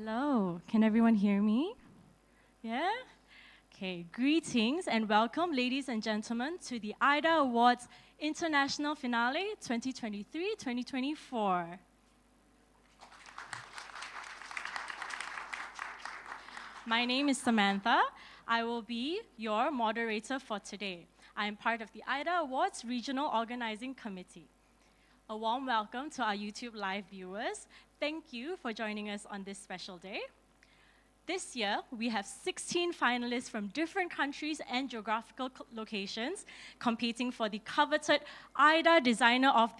Hello, can everyone hear me? Yeah? Okay, greetings and welcome, ladies and gentlemen, to the AYDA Awards International Finale 2023-2024. My name is Samantha. I will be your moderator for today. I am part of the AYDA Awards Regional Organizing Committee. A warm welcome to our YouTube live viewers. Thank you for joining us on this special day. This year, we have 16 finalists from different countries and geographical locations competing for the coveted AYDA Designer of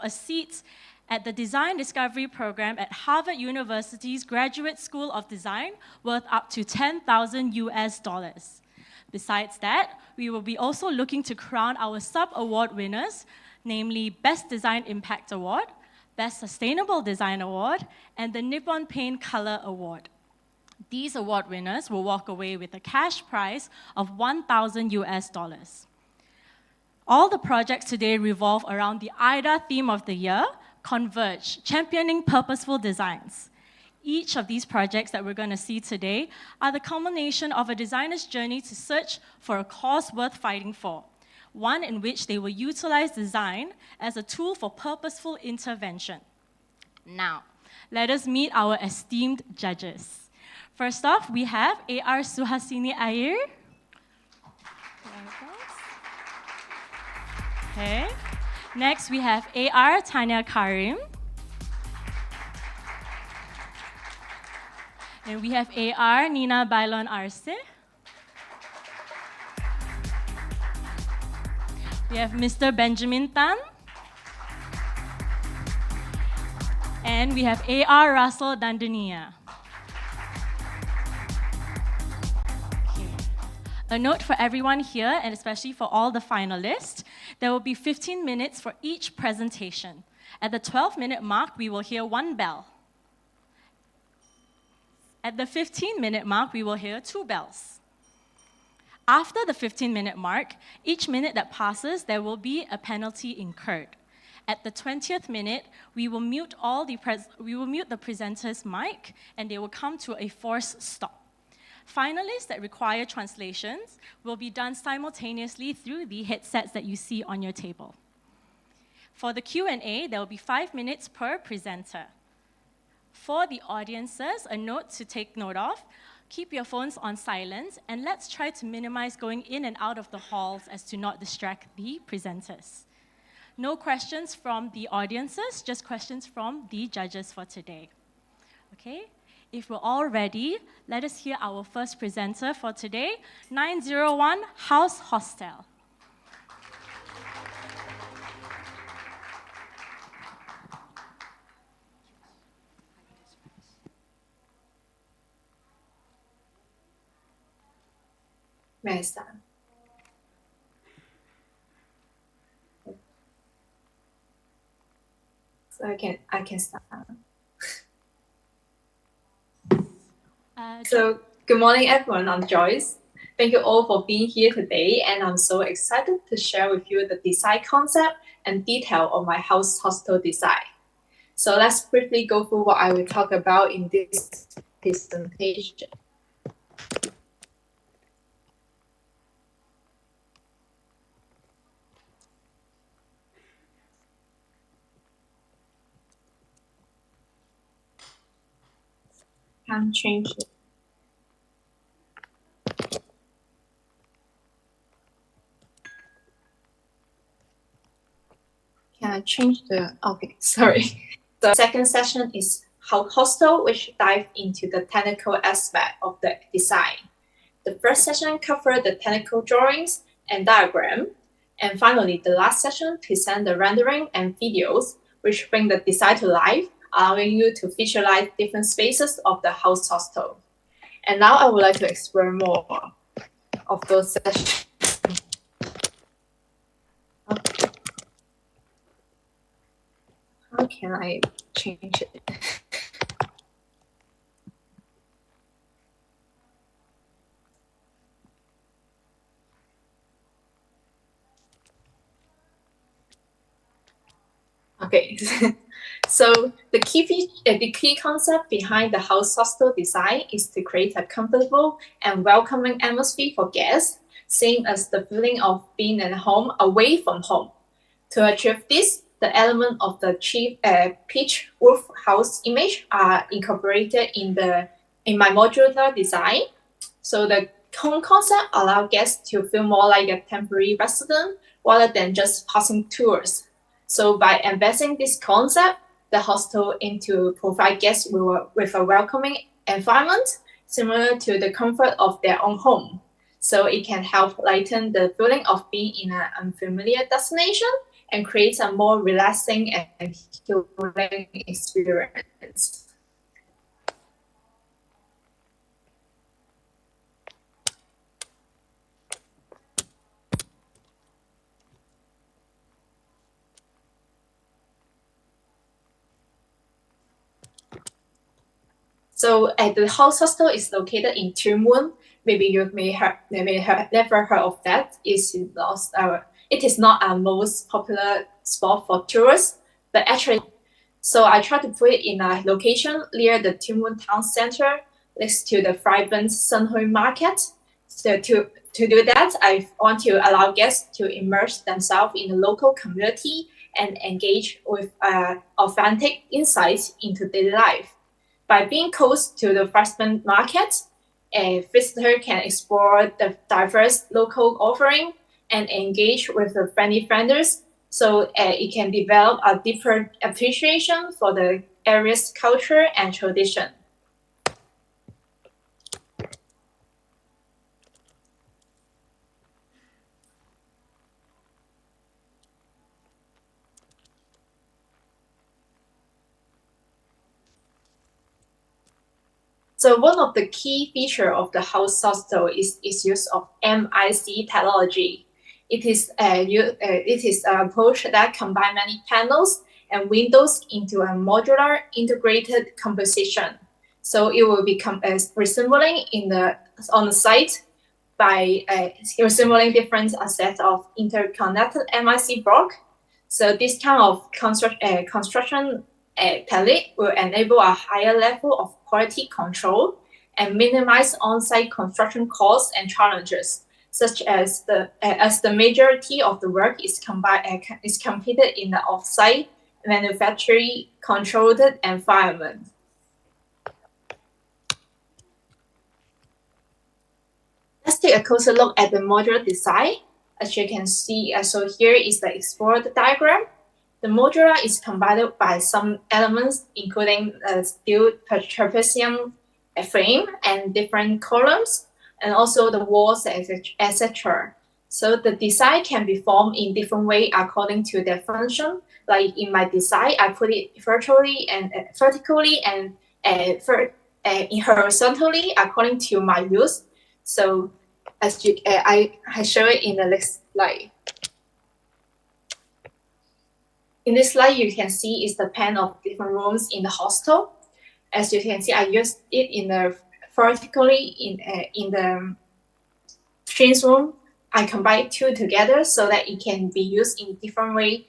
a seat at the Design Discovery Program at Harvard University's Graduate School of Design, worth up to $10,000 US. Besides that, we will be also looking to crown our sub-award winners, namely Best Design Impact Award, Best Sustainable Design Award, and the Nippon Paint Color Award. These award winners will walk away with a cash prize of $1,000 US. All the projects today revolve around the AYDA theme of the year, Converge, championing purposeful designs. Each of these projects that we're going to see today are the culmination of a designer's journey to search for a cause worth fighting for, one in which they will utilize design as a tool for purposeful intervention. Now, let us meet our esteemed judges. First off, we have A.R. Suhasini Iyer. Okay. Next, we have A.R. Tanya Karim. And we have A.R. Nina Bailon Arce. We have Mr. Benjamin Tan. And we have A.R. Russell Dandania. A note for everyone here, and especially for all the finalists, there will be 15 minutes for each presentation. At the 12-minute mark, we will hear one bell. At the 15-minute mark, we will hear two bells. After the 15-minute mark, each minute that passes, there will be a penalty incurred. At the 20th minute, we will mute the presenter's mic, and they will come to a forced stop. Finalists that require translations will be done simultaneously through the headsets that you see on your table. For the Q&A, there will be 5 minutes per presenter. For the audiences, a note to take note of: keep your phones on silent, and let's try to minimize going in and out of the halls as to not distract the presenters. No questions from the audiences, just questions from the judges for today. Okay? If we're all ready, let us hear our first presenter for today, 901 House Hostel. May I start? So I can start. So good morning, everyone. I'm Joyce. Thank you all for being here today, and I'm so excited to share with you the design concept and detail of my house hostel design. So let's briefly go through what I will talk about in this presentation. Can change it. Can I change the, okay, sorry. The second session is Hostel, which dive into the technical aspect of the design. The first session covered the technical drawings and diagram. And finally, the last session present the rendering and videos, which bring the design to life, allowing you to visualize different spaces of the house hostel. And now I would like to explore more of those sessions. Okay. How can I change it? Okay, So the key concept behind the house hostel design is to create a comfortable and welcoming atmosphere for guests, same as the feeling of being at home away from home. To achieve this, the element of the pitch roof house image are incorporated in my modular design. So the home concept allows guests to feel more like a temporary resident rather than just passing tours. So by embedding this concept, the hostel aim to provide guests with a welcoming environment similar to the comfort of their own home. So it can help lighten the feeling of being in an unfamiliar destination and create a more relaxing and healing experience. So the house hostel is located in Kuam. Maybe you may have never heard of that. It is not our most popular spot for tourists, but actually, so I try to put it in a location near the Kuam town center, next to the vibrant Sunhui market. So to do that, I want to allow guests to immerse themselves in the local community and engage with authentic insights into daily life. By being close to the vibrant market, a visitor can explore the diverse local offering and engage with the friendly vendors, so it can develop a deeper appreciation for the area's culture and tradition. So one of the key features of the house hostel is its use of MIC technology. It is an approach that combines many panels and windows into a modular integrated composition. So it will become resembling on the site by resembling different sets of interconnected MIC block. So this kind of construction technique will enable a higher level of quality control and minimize on-site construction costs and challenges, such as the majority of the work is completed in the off-site manufacturing controlled environment. Let's take a closer look at the modular design. As you can see, so here is the explored diagram. The modular is combined by some elements, including a steel trapezium frame and different columns, and also the walls, etc. So the design can be formed in different ways according to their function. Like in my design, I put it vertically and horizontally according to my use. So as I show it in the next slide. In this slide, you can see is the plan of different rooms in the hostel. As you can see, I used it in the vertically in the change room. I combine two together so that it can be used in different way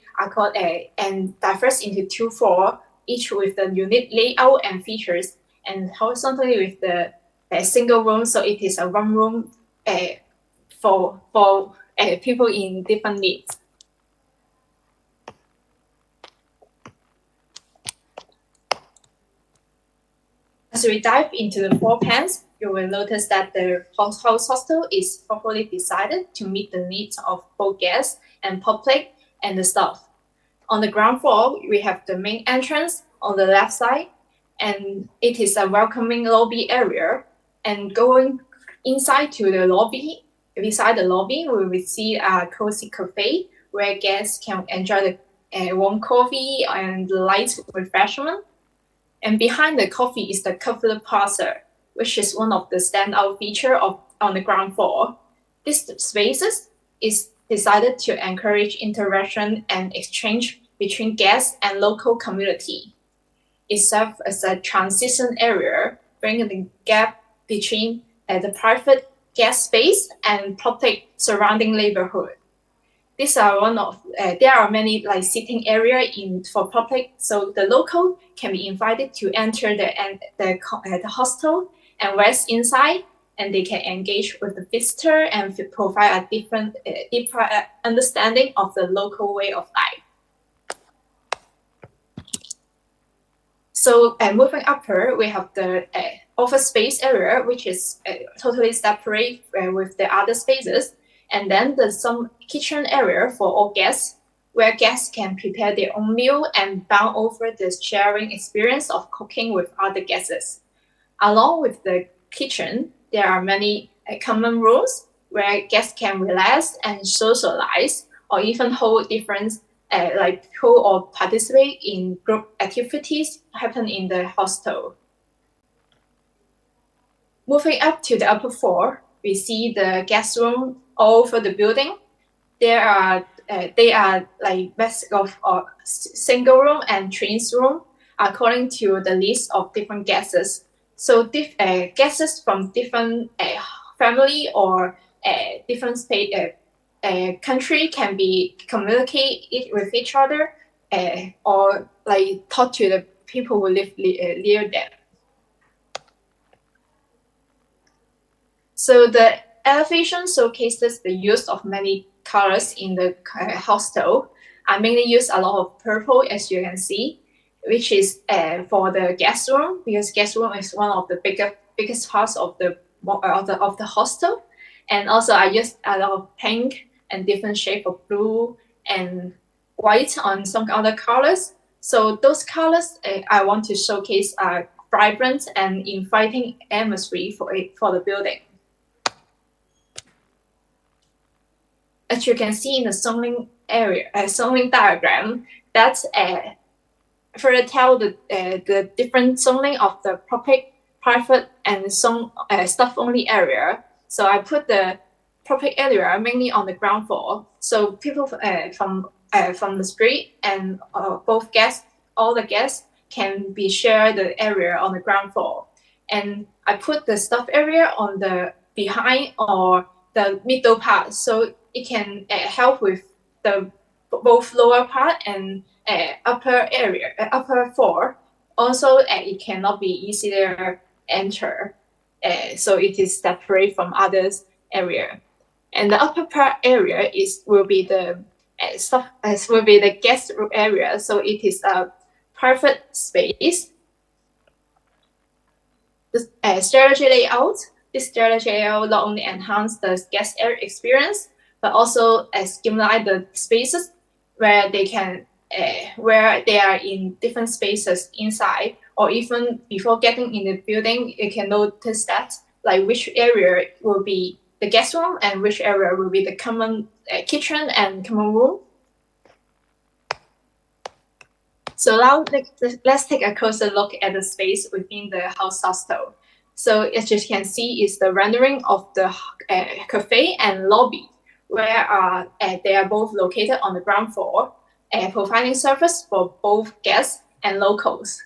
and diverse into two floors, each with the unique layout and features, and horizontally with the single room. So it is a one room for people in different needs. As we dive into the floor plans, you will notice that the house hostel is properly designed to meet the needs of both guests and public and the staff. On the ground floor, we have the main entrance on the left side, and it is a welcoming lobby area. And going inside to the lobby, beside the lobby, we will see a cozy cafe where guests can enjoy the warm coffee and light refreshment. And behind the coffee is the covered plaza, which is one of the standout features on the ground floor. This spaces is designed to encourage interaction and exchange between guests and local community. It serves as a transition area, bringing the gap between the private guest space and public surrounding neighborhood. these are one of there are many like sitting area for public, so the local can be invited to enter the hostel and rest inside, and they can engage with the visitor and provide a deeper understanding of the local way of life. So moving upper, we have the office space area, which is totally separate with the other spaces. And then there's some kitchen area for all guests, where guests can prepare their own meal and bond over the sharing experience of cooking with other guests. Along with the kitchen, there are many common rooms where guests can relax and socialize, or even hold different or participate in group activities happen in the hostel. Moving up to the upper floor, we see the guest room all over the building. They are like best of single room and twins room according to the list of different guests. So guests from different family or different space. Country can be communicate with each other or like talk to the people who live near them. So the elevation showcases the use of many colors in the hostel. I mainly use a lot of purple, as you can see, which is for the guest room, because guest room is one of the biggest parts of the hostel. And also I use a lot of pink and different shape of blue and white on some other colors. So those colors I want to showcase a vibrant and inviting atmosphere for the building. As you can see in the zoning diagram, that's further tell the different zoning of the public, private, and some staff-only area. So I put the public area mainly on the ground floor, so people from the street and all the guests can be shared the area on the ground floor. And I put the staff area on the behind or the middle part, so it can help with the both lower part and upper floor. Also, it cannot be easier enter, so it is separate from others area. And the upper part area will be the guest room area, so it is a private space. The strategy layout. This strategy layout not only enhance the guest area experience, but also stimulate the spaces where they can where they are in different spaces inside, or even before getting in the building, you can notice that like which area will be the guest room and which area will be the common kitchen and common room. So now let's take a closer look at the space within the house hostel. So as you can see, is the rendering of the cafe and lobby, where they are both located on the ground floor, providing service for both guests and locals.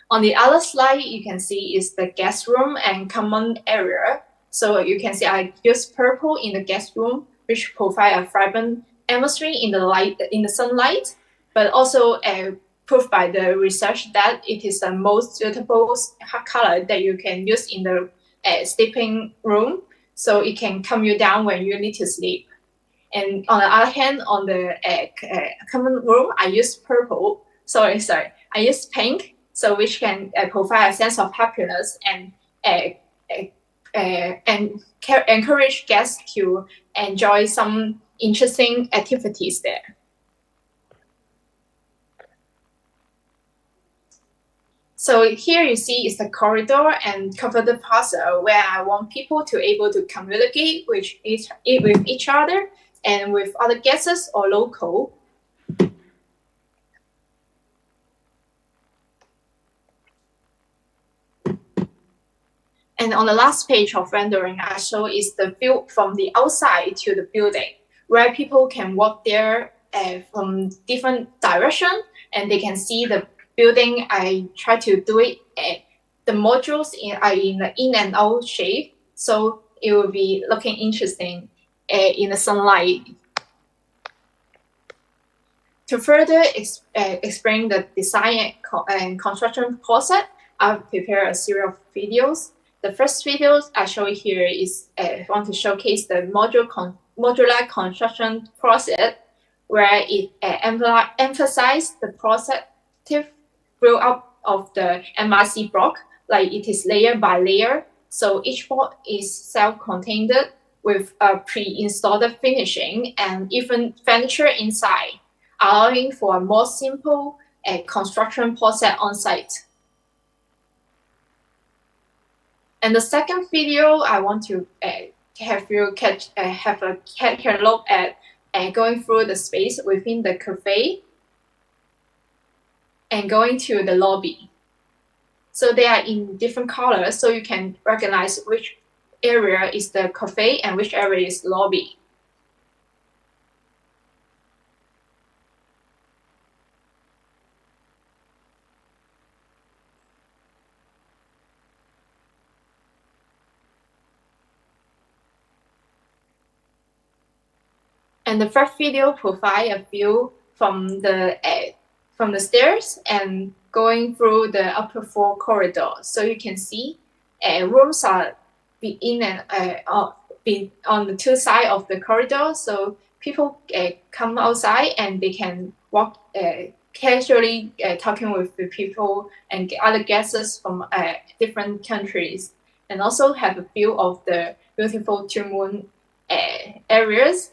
On the other slide, you can see is the guest room and common area. So you can see I use purple in the guest room, which provide a vibrant atmosphere in the sunlight, but also proved by the research that it is the most suitable color that you can use in the sleeping room, so it can calm you down when you need to sleep. And on the other hand, on the common room, I use purple. I use pink, so which can provide a sense of happiness and encourage guests to enjoy some interesting activities there. So here you see is the corridor and covered parcel where I want people to able to communicate with each other and with other guests or local. And on the last page of rendering, I show is the view from the outside to the building, where people can walk there from different direction, and they can see the building. I try to do it. The modules are in the in and out shape, so it will be looking interesting in the sunlight. To further explain the design and construction process, I've prepared a series of videos. The first videos I show here is want to showcase the modular construction process, where it emphasizes the process build-up of the MRC block, like it is layer by layer. So each block is self-contained with a pre-installed finishing and even furniture inside, allowing for a more simple construction process on site. And the second video, I want to have you have a look at going through the space within the cafe and going to the lobby. So they are in different colors, so you can recognize which area is the cafe and which area is lobby. And the first video provides a view from the stairs and going through the upper floor corridor. So you can see rooms are in and on the two sides of the corridor. So people come outside and they can walk casually talking with the people and other guests from different countries, and also have a view of the beautiful Two Moon areas.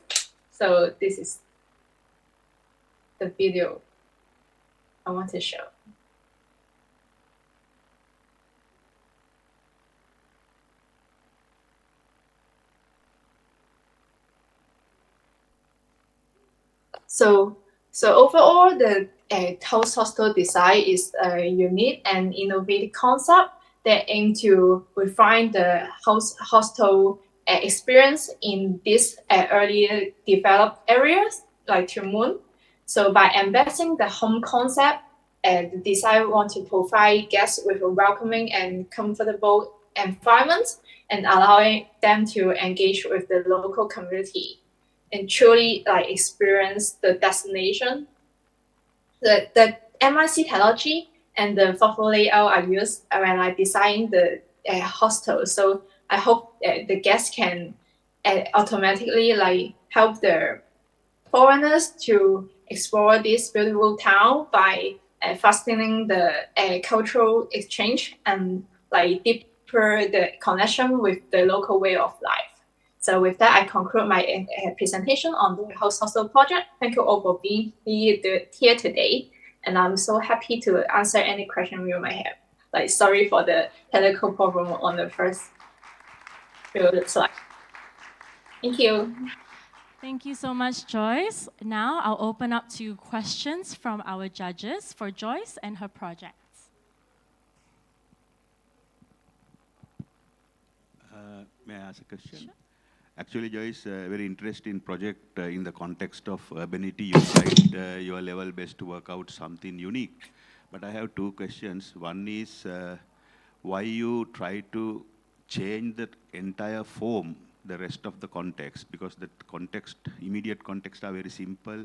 So this is the video I want to show. So overall, the house hostel design is a unique and innovative concept that aim to refine the house hostel experience in these earlier developed areas like Two Moon. So by embracing the home concept, the design want to provide guests with a welcoming and comfortable environment and allowing them to engage with the local community and truly experience the destination. The MRC technology and the thoughtful layout are used when I design the hostel. So I hope the guests can automatically help the foreigners to explore this beautiful town by fostering the cultural exchange and deeper the connection with the local way of life. So with that, I conclude my presentation on the house hostel project. Thank you all for being here today, and I'm so happy to answer any question you might have. Sorry for the technical problem on the first slide. Thank you. Thank you so much, Joyce. Now I'll open up to questions from our judges for Joyce and her projects. May I ask a question? Sure. Actually, Joyce, very interesting project in the context of urbanity. You tried your level best to work out something unique. But I have two questions. One is why you try to change the entire form, the rest of the context, because the context, immediate context are very simple,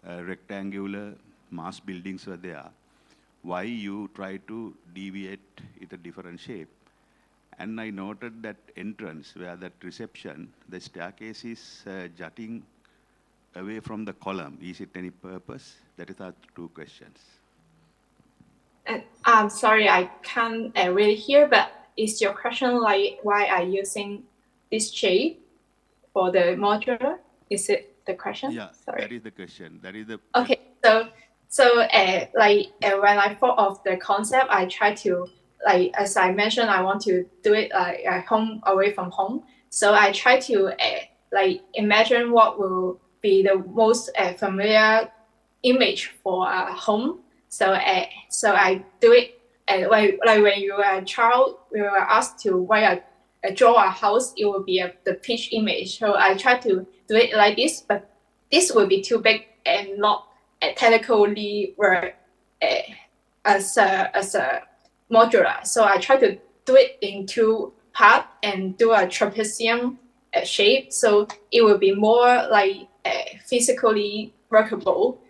rectangular, mass buildings were there. Why you try to deviate it a different shape? And I noted that entrance, where that reception, the staircase is jutting away from the column. Is it any purpose? That is our two questions. I'm sorry, I can't really hear, but is your question why are you using this shape for the modular? Is it the question? Yeah, sorry. That is the question. That is the okay. So when I thought of the concept, I try to as I mentioned, I want to do it at home, away from home. So I try to imagine what will be the most familiar image for a home. So I do it when you are a child, we were asked to draw a house, it will be the pitch image. So I try to do it like this, but this will be too big and not technically work as a modular. So I try to do it in two parts and do a trapezium shape, so it will be more like physically workable.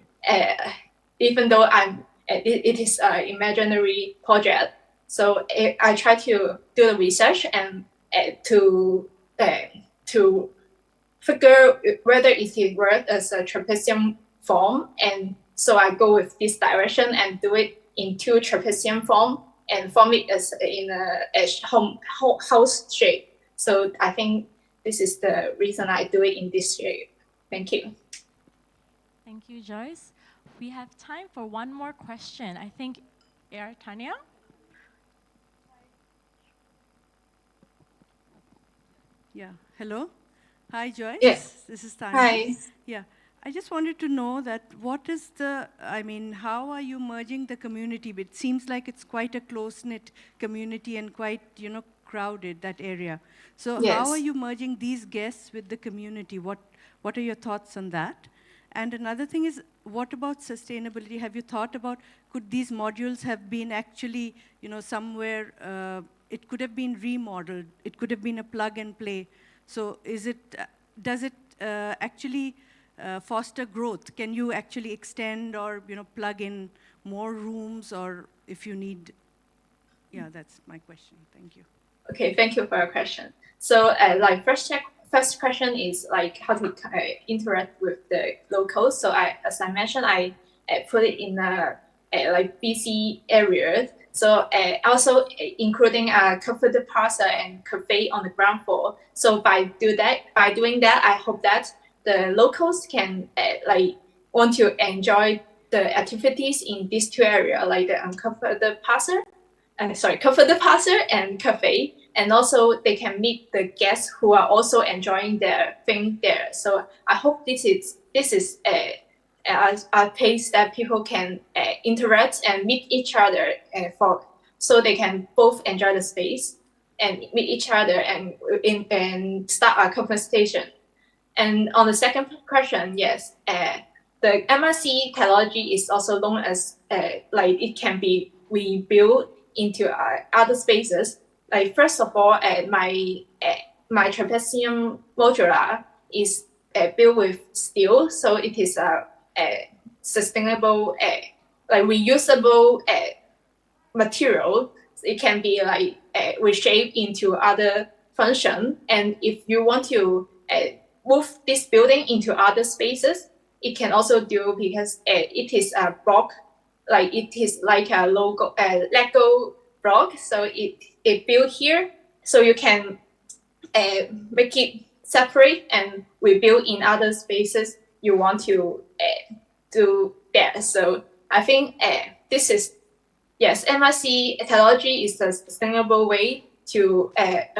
Even though it is an imaginary project, so I try to do the research and to figure whether it will work as a trapezium form, and so I go with this direction and do it in two trapezium form and form it as in a house shape. So I think this is the reason I do it in this shape. Thank you. Thank you, Joyce. We have time for one more question. I think, Tanya? Yeah, hello. Hi, Joyce. Yes. This is Tanya. Hi. Yeah, I just wanted to know that what is the, I mean, how are you merging the community? It seems like it's quite a close-knit community and quite, crowded, that area. So Yes. how are you merging these guests with the community? What are your thoughts on that? And another thing is, what about sustainability? Have you thought about, could these modules have been actually, somewhere, it could have been remodeled, it could have been a plug and play. So does it actually foster growth? Can you actually extend or, plug in more rooms, or if you need, yeah, that's my question. Thank you. Okay, thank you for your question. So, first question is like how to interact with the locals. So, as I mentioned, I put it in a like BC area. So, also including a comfortable plaza and cafe on the ground floor. So, by doing that, I hope that the locals can want to enjoy the activities in these two areas, like the comfortable plaza. Comfortable plaza and cafe, and also they can meet the guests who are also enjoying their thing there. So I hope this is a place that people can interact and meet each other so they can both enjoy the space and meet each other and start a conversation. And on the second question, yes, the MRC technology is also known as it can be rebuilt into other spaces. Like first of all, my trapezium modular is built with steel, so it is a sustainable, reusable material. It can be reshaped into other function, and if you want to move this building into other spaces, it can also do because it is a block, it is like a Lego block. So it built here, so you can make it separate and rebuild in other spaces you want to do that. So I think this is, yes, MRC technology is a sustainable way to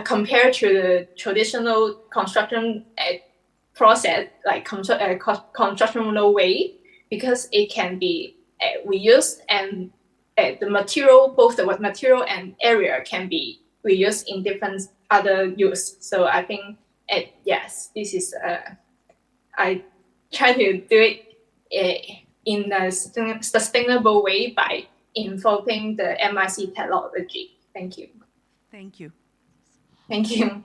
compare to the traditional construction process, like constructional way, because it can be reused, and the material, both the material and area can be reused in different other use. So I think, yes, this is, I try to do it in a sustainable way by involving the MIC technology. Thank you. Thank you. Thank you.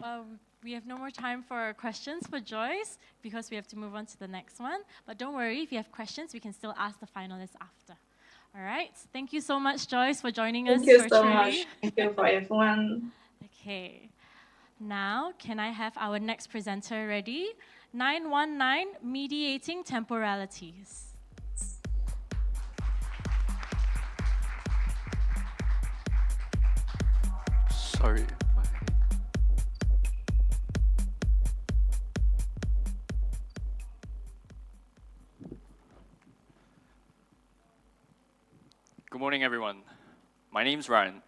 We have no more time for questions for Joyce because we have to move on to the next one. But don't worry, if you have questions, we can still ask the finalists after. All right. Thank you so much, Joyce, for joining us virtually. Thank you so much. Thank you for everyone. Okay. Now, can I have our next presenter ready? 919, Mediating Temporalities. Sorry. Good morning, everyone. My name's Ryan,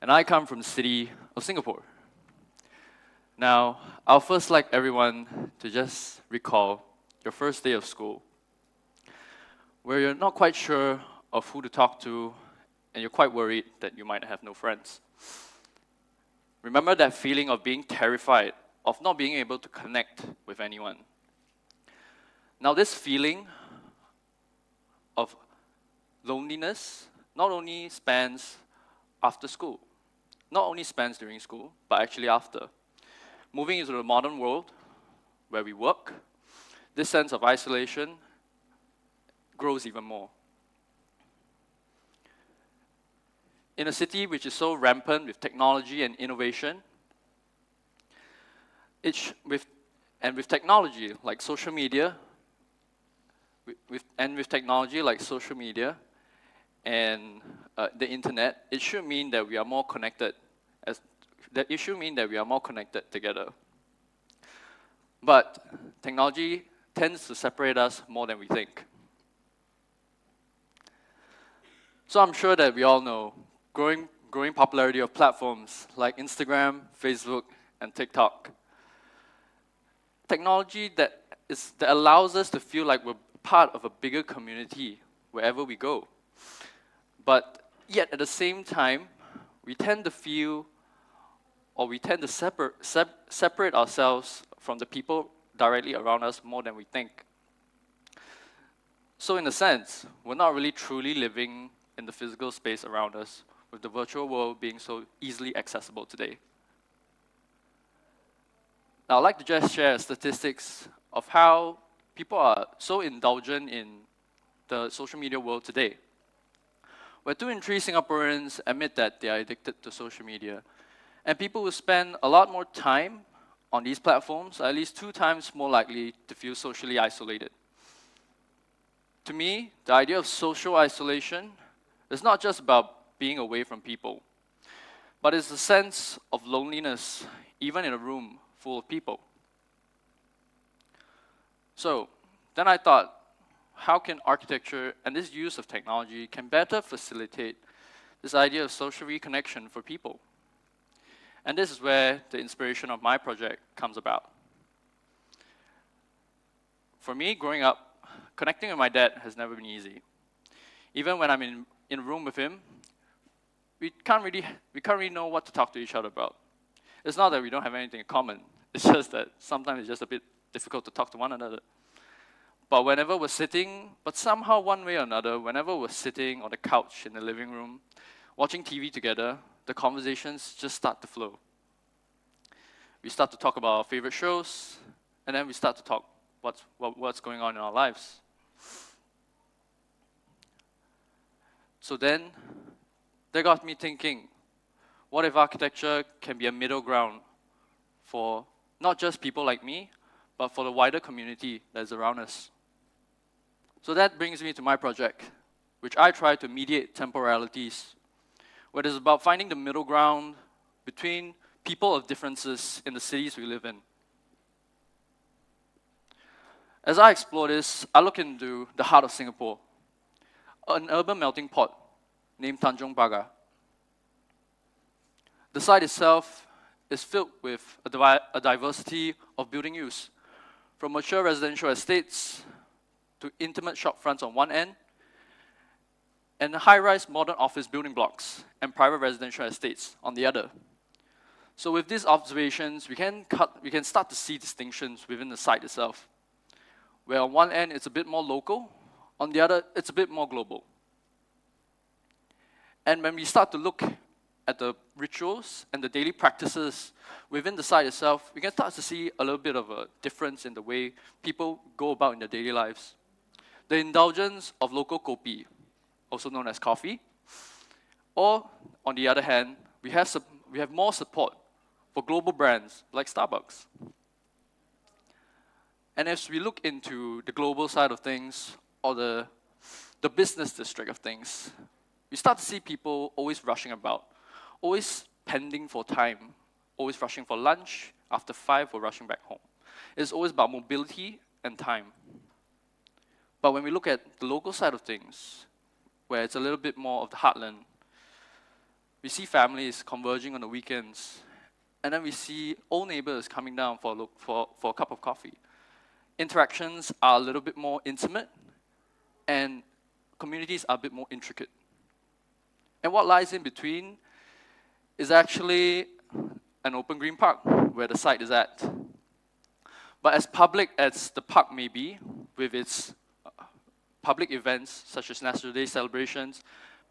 and I come from the city of Singapore. Now, I'll first like everyone to just recall your first day of school, where you're not quite sure of who to talk to, and you're quite worried that you might have no friends. Remember that feeling of being terrified of not being able to connect with anyone. Now, this feeling of loneliness not only spans after school, not only spans during school, but actually after. moving into the modern world where we work, this sense of isolation grows even more. In a city which is so rampant with technology and innovation, with technology like social media, with technology like social media and the internet, it should mean that we are more connected. It should mean that we are more connected together. But technology tends to separate us more than we think. So I'm sure that we all know growing popularity of platforms like Instagram, Facebook, and TikTok. Technology that allows us to feel like we're part of a bigger community wherever we go. But yet at the same time, we tend to feel, or we tend to separate ourselves from the people directly around us more than we think. So in a sense, we're not really truly living in the physical space around us, with the virtual world being so easily accessible today. Now, I'd like to just share statistics of how people are so indulgent in the social media world today. Where 2 in 3 Singaporeans admit that they are addicted to social media. And people who spend a lot more time on these platforms are at least 2 times more likely to feel socially isolated. To me, the idea of social isolation is not just about being away from people, but it's a sense of loneliness, even in a room full of people. So then I thought, how can architecture and this use of technology can better facilitate this idea of social reconnection for people? And this is where the inspiration of my project comes about. For me, growing up, connecting with my dad has never been easy. Even when I'm in a room with him, we can't really know what to talk to each other about. It's not that we don't have anything in common. It's just that sometimes it's just a bit difficult to talk to one another. But somehow one way or another, whenever we're sitting on the couch in the living room, watching TV together, the conversations just start to flow. We start to talk about our favorite shows, and then we start to talk what's going on in our lives. So then, that got me thinking, what if architecture can be a middle ground for not just people like me, but for the wider community that's around us? So that brings me to my project, which I try to mediate temporalities, where it's about finding the middle ground between people of differences in the cities we live in. As I explore this, I look into the heart of Singapore, an urban melting pot named Tanjung Pagar. The site itself is filled with a diversity of building use, from mature residential estates to intimate shop fronts on one end, and high-rise modern office building blocks and private residential estates on the other. So with these observations, we can start to see distinctions within the site itself, where on one end it's a bit more local, on the other it's a bit more global. And when we start to look at the rituals and the daily practices within the site itself, we can start to see a little bit of a difference in the way people go about in their daily lives. The indulgence of local kopi, also known as coffee, or on the other hand, we have more support for global brands like Starbucks. And as we look into the global side of things, or the business district of things, we start to see people always rushing about, always pending for time, always rushing for lunch, after 5 or rushing back home. It's always about mobility and time. But when we look at the local side of things, where it's a little bit more of the heartland, we see families converging on the weekends, and then we see old neighbors coming down for a cup of coffee. Interactions are a little bit more intimate, and communities are a bit more intricate. And what lies in between is actually an open green park, where the site is at. But as public as the park may be, with its public events such as National Day celebrations,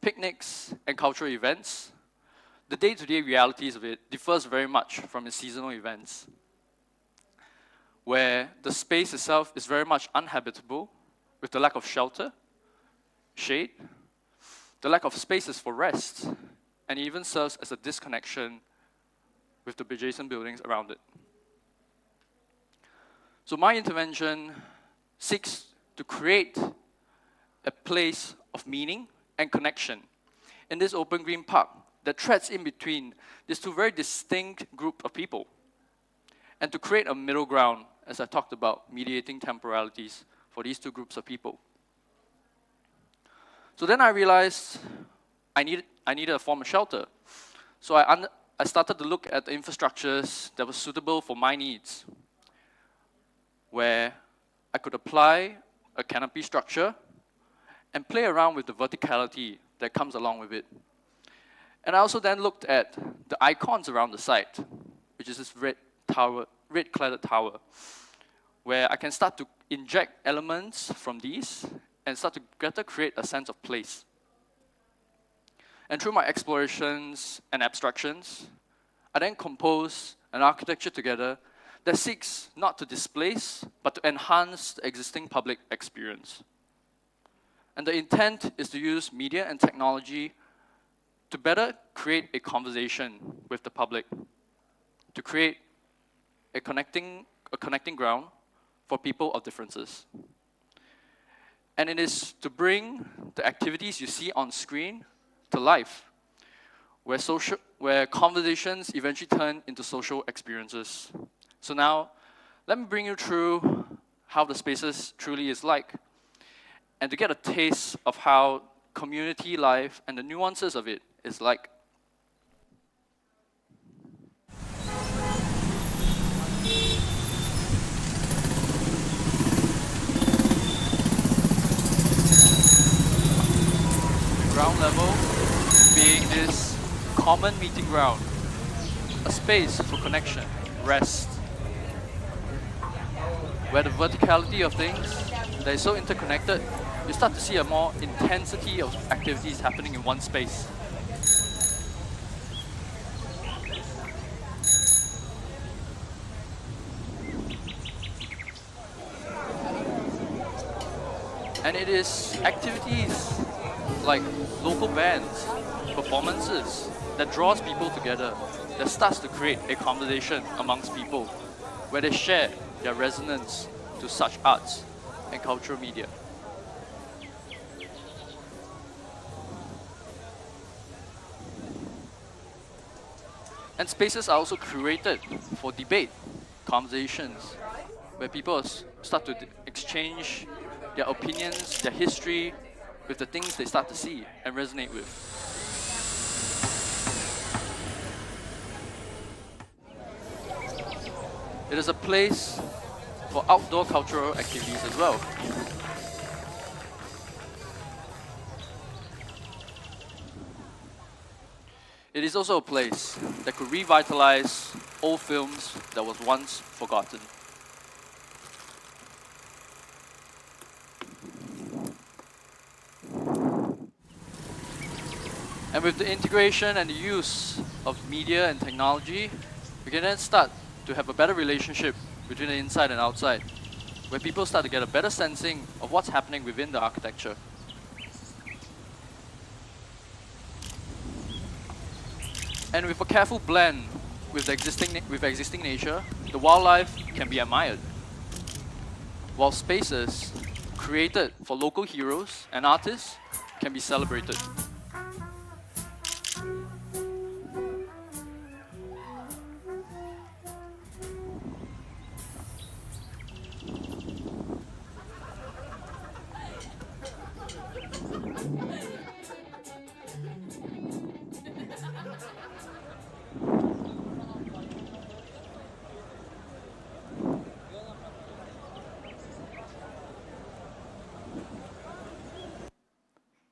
picnics, and cultural events, the day-to-day realities of it differs very much from its seasonal events. where the space itself is very much uninhabitable, with the lack of shelter, shade, the lack of spaces for rest, and even serves as a disconnection with the adjacent buildings around it. So my intervention seeks to create a place of meaning and connection in this open green park that threads in between these two very distinct group of people, and to create a middle ground, as I talked about, mediating temporalities for these two groups of people. So then I realized I needed a form of shelter. So I started to look at the infrastructures that were suitable for my needs, where I could apply a canopy structure and play around with the verticality that comes along with it. And I also then looked at the icons around the site, which is this red cladded tower, where I can start to inject elements from these and start to better create a sense of place. And through my explorations and abstractions, I then compose an architecture together that seeks not to displace, but to enhance the existing public experience. And the intent is to use media and technology to better create a conversation with the public, to create a connecting ground for people of differences. And it is to bring the activities you see on screen to life, where conversations eventually turn into social experiences. So now, let me bring you through how the spaces truly is like, and to get a taste of how community life and the nuances of it is like. Ground level being this common meeting ground, a space for connection, rest, where the verticality of things that is so interconnected, you start to see a more intensity of activities happening in one space. And it is activities like local bands, performances, that draws people together, that starts to create a conversation amongst people, where they share their resonance to such arts and cultural media. And spaces are also curated for debate, conversations, where people start to exchange their opinions, their history, with the things they start to see and resonate with. It is a place for outdoor cultural activities as well. It is also a place that could revitalize old films that was once forgotten. And with the integration and the use of media and technology, we can then start to have a better relationship between the inside and outside, where people start to get a better sensing of what's happening within the architecture. And with a careful blend with existing nature, the wildlife can be admired, while spaces created for local heroes and artists can be celebrated.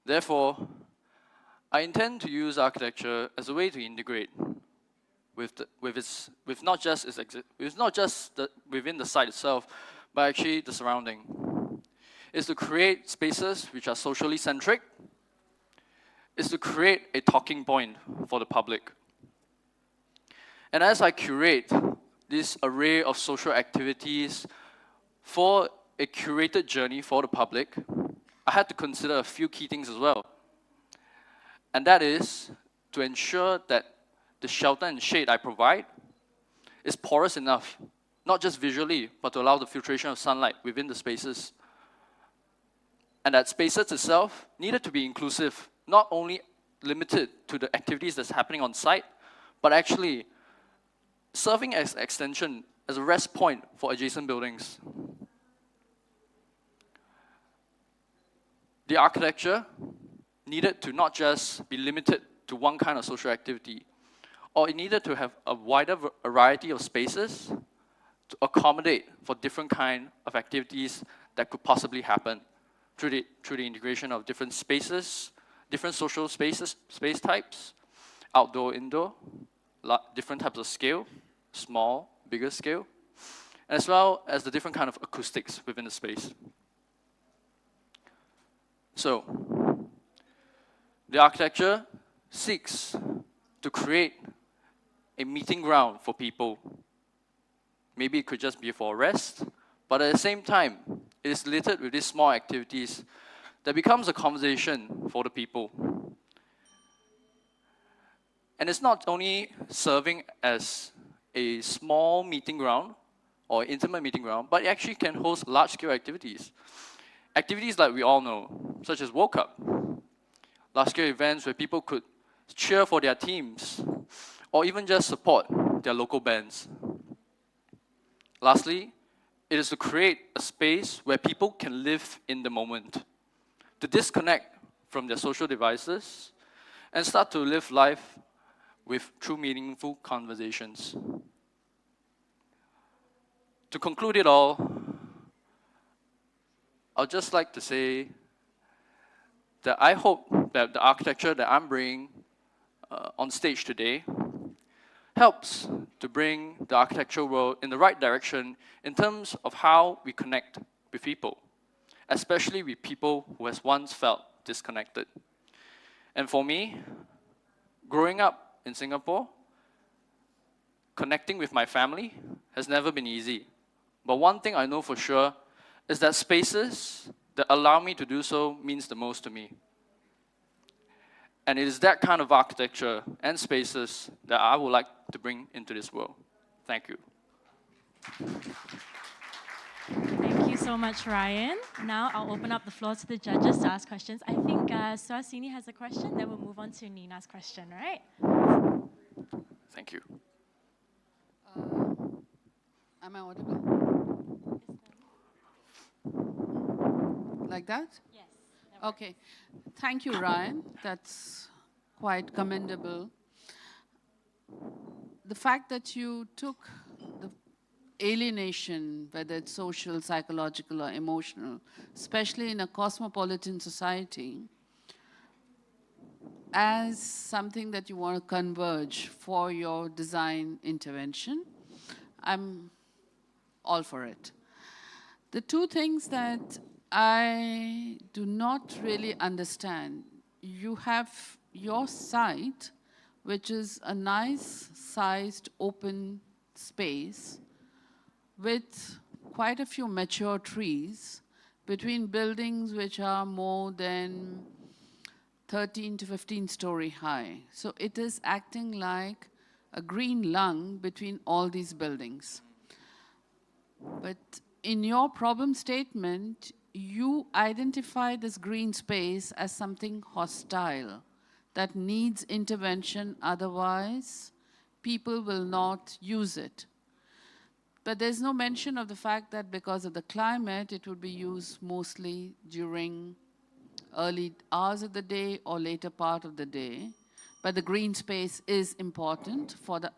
Therefore, I intend to use architecture as a way to integrate with not just within the site itself, but actually the surrounding. It's to create spaces which are socially centric. It's to create a talking point for the public. And as I curate this array of social activities for a curated journey for the public, I had to consider a few key things as well. And that is to ensure that the shelter and shade I provide is porous enough, not just visually, but to allow the filtration of sunlight within the spaces. And that spaces itself needed to be inclusive, not only limited to the activities that's happening on site, but actually serving as extension, as a rest point for adjacent buildings. The architecture needed to not just be limited to one kind of social activity, or it needed to have a wider variety of spaces to accommodate for different kind of activities that could possibly happen through the integration of different spaces, different social spaces, space types, outdoor, indoor, different types of scale, small, bigger scale, as well as the different kind of acoustics within the space. So, the architecture seeks to create a meeting ground for people. Maybe it could just be for rest, but at the same time, it is littered with these small activities that becomes a conversation for the people. And it's not only serving as a small meeting ground or intimate meeting ground, but it actually can host large-scale activities. Activities like we all know, such as World Cup, large-scale events where people could cheer for their teams, or even just support their local bands. Lastly, it is to create a space where people can live in the moment, to disconnect from their social devices, and start to live life with true meaningful conversations. To conclude it all, I'd just like to say that I hope that the architecture that I'm bringing on stage today helps to bring the architectural world in the right direction in terms of how we connect with people, especially with people who has once felt disconnected. And for me, growing up in Singapore, connecting with my family has never been easy. But one thing I know for sure is that spaces that allow me to do so means the most to me. And it is that kind of architecture and spaces that I would like to bring into this world. Thank you. Thank you so much, Ryan. Now I'll open up the floor to the judges to ask questions. I think Suhasini has a question, then we'll move on to Nina's question, right? Thank you. Am I audible? Like that? Yes. Okay. Thank you, Ryan. That's quite commendable. The fact that you took the alienation, whether it's social, psychological, or emotional, especially in a cosmopolitan society, as something that you want to converge for your design intervention, I'm all for it. The two things that I do not really understand, you have your site, which is a nice sized open space with quite a few mature trees between buildings which are more than 13 to 15 story high. So it is acting like a green lung between all these buildings. But in your problem statement, you identify this green space as something hostile that needs intervention, otherwise people will not use it. But there's no mention of the fact that because of the climate, it would be used mostly during early hours of the day or later part of the day. But the green space is important for the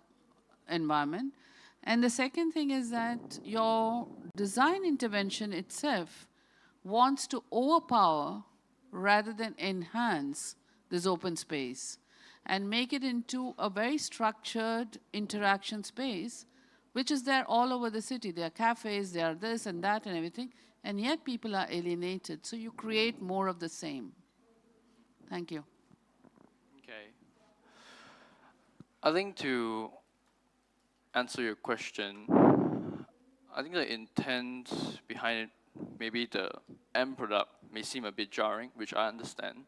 environment. And the second thing is that your design intervention itself wants to overpower rather than enhance this open space and make it into a very structured interaction space, which is there all over the city. There are cafes, there are this and that and everything, and yet people are alienated. So you create more of the same. Thank you. Okay. I think to answer your question, I think the intent behind it, maybe the end product may seem a bit jarring, which I understand.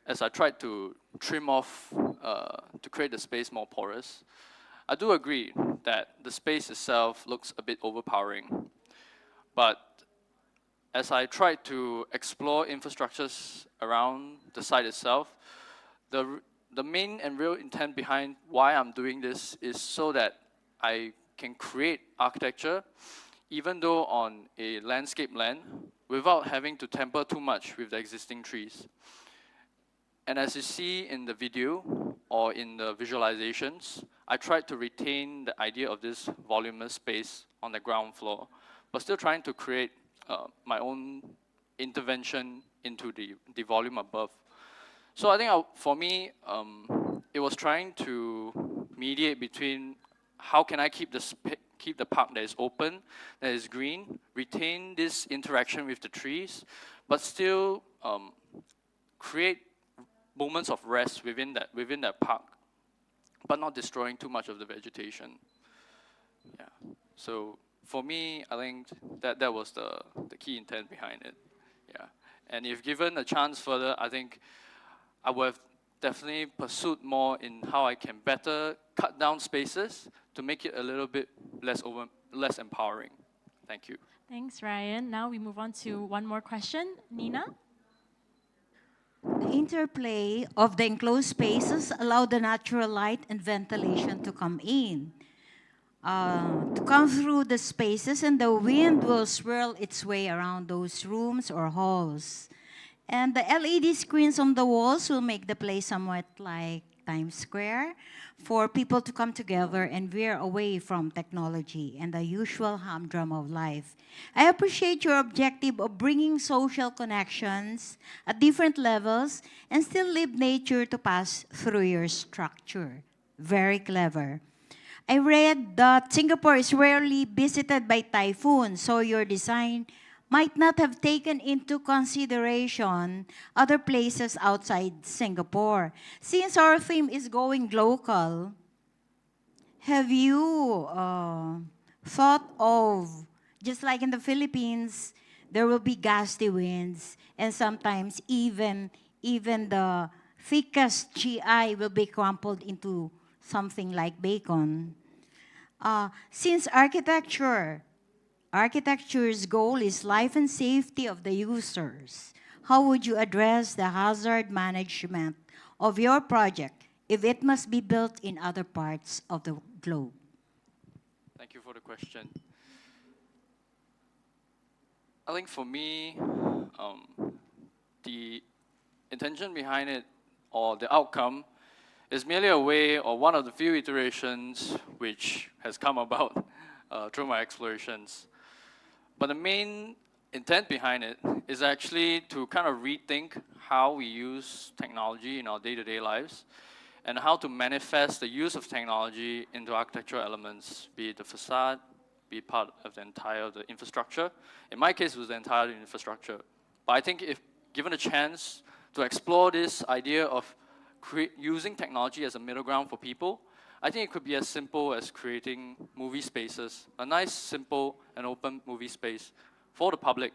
As I tried to trim off to create the space more porous, I do agree that the space itself looks a bit overpowering. But as I tried to explore infrastructures around the site itself, the main and real intent behind why I'm doing this is so that I can create architecture, even though on a landscape land, without having to tamper too much with the existing trees. And as you see in the video or in the visualizations, I tried to retain the idea of this voluminous space on the ground floor, but still trying to create my own intervention into the volume above. So I think for me, it was trying to mediate between how can I keep the park that is open, that is green, retain this interaction with the trees, but still create moments of rest within that park, but not destroying too much of the vegetation. Yeah. So for me, I think that was the key intent behind it. Yeah. And if given a chance further, I think I would have definitely pursued more in how I can better cut down spaces to make it a little bit less empowering. Thank you. Thanks, Ryan. Now we move on to one more question. Nina? The interplay of the enclosed spaces allow the natural light and ventilation to come in, to come through the spaces, and the wind will swirl its way around those rooms or halls. And the LED screens on the walls will make the place somewhat like Times Square for people to come together and veer away from technology and the usual humdrum of life. I appreciate your objective of bringing social connections at different levels and still leave nature to pass through your structure. Very clever. I read that Singapore is rarely visited by typhoons, so your design might not have taken into consideration other places outside Singapore. Since our theme is going local, have you thought of, just like in the Philippines, there will be gusty winds, and sometimes even the thickest GI will be crumpled into something like bacon. Since architecture's goal is life and safety of the users, how would you address the hazard management of your project if it must be built in other parts of the globe? Thank you for the question. I think for me, the intention behind it or the outcome is merely a way or one of the few iterations which has come about through my explorations. But the main intent behind it is actually to kind of rethink how we use technology in our day-to-day lives and how to manifest the use of technology into architectural elements, be it the facade, be it part of the entire infrastructure. In my case, it was the entire infrastructure. But I think if given a chance to explore this idea of using technology as a middle ground for people, I think it could be as simple as creating movie spaces, a nice, simple, and open movie space for the public.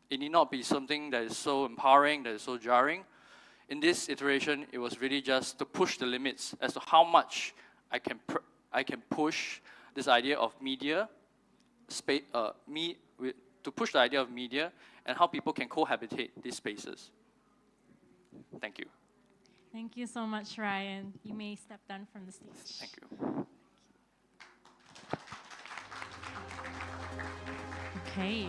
It need not be something that is so empowering, that is so jarring. In this iteration, it was really just to push the limits as to how much I can push this idea of media, to push the idea of media and how people can cohabitate these spaces. Thank you. Thank you so much, Ryan. You may step down from the stage. Thank you. Okay.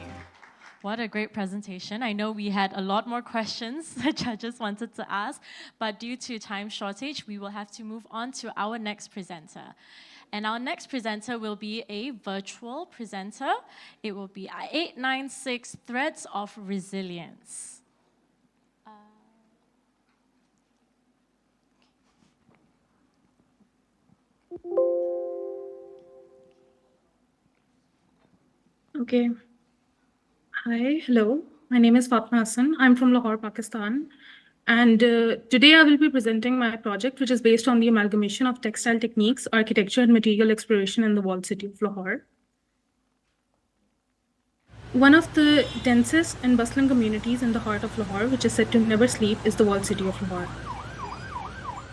What a great presentation. I know we had a lot more questions the judges wanted to ask, but due to time shortage, we will have to move on to our next presenter. And our next presenter will be a virtual presenter. It will be 896 Threads of Resilience. Okay. Hi, hello. My name is Fatma Hassan. I'm from Lahore, Pakistan. And today I will be presenting my project, which is based on the amalgamation of textile techniques, architecture, and material exploration in the walled city of Lahore. One of the densest and bustling communities in the heart of Lahore, which is said to never sleep, is the walled city of Lahore.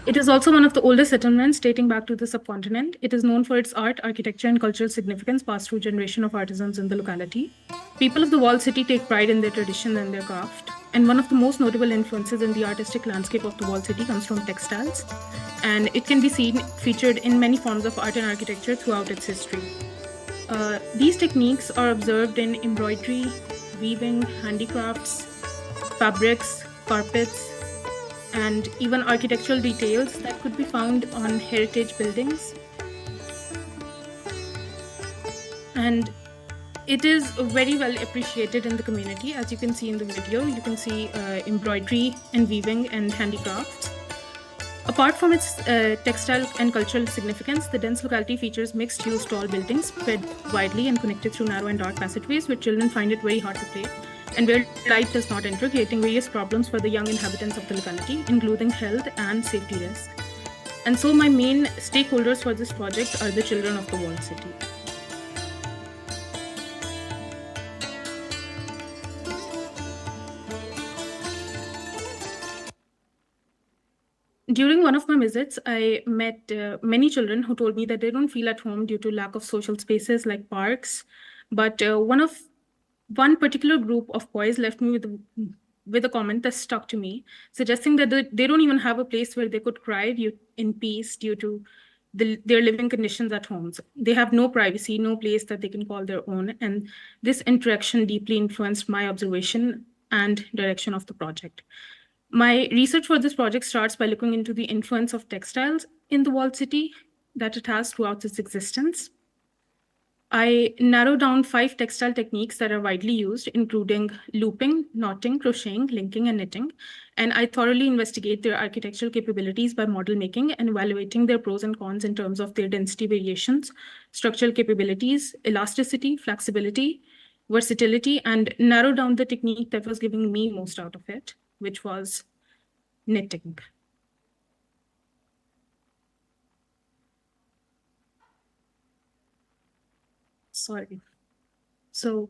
It is also one of the oldest settlements dating back to the subcontinent. It is known for its art, architecture, and cultural significance passed through generation of artisans in the locality. People of the walled city take pride in their tradition and their craft. And one of the most notable influences in the artistic landscape of the walled city comes from textiles. And it can be seen featured in many forms of art and architecture throughout its history. These techniques are observed in embroidery, weaving, handicrafts, fabrics, carpets, and even architectural details that could be found on heritage buildings. And it is very well appreciated in the community. As you can see in the video, you can see embroidery and weaving and handicrafts. Apart from its textile and cultural significance, the dense locality features mixed-use tall buildings spread widely and connected through narrow and dark passageways where children find it very hard to play, and where light does not enter, creating various problems for the young inhabitants of the locality, including health and safety risks. And so my main stakeholders for this project are the children of the walled city. During one of my visits, I met many children who told me that they don't feel at home due to lack of social spaces like parks. But one particular group of boys left me with a comment that stuck to me, suggesting that they don't even have a place where they could cry in peace due to their living conditions at homes. They have no privacy, no place that they can call their own. And this interaction deeply influenced my observation and direction of the project. My research for this project starts by looking into the influence of textiles in the walled city that it has throughout its existence. I narrowed down 5 textile techniques that are widely used, including looping, knotting, crocheting, linking, and knitting. And I thoroughly investigate their architectural capabilities by model making and evaluating their pros and cons in terms of their density variations, structural capabilities, elasticity, flexibility, versatility, and narrow down the technique that was giving me most out of it, which was knitting. Sorry. So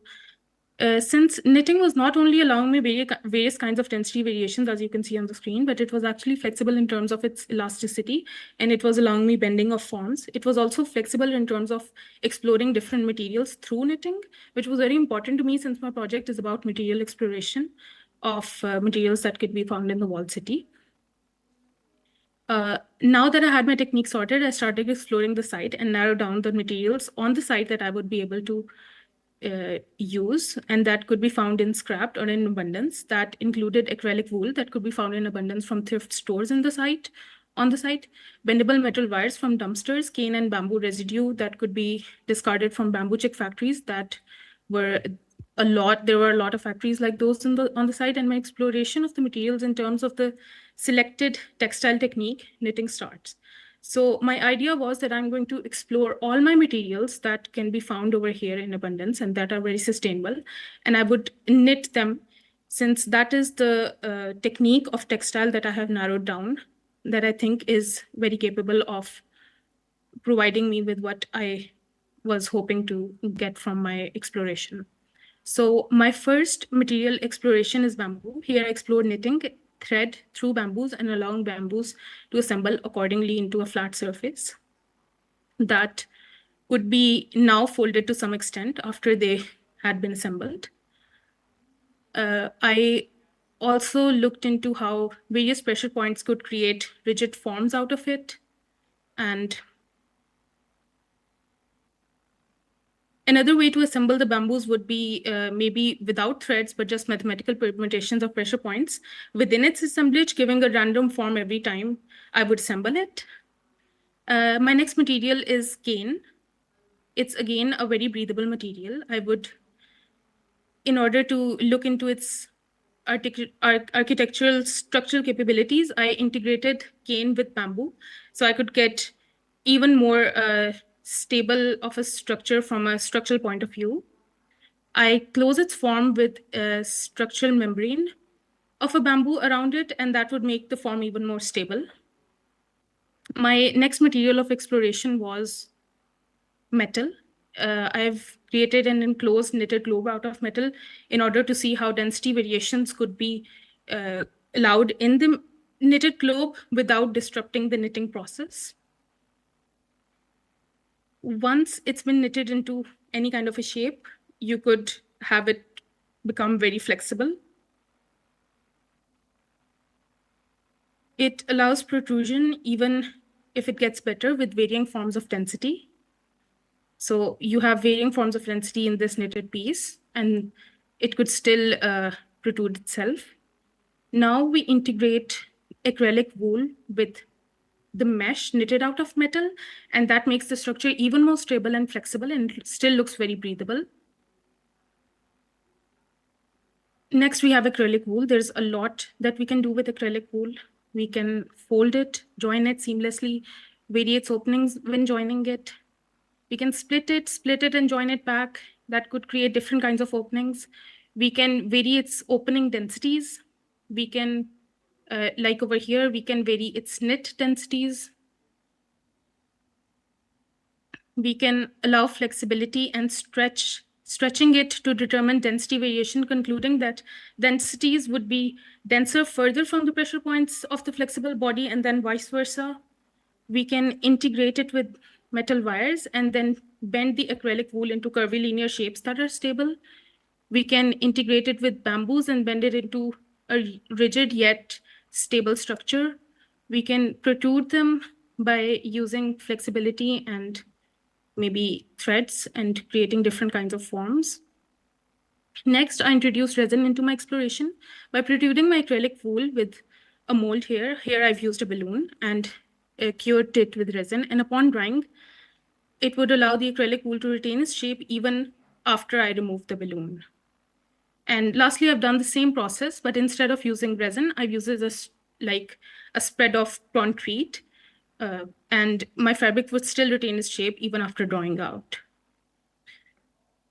since knitting was not only allowing me various kinds of density variations, as you can see on the screen, but it was actually flexible in terms of its elasticity, and it was allowing me bending of forms. It was also flexible in terms of exploring different materials through knitting, which was very important to me since my project is about material exploration of materials that could be found in the walled city. Now that I had my technique sorted, I started exploring the site and narrowed down the materials on the site that I would be able to use, and that could be found in scrapped or in abundance. That included acrylic wool that could be found in abundance from thrift stores on the site, bendable metal wires from dumpsters, cane and bamboo residue that could be discarded from bamboo chick factories that were there were a lot of factories like those on the site, and my exploration of the materials in terms of the selected textile technique, knitting, starts. So my idea was that I'm going to explore all my materials that can be found over here in abundance and that are very sustainable, and I would knit them, since that is the technique of textile that I have narrowed down that I think is very capable of providing me with what I was hoping to get from my exploration. So my first material exploration is bamboo. Here I explored knitting thread through bamboos and allowing bamboos to assemble accordingly into a flat surface that could be now folded to some extent after they had been assembled. I also looked into how various pressure points could create rigid forms out of it. And another way to assemble the bamboos would be maybe without threads, but just mathematical permutations of pressure points within its assemblage, giving a random form every time I would assemble it. My next material is cane. It's again a very breathable material. I would, in order to look into its architectural structural capabilities, I integrated cane with bamboo, so I could get even more stable of a structure from a structural point of view. I close its form with a structural membrane of a bamboo around it, and that would make the form even more stable. My next material of exploration was metal. I've created an enclosed knitted globe out of metal in order to see how density variations could be allowed in the knitted globe without disrupting the knitting process. Once it's been knitted into any kind of a shape, you could have it become very flexible. It allows protrusion even if it gets better with varying forms of density. So you have varying forms of density in this knitted piece, and it could still protrude itself. Now we integrate acrylic wool with the mesh knitted out of metal, and that makes the structure even more stable and flexible, and still looks very breathable. Next, we have acrylic wool. There's a lot that we can do with acrylic wool. We can fold it, join it seamlessly, vary its openings when joining it. We can split it and join it back. That could create different kinds of openings. We can vary its opening densities. We can, like over here, we can vary its knit densities. We can allow flexibility and stretching it to determine density variation, concluding that densities would be denser further from the pressure points of the flexible body and then vice versa. We can integrate it with metal wires and then bend the acrylic wool into curvilinear shapes that are stable. We can integrate it with bamboos and bend it into a rigid yet stable structure. We can protrude them by using flexibility and maybe threads and creating different kinds of forms. Next, I introduced resin into my exploration by protruding my acrylic wool with a mold here. Here I've used a balloon and cured it with resin, and upon drying, it would allow the acrylic wool to retain its shape even after I remove the balloon. And lastly, I've done the same process, but instead of using resin, I've used like a spread of concrete, and my fabric would still retain its shape even after drawing out.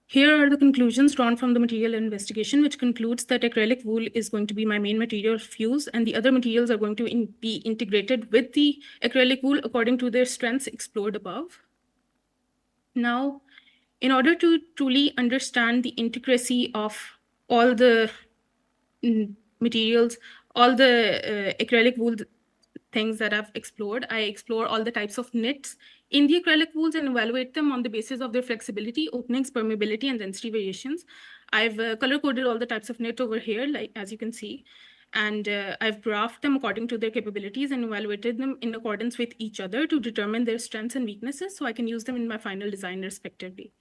Here are the conclusions drawn from the material investigation, which concludes that acrylic wool is going to be my main material of use, and the other materials are going to be integrated with the acrylic wool according to their strengths explored above. Now, in order to truly understand the intricacy of all the materials, all the acrylic wool things that I've explored, I explore all the types of knits in the acrylic wools and evaluate them on the basis of their flexibility, openings, permeability, and density variations. I've color-coded all the types of knit over here, like as you can see, and I've graphed them according to their capabilities and evaluated them in accordance with each other to determine their strengths and weaknesses so I can use them in my final design respectively.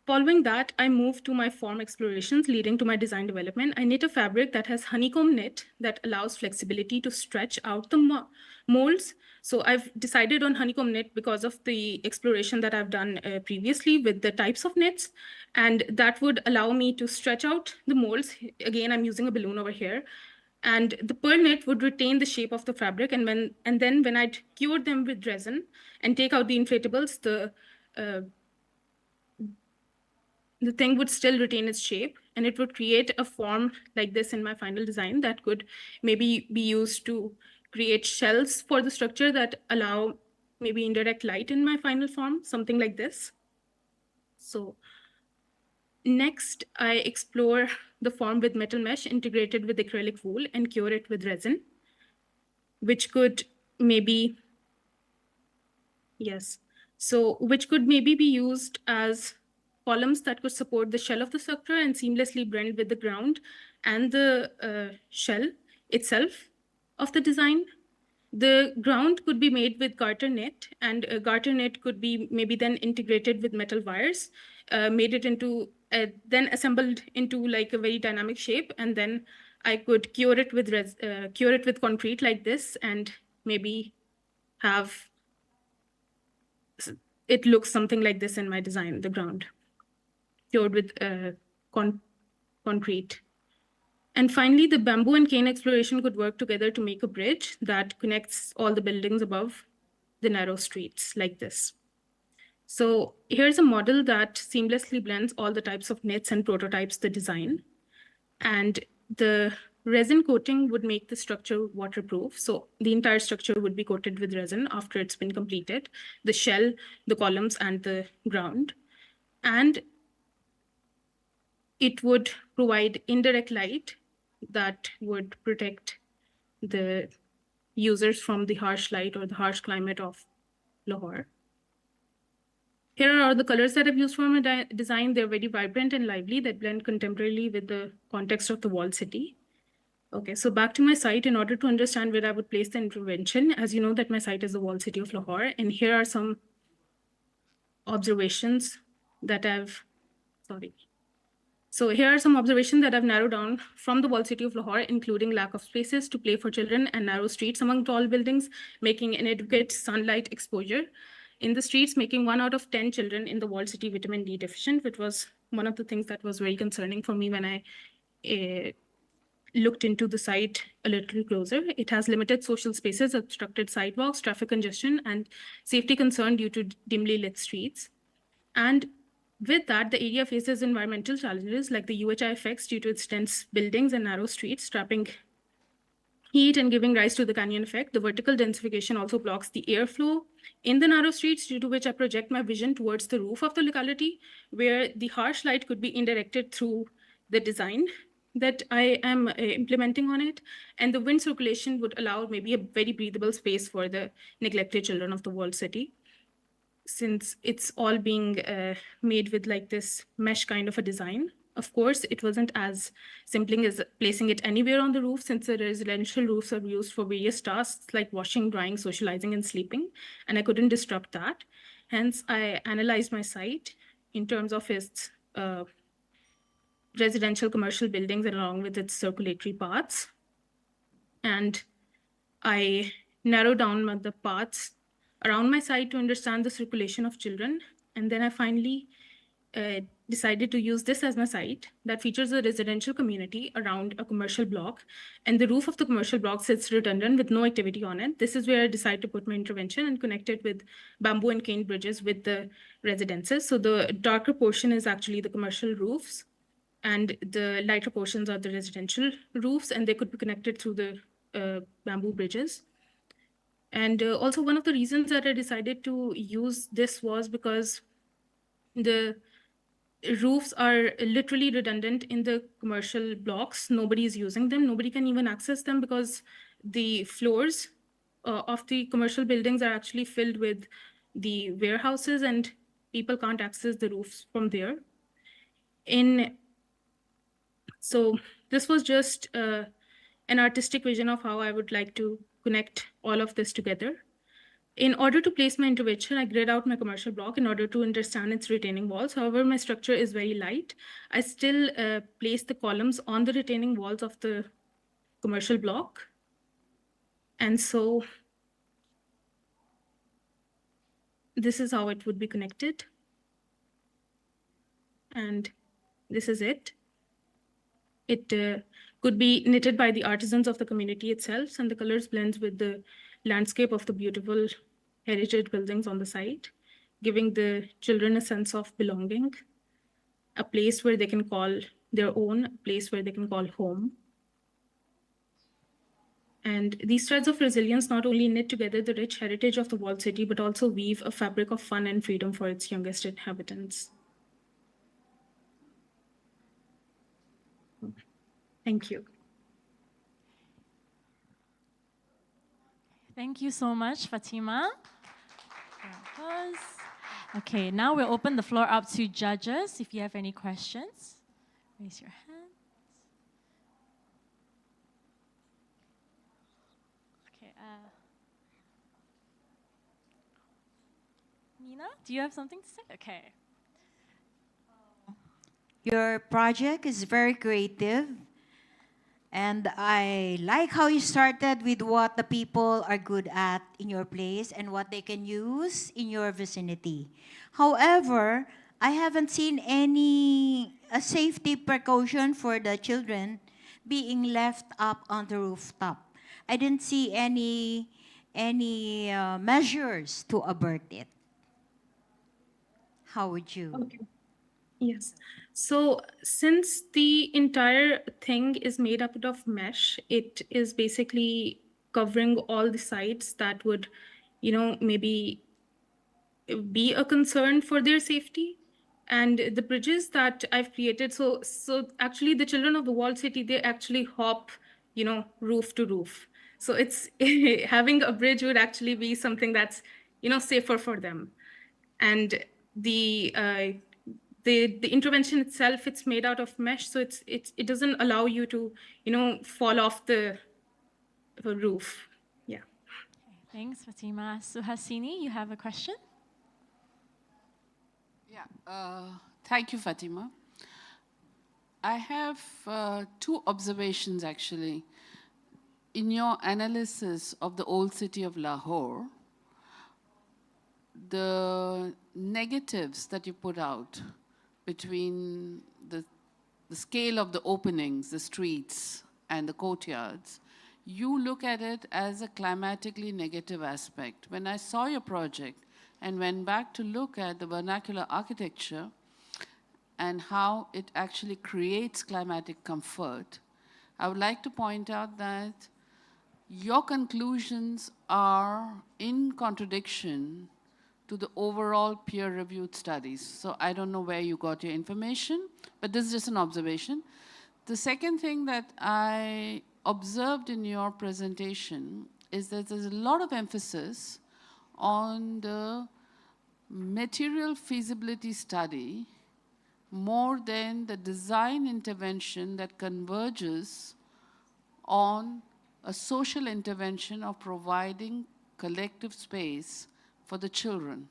Following that, I moved to my form explorations leading to my design development. I knit a fabric that has honeycomb knit that allows flexibility to stretch out the molds. So I've decided on honeycomb knit because of the exploration that I've done previously with the types of knits. And that would allow me to stretch out the molds. Again, I'm using a balloon over here. And the pearl knit would retain the shape of the fabric. And then when I'd cure them with resin and take out the inflatables, the thing would still retain its shape, and it would create a form like this in my final design that could maybe be used to create shells for the structure that allow maybe indirect light in my final form, something like this. So next, I explore the form with metal mesh integrated with acrylic wool and cure it with resin, which could maybe, which could maybe be used as columns that could support the shell of the structure and seamlessly blend with the ground and the shell itself of the design. The ground could be made with garter knit, and garter knit could be maybe then integrated with metal wires, made it into, then assembled into like a very dynamic shape, and then I could cure it with concrete like this, and maybe have it looks something like this in my design, the ground cured with concrete. And finally, the bamboo and cane exploration could work together to make a bridge that connects all the buildings above the narrow streets like this. So here's a model that seamlessly blends all the types of knits and prototypes the design. And the resin coating would make the structure waterproof. So the entire structure would be coated with resin after it's been completed, the shell, the columns, and the ground. And it would provide indirect light that would protect the users from the harsh light or the harsh climate of Lahore. Here are the colors that I've used for my design. They're very vibrant and lively that blend contemporarily with the context of the walled city. Okay, so back to my site. In order to understand where I would place the intervention, as you know that my site is the walled city of Lahore, and here are some observations that So here are some observations that I've narrowed down from the walled city of Lahore, including lack of spaces to play for children and narrow streets among tall buildings, making inadequate sunlight exposure in the streets, making 1 out of 10 children in the walled city vitamin D deficient, which was one of the things that was very concerning for me when I looked into the site a little closer. It has limited social spaces, obstructed sidewalks, traffic congestion, and safety concern due to dimly lit streets. And with that, the area faces environmental challenges like the UHI effects due to its dense buildings and narrow streets, trapping heat and giving rise to the canyon effect. The vertical densification also blocks the airflow in the narrow streets, due to which I project my vision towards the roof of the locality, where the harsh light could be indirected through the design that I am implementing on it. And the wind circulation would allow maybe a very breathable space for the neglected children of the walled city, since it's all being made with like this mesh kind of a design. Of course, it wasn't as simple as placing it anywhere on the roof, since the residential roofs are used for various tasks like washing, drying, socializing, and sleeping, and I couldn't disrupt that. Hence, I analyzed my site in terms of its residential commercial buildings along with its circulatory paths. And I narrowed down the paths around my site to understand the circulation of children. And then I finally decided to use this as my site that features a residential community around a commercial block. And the roof of the commercial block sits redundant with no activity on it. This is where I decided to put my intervention and connect it with bamboo and cane bridges with the residences. So the darker portion is actually the commercial roofs, and the lighter portions are the residential roofs, and they could be connected through the bamboo bridges. And also one of the reasons that I decided to use this was because the roofs are literally redundant in the commercial blocks. Nobody is using them. Nobody can even access them because the floors of the commercial buildings are actually filled with the warehouses, and people can't access the roofs from there. So this was just an artistic vision of how I would like to connect all of this together. In order to place my intervention, I grid out my commercial block in order to understand its retaining walls. However, my structure is very light. I still place the columns on the retaining walls of the commercial block. And so this is how it would be connected. And this is it. It could be knitted by the artisans of the community itself, and the colors blends with the landscape of the beautiful heritage buildings on the site, giving the children a sense of belonging, a place where they can call their own, a place where they can call home. And these threads of resilience not only knit together the rich heritage of the walled city, but also weave a fabric of fun and freedom for its youngest inhabitants. Thank you. Thank you so much, Fatima. Okay, now we'll open the floor up to judges. If you have any questions, raise your hand. Okay, Nina, do you have something to say? Okay. Your project is very creative, and I like how you started with what the people are good at in your place and what they can use in your vicinity. However, I haven't seen any safety precaution for the children being left up on the rooftop. I didn't see any measures to avert it. How would you? Okay. Yes. So since the entire thing is made up of mesh, it is basically covering all the sites that would, maybe be a concern for their safety. And the bridges that I've created, so actually the children of the walled city, they actually hop, roof to roof. So it's having a bridge would actually be something that's, safer for them. And the uh, the intervention itself, it's made out of mesh, so it doesn't allow you to, fall off the roof. Yeah. Thanks, Fatima. Suhasini, you have a question? Yeah, thank you, Fatima. I have two observations, actually. In your analysis of the old city of Lahore, the negatives that you put out between the scale of the openings, the streets, and the courtyards, you look at it as a climatically negative aspect. When I saw your project and went back to look at the vernacular architecture and how it actually creates climatic comfort, I would like to point out that your conclusions are in contradiction to the overall peer-reviewed studies. So I don't know where you got your information, but this is just an observation. The second thing that I observed in your presentation is that there's a lot of emphasis on the material feasibility study more than the design intervention that converges on a social intervention of providing collective space for the children,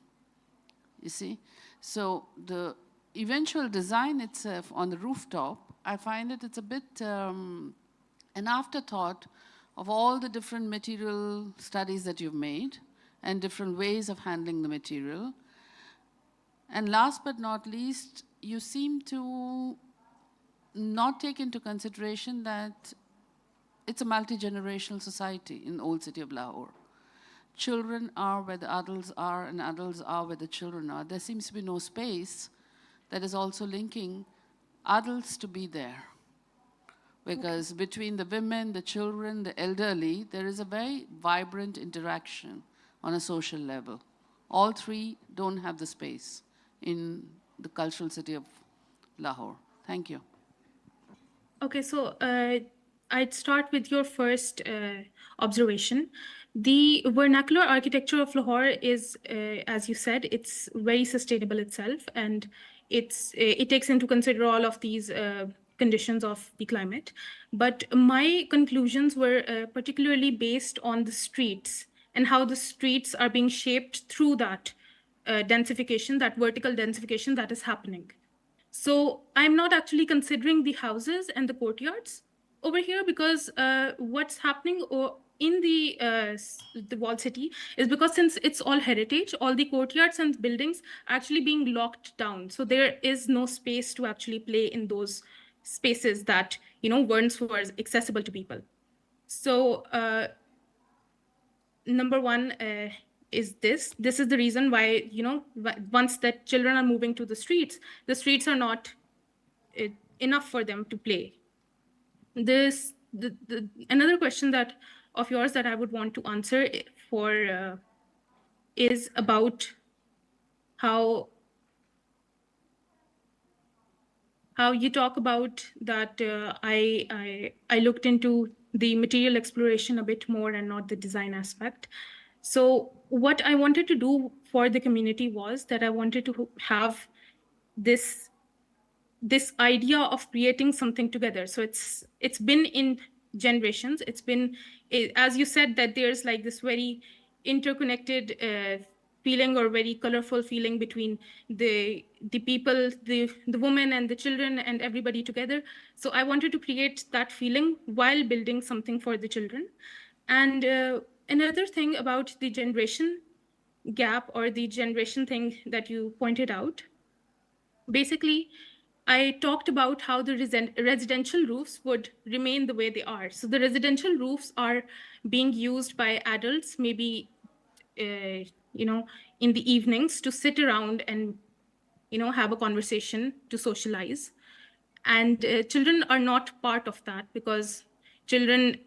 you see? So the eventual design itself on the rooftop, I find it's a bit an afterthought of all the different material studies that you've made and different ways of handling the material. And last but not least, you seem to not take into consideration that it's a multi-generational society in the old city of Lahore. Children are where the adults are, and adults are where the children are. There seems to be no space that is also linking adults to be there. Because between the women, the children, the elderly, there is a very vibrant interaction on a social level. All three don't have the space in the cultural city of Lahore. Thank you. Okay, so I'd start with your first observation. The vernacular architecture of Lahore is, as you said, it's very sustainable itself, and it takes into consider all of these conditions of the climate. But my conclusions were particularly based on the streets and how the streets are being shaped through that densification, that vertical densification that is happening. So I'm not actually considering the houses and the courtyards over here, because what's happening in the walled city is, because since it's all heritage, all the courtyards and buildings are actually being locked down. So there is no space to actually play in those spaces that, once were accessible to people. So number one is this is the reason why, once that children are moving to the streets are not enough for them to play. Another question of yours that I would want to answer is about how you talk about that I looked into the material exploration a bit more and not the design aspect. So what I wanted to do for the community was that I wanted to have this idea of creating something together. So it's been in generations. It's been, as you said, that there's like this very interconnected feeling, or very colorful feeling between the people, the women and the children and everybody together. So I wanted to create that feeling while building something for the children. And another thing about the generation gap, or the generation thing that you pointed out, basically, I talked about how the residential roofs would remain the way they are. So the residential roofs are being used by adults, maybe, in the evenings, to sit around and have a conversation, to socialize. And children are not part of that because children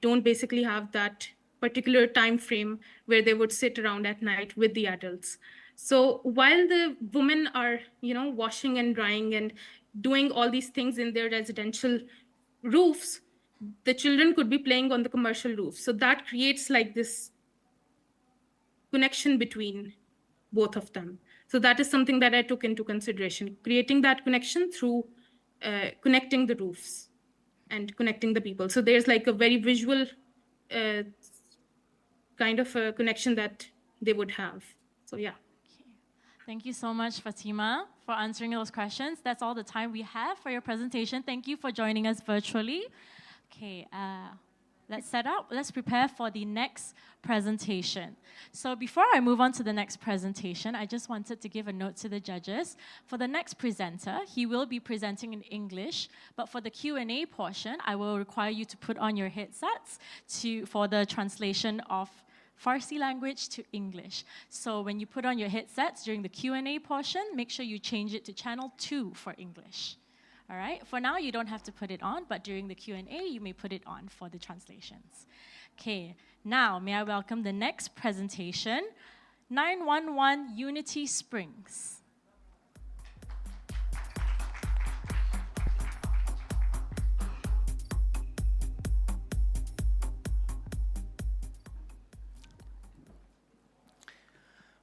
don't basically have that particular time frame where they would sit around at night with the adults. So while the women are, washing and drying and doing all these things in their residential roofs, the children could be playing on the commercial roof. So that creates like this connection between both of them. So that is something that I took into consideration, creating that connection through connecting the roofs and connecting the people. So there's like a very visual kind of a connection that they would have. So yeah. Thank you so much, Fatima, for answering those questions. That's all the time we have for your presentation. Thank you for joining us virtually. Okay, let's set up. Let's prepare for the next presentation. So before I move on to the next presentation, I just wanted to give a note to the judges. For the next presenter, he will be presenting in English, but for the Q&A portion, I will require you to put on your headsets for the translation of Farsi language to English. So when you put on your headsets during the Q&A portion, make sure you change it to channel 2 for English. All right? For now, you don't have to put it on, but during the Q&A, you may put it on for the translations. Okay, now may I welcome the next presentation, 911 Unity Springs.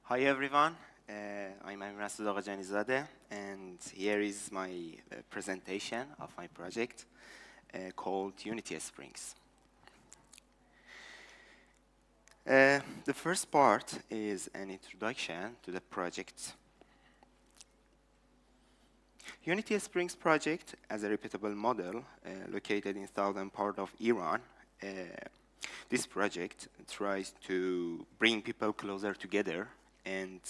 Hi everyone, I'm Masud Aghajanizadeh, and here is my presentation of my project called Unity Springs. The first part is an introduction to the project. Unity Springs project, as a repeatable model located in southern part of Iran, this project tries to bring people closer together. And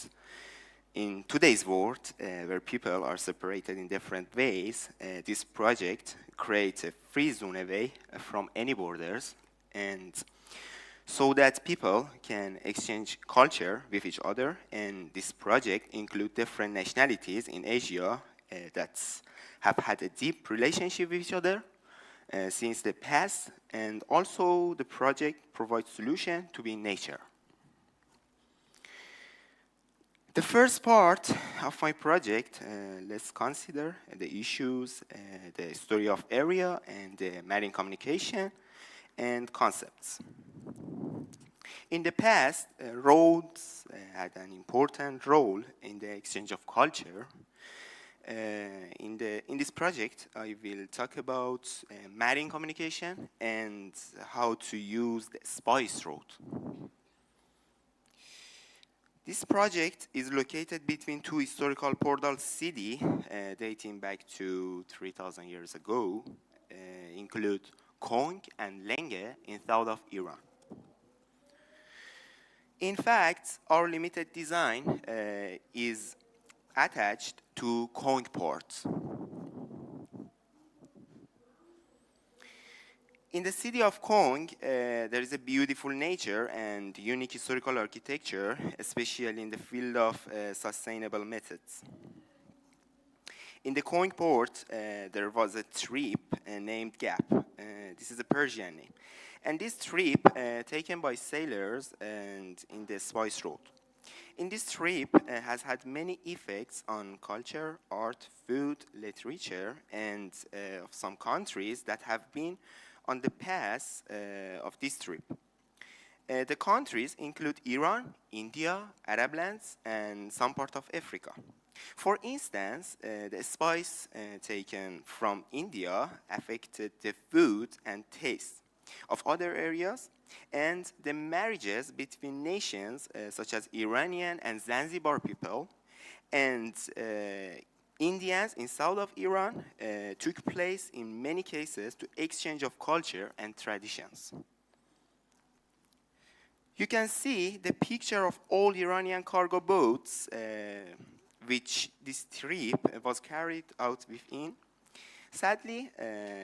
in today's world, where people are separated in different ways, this project creates a free zone away from any borders, and so that people can exchange culture with each other. And this project includes different nationalities in Asia that have had a deep relationship with each other since the past, and also the project provides solution to be in nature. The first part of my project, let's consider the issues, the story of area, and the marine communication and concepts. In the past, roads had an important role in the exchange of culture. In this project, I will talk about marine communication and how to use the spice road. This project is located between two historical portal cities dating back to 3,000 years ago, include Kong and Lenge in south of Iran. In fact, our limited design is attached to Kong port. In the city of Kong, there is a beautiful nature and unique historical architecture, especially in the field of sustainable methods. In the Kong port, there was a trip named Gap. This is a Persian name. And this trip taken by sailors and in the Spice Road. In this trip has had many effects on culture, art, food, literature, and of some countries that have been on the path of this trip. The countries include Iran, India, Arab lands, and some part of Africa. For instance, the spice taken from India affected the food and taste of other areas, and the marriages between nations such as Iranian and Zanzibar people and Indians in south of Iran took place in many cases to exchange of culture and traditions. You can see the picture of all Iranian cargo boats which this trip was carried out within. Sadly,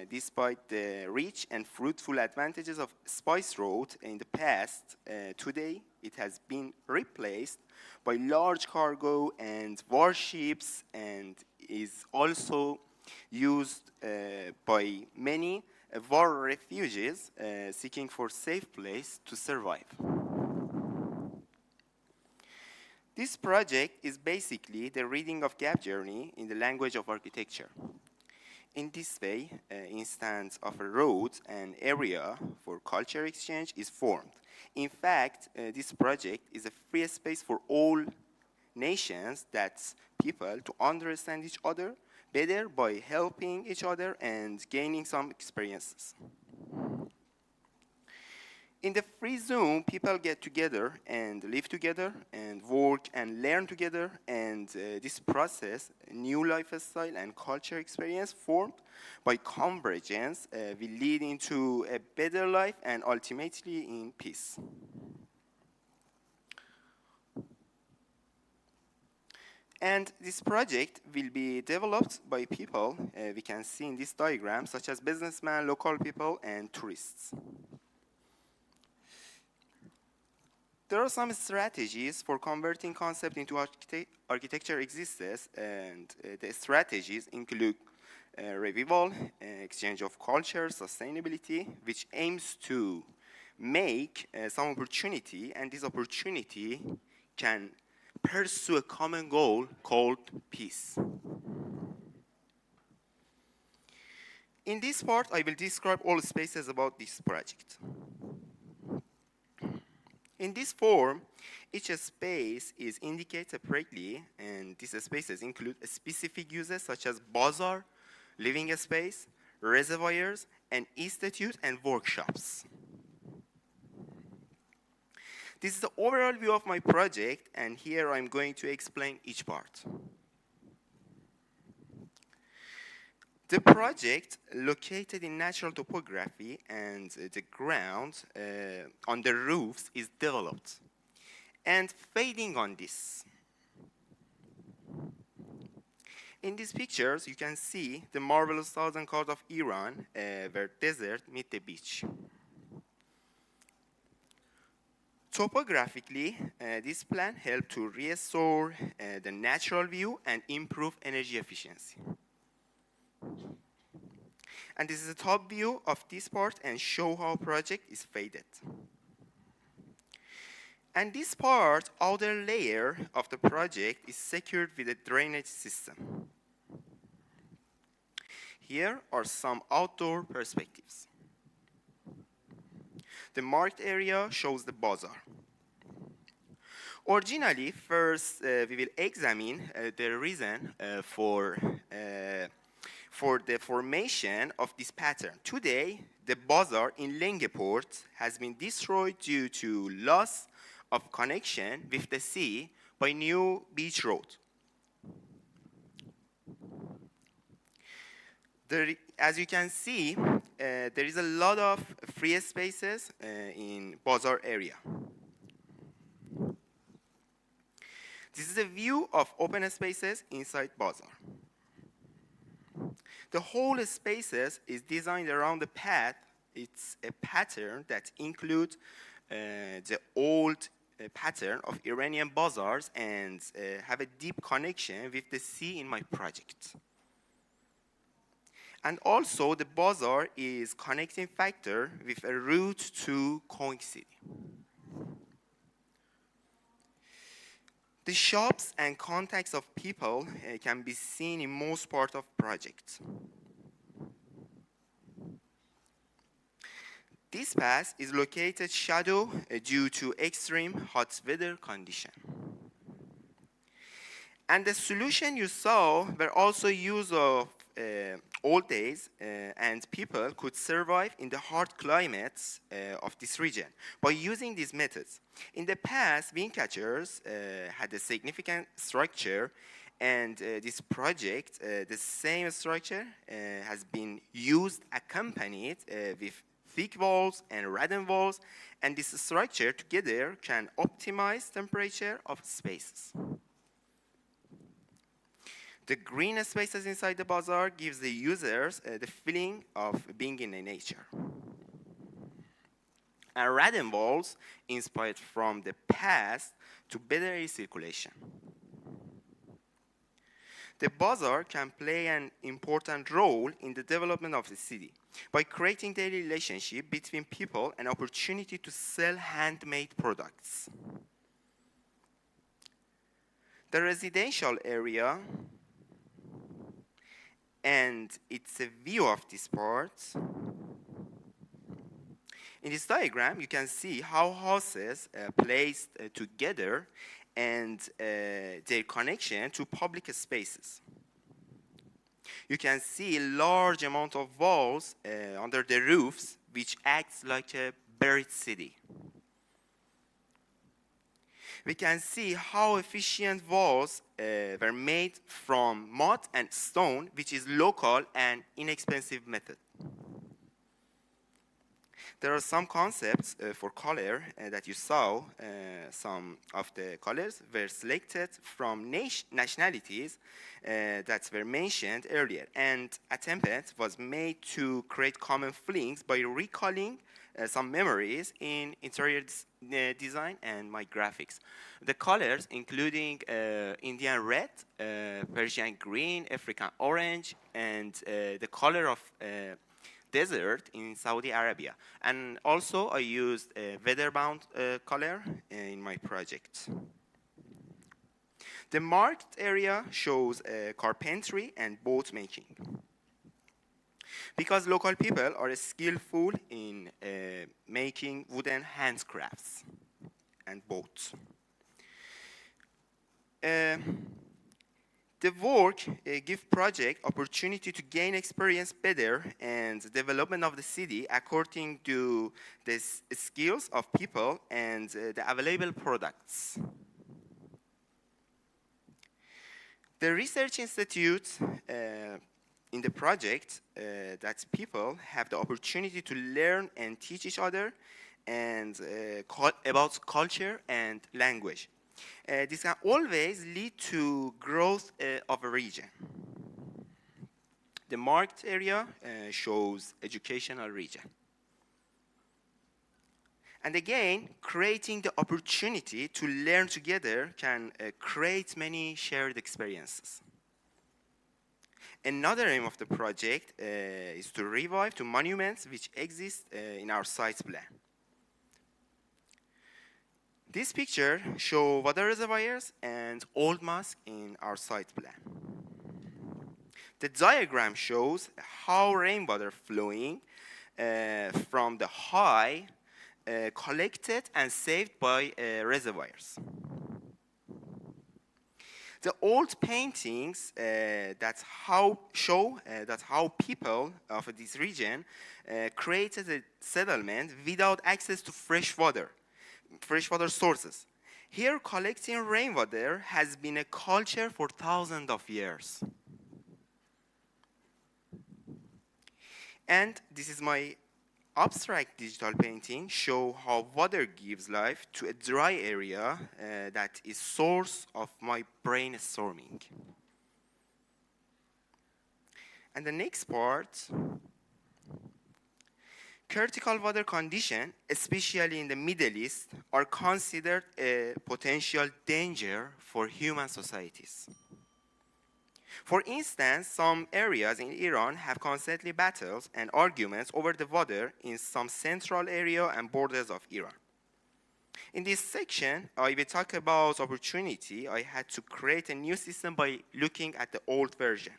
despite the rich and fruitful advantages of spice road in the past, today it has been replaced by large cargo and warships and is also used by many war refugees seeking for safe place to survive. This project is basically the reading of gap journey in the language of architecture. In this way, instance of a road and area for culture exchange is formed. In fact, this project is a free space for all nations, that's people, to understand each other better by helping each other and gaining some experiences. In the free zone, people get together and live together and work and learn together, and this process, new lifestyle and culture experience formed by convergence will lead into a better life and ultimately in peace. And this project will be developed by people we can see in this diagram, such as businessmen, local people, and tourists. There are some strategies for converting concept into architecture existence, and the strategies include revival, exchange of culture, sustainability, which aims to make some opportunity, and this opportunity can pursue a common goal called peace. In this part, I will describe all spaces about this project. In this form, each space is indicated separately, and these spaces include specific uses such as bazaar, living space, reservoirs, and institute and workshops. This is the overall view of my project, and here I'm going to explain each part. The project, located in natural topography and the ground on the roofs, is developed. And fading on this. In these pictures, you can see the marvelous southern coast of Iran, where desert meet the beach. Topographically, this plan helped to restore the natural view and improve energy efficiency. And this is a top view of this part and show how project is faded. And this part, outer layer of the project, is secured with a drainage system. Here are some outdoor perspectives. The marked area shows the bazaar. Originally, first we will examine the reason for the formation of this pattern. Today, the bazaar in Lengeport has been destroyed due to loss of connection with the sea by new beach road. As you can see, there is a lot of free spaces in bazaar area. This is a view of open spaces inside bazaar. The whole spaces is designed around the path. It's a pattern that includes the old pattern of Iranian bazaars and have a deep connection with the sea in my project. And also the bazaar is connecting factor with a route to Kuam city. The shops and contacts of people can be seen in most part of project. This path is located shadow due to extreme hot weather condition. And the solution you saw were also use of old days, and people could survive in the hard climates of this region by using these methods. In the past, wind catchers had a significant structure, and this project, the same structure, has been used accompanied with thick walls and radon walls, and this structure together can optimize temperature of spaces. The green spaces inside the bazaar gives the users the feeling of being in the nature. And radon walls inspired from the past to better air circulation. The bazaar can play an important role in the development of the city by creating daily relationship between people and opportunity to sell handmade products. The residential area and it's a view of this part. In this diagram, you can see how houses placed together and their connection to public spaces. You can see a large amount of walls under the roofs, which acts like a buried city. We can see how efficient walls were made from mud and stone, which is local and inexpensive method. There are some concepts for color that you saw. Some of the colors were selected from nationalities that were mentioned earlier, and attempt was made to create common feelings by recalling some memories in interior design and my graphics. The colors including Indian red, Persian green, African orange, and the color of desert in Saudi Arabia. And also I used a weather-bound color in my project. The marked area shows carpentry and boat making. Because local people are skillful in making wooden handcrafts and boats. The work gives project opportunity to gain experience better and development of the city according to the skills of people and the available products. The research institute in the project that people have the opportunity to learn and teach each other and about culture and language. This can always lead to growth of a region. The marked area shows educational region. And again, creating the opportunity to learn together can create many shared experiences. Another aim of the project is to revive the monuments which exist in our site plan. This picture shows water reservoirs and old mosque in our site plan. The diagram shows how rainwater flowing from the high collected and saved by reservoirs. The old paintings show how people of this region created a settlement without access to freshwater sources. Here, collecting rainwater has been a culture for thousands of years. And this is my abstract digital painting, show how water gives life to a dry area that is source of my brainstorming. And the next part, critical water conditions, especially in the Middle East, are considered a potential danger for human societies. For instance, some areas in Iran have constantly battles and arguments over the water in some central area and borders of Iran. In this section, I will talk about opportunity. I had to create a new system by looking at the old version.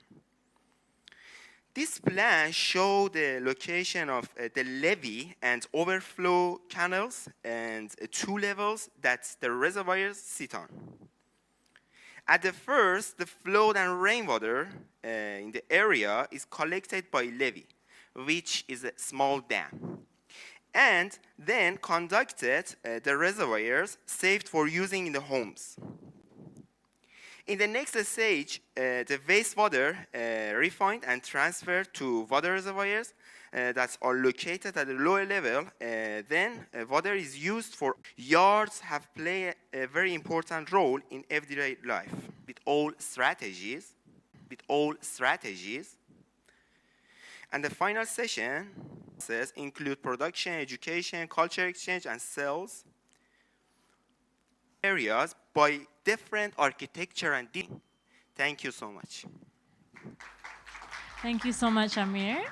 This plan shows the location of the levee and overflow canals and two levels that the reservoirs sit on. At the first, the flood and rainwater in the area is collected by levee, which is a small dam, and then conducted the reservoirs saved for using in the homes. In the next stage, the wastewater refined and transferred to water reservoirs that are located at a lower level. Then water is used for yards have played a very important role in everyday life. With all strategies, with all strategies. And the final session says include production, education, culture exchange, and sales areas by different architecture and design. Thank you so much. Thank you so much, Amir.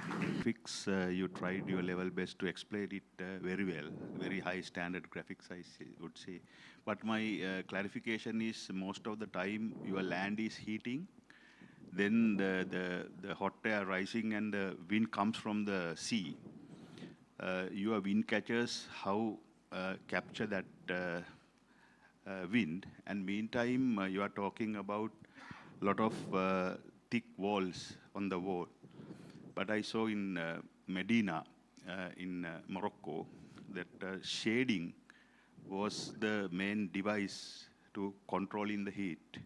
You tried your level best to explain it very well, very high standard graphics, I would say. But my clarification is most of the time your land is heating, then the hot air rising and the wind comes from the sea. Your wind catchers, how capture that wind, and meantime you are talking about a lot of thick walls on the wall. But I saw in Medina, in Morocco, that shading was the main device to controlling the heat.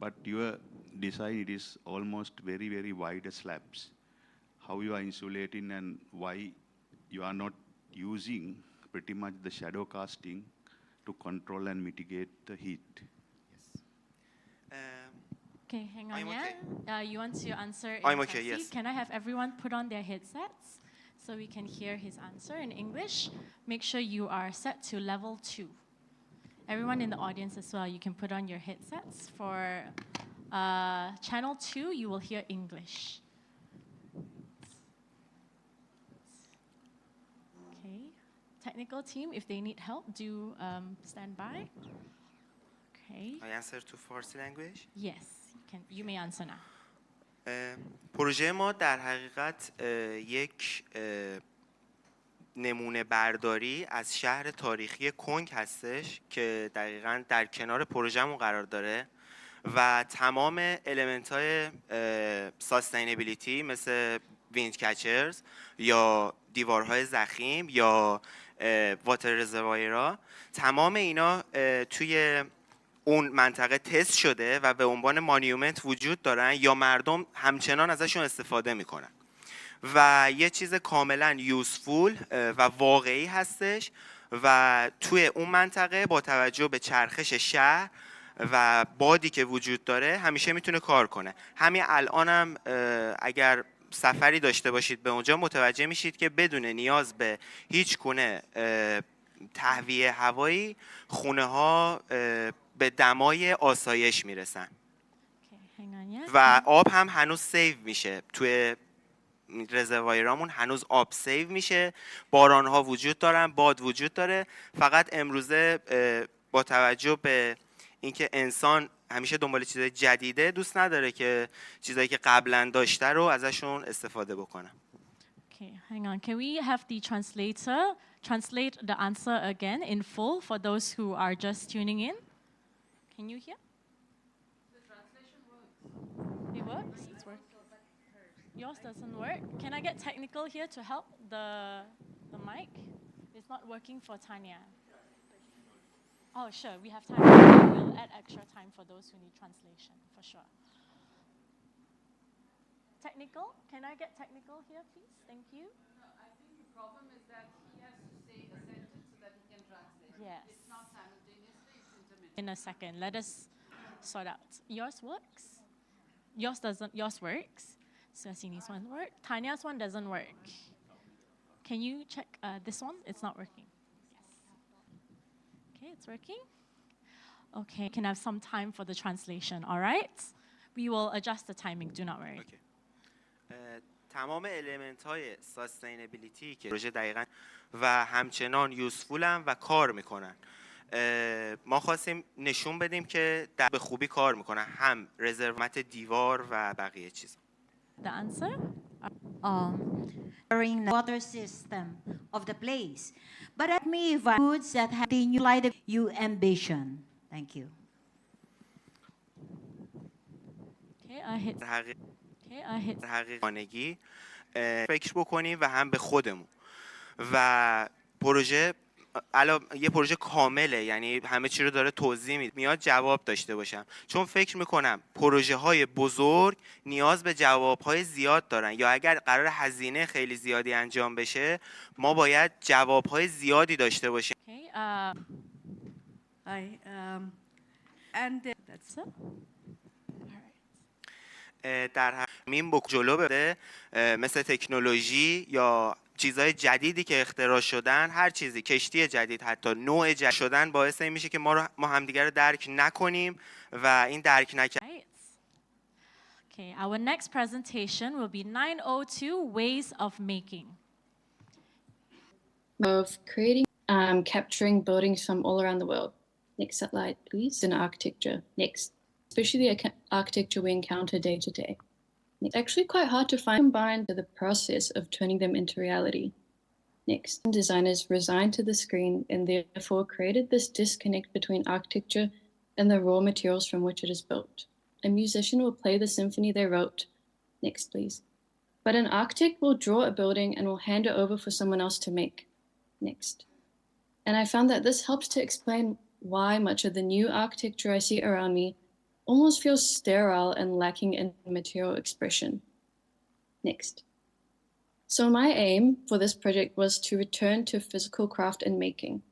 But your design, it is almost very, very wide slabs. How you are insulating and why you are not using pretty much the shadow casting to control and mitigate the heat? Okay, hang on, I'm yeah? okay. You want to answer in I'm okay, Farsi? yes. Can I have everyone put on their headsets so we can hear his answer in English? Make sure you are set to level 2. Everyone in the audience as well, you can put on your headsets. For channel 2, you will hear English. Okay, technical team, if they need help, do stand by. Okay. I answer to Farsi language? Yes. You may answer now. پروژه ما در حقیقت یک نمونه برداری از شهر تاریخی کنگ هستش که دقیقاً در کنار پروژه‌مون قرار داره و تمام المنت های ساستینبیلیتی مثل ویند کچرز یا دیوارهای ضخیم یا واتر رزروایرها، تمام اینا توی اون منطقه تست شده و به عنوان مانیومنت وجود دارن یا مردم همچنان ازشون استفاده میکنن و یه چیز کاملا یوزفول و واقعی هستش و توی اون منطقه با توجه به چرخش شهر و بادی که وجود داره همیشه میتونه کار کنه. همین الانم اگر سفری داشته باشید به اونجا متوجه میشید که بدون نیاز به هیچ گونه تهویه هوایی خونه ها به دمای آسایش میرسن و آب هم هنوز سیو میشه توی رزروایرامون، هنوز آب سیو میشه، باران ها وجود دارن، باد وجود داره. فقط امروزه با توجه به اینکه انسان همیشه دنبال چیزای جدیده دوست نداره که چیزایی که قبلا داشته رو ازشون استفاده بکنه. Okay, hang on. Can we have the translator translate the answer again in full for those who are just tuning in? Can you hear? The translation works. It works? It's working. Yours doesn't work. Can I get technical here to help the mic? It's not working for Tanya. Oh, sure, we have time. We'll add extra time for those who need translation, for sure. Technical? Can I get technical here, please? Thank you. No, I think the problem is that he has to say a sentence so that he can translate. Yes. It's not simultaneously, it's intermittent. In a second, let us sort out. Yours works? Yours doesn't. Yours works. Suhasini's one works. Tanya's one doesn't work. Can you check this one? It's not working. Yes. Okay, it's working. Okay, can have some time for the translation. All right. We will adjust the timing. Do not worry. Okay. تمام المنت های ساستینبیلیتی که پروژه دقیقاً و همچنان یوزفولن و کار میکنن. ما خواستیم نشون بدیم که به خوبی کار میکنن، هم رزرومت دیوار و بقیه چیزا. The answer? Water system of the place. But at me, foods that have the new light you ambition. Thank you. Okay, I hit. حقیقانگی فکر بکنیم و هم به خودمون و پروژه یه پروژه کامله، یعنی همه چی رو داره توضیح میده. میاد جواب داشته باشم چون فکر میکنم پروژه های بزرگ نیاز به جواب های زیاد دارن یا اگر قرار هزینه خیلی زیادی انجام بشه ما باید جواب های زیادی داشته باشیم. And that's it. در همین جلو بره مثل تکنولوژی یا چیزهای جدیدی که اختراع شدن، هر چیزی، کشتی جدید، حتی نوع جدید شدن باعث این میشه که ما همدیگه رو درک نکنیم و این درک نکردن. Okay, our next presentation will be 902 Ways of Making. Of creating, capturing buildings from all around the world. Next slide, please. In architecture. Next, especially the architecture we encounter day to day. It's actually quite hard to find combined to the process of turning them into reality. Next, designers resigned to the screen and therefore created this disconnect between architecture and the raw materials from which it is built. A musician will play the symphony they wrote. Next, please. But an architect will draw a building and will hand it over for someone else to make. Next. And I found that this helps to explain why much of the new architecture I see around me almost feels sterile and lacking in material expression. Next. So my aim for this project was to return to physical craft and making.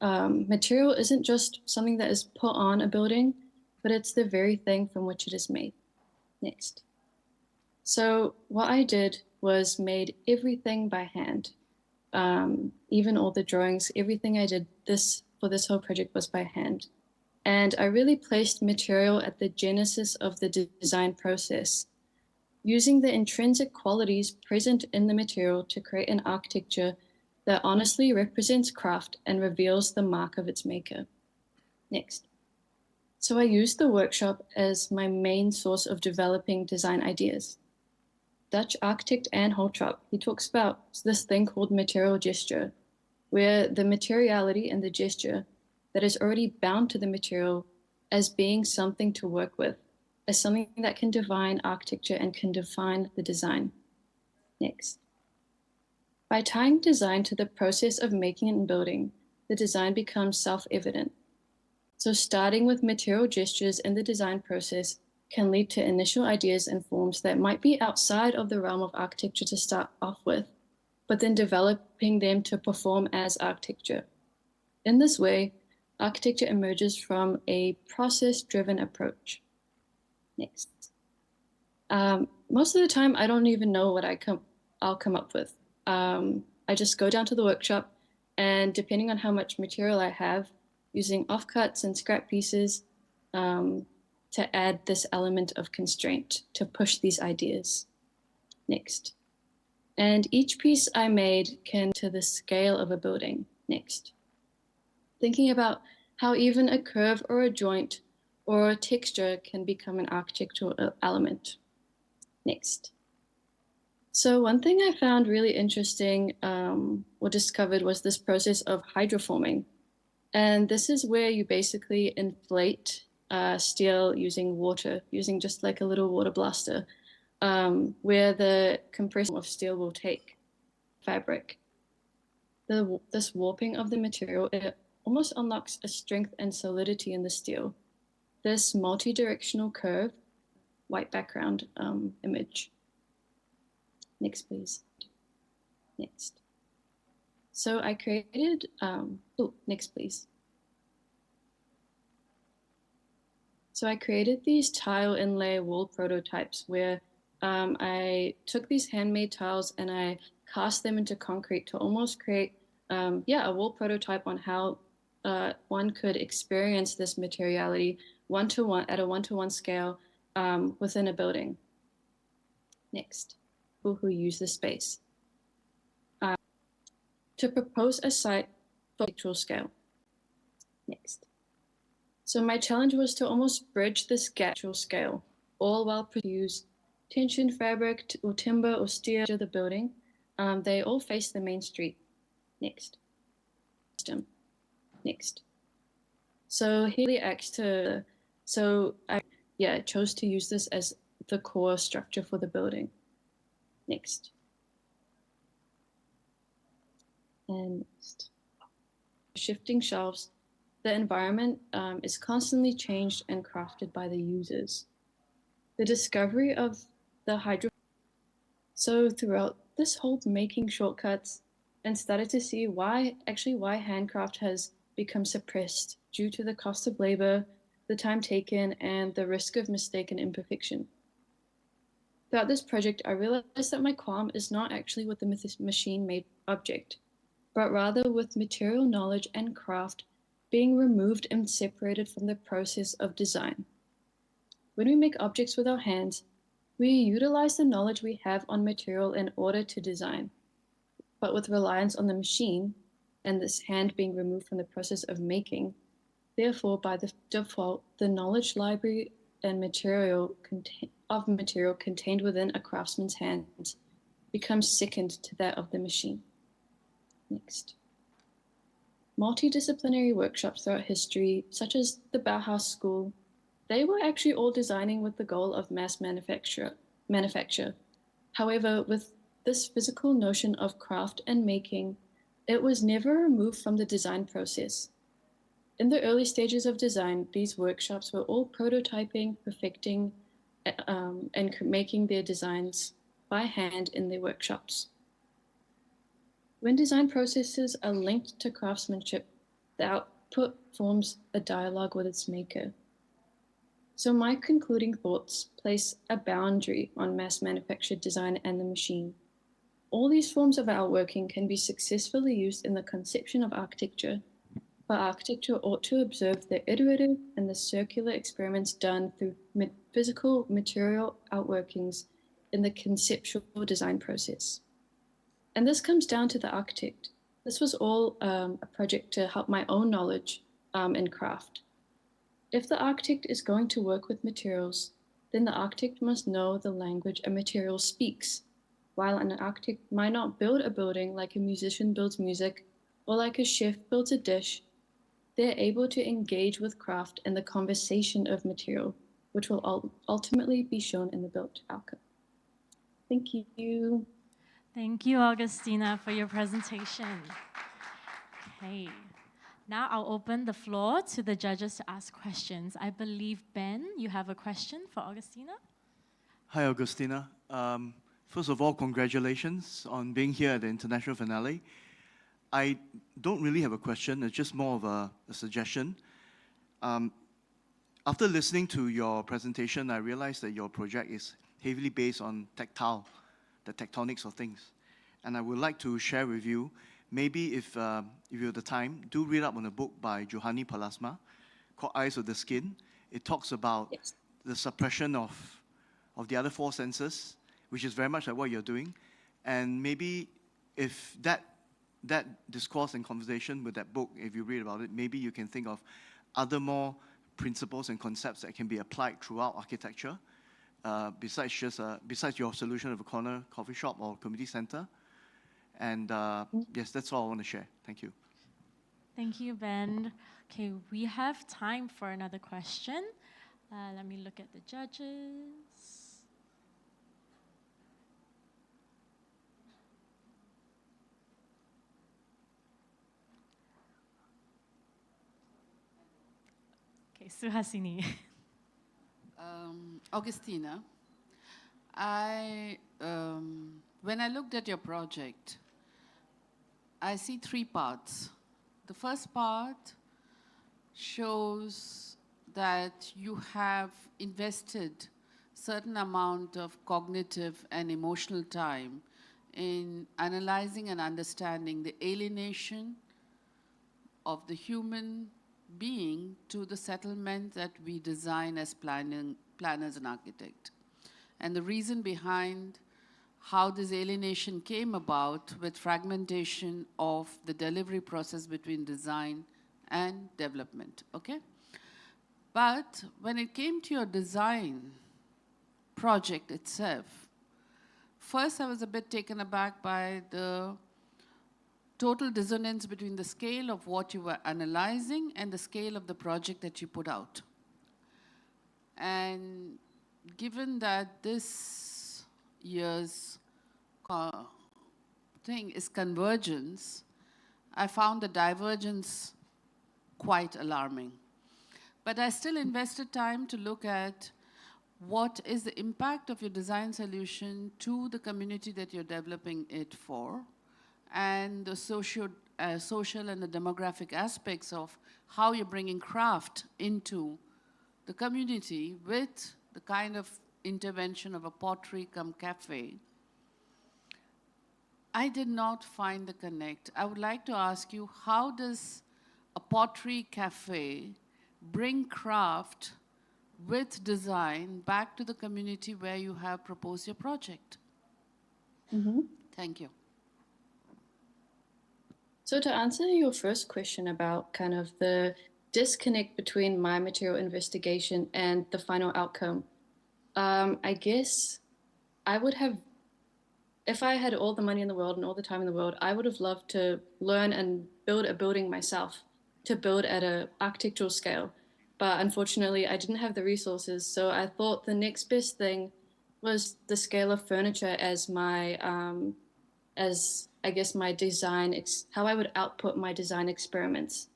Material isn't just something that is put on a building, but it's the very thing from which it is made. Next. So what I did was made everything by hand. Even all the drawings, everything I did for this whole project was by hand. And I really placed material at the genesis of the design process, using the intrinsic qualities present in the material to create an architecture that honestly represents craft and reveals the mark of its maker. Next. So I used the workshop as my main source of developing design ideas. Dutch architect Anne Holtrop, he talks about this thing called material gesture, where the materiality and the gesture that is already bound to the material as being something to work with, as something that can define architecture and can define the design. Next. By tying design to the process of making and building, the design becomes self-evident. So starting with material gestures in the design process can lead to initial ideas and forms that might be outside of the realm of architecture to start off with, but then developing them to perform as architecture. In this way, architecture emerges from a process-driven approach. Next. Most of the time, I don't even know what I'll come up with. I just go down to the workshop, and depending on how much material I have, using offcuts and scrap pieces, to add this element of constraint to push these ideas. Next. And each piece I made can to the scale of a building. Next. Thinking about how even a curve or a joint or a texture can become an architectural element. Next. So one thing I found really interesting or discovered was this process of hydroforming. And this is where you basically inflate steel using water, using just like a little water blaster, where the compression of steel will take fabric. This warping of the material, it almost unlocks a strength and solidity in the steel. This multi-directional curve, white background image. Next, please. Next. So I created, next, please. So I created these tile inlay wall prototypes where I took these handmade tiles and I cast them into concrete to almost create, a wall prototype on how one could experience this materiality one-to-one at a one-to-one scale within a building. Next, people who use the space. To propose a site for actual scale. Next. So my challenge was to almost bridge this gap to scale, all while use tension fabric or timber or steel to the building. They all face the main street. Next. Next. So here the acts to, so I chose to use this as the core structure for the building. Next. And next. Shifting shelves. The environment is constantly changed and crafted by the users. The discovery of the hydro. So throughout this whole making shortcuts and started to see why handcraft has become suppressed due to the cost of labor, the time taken, and the risk of mistake and imperfection. Throughout this project, I realized that my qualm is not actually with the machine-made object, but rather with material knowledge and craft being removed and separated from the process of design. When we make objects with our hands, we utilize the knowledge we have on material in order to design, but with reliance on the machine, and this hand being removed from the process of making, therefore, by the default, the knowledge library and material contained within a craftsman's hands becomes second to that of the machine. Next. Multidisciplinary workshops throughout history, such as the Bauhaus School, they were actually all designing with the goal of mass manufacture. However, with this physical notion of craft and making, it was never removed from the design process. In the early stages of design, these workshops were all prototyping, perfecting, and making their designs by hand in their workshops. When design processes are linked to craftsmanship, the output forms a dialogue with its maker. So my concluding thoughts place a boundary on mass manufactured design and the machine. All these forms of outworking can be successfully used in the conception of architecture, but architecture ought to observe the iterative and the circular experiments done through physical material outworkings in the conceptual design process. And this comes down to the architect. This was all a project to help my own knowledge in craft. If the architect is going to work with materials, then the architect must know the language a material speaks. While an architect might not build a building like a musician builds music or like a chef builds a dish, they're able to engage with craft and the conversation of material, which will ultimately be shown in the built outcome. Thank you. Thank you, Augustina, for your presentation. Okay, now I'll open the floor to the judges to ask questions. I believe, Ben, you have a question for Augustina? Hi, Augustina. First of all, congratulations on being here at the international finale. I don't really have a question, it's just more of a suggestion. After listening to your presentation, I realized that your project is heavily based on tactile, the tectonics of things. And I would like to share with you, maybe if you have the time, do read up on a book by Juhani Palasma called Eyes of the Skin. It talks about the suppression of the other four senses, which is very much like what you're doing. And maybe if that discourse and conversation with that book, if you read about it, maybe you can think of other more principles and concepts that can be applied throughout architecture, besides your solution of a corner coffee shop or community center. And yes, that's all I want to share. Thank you. Thank you, Ben. Okay, we have time for another question. Let me look at the judges. Okay, Suhasini. Augustina, when I looked at your project, I see three parts. The first part shows that you have invested certain amount of cognitive and emotional time in analyzing and understanding the alienation of the human being to the settlement that we design as planners and architects. And the reason behind how this alienation came about with fragmentation of the delivery process between design and development, okay? But when it came to your design project itself, first I was a bit taken aback by the total dissonance between the scale of what you were analyzing and the scale of the project that you put out. And given that this year's thing is convergence, I found the divergence quite alarming. But I still invested time to look at what is the impact of your design solution to the community that you're developing it for, and the social and the demographic aspects of how you're bringing craft into the community with the kind of intervention of a pottery cum cafe, I did not find the connect. I would like to ask you, how does a pottery cafe bring craft with design back to the community where you have proposed your project? Thank you. So to answer your first question about kind of the disconnect between my material investigation and the final outcome, I guess I would have, if I had all the money in the world and all the time in the world, I would have loved to learn and build a building myself, to build at an architectural scale. But unfortunately, I didn't have the resources. So I thought the next best thing was the scale of furniture as my, as I guess my design, how I would output my design experiments.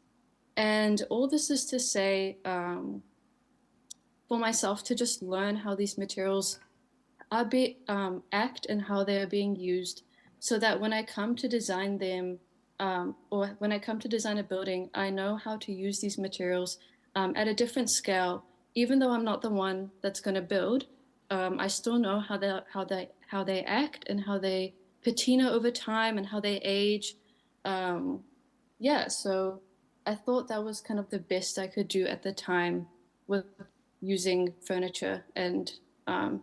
And all this is to say, for myself to just learn how these materials are act and how they are being used, so that when I come to design them, or when I come to design a building, I know how to use these materials at a different scale. Even though I'm not the one that's going to build, I still know how they act and how they patina over time and how they age. Yeah, so I thought that was kind of the best I could do at the time with using furniture and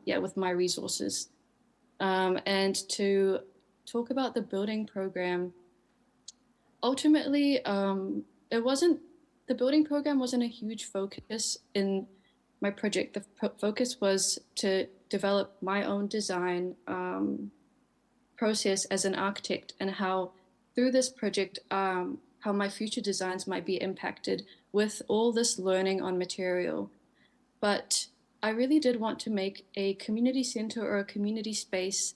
yeah, with my resources. And to talk about the building program, ultimately, the building program wasn't a huge focus in my project. The focus was to develop my own design process as an architect, and how through this project, how my future designs might be impacted with all this learning on material. But I really did want to make a community center or a community space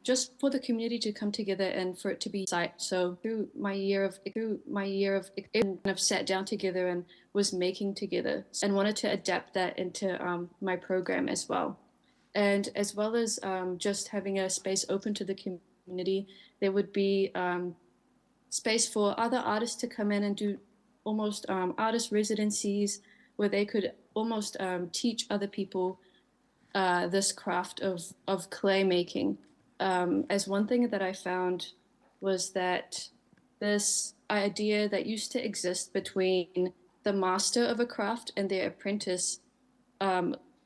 just for the community to come together and for it to be site. So through my year of kind of sat down together and was making together and wanted to adapt that into my program as well. And as well as just having a space open to the community, there would be space for other artists to come in and do almost artist residencies, where they could almost teach other people this craft of clay making. As one thing that I found was that this idea that used to exist between the master of a craft and their apprentice,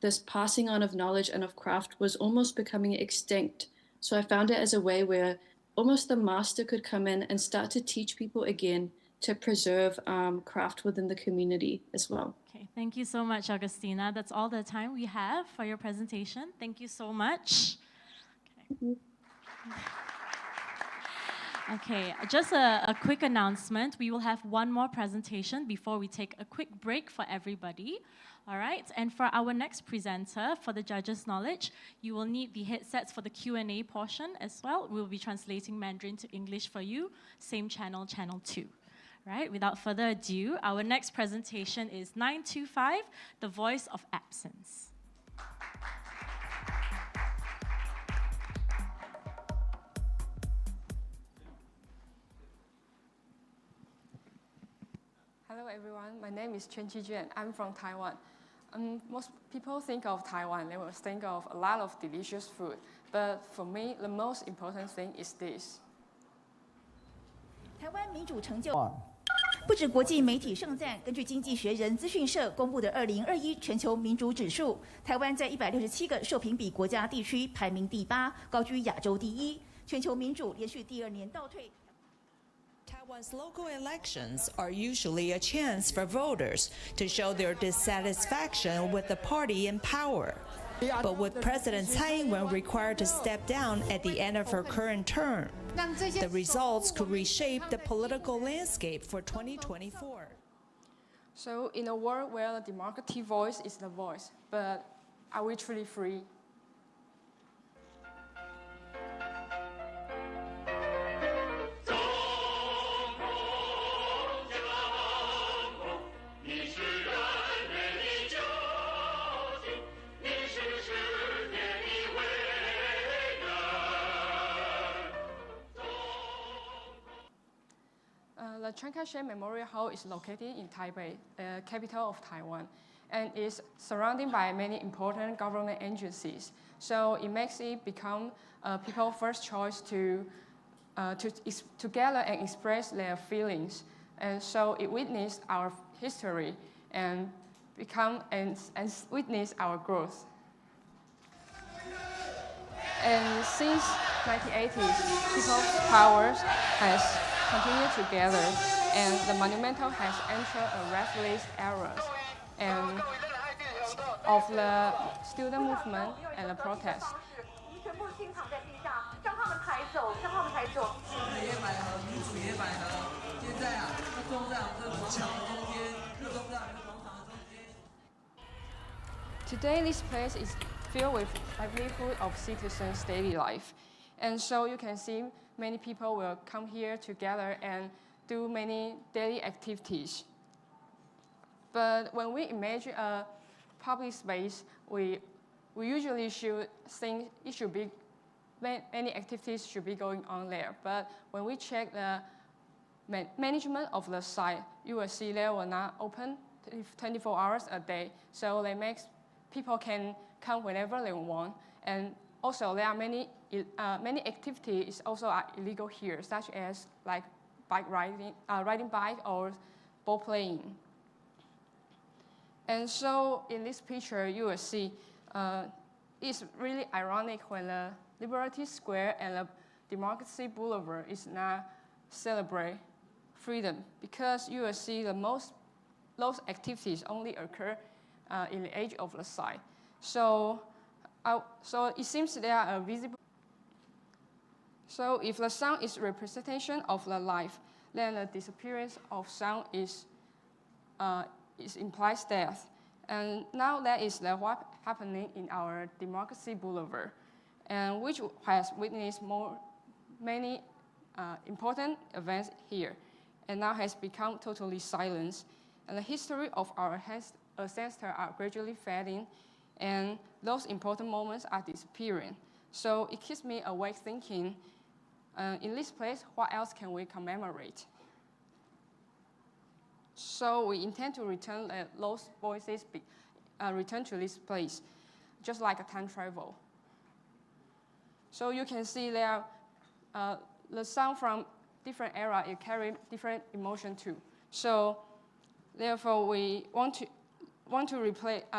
this passing on of knowledge and of craft was almost becoming extinct. So I found it as a way where almost the master could come in and start to teach people again to preserve craft within the community as well. Okay, thank you so much, Augustina. That's all the time we have for your presentation. Thank you so much. Okay. Okay, just a quick announcement. We will have one more presentation before we take a quick break for everybody. All right, and for our next presenter, for the judges' knowledge, you will need the headsets for the Q&A portion as well. We'll be translating Mandarin to English for you. Same channel, channel 2. Right, without further ado, our next presentation is 925, The Voice of Absence. Hello everyone, my name is Chen Qijuan. I'm from Taiwan. Most people think of Taiwan, they will think of a lot of delicious food. But for me, the most important thing is this. 台湾民主成就不止国际媒体盛赞，根据经济学人资讯社公布的2021全球民主指数，台湾在167个受评比国家地区排名第8，高居亚洲第1。全球民主连续第2年倒退。 Taiwan's local elections are usually a chance for voters to show their dissatisfaction with the party in power. But with President Tsai Ing-wen required to step down at the end of her current term, the results could reshape the political landscape for 2024. So in a world where the democratic voice is the voice, but are we truly free? The Chiang Kai-shek Memorial Hall is located in Taipei, capital of Taiwan. and is surrounded by many important government agencies. So it makes it become people's first choice to gather and express their feelings. And so it witnessed our history and witness our growth. And since 1980s, people's powers has continued to gather, and the monumental has entered a restless era and of the student movement and the protest. Today, this place is filled with livelihood of citizens' daily life. And so you can see many people will come here together and do many daily activities. But when we imagine a public space, we usually should think it should be, many activities should be going on there. But when we check the management of the site, you will see they will not open 24 hours a day. So they make people can come whenever they want. And also there are many activities also are illegal here, such as like bike riding, riding bike or ball playing. And so in this picture, you will see it's really ironic when the Liberty Square and the Democracy Boulevard is not celebrate freedom, because you will see those activities only occur in the edge of the site. So it seems they are visible. So if the sound is representation of the life, then the disappearance of sound is implies death. And now that is what happening in our Democracy Boulevard, and which has witnessed many important events here, and now has become totally silent. And the history of our ancestors are gradually fading, and those important moments are disappearing. So it keeps me awake thinking, in this place, what else can we commemorate? So we intend to return those voices, return to this place, just like a time travel. So you can see there, the sound from different era, it carry different emotion too. So therefore, we want to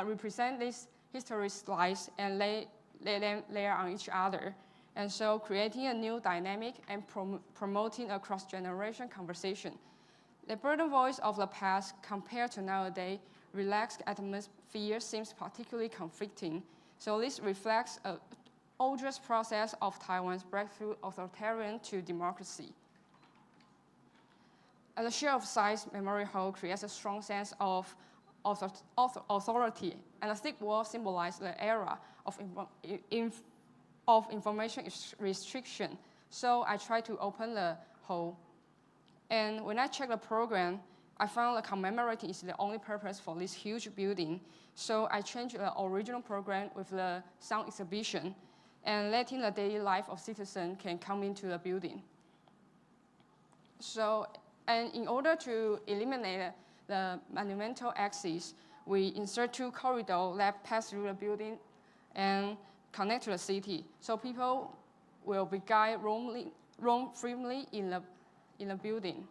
represent these history slides and lay them layer on each other. And so creating a new dynamic and promoting a cross-generation conversation. The burden voice of the past compared to nowadays, relaxed atmosphere seems particularly conflicting. So this reflects an arduous process of Taiwan's breakthrough authoritarian to democracy. And the share of size memory hall creates a strong sense of authority, and a thick wall symbolizes the era of information restriction. So I tried to open the hole. And when I checked the program, I found the commemorating is the only purpose for this huge building. So I changed the original program with the sound exhibition and letting the daily life of citizens can come into the building. So, and in order to eliminate the monumental axis, we insert 2 corridors that pass through the building and connect to the city. So people will be guided roam freely in the building.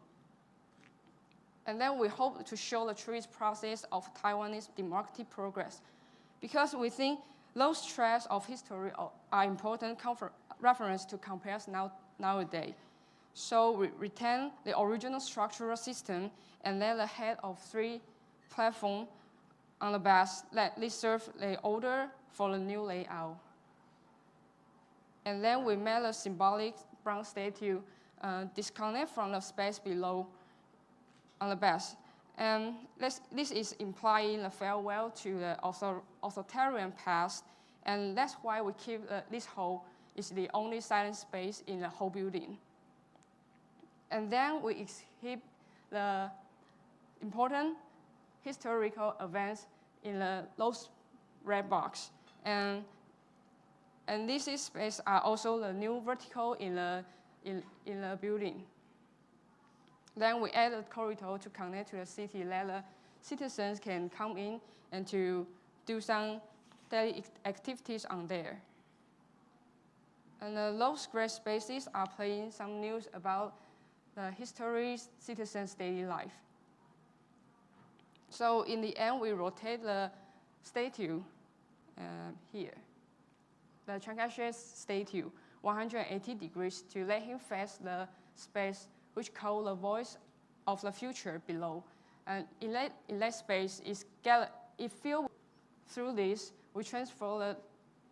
And then we hope to show the true process of Taiwanese democratic progress, because we think those threads of history are important reference to compare nowadays. So we retain the original structural system and let the head of 3 platforms on the base that they serve the order for the new layout. And then we made a symbolic bronze statue disconnect from the space below on the base. And this is implying a farewell to the authoritarian past, and that's why we keep this hall is the only silent space in the whole building. And then we exhibit the important historical events in those red box. And these spaces are also the new vertical in the building. Then we add a corridor to connect to the city that the citizens can come in and to do some daily activities on there. And those gray spaces are playing some news about the history, citizens' daily life. So in the end, we rotate the statue here, the Chiang Kai-shek's statue, 180 degrees to let him face the space which calls the voice of the future below. And in that space, it filled through this, we transfer the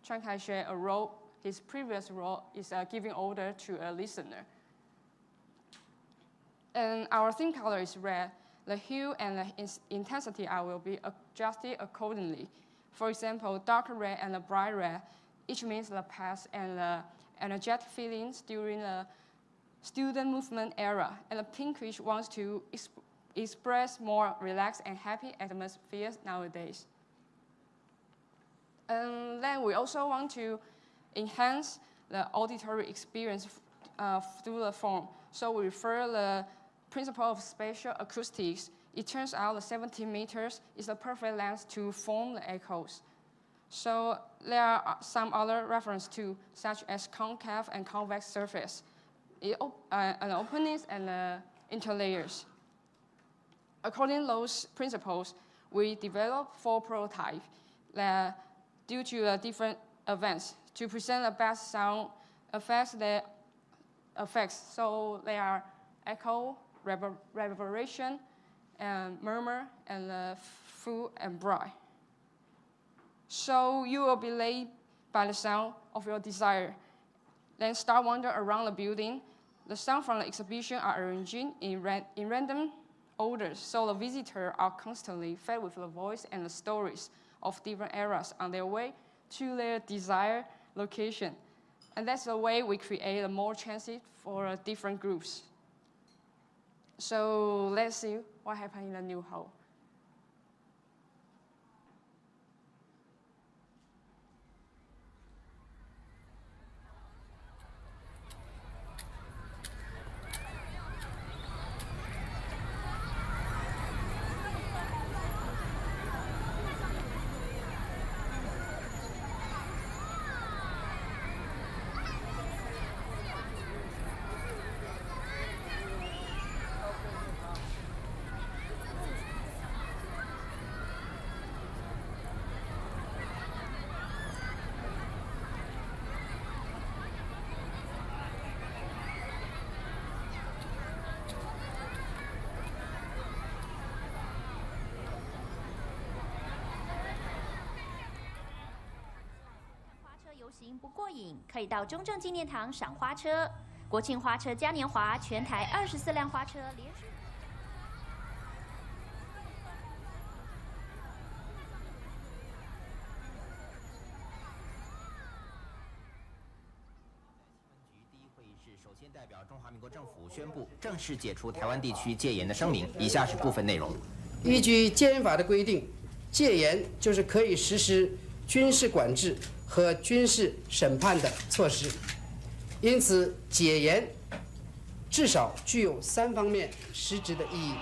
Chiang Kai-shek a role. His previous role is giving order to a listener. And our theme color is red. The hue and the intensity will be adjusted accordingly. For example, dark red and the bright red, each means the past and the energetic feelings during the student movement era. And the pinkish wants to express more relaxed and happy atmospheres nowadays. And then we also want to enhance the auditory experience through the form. So we refer the principle of spatial acoustics. It turns out the 70 meters is the perfect length to form the echoes. So there are some other references too, such as concave and convex surface, and openings and interlayers. According to those principles, we developed 4 prototypes that, due to the different events, to present the best sound effects. So they are echo, reverberation, and murmur, and full and bright. So you will be led by the sound of your desire. Then start wandering around the building. The sound from the exhibition are arranged in random orders, so the visitors are constantly fed with the voice and the stories of different eras on their way to their desired location. And that's the way we create more chances for different groups. So let's see what happened in the new hall.不过瘾，可以到中正纪念堂赏花车。国庆花车嘉年华，全台24辆花车连续。第一会议室首先代表中华民国政府宣布正式解除台湾地区戒严的声明。以下是部分内容。依据戒严法的规定，戒严就是可以实施军事管制和军事审判的措施，因此解严至少具有3方面实质的意义。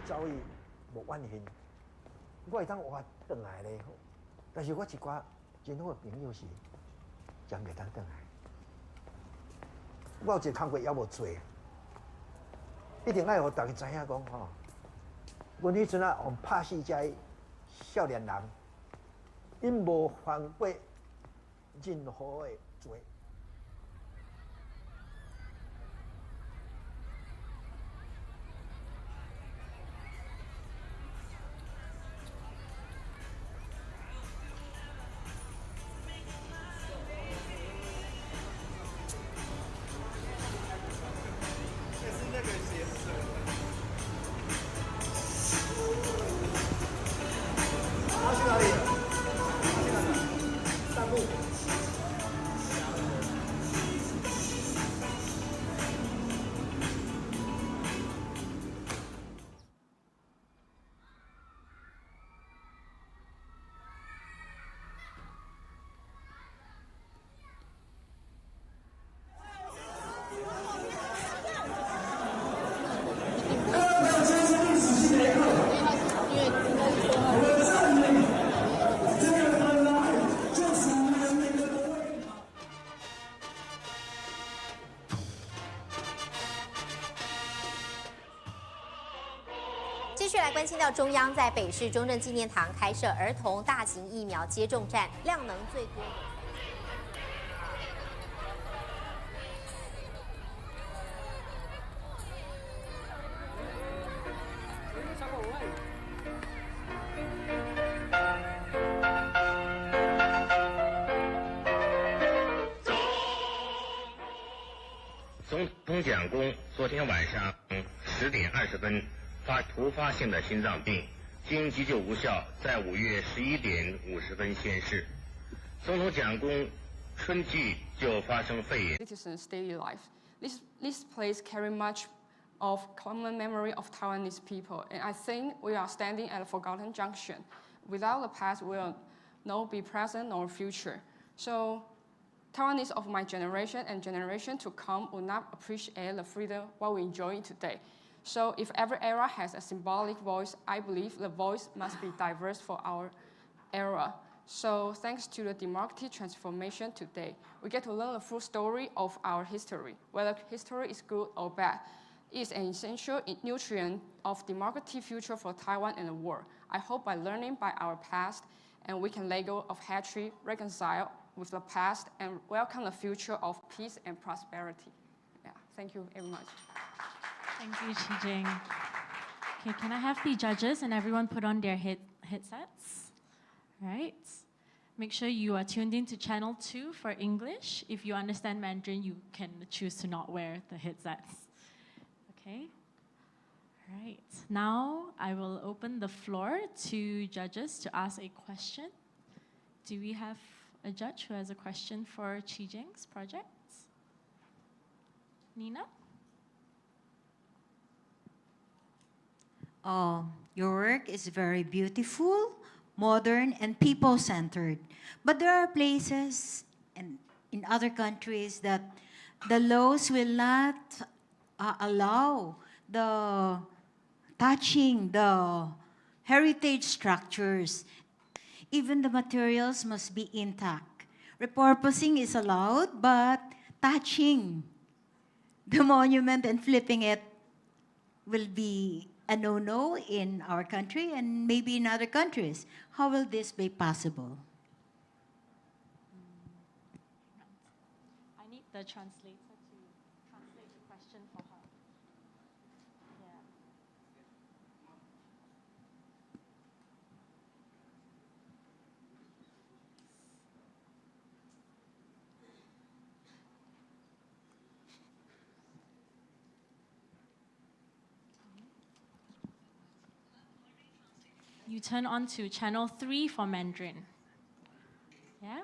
走伊无怨恨，我会当活转来咧。但是我一寡真好的朋友是真袂当转来。我有一个工作也无做，一定爱互大家知影讲吼，阮迄阵互拍死遮少年人，因无犯过任何的罪。关心到中央在北市中正纪念堂开设儿童大型疫苗接种站，量能最多。总统蒋公昨天晚上10点20分发突发性的心脏病，经急救无效，在5月11点50分仙逝。总统蒋公春季就发生肺炎。 Citizens' daily life. This place carry much of common memory of Taiwanese people, and I think we are standing at a forgotten junction. Without the past, we will not be present nor future. So, Taiwanese of my generation and generation to come will not appreciate the freedom what we enjoy today. So, if every era has a symbolic voice, I believe the voice must be diverse for our era. So, thanks to the democratic transformation today, we get to learn the full story of our history. Whether history is good or bad, it is an essential nutrient of democratic future for Taiwan and the world. I hope by learning by our past, and we can let go of hatred, reconcile with the past, and welcome the future of peace and prosperity. Yeah, thank you very much. Thank you, Qi-Jing. Okay, can I have the judges and everyone put on their headsets? Right. Make sure you are tuned in to channel 2 for English. If you understand Mandarin, you can choose to not wear the headsets. Okay. All right. Now I will open the floor to judges to ask a question. Do we have a judge who has a question for Qi-Jing's project? Nina? Your work is very beautiful, modern, and people-centered. But there are places and in other countries that the laws will not allow the touching the heritage structures. Even the materials must be intact. Repurposing is allowed, but touching the monument and flipping it will be a no-no in our country and maybe in other countries. How will this be possible? I need the translator to translate the question for her. Yeah. You turn on to channel 3 for Mandarin. Yeah?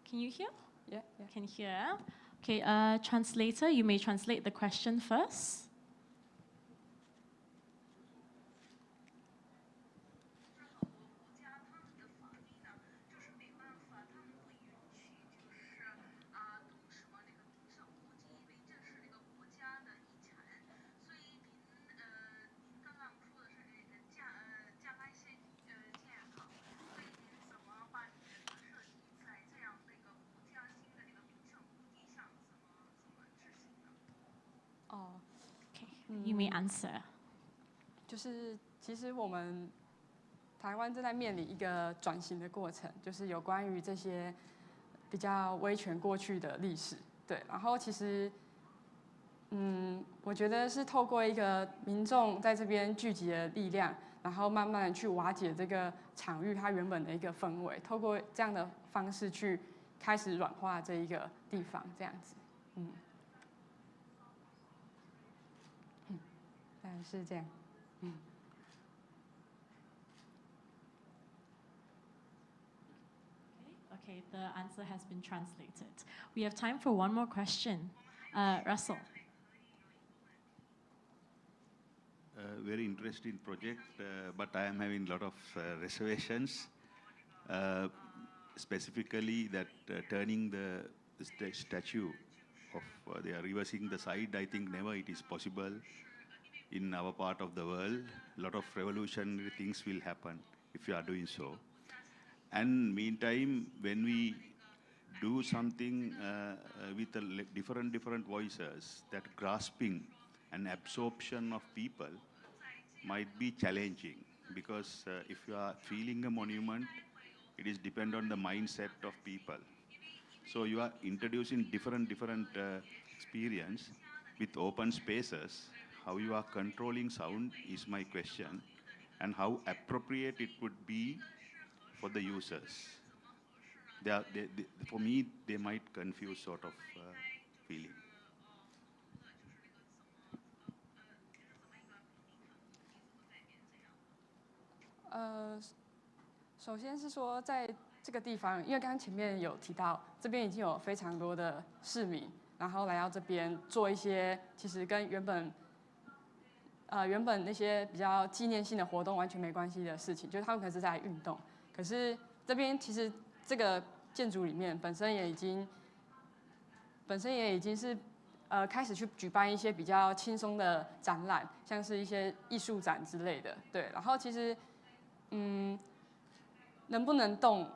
Can you hear? Yeah. Can hear. Okay, translator, you may translate the question first. You may answer. 就是其实我们台湾正在面临一个转型的过程，就是有关于这些比较威权过去的历史。对，然后其实，我觉得是透过一个民众在这边聚集的力量，然后慢慢的去瓦解这个场域它原本的一个氛围，透过这样的方式去开始软化这一个地方，这样子，是这样，Okay, the answer has been translated. We have time for one more question. Russell. Very interesting project, but I am having a lot of reservations. Specifically, that turning the statue of they are reversing the side. I think never it is possible in our part of the world. A lot of revolutionary things will happen if you are doing so. And meantime, when we do something with different voices, that grasping and absorption of people might be challenging, because if you are feeling a monument, it is depend on the mindset of people. So you are introducing different experience with open spaces. How you are controlling sound is my question, and how appropriate it would be for the users. For me, they might confuse sort of feeling. 首先是说，在这个地方，因为刚刚前面有提到，这边已经有非常多的市民，然后来到这边做一些其实跟原本那些比较纪念性的活动完全没关系的事情，就是他们可能是在运动。可是这边其实这个建筑里面本身也已经是开始去举办一些比较轻松的展览，像是一些艺术展之类的。对，然后其实能不能动，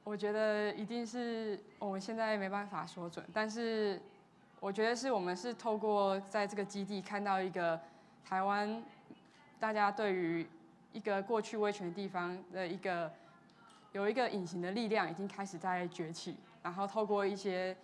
我觉得一定是我们现在没办法说准，但是我觉得是我们是透过在这个基地看到一个台湾大家对于一个过去威权的地方的有一个隐形的力量已经开始在崛起，然后透过一些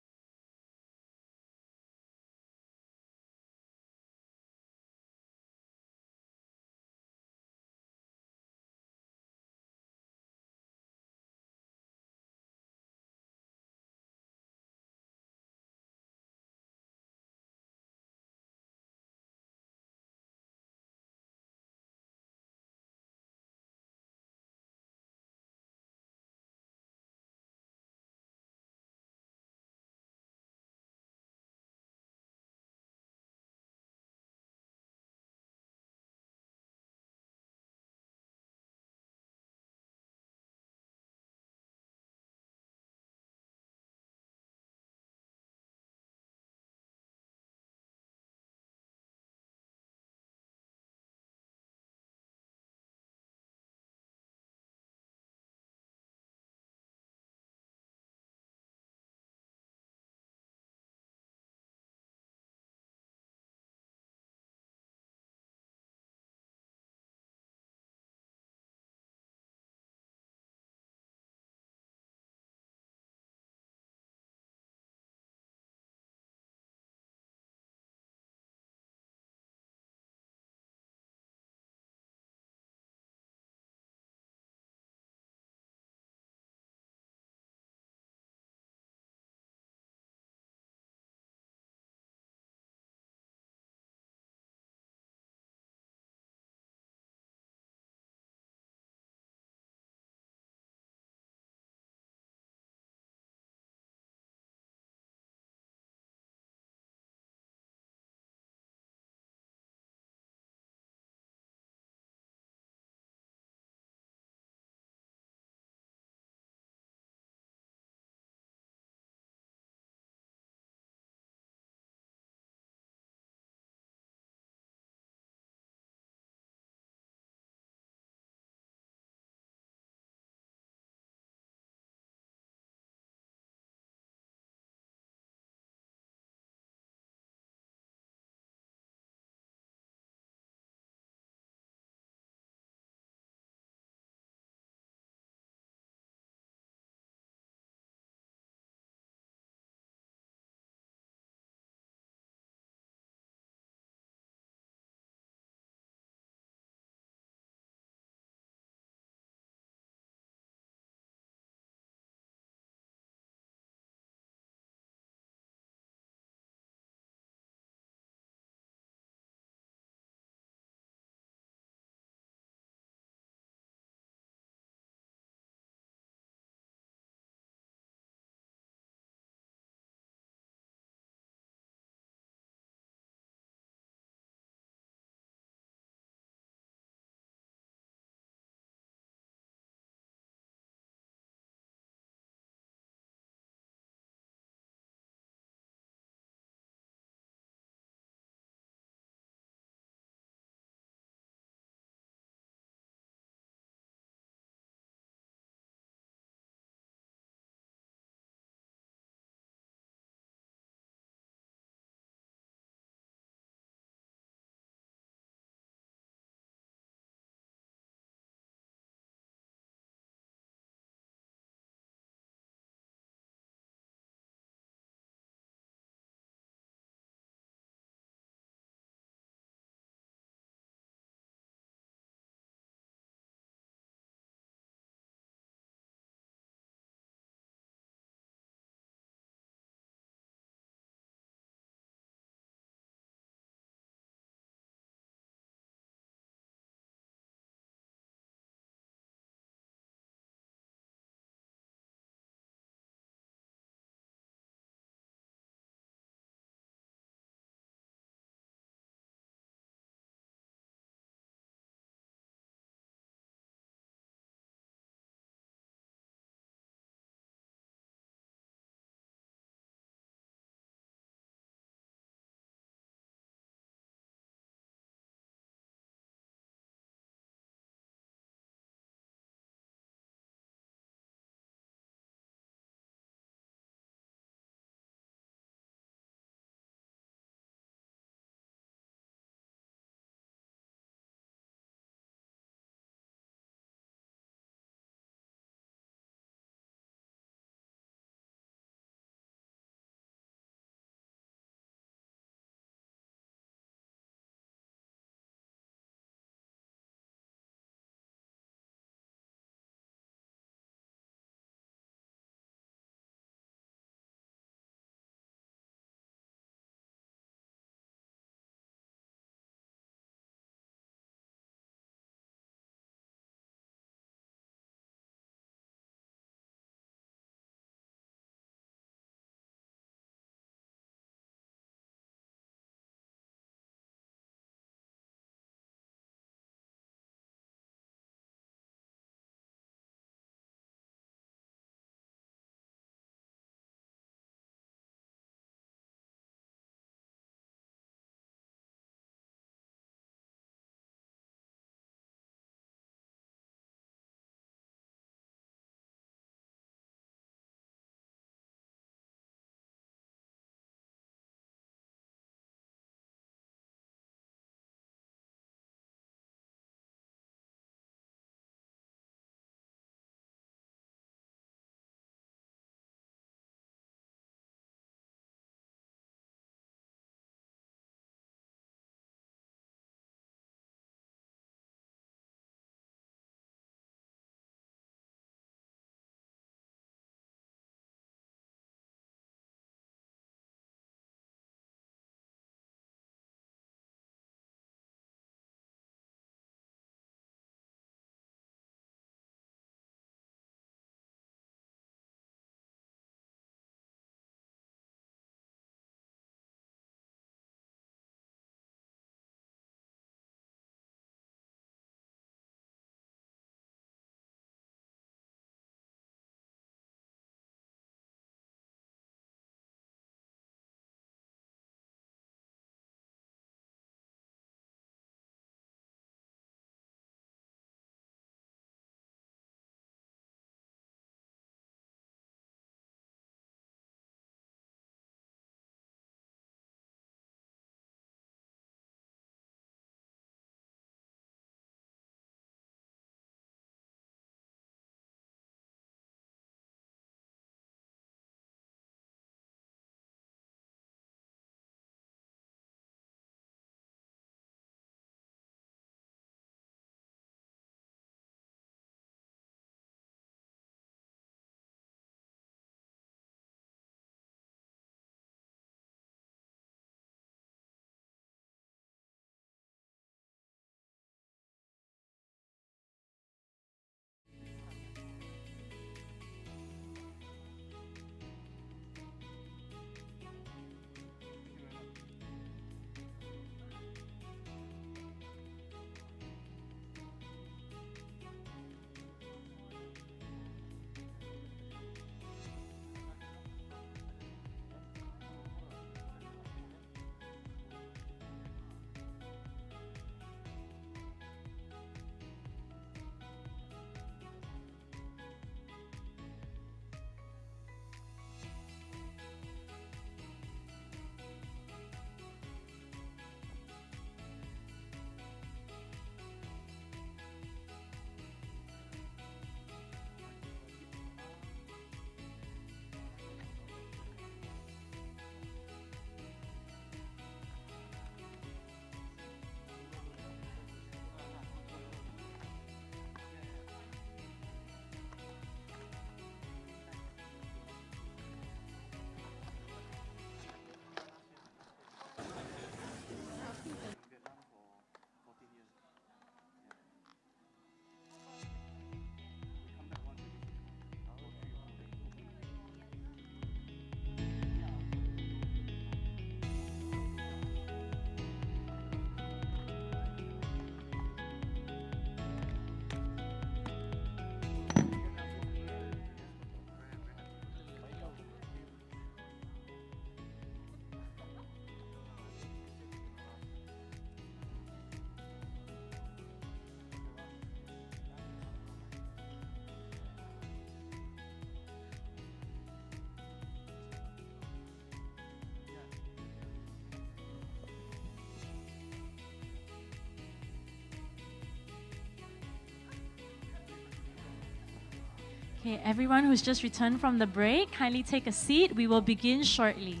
Okay, everyone who's just returned from the break, kindly take a seat. We will begin shortly.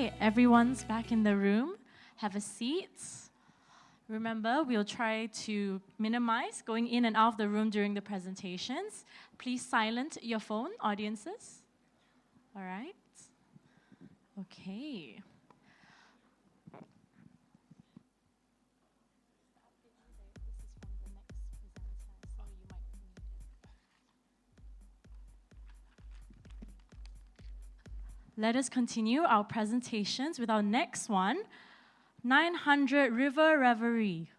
Okay, everyone's back in the room. Have a seat. Remember, we'll try to minimize going in and out of the room during the presentations. Please silence your phone, audiences. All right. Okay. Let us continue our presentations with our next one, 900 River Reverie.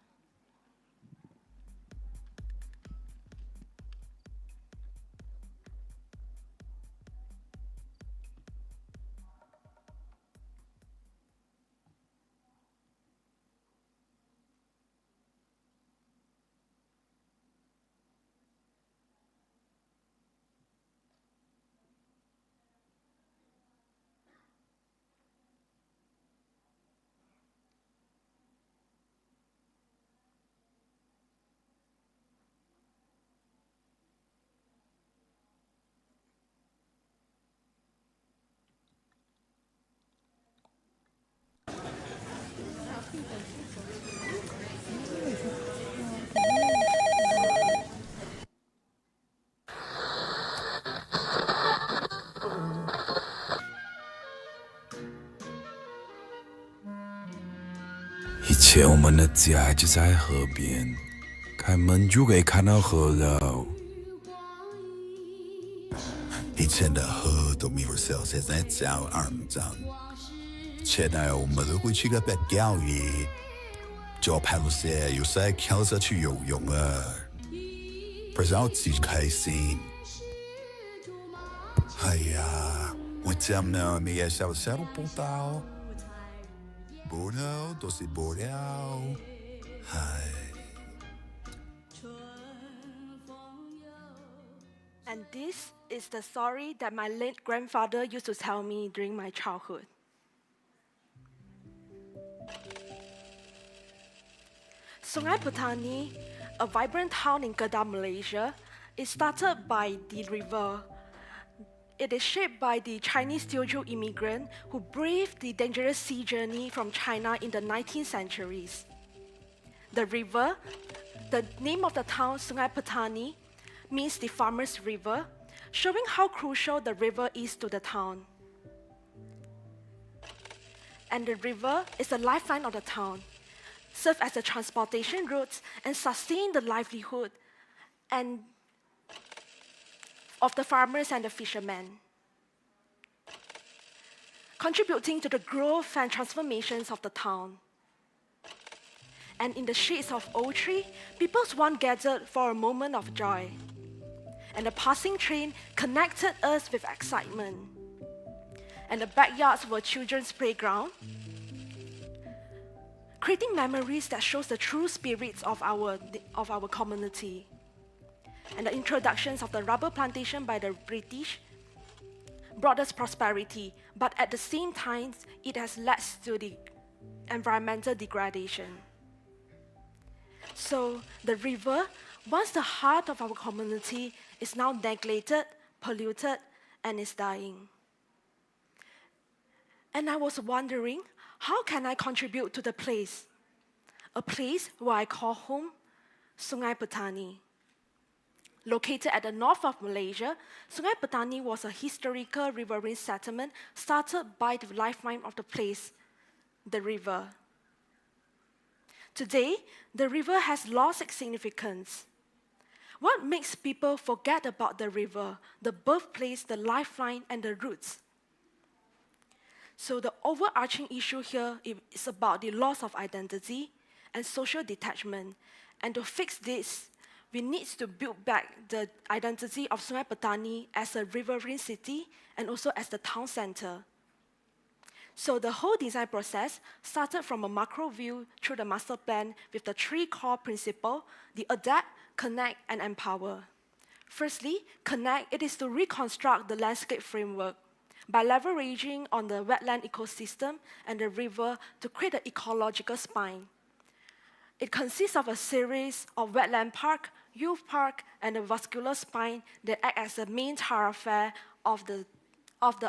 且我们的家就在河边，开门就可以看到河了。以前的河都没有小现在叫肮脏。前男友我们都会去个北钓鱼，就拍了些有时跳下去游泳啊，不知道几开心。哎呀，我真的没有小时候不到，不到都是不了，唉。And this is the story that my late grandfather used to tell me during my childhood. Sungai Petani, a vibrant town in Kedah, Malaysia, is started by the river. It is shaped by the Chinese Teochew immigrant who braved the dangerous sea journey from China in the 19th centuries. The river, the name of the town, Sungai Petani, means the farmer's river, showing how crucial the river is to the town. And the river is the lifeline of the town, serve as a transportation route and sustain the livelihood and of the farmers and the fishermen, contributing to the growth and transformations of the town. And in the shades of old tree, people's one gathered for a moment of joy. And the passing train connected us with excitement. And the backyards were children's playground, creating memories that shows the true spirits of our community. And the introductions of the rubber plantation by the British brought us prosperity, but at the same time, it has led to the environmental degradation. So the river, once the heart of our community, is now neglected, polluted, and is dying. And I was wondering, how can I contribute to the place? A place where I call home Sungai Petani. Located at the north of Malaysia, Sungai Petani was a historical riverine settlement started by the lifeline of the place, the river. Today, the river has lost its significance. What makes people forget about the river, the birthplace, the lifeline, and the roots? So the overarching issue here is about the loss of identity and social detachment. And to fix this, we need to build back the identity of Sungai Petani as a riverine city and also as the town center. So the whole design process started from a macro view through the master plan with the three core principles: the adapt, connect, and empower. Firstly, connect, it is to reconstruct the landscape framework by leveraging on the wetland ecosystem and the river to create an ecological spine. It consists of a series of wetland park, youth park, and a vascular spine that act as the main thoroughfare of the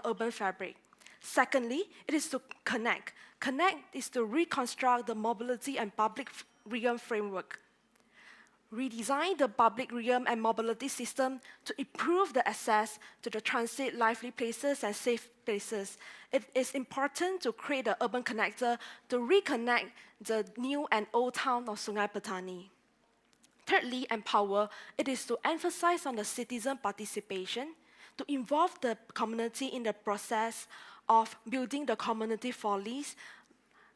urban fabric. Secondly, it is to connect. Connect is to reconstruct the mobility and public realm framework. Redesign the public realm and mobility system to improve the access to the transit lively places and safe places. It is important to create an urban connector to reconnect the new and old town of Sungai Petani. Thirdly, empower. It is to emphasize on the citizen participation, to involve the community in the process of building the community follies,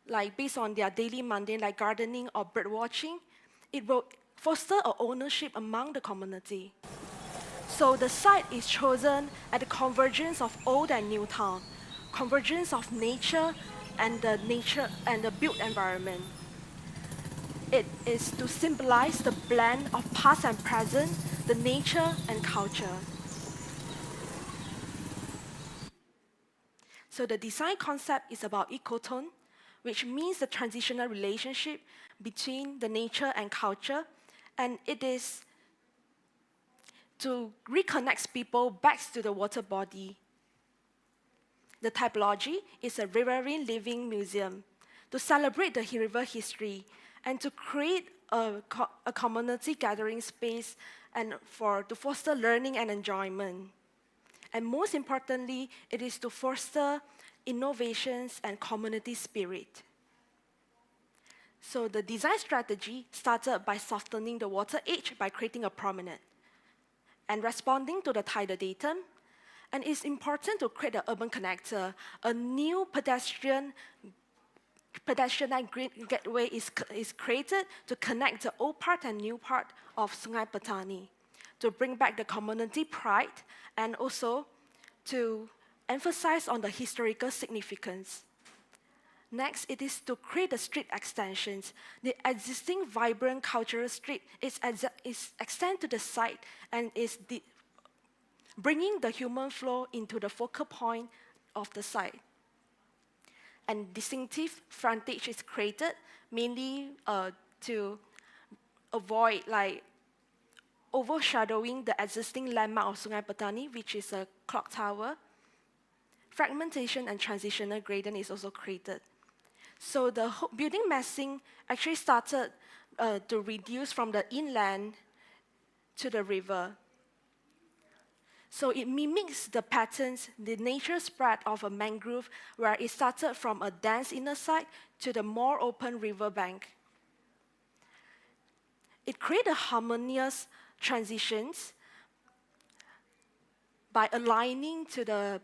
like based on their daily mundane, like gardening or bird watching. It will foster an ownership among the community. So the site is chosen at the convergence of old and new town, convergence of nature and the built environment. It is to symbolize the blend of past and present, the nature and culture. So the design concept is about ecotone, which means the transitional relationship between the nature and culture, and it is to reconnect people back to the water body. The typology is a riverine living museum to celebrate the river history and to create a community gathering space and to foster learning and enjoyment. And most importantly, it is to foster innovations and community spirit. So the design strategy started by softening the water edge by creating a promenade and responding to the tidal datum. And it's important to create an urban connector. A new pedestrian gateway is created to connect the old part and new part of Sungai Petani, to bring back the community pride and also to emphasize on the historical significance. Next, it is to create the street extensions. The existing vibrant cultural street is extended to the site and is bringing the human flow into the focal point of the site. And distinctive frontage is created mainly to avoid overshadowing the existing landmark of Sungai Petani, which is a clock tower. Fragmentation and transitional gradient is also created. So the building massing actually started to reduce from the inland to the river. So it mimics the patterns, the nature spread of a mangrove, where it started from a dense inner side to the more open riverbank. It created harmonious transitions by aligning to the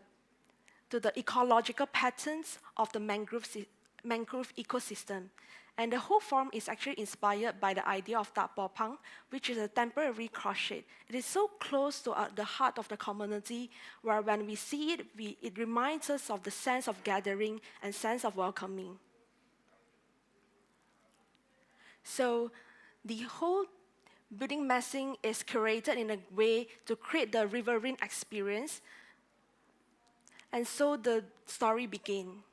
ecological patterns of the mangrove ecosystem. And the whole form is actually inspired by the idea of Tak Popang, which is a temporary crochet. It is so close to the heart of the community, where when we see it, it reminds us of the sense of gathering and sense of welcoming. So the whole building massing is curated in a way to create the riverine experience. And so the story began.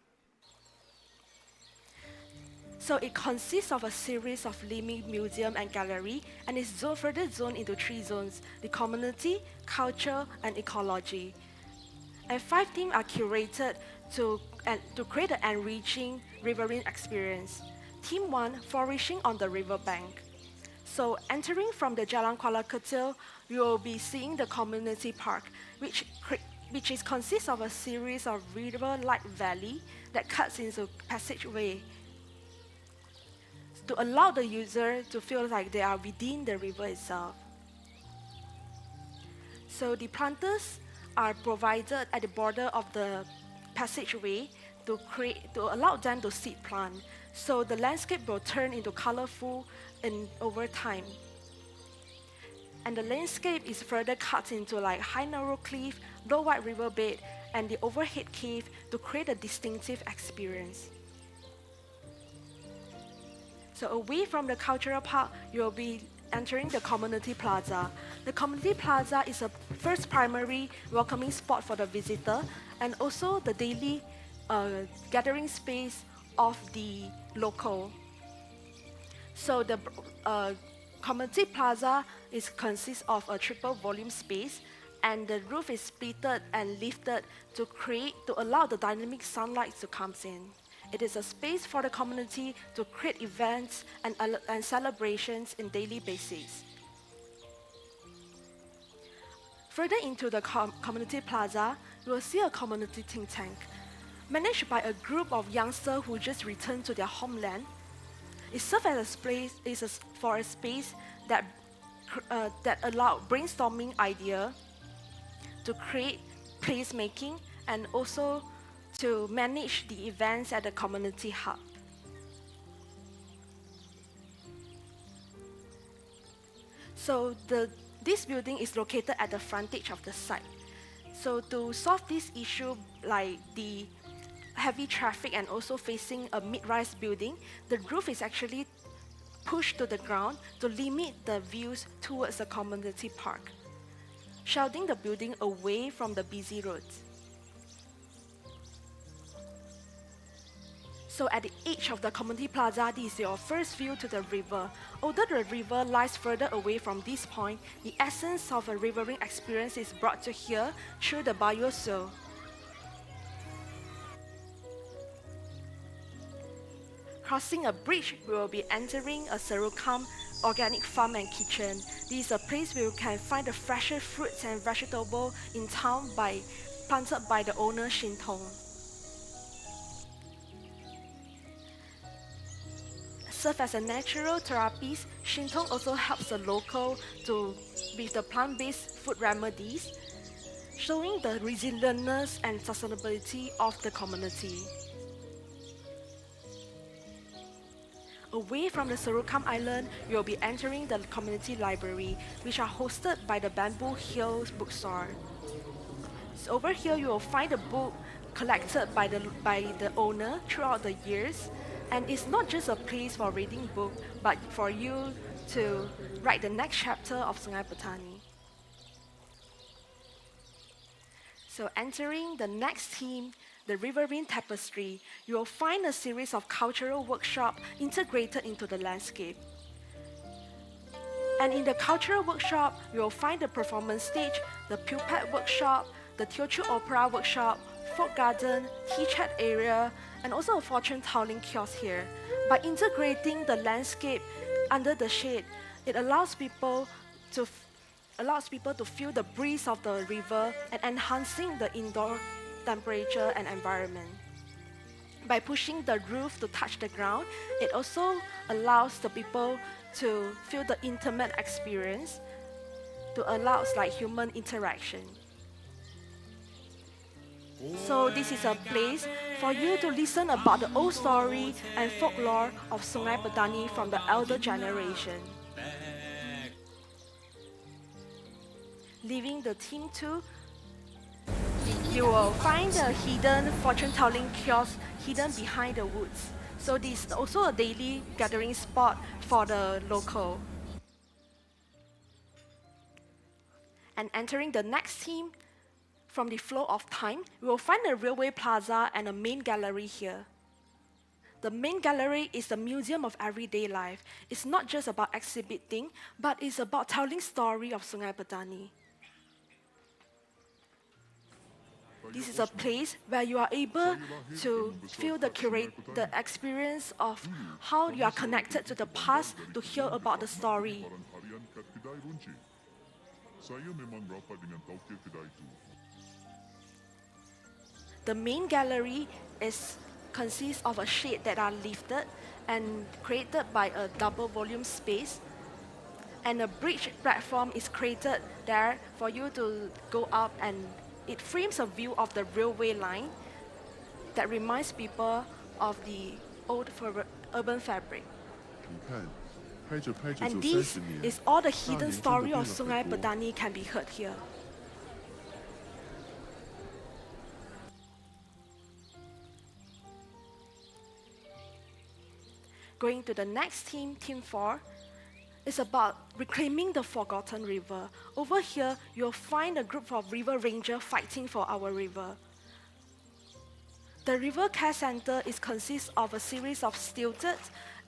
So it consists of a series of living museum and gallery, and is further zoned into 3 zones: the community, culture, and ecology. And 5 themes are curated to create an enriching riverine experience. Theme 1, flourishing on the riverbank. So entering from the Jalan Kuala Kecil, you will be seeing the community park, which consists of a series of river-like valley that cuts into passageway, to allow the user to feel like they are within the river itself. So the planters are provided at the border of the passageway to allow them to seed plant. So the landscape will turn into colorful over time. And the landscape is further cut into high narrow cliff, low wide riverbed, and the overhead cave to create a distinctive experience. So away from the cultural park, you'll be entering the community plaza. The community plaza is a first primary welcoming spot for the visitor, and also the daily gathering space of the local. So the community plaza consists of a triple volume space, and the roof is splitted and lifted to allow the dynamic sunlight to come in. It is a space for the community to create events and celebrations in daily basis. Further into the community plaza, you will see a community think tank, managed by a group of youngsters who just returned to their homeland. It serves as a space that allows brainstorming idea, to create placemaking, and also to manage the events at the community hub. So this building is located at the frontage of the site. So to solve this issue, like the heavy traffic and also facing a mid-rise building, the roof is actually pushed to the ground to limit the views towards the community park, shielding the building away from the busy roads. So at the edge of the community plaza, this is your first view to the river. Although the river lies further away from this point, the essence of a riverine experience is brought to here through the biosphere. Crossing a bridge, we will be entering a Serukam organic farm and kitchen. This is a place where you can find the freshest fruits and vegetables in town planted by the owner Shin Tong. serve as a natural therapist, Shintong also helps the local with the plant-based food remedies, showing the resilience and sustainability of the community. Away from the Serukam Island, you will be entering the community library, which are hosted by the Bamboo Hills bookstore. So over here, you will find a book collected by the owner throughout the years, and it's not just a place for reading book, but for you to write the next chapter of Sungai Petani. So entering the next theme, the Riverine Tapestry, you will find a series of cultural workshops integrated into the landscape. And in the cultural workshop, you will find the performance stage, the pulpit workshop, the Teochew Opera workshop, folk garden, tea chat area, and also a fortune-telling kiosk here. By integrating the landscape under the shade, it allows people to feel the breeze of the river and enhancing the indoor temperature and environment. By pushing the roof to touch the ground, it also allows the people to feel the intimate experience, to allow like human interaction. So this is a place for you to listen about the old story and folklore of Sungai Petani from the elder generation. Leaving the theme 2, you will find a hidden fortune-telling kiosk hidden behind the woods. So this is also a daily gathering spot for the local. And entering the next theme, from the flow of time, we will find a railway plaza and a main gallery here. The main gallery is the museum of everyday life. It's not just about exhibiting, but it's about telling story of Sungai Petani. This is a place where you are able to feel the experience of how you are connected to the past to hear about the story. The main gallery consists of a shade that are lifted and created by a double volume space. And a bridge platform is created there for you to go up, and it frames a view of the railway line that reminds people of the old urban fabric. And this is all the hidden story of Sungai Petani can be heard here. Going to the next theme, theme 4, is about reclaiming the forgotten river. Over here, you'll find a group of river rangers fighting for our river. The River Care Center consists of a series of stilted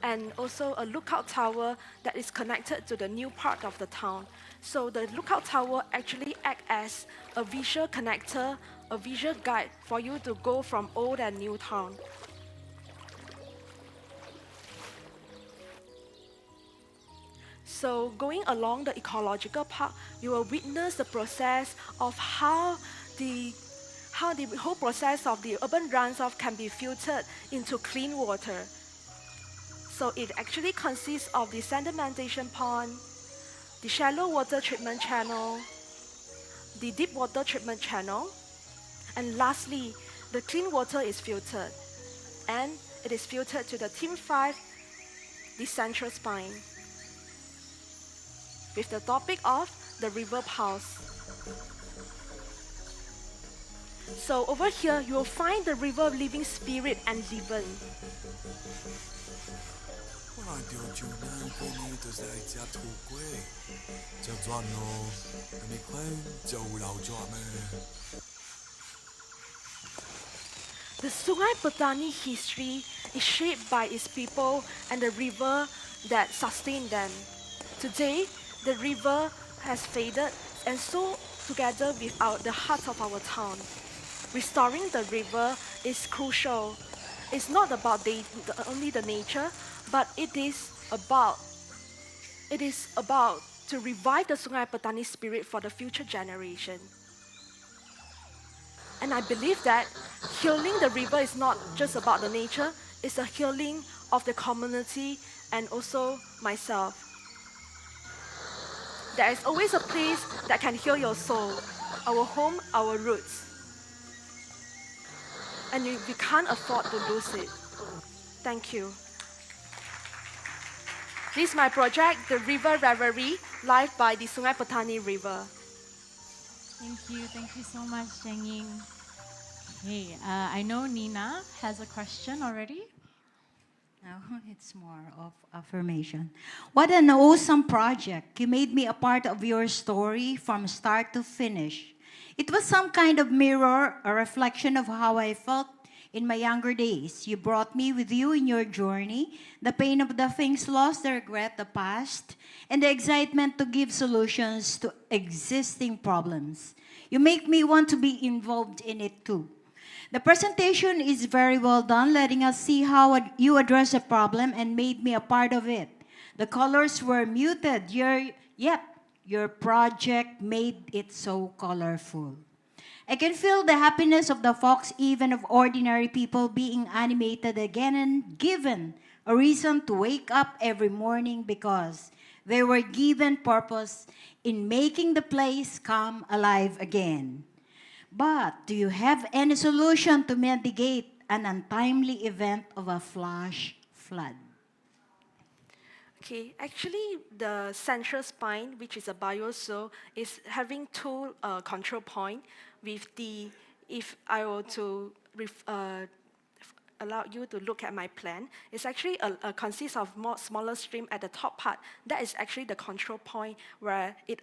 and also a lookout tower that is connected to the new part of the town. So the lookout tower actually acts as a visual connector, a visual guide for you to go from old and new town. So going along the ecological park, you will witness the process of how the whole process of the urban runoff can be filtered into clean water. So it actually consists of the sedimentation pond, the shallow water treatment channel, the deep water treatment channel, and lastly, the clean water is filtered. And it is filtered to the theme 5, the central spine, with the topic of the river pulse. So over here, you will find the river living spirit and living. The Sungai Petani history is shaped by its people and the river that sustain them. Today, the river has faded, and so together with the heart of our town. Restoring the river is crucial. It's not about only the nature, but it is about to revive the Sungai Petani spirit for the future generation. And I believe that healing the river is not just about the nature, it's a healing of the community and also myself. There is always a place that can heal your soul, our home, our roots. And we can't afford to lose it. Thank you. This is my project, The River Reverie, live by the Sungai Petani River. Thank you so much, Zheng Ying. Okay, I know Nina has a question already. No, it's more of affirmation. What an awesome project. You made me a part of your story from start to finish. It was some kind of mirror, a reflection of how I felt in my younger days. You brought me with you in your journey, the pain of the things lost, the regret, the past, and the excitement to give solutions to existing problems. You make me want to be involved in it too. The presentation is very well done, letting us see how you address a problem and made me a part of it. The colors were muted. Your project made it so colorful. I can feel the happiness of the folks, even of ordinary people, being animated again and given a reason to wake up every morning because they were given purpose in making the place come alive again. But do you have any solution to mitigate an untimely event of a flash flood? Okay, actually, the central spine, which is a biosol, is having two control points. With the, if I were to allow you to look at my plan, it's actually consists of more smaller stream at the top part. That is actually the control point where it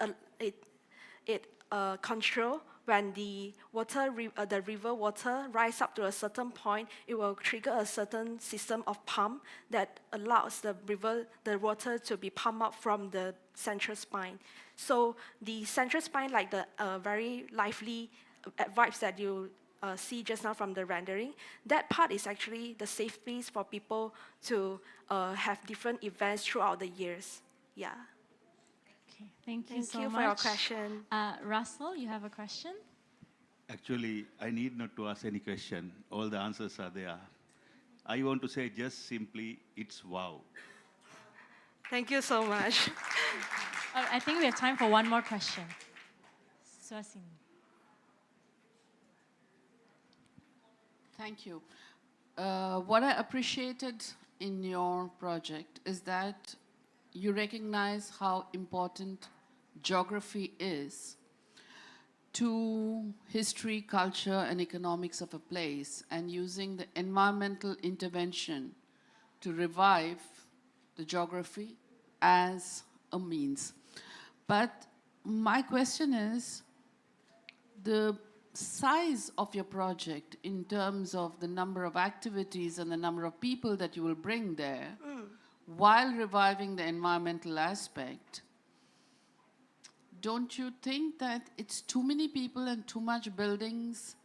control when the water, the river water rise up to a certain point, it will trigger a certain system of pump that allows the water to be pumped up from the central spine. So the central spine, like the very lively vibes that you see just now from the rendering, that part is actually the safe place for people to have different events throughout the years. Yeah. Okay, thank you so much. Thank you for your question. Russell, you have a question? Actually, I need not to ask any question. All the answers are there. I want to say just simply, it's wow. Thank you so much. I think we have time for one more question. Suhasini. Thank you. What I appreciated in your project is that you recognize how important geography is to history, culture, and economics of a place, and using the environmental intervention to revive the geography as a means. But my question is, the size of your project in terms of the number of activities and the number of people that you will bring there, while reviving the environmental aspect, don't you think that it's too many people and too much buildings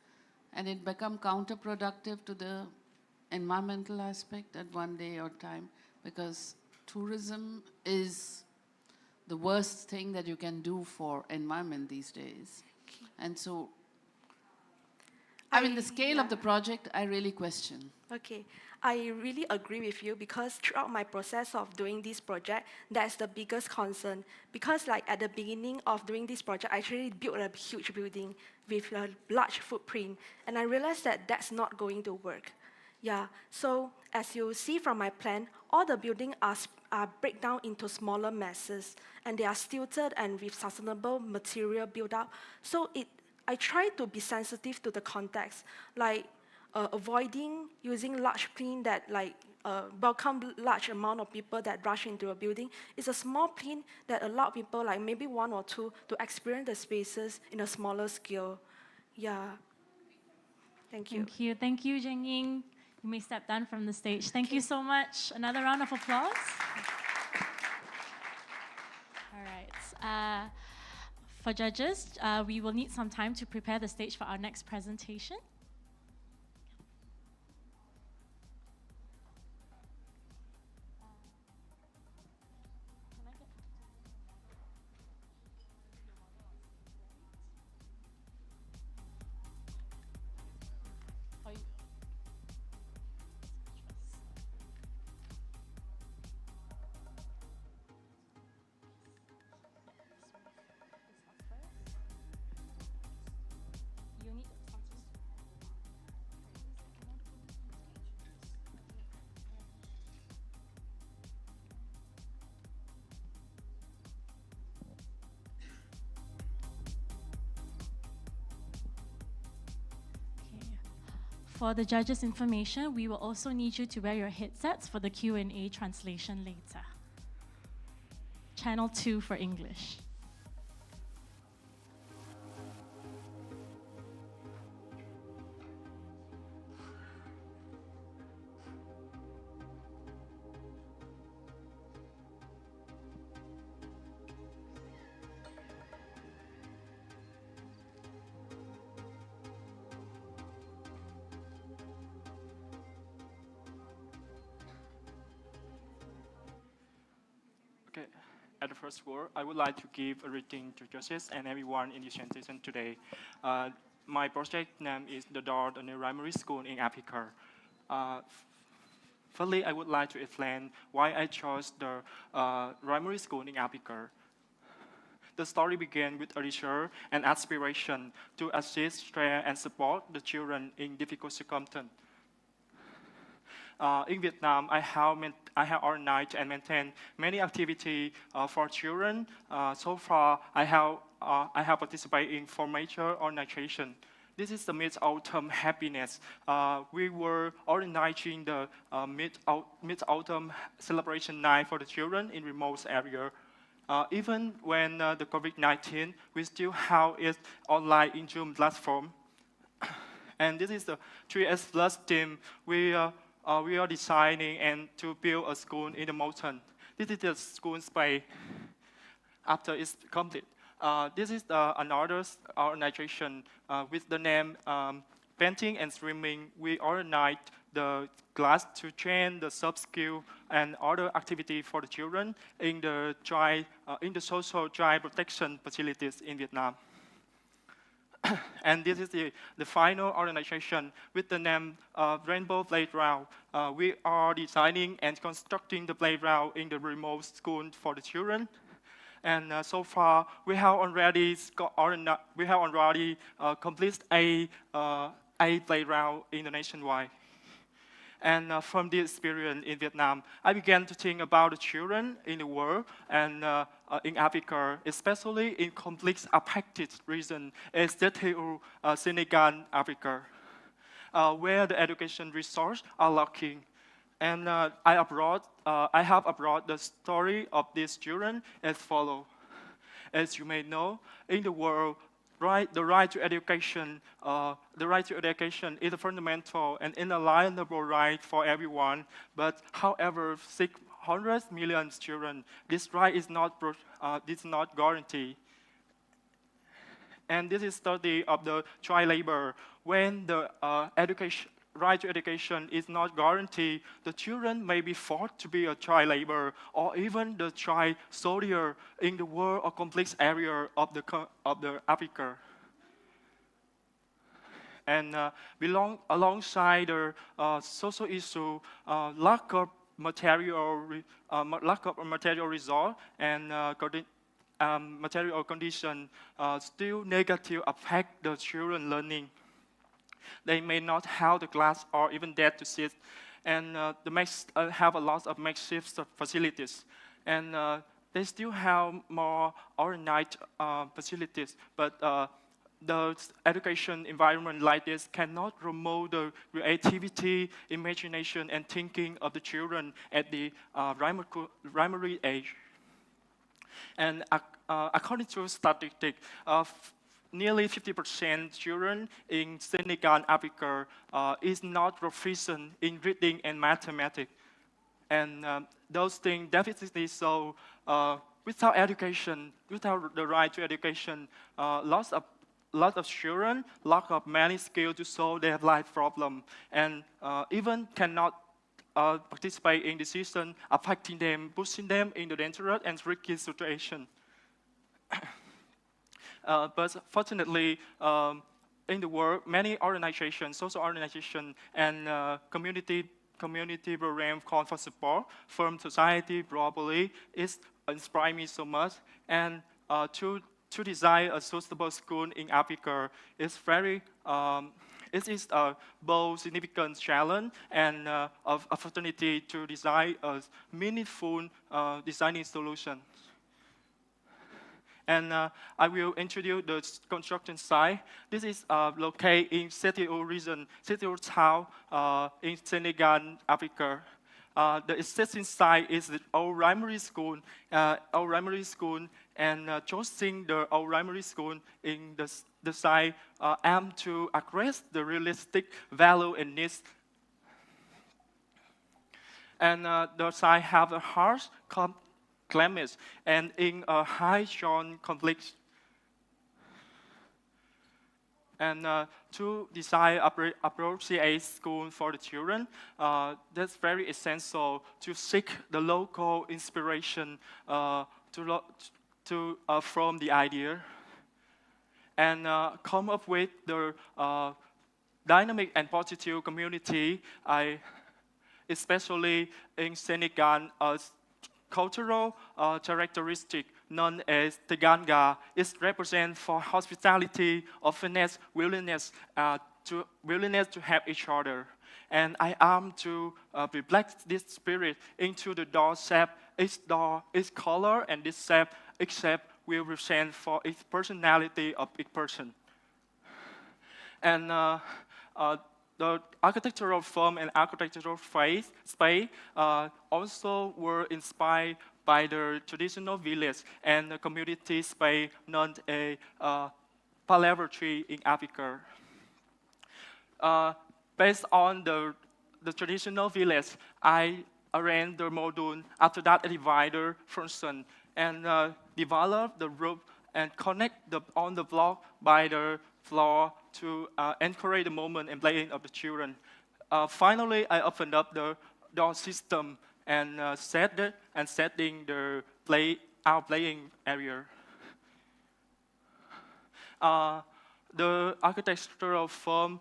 and it become counterproductive to the environmental aspect at one day or time? Because tourism is the worst thing that you can do for environment these days. And so, I mean, the scale of the project, I really question. Okay, I really agree with you because throughout my process of doing this project, that's the biggest concern. Because like at the beginning of doing this project, I actually built a huge building with a large footprint, and I realized that that's not going to work. Yeah, so as you see from my plan, all the buildings are break down into smaller masses, and they are stilted and with sustainable material built up. So I try to be sensitive to the context, like avoiding using large plane that like welcome large amount of people that rush into a building. It's a small plane that allow people, like maybe one or two, to experience the spaces in a smaller scale. Yeah. Thank you. Thank you. Thank you, Zheng Ying. You may step down from the stage. Thank you so much. Another round of applause. All right. For judges, we will need some time to prepare the stage for our next presentation. For the judges' information, we will also need you to wear your headsets for the Q&A translation later. Channel 2 for English. Okay. At the first word, I would like to give a greeting to judges and everyone in this session today. My project name is The Door, a new primary school in Africa. Firstly, I would like to explain why I chose the primary school in Africa. The story began with a desire and aspiration to assist, share, and support the children in difficult circumstances. In Vietnam, I have organized and maintained many activities for children. So far, I have participated in 4 major organizations. This is the Mid-Autumn Happiness. We were organizing the Mid-Autumn Celebration Night for the children in remote areas. Even when the COVID-19, we still have it online in Zoom platform. And this is the 3S Plus team. We are designing and to build a school in the mountain. This is the school space after it's complete. This is another organization with the name Painting and Swimming. We organize the class to train the soft skill and other activity for the children in the social child protection facilities in Vietnam. And this is the final organization with the name Rainbow Playground. We are designing and constructing the playground in the remote school for the children. And so far, we have already completed a playground in the nationwide. And from this experience in Vietnam, I began to think about the children in the world and in Africa, especially in complex apartheid region, especially Senegal, Africa, where the education resources are lacking. And I have brought the story of these children as follows. As you may know, in the world, the right to education is a fundamental and inalienable right for everyone. But however, 600 million children, this right is not guaranteed. And this is study of the child labor. When the right to education is not guaranteed, the children may be forced to be a child labor or even the child soldier in the world or complex area of the Africa. And alongside the social issue, lack of material resource and material condition still negatively affect the children learning. They may not have the class or even there to sit, and have a lot of makeshift facilities. And they still have more organized facilities, but the education environment like this cannot promote the creativity, imagination, and thinking of the children at the primary age. And according to statistics, nearly 50% children in Senegal, Africa, is not proficient in reading and mathematics. And those things definitely show without education, without the right to education, lots of children lack of many skills to solve their life problem, and even cannot participate in decisions affecting them, pushing them into dangerous and risky situations. But fortunately, in the world, many organizations, social organizations, and community programs call for support from society globally is inspiring me so much. And to design a suitable school in Africa is it is a both significant challenge and opportunity to design a meaningful designing solution. And I will introduce the construction site. This is located in CTO region, CTO town in Senegal, Africa. The existing site is the old primary school, and choosing the old primary school in the site aim to address the realistic value and needs. And the site have a harsh climate and in a high zone conflict. And to design appropriate school for the children, that's very essential to seek the local inspiration from the idea and come up with the dynamic and positive community, especially in Senegal, cultural characteristic known as Teganga is represent for hospitality, openness, willingness to help each other. And I am to reflect this spirit into the door shape. Each door, its color, and this shape, each shape will represent for each personality of each person. And the architectural form and architectural space also were inspired by the traditional village and the community space known as Palavratry in Africa. Based on the traditional village, I arranged the module, after that a divider function, and develop the roof and connect on the block by the floor to encourage the movement and playing of the children. Finally, I opened up the door system and setting the playing area. The architectural form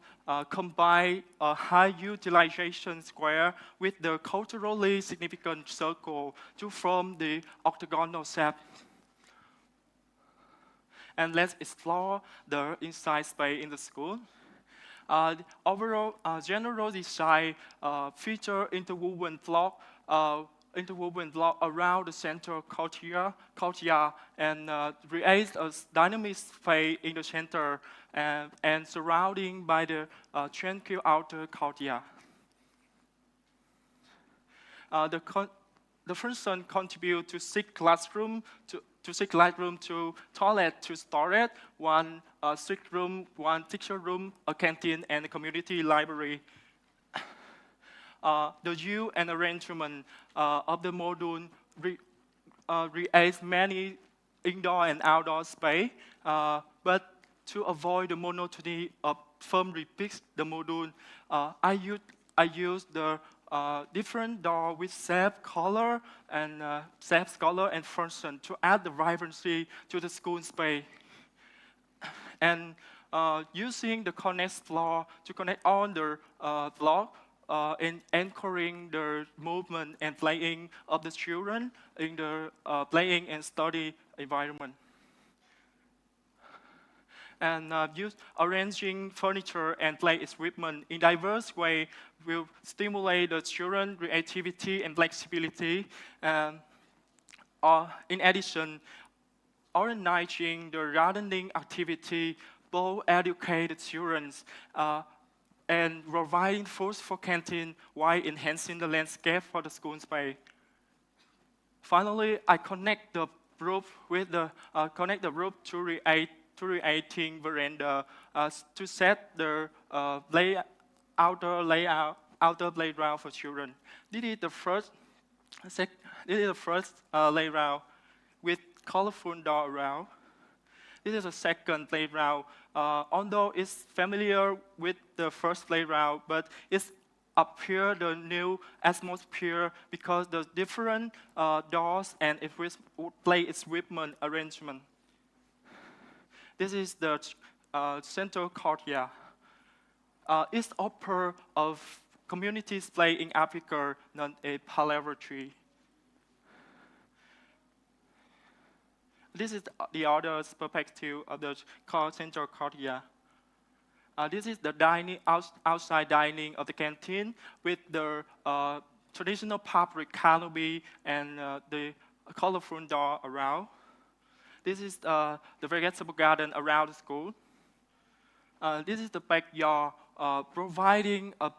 combine a high utilization square with the culturally significant circle to form the octagonal shape. And let's explore the inside space in the school. The overall general design feature interwoven block around the central courtyard and creates a dynamic space in the center and surrounding by the tranquil outer courtyard. The function contribute to 6 classroom to toilet to storage, 1 sick room, 1 teacher room, a canteen, and a community library. The use and arrangement of the module creates many indoor and outdoor space, but to avoid the monotony of firm repeats the module, I use the different door with shape, color, and function to add the vibrancy to the school space. And using the connect floor to connect on the block in anchoring the movement and playing of the children in the playing and study environment. And arranging furniture and play equipment in diverse way will stimulate the children's creativity and flexibility. In addition, organizing the gardening activity both educate the children and providing food for canteen while enhancing the landscape for the school space. Finally, I connect the roof with the to creating veranda to set the outer playground for children. This is the first layout with colorful door around. This is the second playground. Although it's familiar with the first playground, but it's appear the new atmosphere because the different doors and play equipment arrangement. This is the central courtyard. It's upper of communities play in Africa, known as Palavratry. This is the other perspective of the central courtyard. This is the outside dining of the canteen with the traditional public canopy and the colorful door around. This is the vegetable garden around the school. This is the backyard, providing a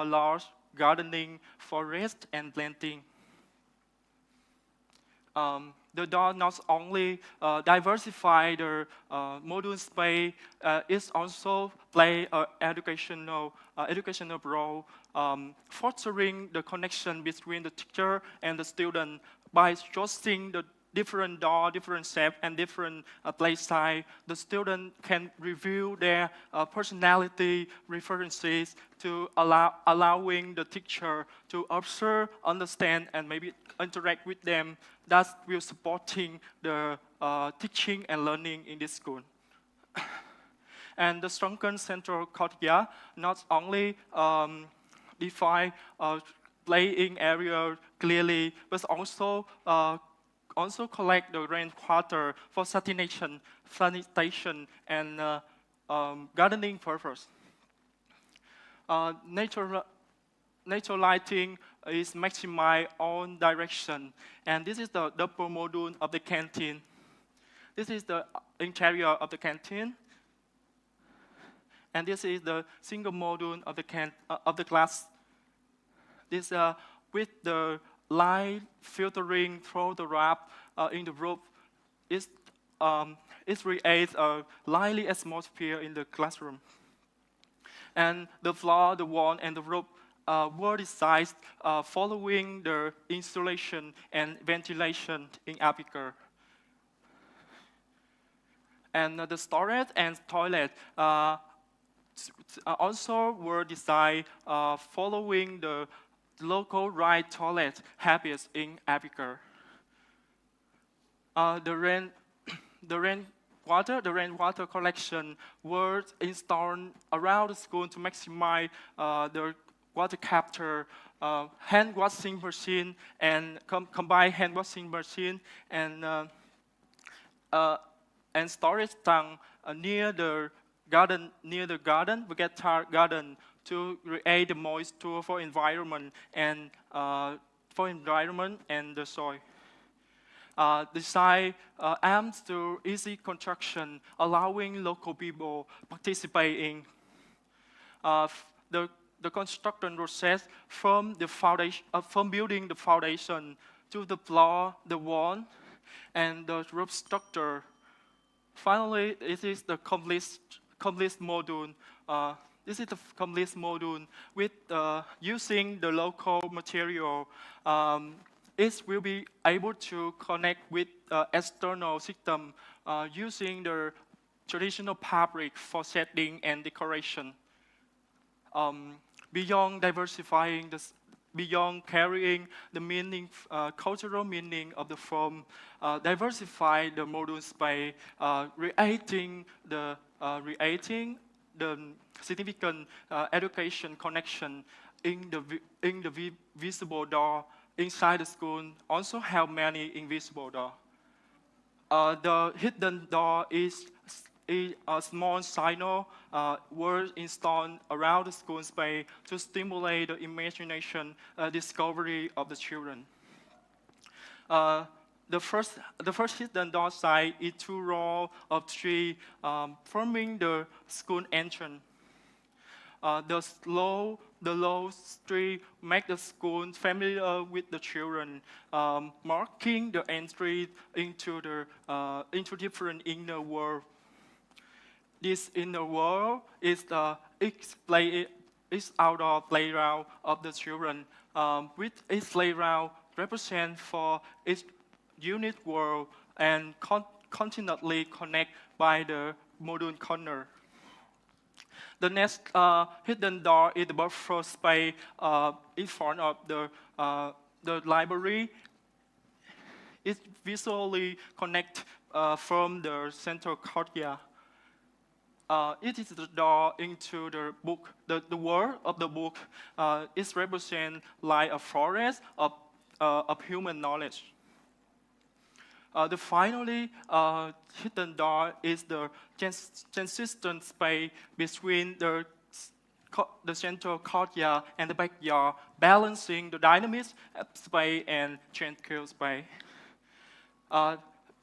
large gardening, forest, and planting. The DAW not only diversify the module space, it also play an educational role, fostering the connection between the teacher and the student by choosing the different DAW, different shape, and different play style. The student can review their personality references to allowing the teacher to observe, understand, and maybe interact with them. That will supporting the teaching and learning in this school. And the shrunken central courtyard not only define playing area clearly, but also collect the rainwater for sanitation, and gardening purpose. Nature lighting is maximized on direction, and this is the double module of the canteen. This is the interior of the canteen, and this is the single module of the class. This with the light filtering through the wrap in the roof, it creates a lively atmosphere in the classroom. And the floor, the wall, and the roof were designed following the insulation and ventilation in Apical. And the storage and toilet also were designed following the local right toilet habits in Apical. The rainwater collection were installed around the school to maximize the water capture, hand washing machine, and combined hand washing machine and storage tank near the garden, vegetable garden, to create the moisture for environment and the soil. Design aims to easy construction, allowing local people participating. The construction process from the foundation, from building the foundation to the floor, the wall, and the roof structure. Finally, it is the complete module. This is the complete module with using the local material. It will be able to connect with external system using the traditional fabric for setting and decoration. Beyond diversifying, beyond carrying the meaning, cultural meaning of the form, diversify the module space, creating the significant education connection in the visible door inside the school. Also have many invisible doors. The hidden door is a small signal were installed around the school space to stimulate the imagination discovery of the children. The first hidden door site is 2 rows of trees forming the school entrance. The low street make the school familiar with the children, marking the entry into different inner world. This inner world is the outdoor playground of the children, with its playground represent for its unit world and continually connect by the module corner. The next hidden door is the buffer space in front of the library. It visually connects from the central courtyard. It is the door into the book. The world of the book is represent like a forest of human knowledge. The finally hidden door is the consistent space between the central courtyard and the backyard, balancing the dynamic space and tranquil space.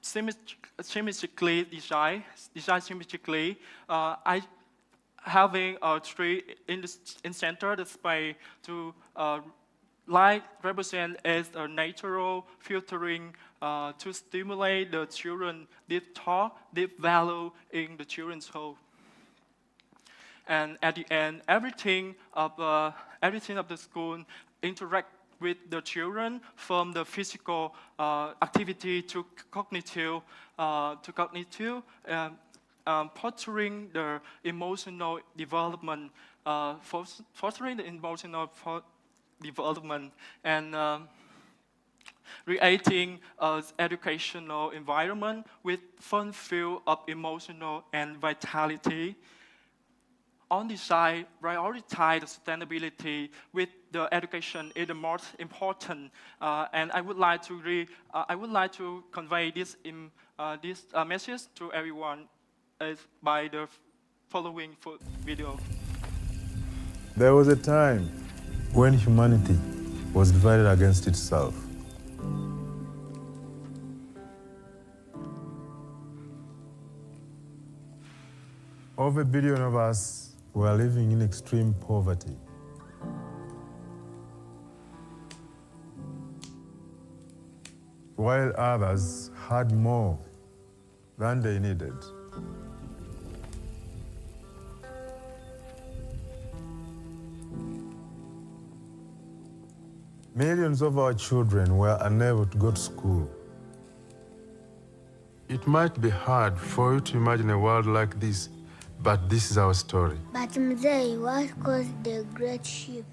symmetrically design symmetrically. I having a tree in center the space to light represent as a natural filtering to stimulate the children deep thought, deep value in the children's whole. And at the end, everything of the school interact with the children from the physical activity to cognitive, fostering the emotional development, fostering the emotional development, and creating an educational environment with fun feel of emotional and vitality. On the side, prioritize sustainability with the education is the most important, and I would like to convey this message to everyone by the following video. There was a time when humanity was divided against itself. Over 1 billion of us were living in extreme poverty. While others had more than they needed. Millions of our children were unable to go to school. It might be hard for you to imagine a world like this, but this is our story. But Mzee, what caused the great shift?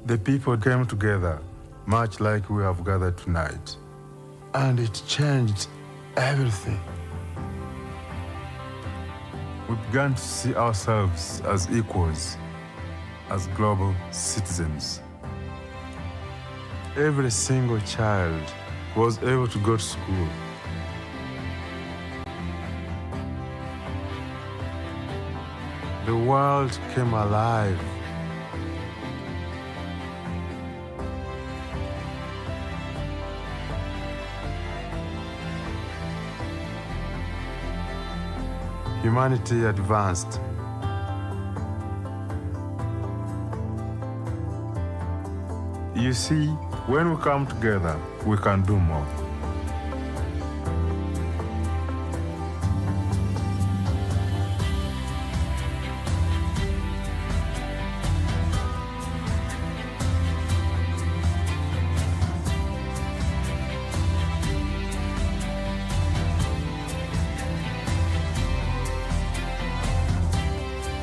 The people came together, much like we have gathered tonight. And it changed everything. We began to see ourselves as equals, as global citizens. Every single child was able to go to school. The world came alive. Humanity advanced. You see, when we come together, we can do more.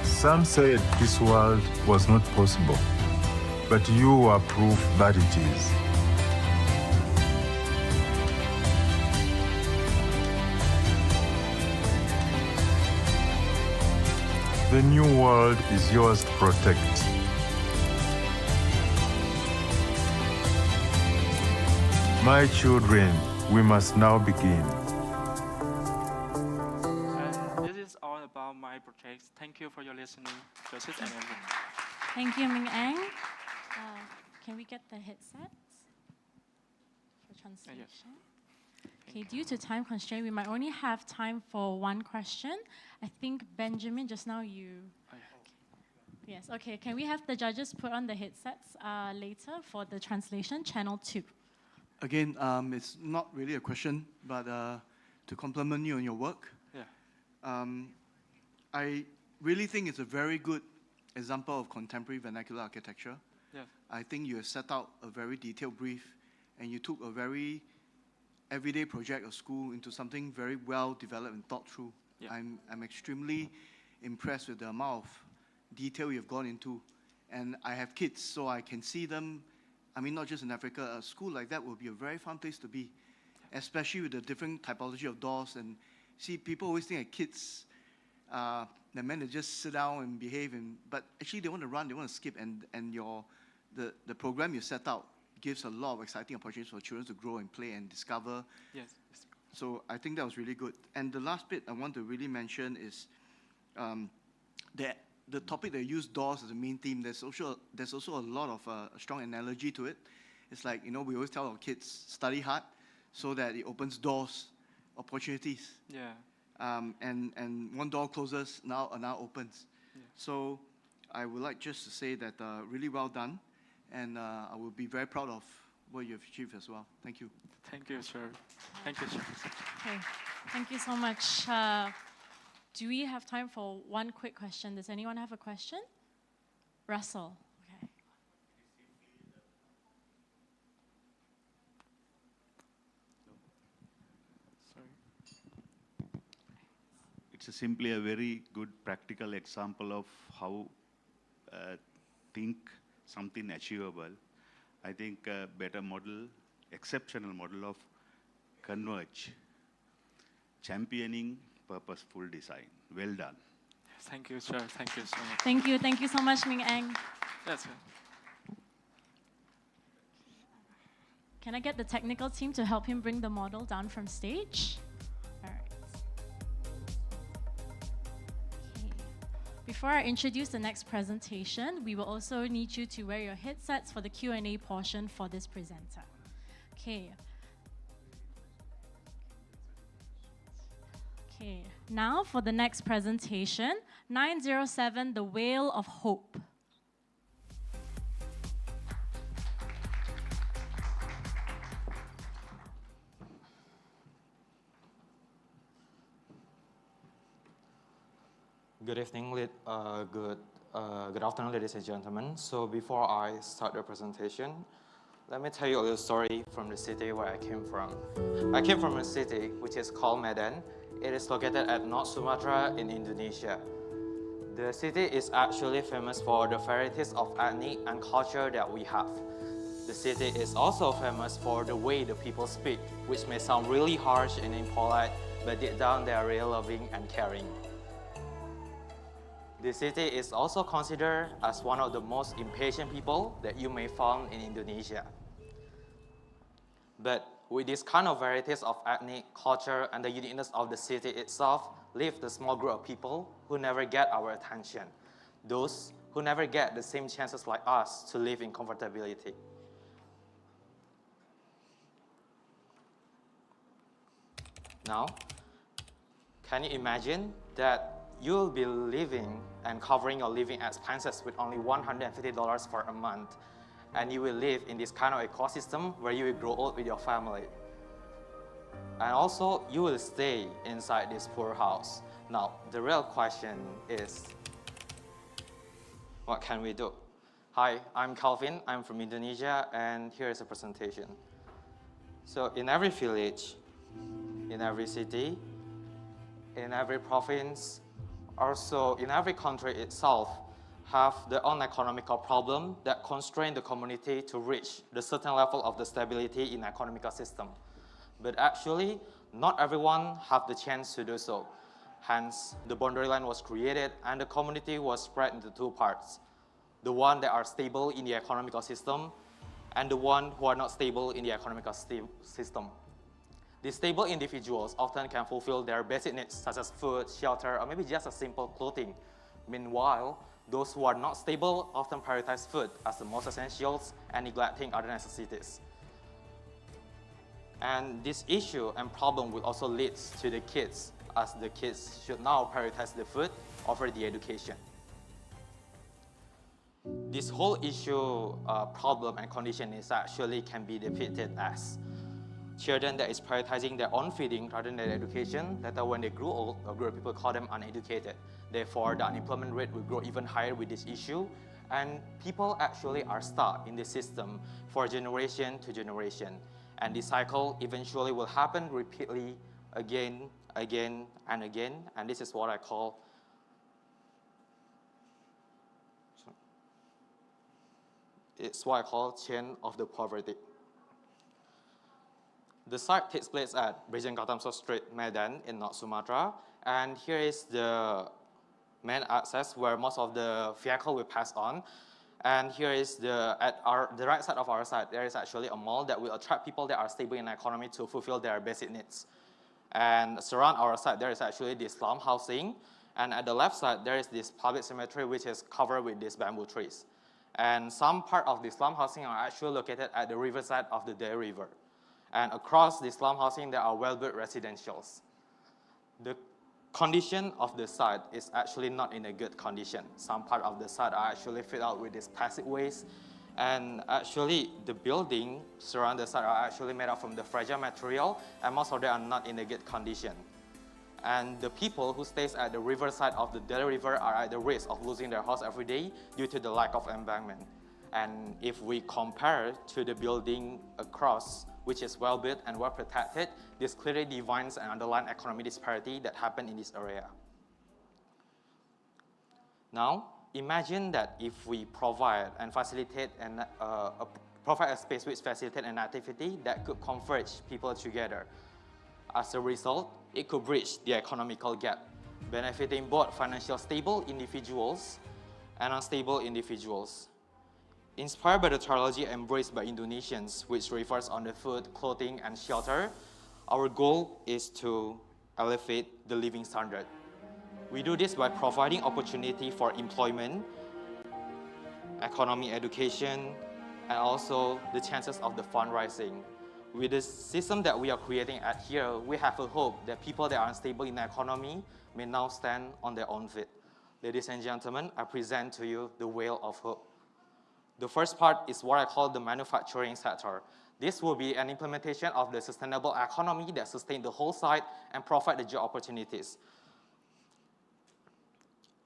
Some said this world was not possible, but you are proof that it is. The new world is yours to protect. My children, we must now begin. About my project. Thank you for your listening, Joseph and everyone. Thank you, Ming Eng. Can we get the headsets for translation? Okay, due to time constraint, we might only have time for one question. I think Benjamin, just now you. Yes, okay. Can we have the judges put on the headsets later for the translation, channel 2? Again, it's not really a question, but to compliment you on your work. Yeah. I really think it's a very good example of contemporary vernacular architecture. Yeah. I think you have set out a very detailed brief, and you took a very everyday project of school into something very well developed and thought through. Yeah. I'm extremely impressed with the amount of detail you've gone into. And I have kids, so I can see them. I mean, not just in Africa, a school like that would be a very fun place to be, especially with the different typology of doors. And see, people always think that kids, they're meant to just sit down and behave, but actually they want to run, they want to skip, and the program you set out gives a lot of exciting opportunities for children to grow and play and discover. Yes. So I think that was really good. And the last bit I want to really mention is the topic that used doors as a main theme. There's also a lot of strong analogy to it, It's like, you know, we always tell our kids, study hard so that it opens doors, opportunities. Yeah. And one door closes, now another opens. Yeah. So I would like just to say that really well done, and I will be very proud of what you've achieved as well. Thank you. Thank you, sir. Thank you, sir. Okay, thank you so much. Do we have time for one quick question? Does anyone have a question? Russell. Okay. It's simply a very good practical example of how think something achievable. I think a better model, exceptional model of converge, championing purposeful design. Well done. Thank you, sir. Thank you so much. Thank you so much, Ming Eng. That's it. Can I get the technical team to help him bring the model down from stage? All right. Okay. Before I introduce the next presentation, we will also need you to wear your headsets for the Q&A portion for this presenter. Okay. Okay, now for the next presentation, 907, The Whale of Hope. Good evening, good afternoon, ladies and gentlemen. So before I start the presentation, let me tell you a little story from the city where I came from. I came from a city which is called Medan. It is located at North Sumatra in Indonesia. The city is actually famous for the varieties of ethnic and culture that we have. The city is also famous for the way the people speak, which may sound really harsh and impolite, but deep down they are really loving and caring. The city is also considered as one of the most impatient people that you may find in Indonesia. But with this kind of varieties of ethnic, culture, and the uniqueness of the city itself, live the small group of people who never get our attention, those who never get the same chances like us to live in comfortability. Now, can you imagine that you'll be living and covering your living expenses with only $150 for a month, and you will live in this kind of ecosystem where you will grow old with your family. And also, you will stay inside this poor house. Now, the real question is, what can we do? Hi, I'm Calvin. I'm from Indonesia, and here is a presentation. So in every village, in every city, in every province, also in every country itself, have their own economical problem that constrain the community to reach the certain level of the stability in economical system. But actually, not everyone have the chance to do so. Hence, the boundary line was created and the community was spread into two parts. The one that are stable in the economical system and the one who are not stable in the economical system. The stable individuals often can fulfill their basic needs such as food, shelter, or maybe just a simple clothing. Meanwhile, those who are not stable often prioritize food as the most essentials and neglecting other necessities. And this issue and problem will also lead to the kids, as the kids should now prioritize the food over the education. This whole issue, problem and condition is actually can be depicted as children that is prioritizing their own feeding rather than their education, that when they grow old, a group of people call them uneducated. Therefore, the unemployment rate will grow even higher with this issue, and people actually are stuck in the system for generation to generation. And this cycle eventually will happen repeatedly again, again, and again, and this is what I call chain of the poverty. The site takes place at Brejan Kartamso Street, Medan in North Sumatra, and here is the main access where most of the vehicle will pass on. And here is the right side of our site, there is actually a mall that will attract people that are stable in the economy to fulfill their basic needs. And surround our site, there is actually this slum housing. And at the left side, there is this public cemetery which is covered with these bamboo trees. And some part of the slum housing are actually located at the riverside of the Day River. And across the slum housing, there are well-built residentials. The condition of the site is actually not in a good condition. Some part of the site are actually filled out with this plastic waste. And actually, the building surrounding the site are actually made up from the fragile material, and most of them are not in a good condition. And the people who stays at the riverside of the Delhi River are at the risk of losing their house every day due to the lack of embankment. And if we compare to the building across, which is well built and well protected, this clearly defines an underlying economic disparity that happened in this area. Now, imagine that if we provide and facilitate provide a space which facilitates an activity that could converge people together. As a result, it could bridge the economical gap, benefiting both financially stable individuals and unstable individuals. Inspired by the trilogy embraced by Indonesians, which refers on the food, clothing, and shelter, our goal is to elevate the living standard. We do this by providing opportunity for employment, economic education, and also the chances of the fundraising. With the system that we are creating at here, we have a hope that people that are unstable in the economy may now stand on their own feet. Ladies and gentlemen, I present to you the Whale of Hope. The first part is what I call the manufacturing sector. This will be an implementation of the sustainable economy that sustains the whole site and provide the job opportunities.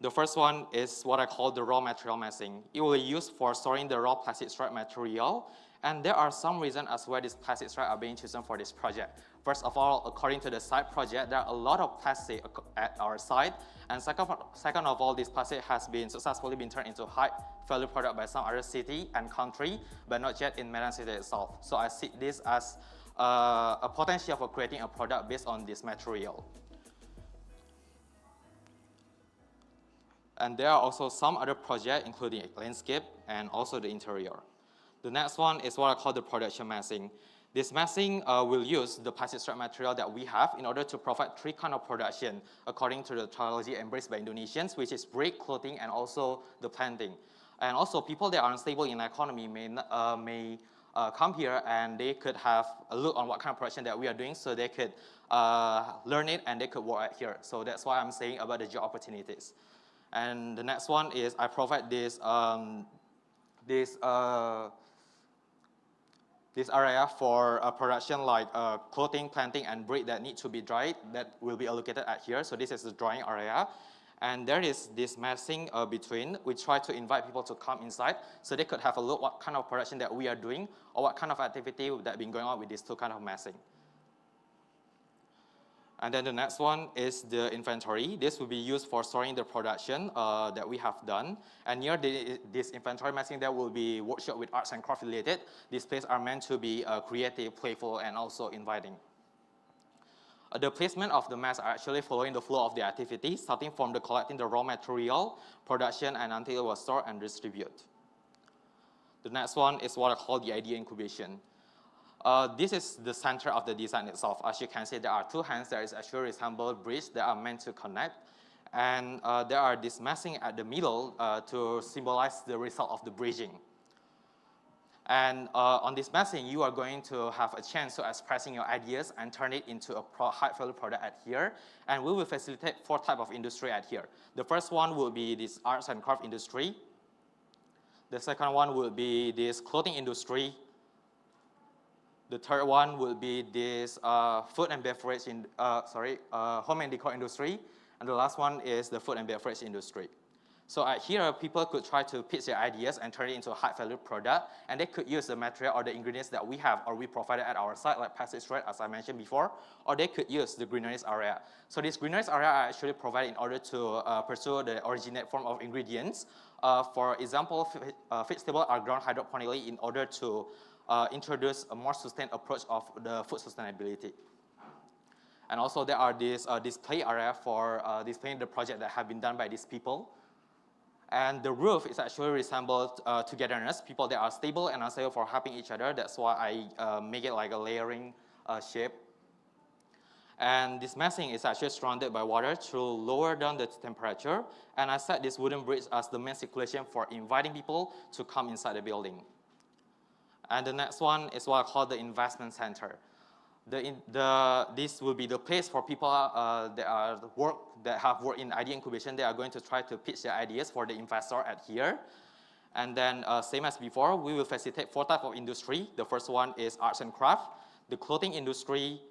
The first one is what I call the raw material massing. It will be used for storing the raw plastic stripe material, and there are some reasons as why these plastic stripes are being chosen for this project. First of all, according to the site project, there are a lot of plastic at our site, and second of all, this plastic has been successfully turned into high value product by some other city and country, but not yet in Medan City itself. So I see this as a potential for creating a product based on this material. And there are also some other projects, including landscape and also the interior. The next one is what I call the production massing. This massing will use the plastic stripe material that we have in order to provide three kinds of production according to the trilogy embraced by Indonesians, which is brick, clothing, and also the planting. And also people that are unstable in the economy may come here and they could have a look on what kind of production that we are doing, so they could learn it and they could work at here. So that's why I'm saying about the job opportunities. And the next one is I provide this area for production like clothing, planting, and brick that need to be dried that will be allocated at here. So this is the drying area. And there is this massing between. We try to invite people to come inside so they could have a look what kind of production that we are doing or what kind of activity that been going on with these two kind of massing. And then the next one is the inventory. This will be used for storing the production that we have done. And near this inventory massing, there will be workshop with arts and craft related. These places are meant to be creative, playful, and also inviting. The placement of the mass are actually following the flow of the activity, starting from the collecting the raw material, production, and until it was stored and distributed. The next one is what I call the idea incubation. This is the center of the design itself. As you can see, there are two hands that is actually resemble bridge that are meant to connect. And there are this massing at the middle to symbolize the result of the bridging. And on this massing, you are going to have a chance to expressing your ideas and turn it into a high-value product at here. And we will facilitate 4 types of industry at here. The first one will be this arts and craft industry. The second one will be this clothing industry. The third one will be this food and beverage, home and decor industry. And the last one is the food and beverage industry. So at here, people could try to pitch their ideas and turn it into a high-value product. And they could use the material or the ingredients that we have or we provided at our site, like plastic stripe, as I mentioned before. Or they could use the greeneries area. So this greeneries area are actually provided in order to pursue the originate form of ingredients. For example, vegetables are grown hydroponically in order to introduce a more sustained approach of the food sustainability. And also there are this display area for displaying the project that have been done by these people. And the roof is actually resembled togetherness, people that are stable and unstable for helping each other. That's why I make it like a layering shape. And this massing is actually surrounded by water to lower down the temperature. And I set this wooden bridge as the main circulation for inviting people to come inside the building. And the next one is what I call the investment center. This will be the place for people that have worked in idea incubation. They are going to try to pitch their ideas for the investor at here. And then same as before, we will facilitate 4 types of industry. The first one is arts and craft, the clothing industry,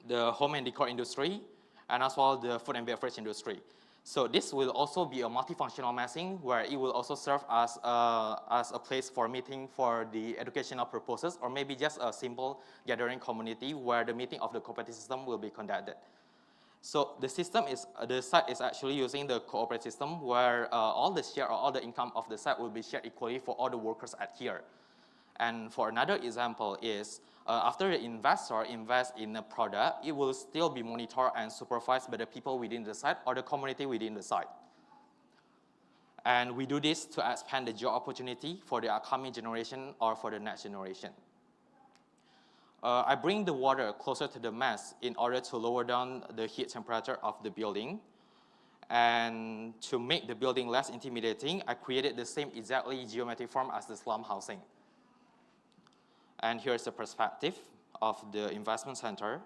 the home and decor industry, and as well the food and beverage industry. So this will also be a multifunctional massing where it will also serve as a place for meeting for the educational purposes, or maybe just a simple gathering community where the meeting of the cooperative system will be conducted. So the site is actually using the cooperative system where all the share or all the income of the site will be shared equally for all the workers at here. And for another example is, after the investor invests in a product, it will still be monitored and supervised by the people within the site or the community within the site. And we do this to expand the job opportunity for the upcoming generation or for the next generation. I bring the water closer to the mass in order to lower down the heat temperature of the building. And to make the building less intimidating, I created the same exactly geometric form as the slum housing. And here's the perspective of the investment center.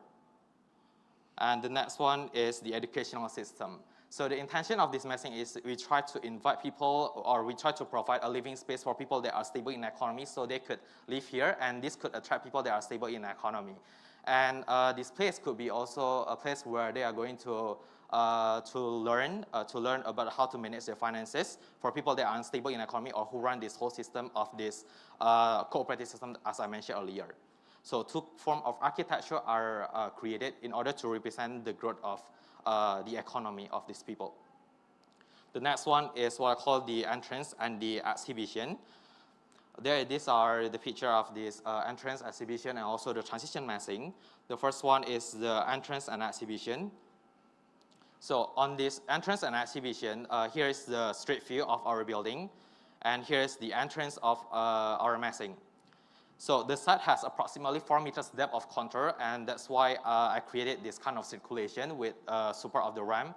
And the next one is the educational system. So the intention of this massing is we try to invite people, or we try to provide a living space for people that are stable in the economy so they could live here, and this could attract people that are stable in the economy. And this place could be also a place where they are going to learn about how to manage their finances for people that are unstable in the economy or who run this whole system of this cooperative system, as I mentioned earlier. So 2 forms of architecture are created in order to represent the growth of the economy of these people. The next one is what I call the entrance and the exhibition. These are the picture of this entrance, exhibition, and also the transition massing. The first one is the entrance and exhibition. So on this entrance and exhibition, here is the street view of our building, and here is the entrance of our massing. So the site has approximately 4 meters depth of contour, and that's why I created this kind of circulation with support of the ramp.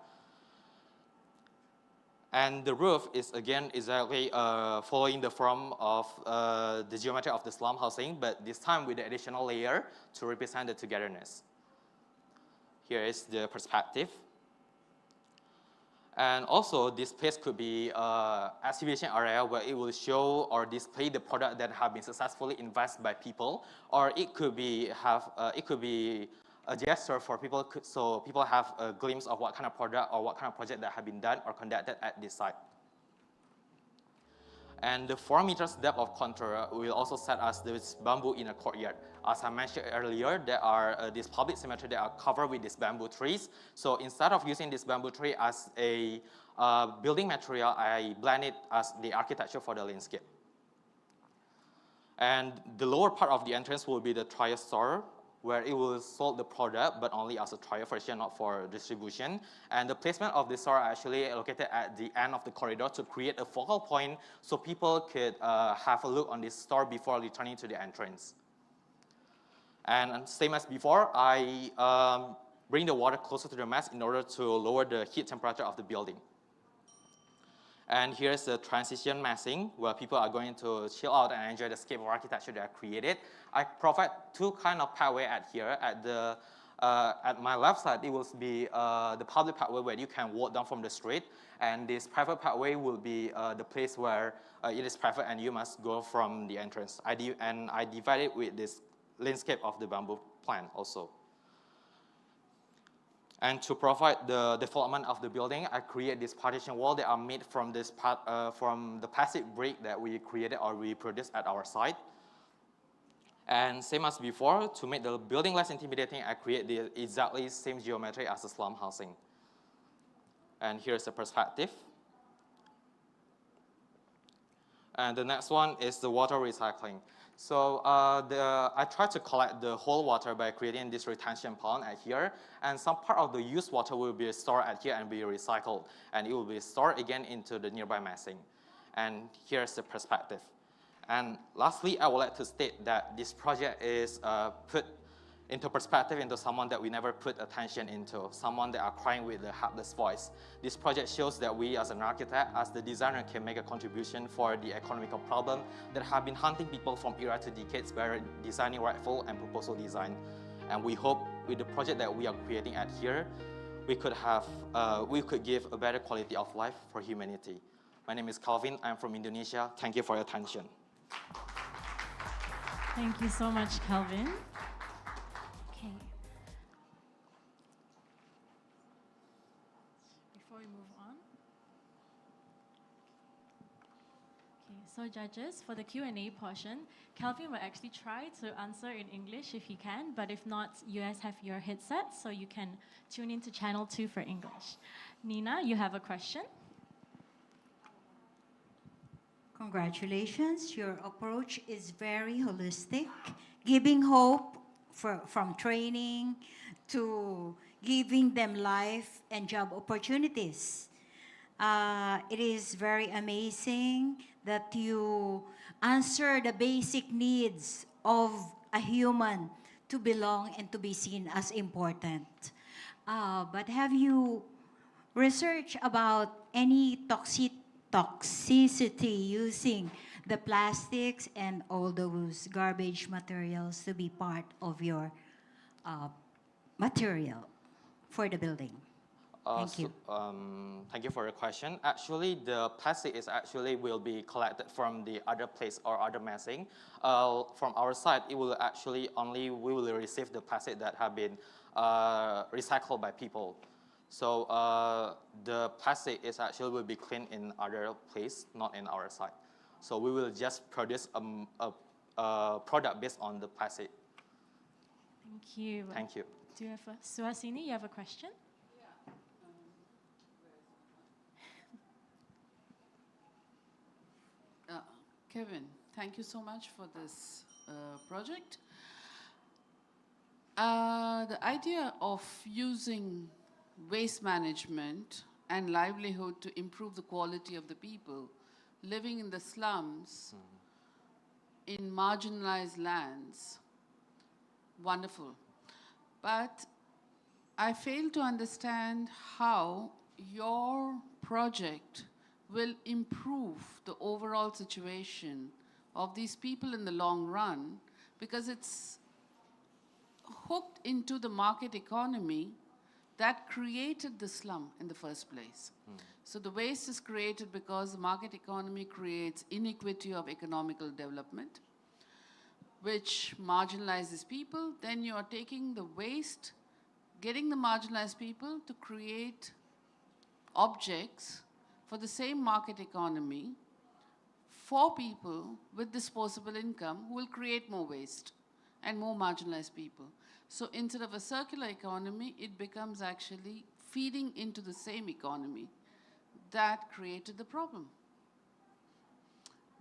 And the roof is again exactly following the form of the geometry of the slum housing, but this time with the additional layer to represent the togetherness. Here is the perspective. And also, this place could be an exhibition area where it will show or display the product that have been successfully invested by people, or it could be a gesture for people, so people have a glimpse of what kind of product or what kind of project that have been done or conducted at this site. And the 4 meters depth of contour will also set as this bamboo in a courtyard. As I mentioned earlier, there are this public cemetery that are covered with these bamboo trees. So instead of using this bamboo tree as a building material, I blend it as the architecture for the landscape. And the lower part of the entrance will be the trial store, where it will sell the product, but only as a trial version, not for distribution. And the placement of the store are actually located at the end of the corridor to create a focal point so people could have a look on this store before returning to the entrance. And same as before, I bring the water closer to the mass in order to lower the heat temperature of the building. And here's the transition massing, where people are going to chill out and enjoy the scape of architecture that I created. I provide 2 kind of pathway at here. At my left side, it will be the public pathway where you can walk down from the street. And this private pathway will be the place where it is private and you must go from the entrance. I divide it with this landscape of the bamboo plant also. And to provide the development of the building, I create this partition wall that are made from from the plastic brick that we created or we produced at our site. And same as before, to make the building less intimidating, I create the exactly same geometry as the slum housing. And here's the perspective. And the next one is the water recycling. So I try to collect the whole water by creating this retention pond at here, and some part of the used water will be stored at here and be recycled, and it will be stored again into the nearby massing. And here's the perspective. And lastly, I would like to state that this project is put into perspective into someone that we never put attention into, someone that are crying with a helpless voice. This project shows that we as an architect, as the designer, can make a contribution for the economical problem that have been haunting people from era to decades by designing rightful and proposal design. And we hope with the project that we are creating at here, we could give a better quality of life for humanity. My name is Calvin, I'm from Indonesia. Thank you for your attention. Thank you so much, Calvin. Okay. Before we move on. Okay, so judges, for the Q&A portion, Calvin will actually try to answer in English if he can, but if not, you guys have your headsets, so you can tune into channel 2 for English. Nina, you have a question? Congratulations, your approach is very holistic, giving hope from training to giving them life and job opportunities. It is very amazing that you answer the basic needs of a human to belong and to be seen as important. But have you researched about any toxicity using the plastics and all those garbage materials to be part of your material for the building? Thank you. Thank you for your question. Actually, the plastic will be collected from the other place or other messing. From our side, we will receive the plastic that have been recycled by people. So the plastic will be cleaned in other place, not in our side. So we will just produce a product based on the plastic. Thank you. Thank you. Do you have Suhasini, you have a question? Kevin, thank you so much for this project. The idea of using waste management and livelihood to improve the quality of the people living in the slums in marginalized lands, wonderful. But I fail to understand how your project will improve the overall situation of these people in the long run, because it's hooked into the market economy that created the slum in the first place. So the waste is created because the market economy creates inequity of economical development, which marginalizes people. Then you are taking the waste, getting the marginalized people to create objects for the same market economy for people with disposable income who will create more waste and more marginalized people. So instead of a circular economy, it becomes actually feeding into the same economy that created the problem.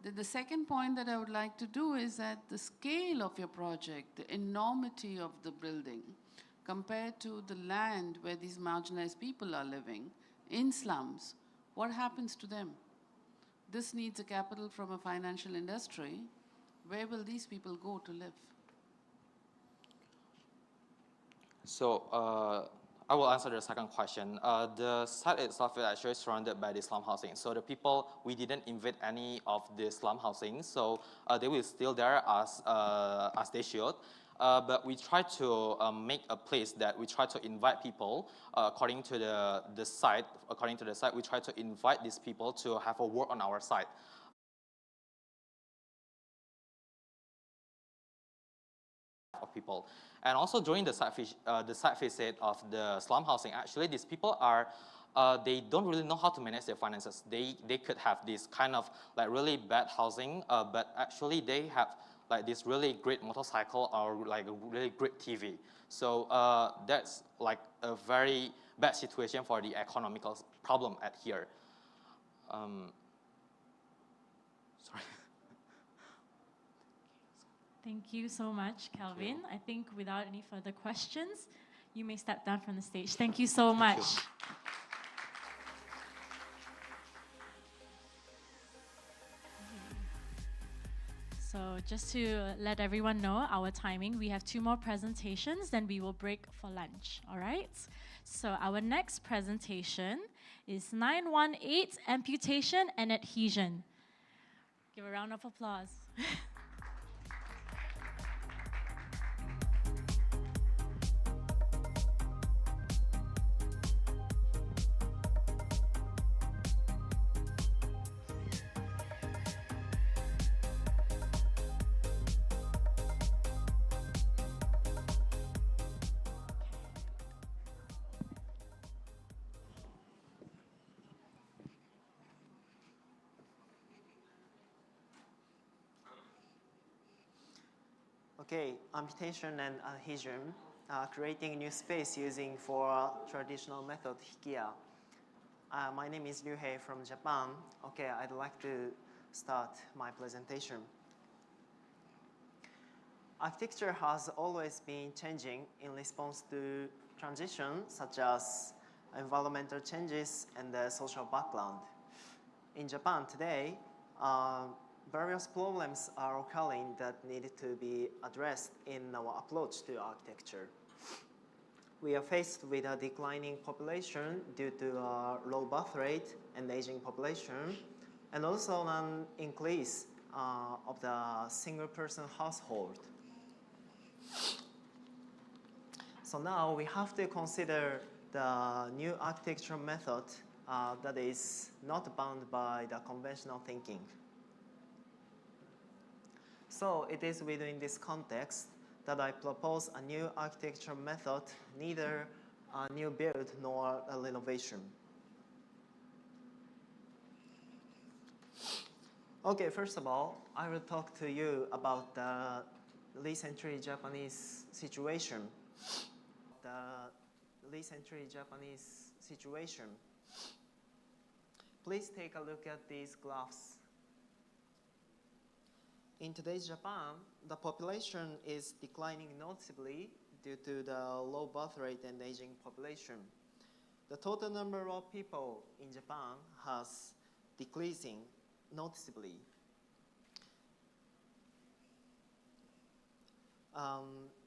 The second point that I would like to do is that the scale of your project, the enormity of the building, compared to the land where these marginalized people are living in slums, what happens to them? This needs a capital from a financial industry. Where will these people go to live? So I will answer the second question. The site itself is actually surrounded by the slum housing. So the people, we didn't invade any of the slum housing. So they will still there as they should. But we try to make a place that we try to invite people according to the site. According to the site, we try to invite these people to have a work on our site. Of people. And also during the site visit of the slum housing, actually these people are, they don't really know how to manage their finances. They could have this kind of like really bad housing, but actually they have like this really great motorcycle or like a really great TV. So that's like a very bad situation for the economical problem at here. Sorry. Thank you so much, Calvin. I think without any further questions, you may step down from the stage. Thank you so much. So just to let everyone know our timing, we have 2 more presentations, then we will break for lunch, all right? So our next presentation is 918 Amputation and Adhesion. Give a round of applause. Okay, amputation and adhesion, creating new space using for traditional method Hikia. My name is Ryu Hei from Japan. Okay, I'd like to start my presentation. Architecture has always been changing in response to transition such as environmental changes and the social background. In Japan today, various problems are occurring that need to be addressed in our approach to architecture. We are faced with a declining population due to a low birth rate and aging population, and also an increase of the single-person household. So now we have to consider the new architectural method that is not bound by the conventional thinking. So it is within this context that I propose a new architectural method, neither a new build nor a renovation. Okay, first of all, I will talk to you about the recently Japanese situation. Please take a look at these graphs. In today's Japan, the population is declining noticeably due to the low birth rate and aging population. The total number of people in Japan has decreasing noticeably.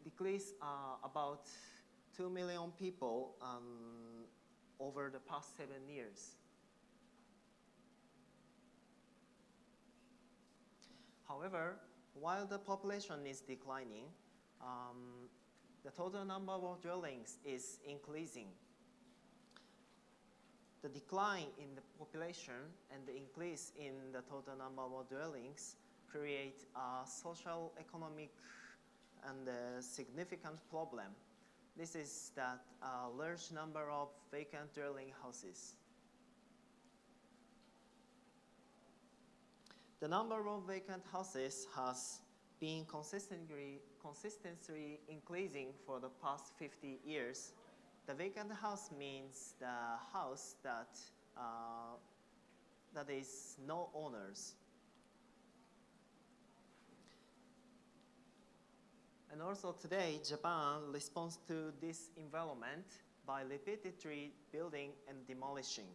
Decrease about 2 million people over the past 7 years. However, while the population is declining, the total number of dwellings is increasing. The decline in the population and the increase in the total number of dwellings create a social, economic, and a significant problem. This is that a large number of vacant dwelling houses. The number of vacant houses has been consistently increasing for the past 50 years. The vacant house means the house that is no owners. And also today, Japan responds to this environment by repeatedly building and demolishing.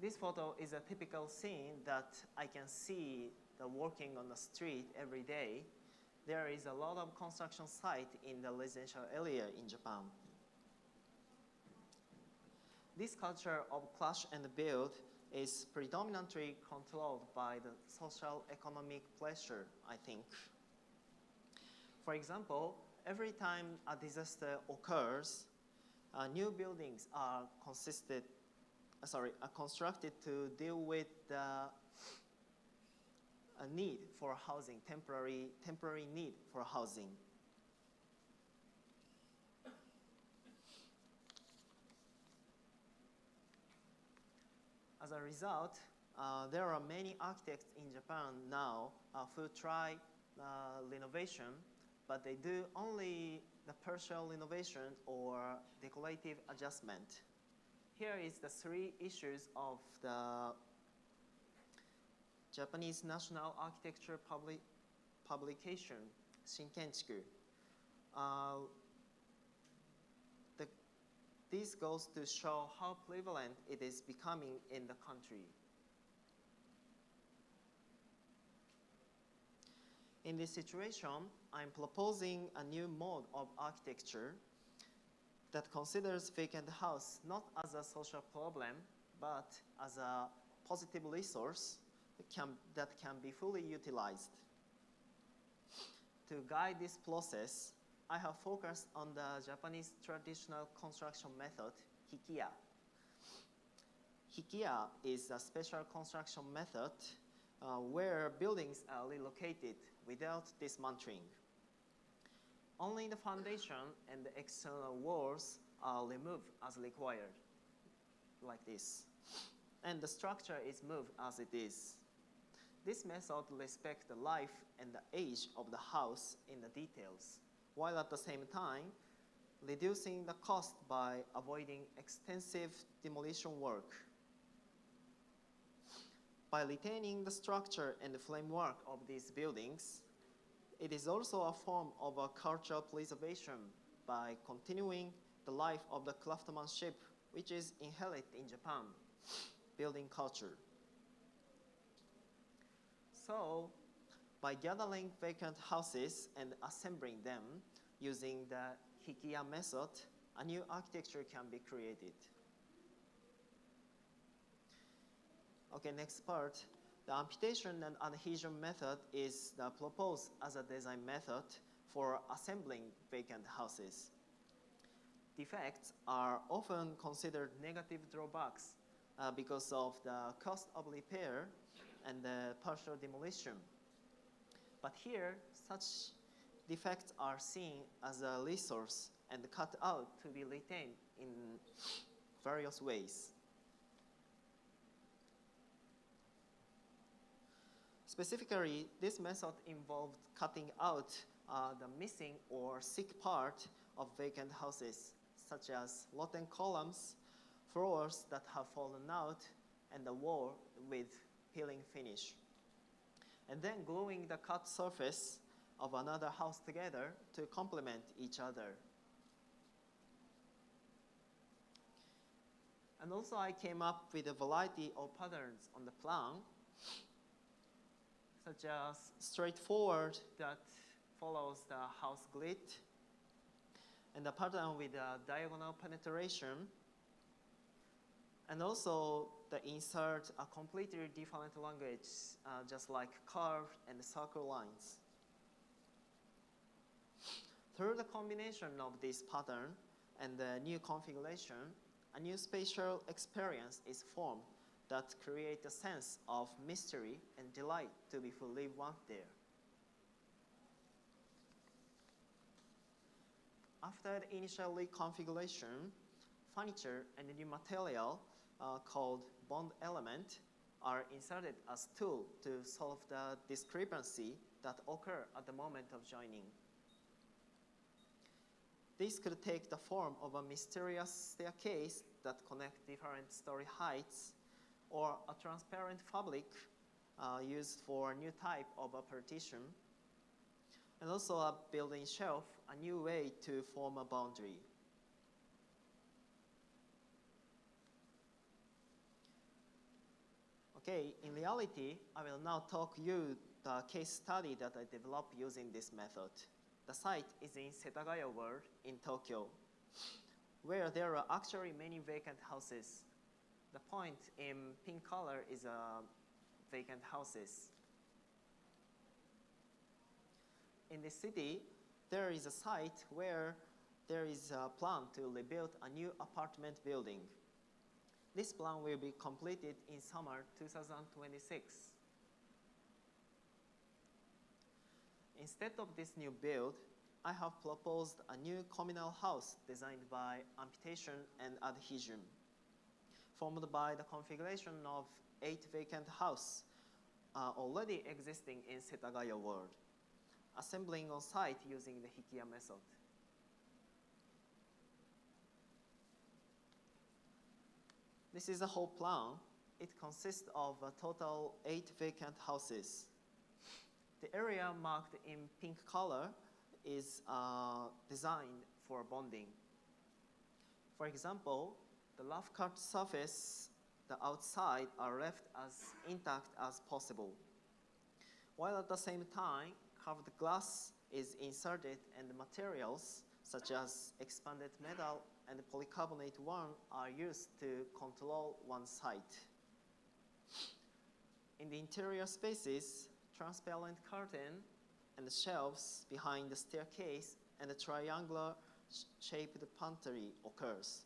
This photo is a typical scene that I can see the walking on the street every day. There is a lot of construction site in the residential area in Japan. This culture of clash and build is predominantly controlled by the social economic pressure, I think. For example, every time a disaster occurs, new buildings are constructed to deal with the need for housing, temporary need for housing. As a result, there are many architects in Japan now who try renovation, but they do only the partial renovation or decorative adjustment. Here is the 3 issues of the Japanese National Architecture publication, Shinkenchiku. This goes to show how prevalent it is becoming in the country. In this situation, I'm proposing a new mode of architecture that considers vacant house not as a social problem, but as a positive resource that can be fully utilized. To guide this process, I have focused on the Japanese traditional construction method, hikiya. Hikiya is a special construction method where buildings are relocated without dismantling. Only the foundation and the external walls are removed as required, like this. And the structure is moved as it is. This method respects the life and the age of the house in the details, while at the same time reducing the cost by avoiding extensive demolition work. By retaining the structure and the framework of these buildings, it is also a form of a cultural preservation by continuing the life of the craftsmanship which is inherent in Japan, building culture. So, by gathering vacant houses and assembling them using the hikiya method, a new architecture can be created. Okay, next part. The amputation and adhesion method is proposed as a design method for assembling vacant houses. Defects are often considered negative drawbacks because of the cost of repair and the partial demolition. But here, such defects are seen as a resource and cut out to be retained in various ways. Specifically, this method involved cutting out the missing or sick part of vacant houses, such as rotten columns, floors that have fallen out, and the wall with peeling finish. And then gluing the cut surface of another house together to complement each other. And also I came up with a variety of patterns on the plan, such as straightforward that follows the house grid, and a pattern with a diagonal penetration, and also the insert a completely different language, just like curve and circle lines. Through the combination of this pattern and the new configuration, a new spatial experience is formed that creates a sense of mystery and delight to be fully once there. After the initial reconfiguration, furniture and a new material called bond element are inserted as tool to solve the discrepancy that occur at the moment of joining. This could take the form of a mysterious staircase that connects different story heights, or a transparent fabric used for a new type of a partition, and also a built-in shelf, a new way to form a boundary. Okay, in reality, I will now talk you the case study that I developed using this method. The site is in Setagaya World in Tokyo, where there are actually many vacant houses. The point in pink color is vacant houses. In the city, there is a site where there is a plan to rebuild a new apartment building. This plan will be completed in summer 2026. Instead of this new build, I have proposed a new communal house designed by amputation and adhesion, formed by the configuration of 8 vacant houses already existing in Setagaya World, assembling on site using the hikiya method. This is a whole plan. It consists of a total 8 vacant houses. The area marked in pink color is designed for bonding. For example, the rough cut surface, the outside are left as intact as possible, while at the same time carved glass is inserted and the materials such as expanded metal and polycarbonate one are used to control one side. In the interior spaces, transparent curtain and the shelves behind the staircase and the triangular shaped pantry occurs.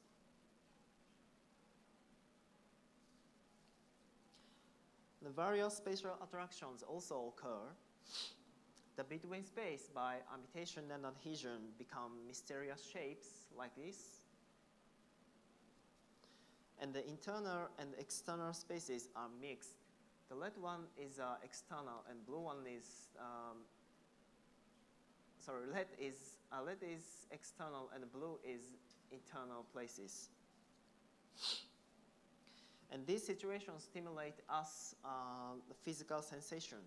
The various spatial attractions also occur. The between space by imitation and adhesion become mysterious shapes like this. And the internal and external spaces are mixed. The red one is external and blue one is, red is external and blue is internal places. And these situations stimulate us the physical sensation.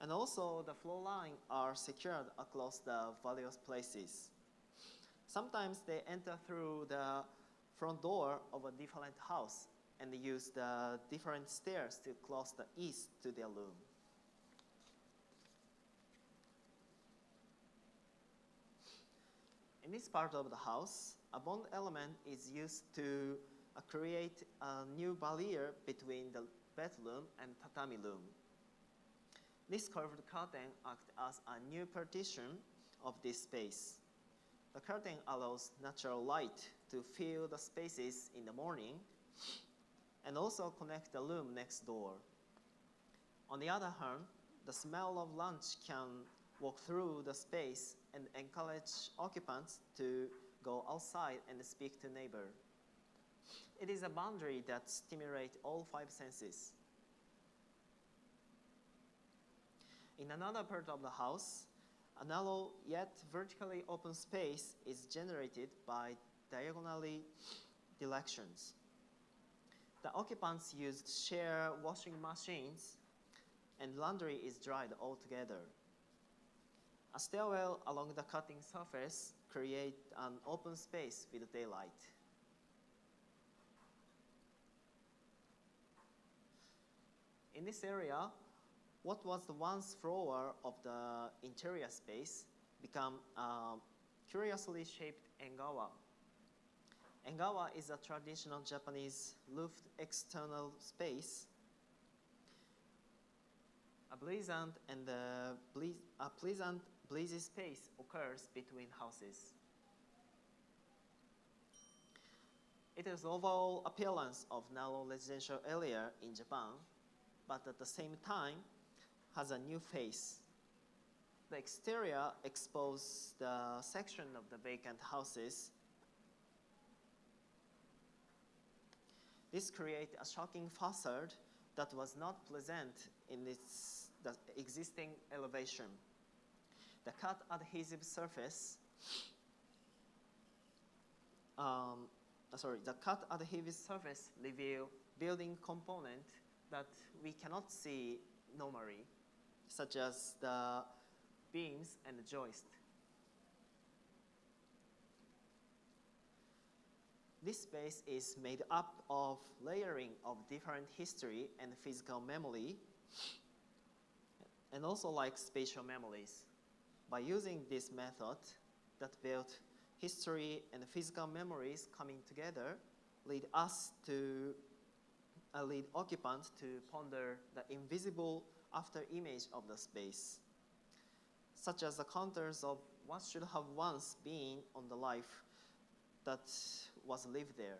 And also the flow lines are secured across the various places. Sometimes they enter through the front door of a different house and they use the different stairs to cross the east to their room. In this part of the house, a bond element is used to create a new barrier between the bedroom and tatami room. This curved curtain acts as a new partition of this space. The curtain allows natural light to fill the spaces in the morning and also connect the room next door. On the other hand, the smell of lunch can walk through the space and encourage occupants to go outside and speak to neighbor. It is a boundary that stimulates all five senses. In another part of the house, a narrow yet vertically open space is generated by diagonally directions. The occupants used share washing machines and laundry is dried all together. A stairwell along the cutting surface creates an open space with daylight. In this area, what was the once floor of the interior space became a curiously shaped engawa. Engawa is a traditional Japanese roofed external space. A pleasant breezy space occurs between houses. It is the overall appearance of narrow residential area in Japan, but at the same time has a new face. The exterior exposes the section of the vacant houses. This creates a shocking facade that was not present in the existing elevation. The cut adhesive surface reveal building component that we cannot see normally, such as the beams and the joist. This space is made up of layering of different history and physical memory, and also like spatial memories. By using this method that built history and physical memories coming together, lead occupants to ponder the invisible after image of the space, such as the contours of what should have once been on the life that was lived there.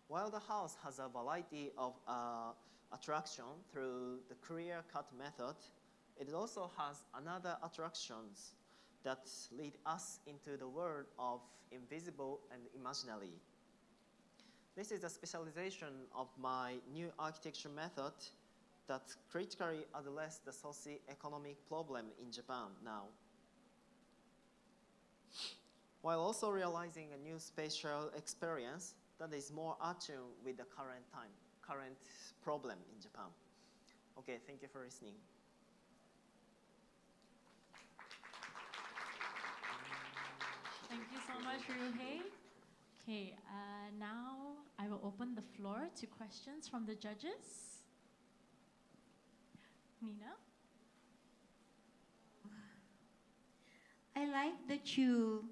While the house has a variety of attraction through the career cut method, it also has another attractions that lead us into the world of invisible and imaginary. This is a specialization of my new architecture method that critically addresses the socio-economic problem in Japan now, while also realizing a new spatial experience that is more attuned with the current problem in Japan. Okay, thank you for listening. Thank you so much, Ryuhei. Okay, now I will open open the floor to questions from the judges. Nina? I like that you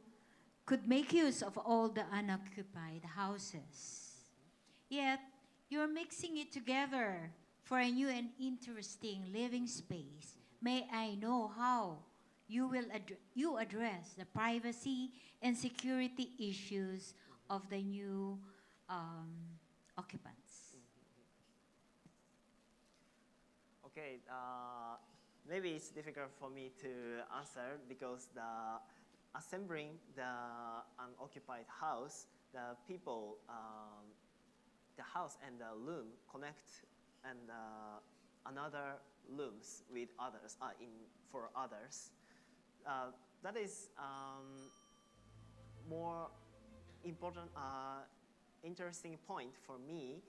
could make use of all the unoccupied houses. Yet, you're mixing it together for a new and interesting living space. May I know how you will address the privacy and security issues of the new occupants? Okay, maybe it's difficult for me to answer because assembling the unoccupied house, the people, the house and the room connect and another rooms with others, for others. That is more important, interesting point for me.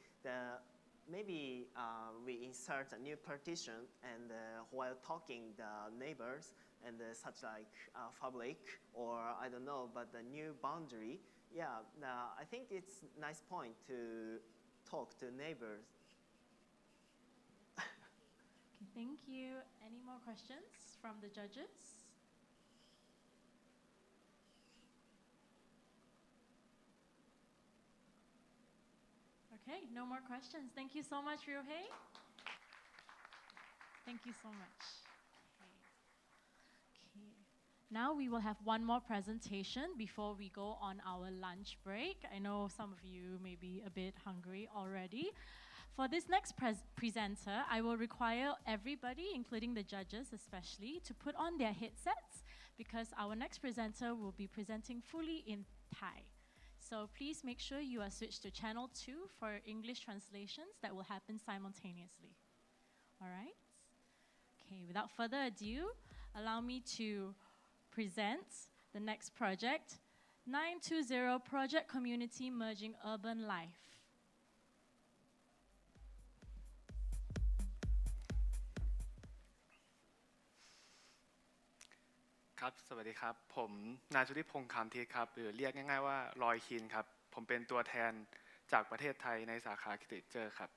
Maybe we insert a new partition and while talking the neighbors and such like public or I don't know, but the new boundary. Yeah, I think it's a nice point to talk to neighbors. Okay, thank you. Any more questions from the judges? Okay, no more questions. Thank you so much, Ryohei. Thank you so much. Okay. Now we will have one more presentation before we go on our lunch break. I know some of you may be a bit hungry already. For this next presenter, I will require everybody, including the judges especially, to put on their headsets because our next presenter will be presenting fully in Thai. So please make sure you are switched to channel 2 for English translations that will happen simultaneously. All right? Okay, without further ado, allow me to present the next project, 920 Project Community Merging Urban Life. ครับสวัสดีครับผมนายสุธิพงษ์คำทิศครับหรือเรียกง่ายๆว่าลอยคินครับผมเป็นตัวแทนจากประเทศไทยในสาขา Architecture ครับ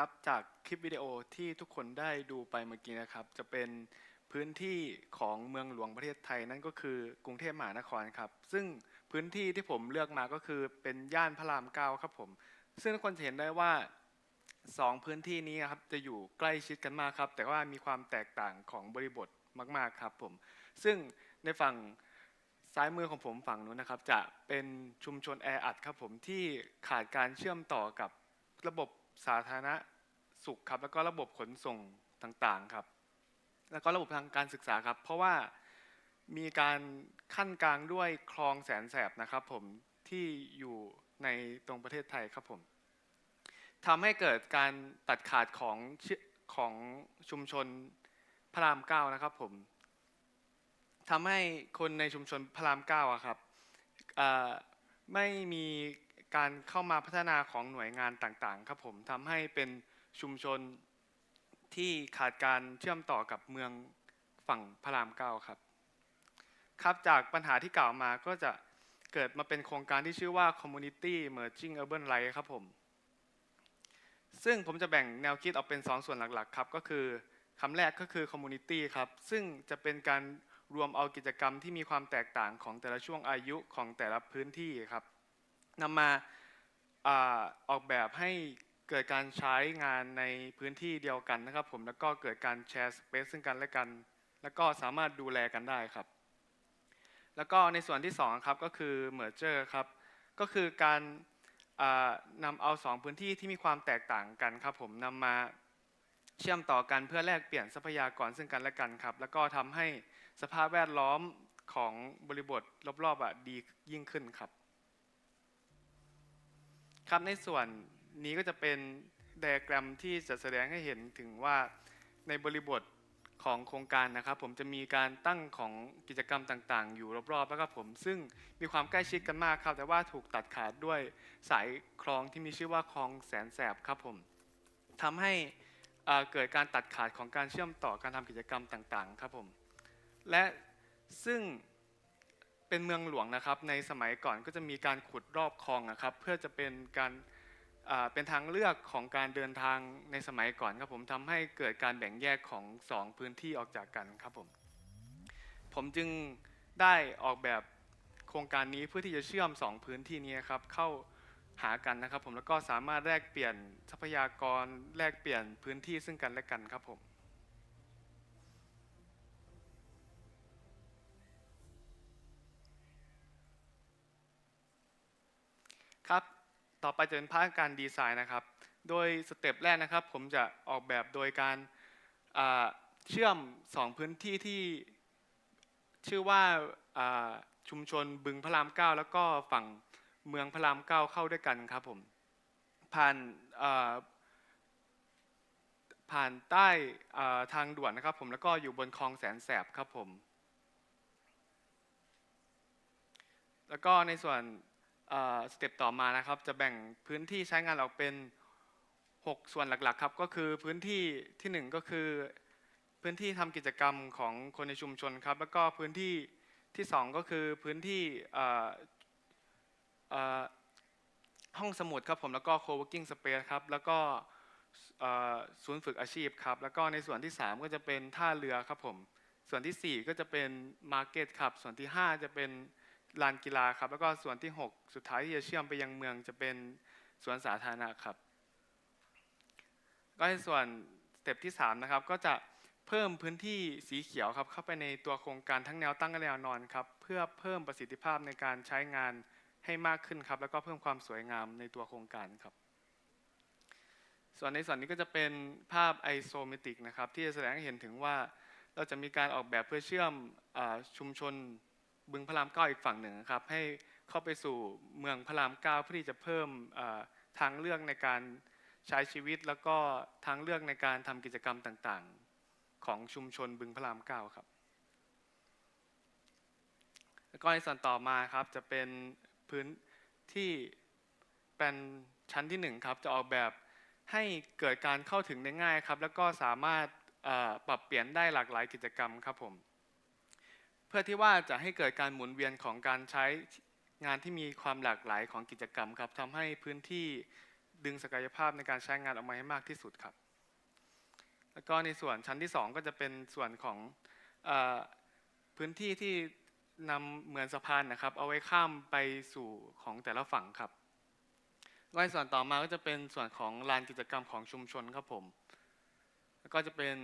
ครับจากคลิปวิดีโอที่ทุกคนได้ดูไปเมื่อกี้นะครับจะเป็นพื้นที่ของเมืองหลวงประเทศไทยนั่นก็คือกรุงเทพมหานครครับซึ่งพื้นที่ที่ผมเลือกมาก็คือเป็นย่านพระราม9ครับผมซึ่งทุกคนจะเห็นได้ว่า2พื้นที่นี้ครับจะอยู่ใกล้ชิดกันมากครับแต่ว่ามีความแตกต่างของบริบทมากๆครับผมซึ่งในฝั่งซ้ายมือของผมฝั่งนู้นนะครับจะเป็นชุมชนแออัดครับผมที่ขาดการเชื่อมต่อกับระบบสาธารณสุขครับแล้วก็ระบบขนส่งต่างๆครับแล้วก็ระบบทางการศึกษาครับเพราะว่ามีการขั้นกลางด้วยคลองแสนแสบนะครับผมที่อยู่ในตรงประเทศไทยครับผมทำให้เกิดการตัดขาดของชุมชนพระราม9นะครับผมทำให้คนในชุมชนพระราม9อะครับไม่มีการเข้ามาพัฒนาของหน่วยงานต่างๆครับผมทำให้เป็นชุมชนที่ขาดการเชื่อมต่อกับเมืองฝั่งพระราม9ครับครับจากปัญหาที่กล่าวมาก็จะ เกิดมาเป็นโครงการที่ชื่อว่า Community Merging Urban Life ครับผมซึ่งผมจะแบ่งแนวคิดออกเป็น2ส่วนหลักๆครับก็คือคำแรกก็คือ Community ครับซึ่งจะเป็นการรวมเอากิจกรรมที่มีความแตกต่างของแต่ละช่วงอายุของแต่ละพื้นที่ครับนำมาออกแบบให้เกิดการใช้งานในพื้นที่เดียวกันนะครับผมแล้วก็เกิดการแชร์สเปซซึ่งกันและกันแล้วก็สามารถดูแลกันได้ครับแล้วก็ในส่วนที่2ครับก็คือ Merger ครับก็คือการนำเอา2พื้นที่ที่มีความแตกต่างกันครับผมนำมาเชื่อมต่อกันเพื่อแลกเปลี่ยนทรัพยากรซึ่งกันและกันครับแล้วก็ทำให้สภาพแวดล้อมของบริบทรอบๆดียิ่งขึ้นครับครับในส่วนนี้ก็จะเป็นไดอะแกรมที่จะแสดงให้เห็นถึงว่าในบริบทของโครงการนะครับผมจะมีการตั้งของกิจกรรมต่างๆอยู่รอบๆนะครับผมซึ่งมีความใกล้ชิดกันมากครับแต่ว่าถูกตัดขาดด้วยสายคลองที่มีชื่อว่าคลองแสนแสบครับผมทำให้เกิดการตัดขาดของการเชื่อมต่อการทำกิจกรรมต่างๆครับผมและซึ่งเป็นเมืองหลวงนะครับในสมัยก่อนก็จะมีการขุดรอบคลองนะครับเพื่อจะเป็นการเป็นทางเลือกของการเดินทางในสมัยก่อนครับผมทำให้เกิดการแบ่งแยกของ2พื้นที่ออกจากกันครับผมจึงได้ออกแบบโครงการนี้เพื่อที่จะเชื่อม2พื้นที่นี้ครับเข้าหากันนะครับผมแล้วก็สามารถแลกเปลี่ยนทรัพยากรแลกเปลี่ยนพื้นที่ซึ่งกันและกันครับผมครับต่อไปจะเป็นภาคการดีไซน์นะครับโดยสเต็ปแรกนะครับผมจะออกแบบโดยการเชื่อม2พื้นที่ที่ชื่อว่าชุมชนบึงพระราม9แล้วก็ฝั่งเมืองพระราม9เข้าด้วยกันครับผมผ่านใต้ทางด่วนนะครับผมแล้วก็อยู่บนคลองแสนแสบครับผมแล้วก็ในส่วนสเต็ปต่อมานะครับจะแบ่งพื้นที่ใช้งานออกเป็น6ส่วนหลักๆครับก็คือพื้นที่ที่1ก็คือพื้นที่ทำกิจกรรมของคนในชุมชนครับแล้วก็พื้นที่ที่2ก็คือพื้นที่ห้องสมุดครับผมแล้วก็ co-working space ครับแล้วก็ศูนย์ฝึกอาชีพครับแล้วก็ในส่วนที่3ก็จะเป็นท่าเรือครับผมส่วนที่4ก็จะเป็น market ครับส่วนที่5จะเป็นลานกีฬาครับแล้วก็ส่วนที่6สุดท้ายที่จะเชื่อมไปยังเมืองจะเป็นสวนสาธารณะครับก็ในส่วนสเต็ปที่3นะครับก็จะเพิ่มพื้นที่สีเขียวครับเข้าไปในตัวโครงการทั้งแนวตั้งและแนวนอนครับเพื่อเพิ่มประสิทธิภาพในการใช้งานให้มากขึ้นครับแล้วก็เพิ่มความสวยงามในตัวโครงการครับส่วนในส่วนนี้ก็จะเป็นภาพไอโซเมตริกนะครับที่จะแสดงให้เห็นถึงว่าเราจะมีการออกแบบเพื่อเชื่อมชุมชนบึงพระราม9อีกฝั่งหนึ่งครับให้เข้าไปสู่เมืองพระราม9เพื่อที่จะเพิ่มทางเลือกในการใช้ชีวิตแล้วก็ทางเลือกในการทำกิจกรรมต่างๆของชุมชนบึงพระราม9ครับแล้วก็ในส่วนต่อมาครับจะเป็นพื้นที่เป็นชั้นที่1ครับจะออกแบบให้เกิดการเข้าถึงได้ง่ายครับแล้วก็สามารถปรับเปลี่ยนได้หลากหลายกิจกรรมครับผมเพื่อที่ว่าจะให้เกิดการหมุนเวียนของการใช้งานที่มีความหลากหลายของกิจกรรมครับทำให้พื้นที่ดึงศักยภาพในการใช้งานออกมาให้มากที่สุดครับแล้วก็ในส่วนชั้นที่2ก็จะเป็นส่วนของพื้นที่ที่นำเหมือนสะพานนะครับเอาไว้ข้ามไปสู่ของแต่ละฝั่งครับในส่วนต่อมาก็จะเป็นส่วนของลานกิจกรรมของชุมชนครับผมแล้วก็จะเป็น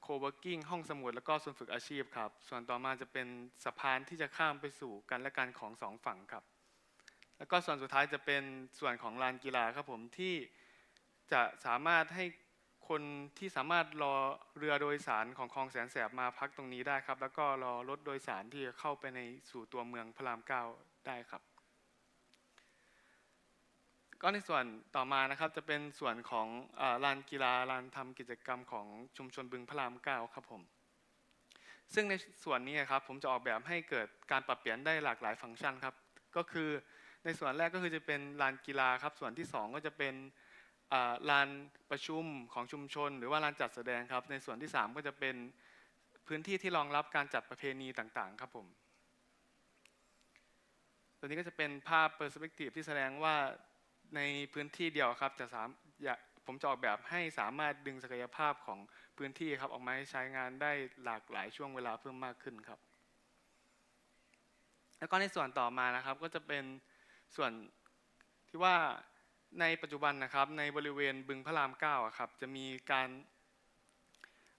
co-working ห้องสมุดแล้วก็ศูนย์ฝึกอาชีพครับส่วนต่อมาจะเป็นสะพานที่จะข้ามไปสู่กันและกันของ2ฝั่งครับแล้วก็ส่วนสุดท้ายจะเป็นส่วนของลานกีฬาครับผมที่จะสามารถให้คนที่สามารถรอเรือโดยสารของคลองแสนแสบมาพักตรงนี้ได้ครับแล้วก็รอรถโดยสารที่จะเข้าไปในสู่ตัวเมืองพระราม9ได้ครับก็ในส่วนต่อมานะครับจะเป็นส่วนของลานกีฬาลานทำกิจกรรมของชุมชนบึงพระราม9ครับผมซึ่งในส่วนนี้ครับผมจะออกแบบให้เกิดการปรับเปลี่ยนได้หลากหลายฟังก์ชันครับก็คือในส่วนแรกก็คือจะเป็นลานกีฬาครับส่วนที่2ก็จะเป็นลานประชุมของชุมชนหรือว่าลานจัดแสดงครับในส่วนที่3ก็จะเป็นพื้นที่ที่รองรับการจัดประเพณีต่างๆครับผม ตัวนี้ก็จะเป็นภาพ perspective ที่แสดงว่าในพื้นที่เดียวครับผมจะออกแบบให้สามารถดึงศักยภาพของพื้นที่ครับออกมาให้ใช้งานได้หลากหลายช่วงเวลาเพิ่มมากขึ้นครับแล้วก็ในส่วนต่อมานะครับก็จะเป็นส่วนที่ว่าในปัจจุบันนะครับในบริเวณบึงพระราม9ครับจะมีการ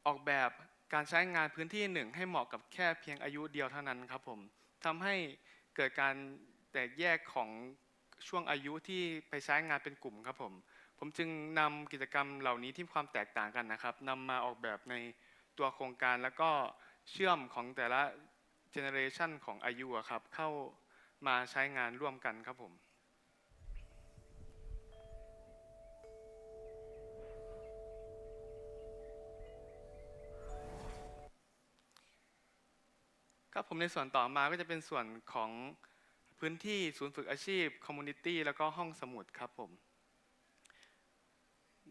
ออกแบบการใช้งานพื้นที่หนึ่งให้เหมาะกับแค่เพียงอายุเดียวเท่านั้นครับผมทำให้เกิดการแตกแยกของช่วงอายุที่ไปใช้งานเป็นกลุ่มครับผมจึงนำกิจกรรมเหล่านี้ที่ความแตกต่างกันนะครับนำมาออกแบบในตัวโครงการแล้วก็เชื่อมของแต่ละเจเนอเรชันของอายุครับเข้ามาใช้งานร่วมกันครับผมครับผมในส่วนต่อมาก็จะเป็นส่วนของพื้นที่ศูนย์ฝึกอาชีพคอมมูนิตี้แล้วก็ห้องสมุดครับผม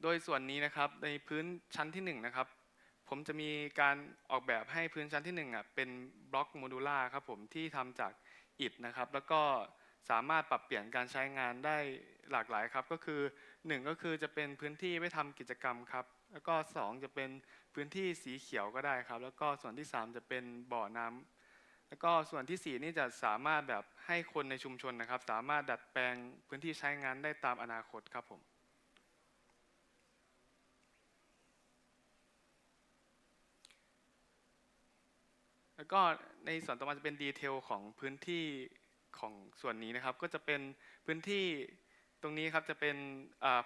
โดยส่วนนี้นะครับในพื้นชั้นที่1นะครับผมจะมีการออกแบบให้พื้นชั้นที่1เป็นบล็อกโมดูล่าครับผมที่ทำจากอิฐนะครับแล้วก็สามารถปรับเปลี่ยนการใช้งานได้หลากหลายครับก็คือ1ก็คือจะเป็นพื้นที่ไว้ทำกิจกรรมครับแล้วก็2จะเป็นพื้นที่สีเขียวก็ได้ครับแล้วก็ส่วนที่3จะเป็นบ่อน้ำแล้วก็ส่วนที่4นี่จะสามารถแบบให้คนในชุมชนนะครับสามารถดัดแปลงพื้นที่ใช้งานได้ตามอนาคตครับผมแล้วก็ในส่วนต่อมาจะเป็นดีเทลของพื้นที่ของส่วนนี้นะครับก็จะเป็นพื้นที่ตรงนี้ครับจะเป็น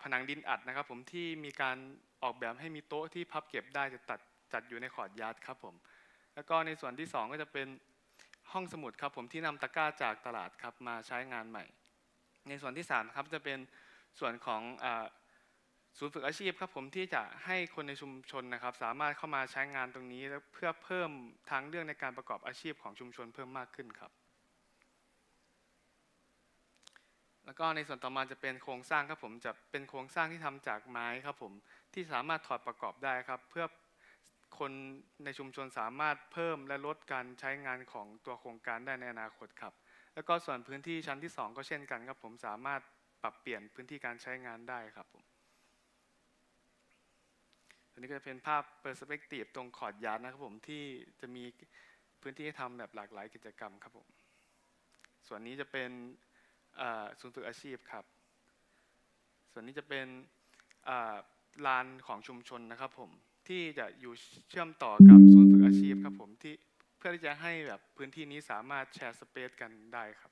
ผนังดินอัดนะครับผมที่มีการออกแบบให้มีโต๊ะที่พับเก็บได้จะจัดอยู่ในคอร์ทยาร์ดครับผมแล้วก็ในส่วนที่2ก็จะเป็นห้องสมุดครับผมที่นำตะกร้าจากตลาดครับมาใช้งานใหม่ในส่วนที่3ครับจะเป็นส่วนของศูนย์ฝึกอาชีพครับผมที่จะให้คนในชุมชนนะครับสามารถเข้ามาใช้งานตรงนี้เพื่อเพิ่มทางเลือกในการประกอบอาชีพของชุมชนเพิ่มมากขึ้นครับแล้วก็ในส่วนต่อมาจะเป็นโครงสร้างครับผมจะเป็นโครงสร้างที่ทำจากไม้ครับผมที่สามารถถอดประกอบได้ครับเพื่อคนในชุมชนสามารถเพิ่มและลดการใช้งานของตัวโครงการได้ในอนาคตครับแล้วก็ส่วนพื้นที่ชั้นที่2ก็เช่นกันครับผมสามารถปรับเปลี่ยนพื้นที่การใช้งานได้ครับผมอันนี้ก็จะเป็นภาพ perspective ตรงคอร์ทยาร์ดนะครับผมที่จะมีพื้นที่ให้ทำแบบหลากหลายกิจกรรมครับผมส่วนนี้จะเป็นศูนย์ฝึกอาชีพครับส่วนนี้จะเป็นลานของชุมชนนะครับผมที่จะอยู่เชื่อมต่อกับศูนย์ฝึกอาชีพครับผมที่เพื่อที่จะให้แบบพื้นที่นี้สามารถแชร์สเปซกันได้ครับ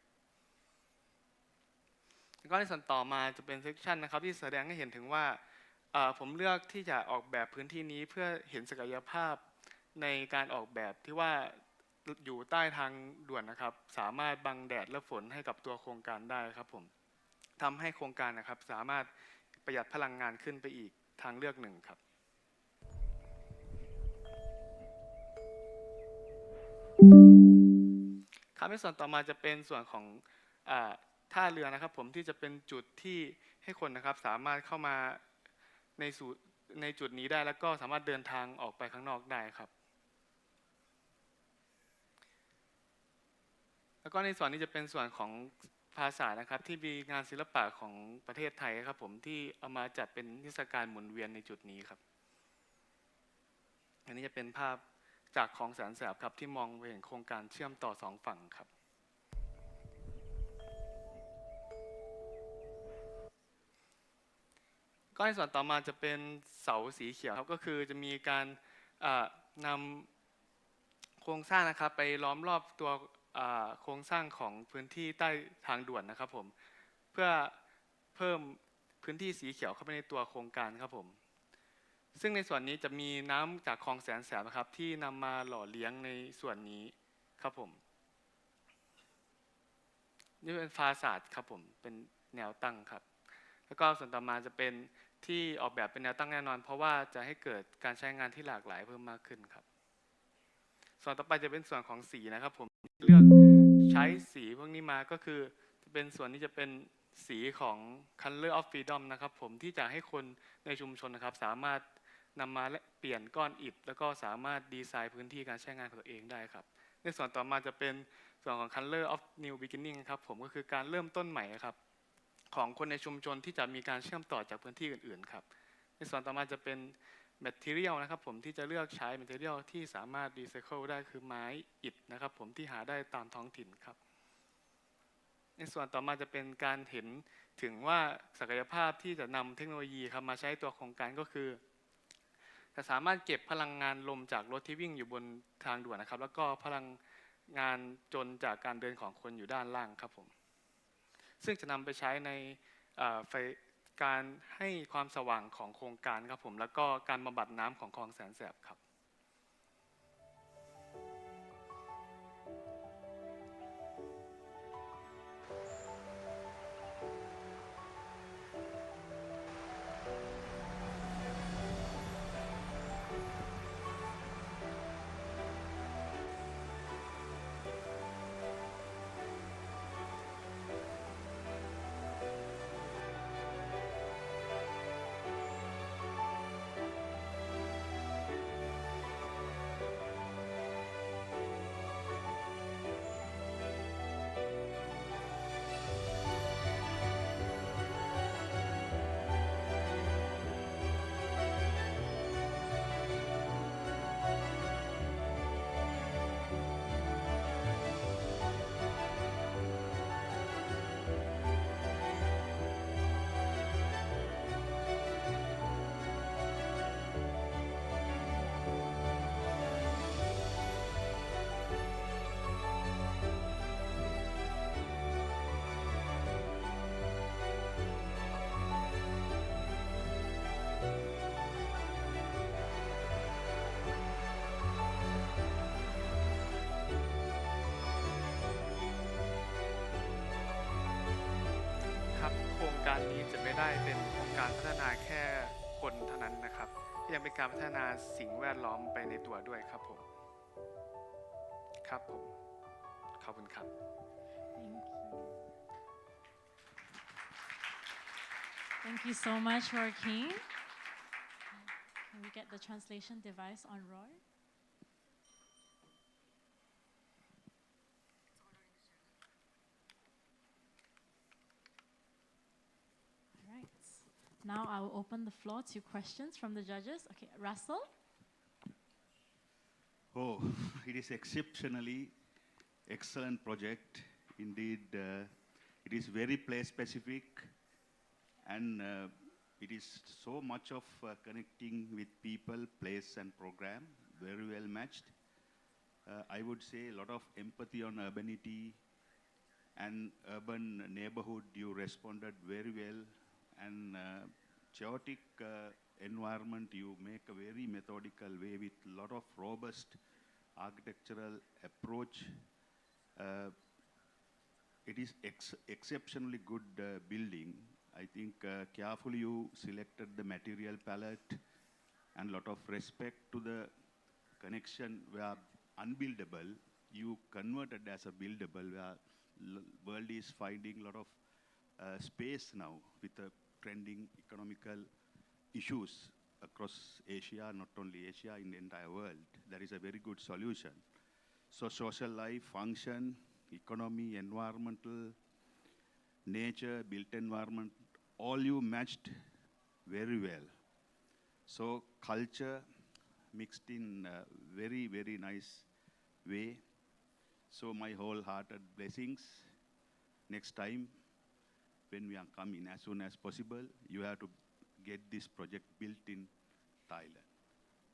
แล้วก็ในส่วนต่อมาจะเป็นเซกชันนะครับที่แสดงให้เห็นถึงว่าผมเลือกที่จะออกแบบพื้นที่นี้เพื่อเห็นศักยภาพในการออกแบบที่ว่าอยู่ใต้ทางด่วนนะครับสามารถบังแดดและฝนให้กับตัวโครงการได้ครับผมทำให้โครงการนะครับสามารถประหยัดพลังงานขึ้นไปอีกทางเลือกหนึ่งครับครับในส่วนต่อมาจะเป็นส่วนของท่าเรือนะครับผมที่จะเป็นจุดที่ให้คนนะครับสามารถเข้ามาในจุดนี้ได้แล้วก็สามารถเดินทางออกไปข้างนอกได้ครับแล้วก็ในส่วนนี้จะเป็นส่วนของภาษานะครับที่มีงานศิลปะของประเทศไทยครับผมที่เอามาจัดเป็นนิทรรศการหมุนเวียนในจุดนี้ครับอันนี้จะเป็นภาพจากคลองแสนแสบครับที่มองไปเห็นโครงการเชื่อมต่อ2ฝั่งครับก็ในส่วนต่อมาจะเป็นเสาสีเขียวครับก็คือจะมีการนำโครงสร้างนะครับไปล้อมรอบตัวโครงสร้างของพื้นที่ใต้ทางด่วนนะครับผมเพื่อเพิ่มพื้นที่สีเขียวเข้าไปในตัวโครงการครับผมซึ่งในส่วนนี้จะมีน้ำจากคลองแสนแสบครับที่นำมาหล่อเลี้ยงในส่วนนี้ครับผมนี่เป็นฟาซาดครับผมเป็นแนวตั้งครับแล้วก็ส่วนต่อมาจะเป็นที่ออกแบบเป็นแนวตั้งแน่นอนเพราะว่าจะให้เกิดการใช้งานที่หลากหลายเพิ่มมากขึ้นครับส่วนต่อไปจะเป็นส่วนของสีนะครับผมเลือกใช้สีพวกนี้มาก็คือจะเป็นส่วนนี้จะเป็นสีของ Color of Freedom นะครับผมที่จะให้คนในชุมชนนะครับสามารถนำมาเปลี่ยนก้อนอิฐแล้วก็สามารถดีไซน์พื้นที่การใช้งานของตัวเองได้ครับในส่วนต่อมาจะเป็น ส่วนของ Color of New Beginning ครับผมก็คือการเริ่มต้นใหม่ครับของคนในชุมชนที่จะมีการเชื่อมต่อจากพื้นที่อื่นๆครับในส่วนต่อมาจะเป็น Material นะครับผมที่จะเลือกใช้ Material ที่สามารถ Recycle ได้คือไม้อิฐนะครับผมที่หาได้ตามท้องถิ่นครับในส่วนต่อมาจะเป็นการเห็นถึงว่าศักยภาพที่จะนำเทคโนโลยีครับมาใช้ตัวโครงการก็คือจะสามารถเก็บพลังงานลมจากรถที่วิ่งอยู่บนทางด่วนนะครับแล้วก็พลังงานจนจากการเดินของคนอยู่ด้านล่างครับผมซึ่งจะนำไปใช้ในไฟการให้ความสว่างของโครงการครับผมแล้วก็การบำบัดน้ำของคลองแสนแสบครับโครงการนี้จะไม่ได้เป็นโครงการพัฒนาแค่คนเท่านั้นนะครับยังเป็นการพัฒนาสิ่งแวดล้อมไปในตัวด้วยครับผมครับผมขอบคุณครับ Thank you so much, Joaquin. Can we get the translation device on Roy? Now I will open the floor to questions from the judges. Okay, Russell? Oh, it is exceptionally excellent project. Indeed, it is very place specific and it is so much of connecting with people, place and program, very well matched. I would say a lot of empathy on urbanity and urban neighborhood. You responded very well. And chaotic environment, you make a very methodical way with a lot of robust architectural approach. It is exceptionally good building. I think carefully you selected the material palette and lot of respect to the connection where unbuildable, you converted as a buildable, where world is finding a lot of space now with the trending economical issues across Asia, not only Asia, in the entire world. That is a very good solution. So social life, function, economy, environmental, nature, built environment, all you matched very well. So culture mixed in a very, very nice way. So my wholehearted blessings. Next time, when we are coming as soon as possible, you have to get this project built in Thailand.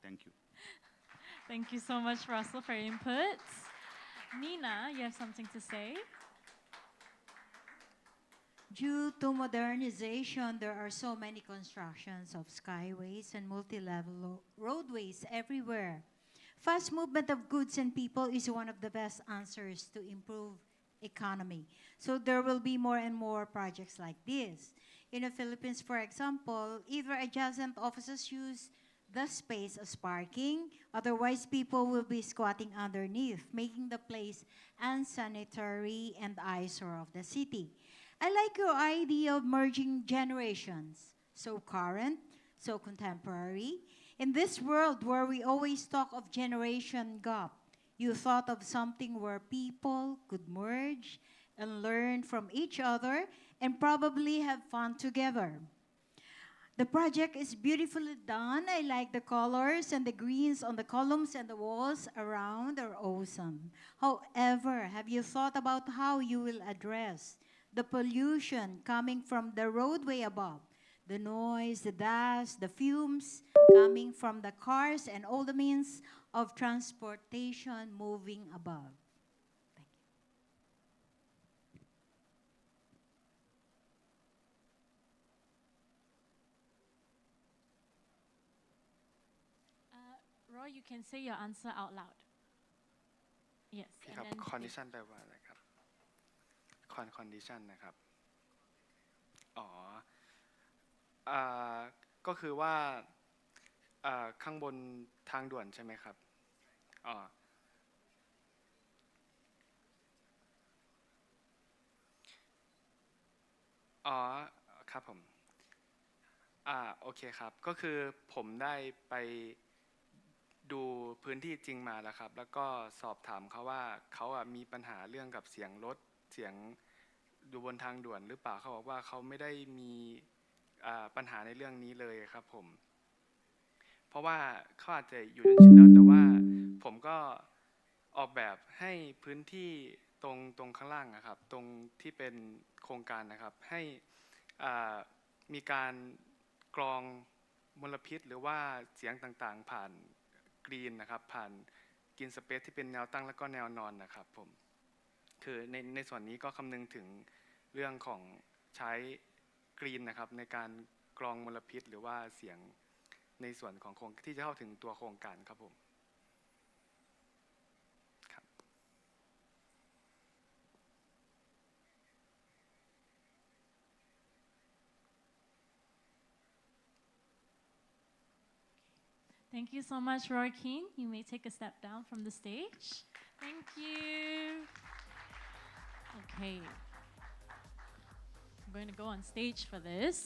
Thank you. Thank you so much, Russell, for your inputs. Nina, you have something to say? Due to modernization, there are so many constructions of skyways and multi-level roadways everywhere. Fast movement of goods and people is one of the best answers to improve economy. So there will be more and more projects like this. In the Philippines, for example, either adjacent offices use the space as parking, otherwise people will be squatting underneath, making the place unsanitary and eyesore of the city. I like your idea of merging generations, so current, so contemporary. In this world where we always talk of generation gap, You thought of something where people could merge and learn from each other and probably have fun together. The project is beautifully done. I like the colors and the greens on the columns and the walls around are awesome. However, have you thought about how you will address the pollution coming from the roadway above? The noise, the dust, the fumes coming from the cars and all the means of transportation moving above. Roy, you can say your answer out loud. Yes. พี่ครับ condition แปลว่าอะไรครับ condition นะครับอ๋อก็คือว่าข้างบนทางด่วนใช่ไหมครับอ๋อครับผมโอเคครับก็คือผมได้ไปดูพื้นที่จริงมาแล้วครับแล้วก็สอบถามเขาว่าเขามีปัญหาเรื่องกับเสียงรถเสียงอยู่บนทางด่วนหรือเปล่าเขาบอกว่าเขาไม่ได้มีปัญหาในเรื่องนี้เลยครับผมเพราะว่าเขาอาจจะอยู่จนชินแล้วแต่ว่าผมก็ออกแบบให้พื้นที่ตรงข้างล่างนะครับตรงที่เป็นโครงการนะครับให้มีการกรองมลพิษหรือว่าเสียงต่างๆผ่านกรีนนะครับผ่านกรีนสเปซที่เป็นแนวตั้งแล้วก็แนวนอนนะครับผมคือในส่วนนี้ก็คำนึงถึงเรื่องของใช้กรีนนะครับในการกรองมลพิษหรือว่าเสียงในส่วนของที่จะเข้าถึงตัวโครงการครับผมครับ Thank you so much, Roy King. You may take a step down from the stage. Thank you. Okay. I'm going to go on stage for this.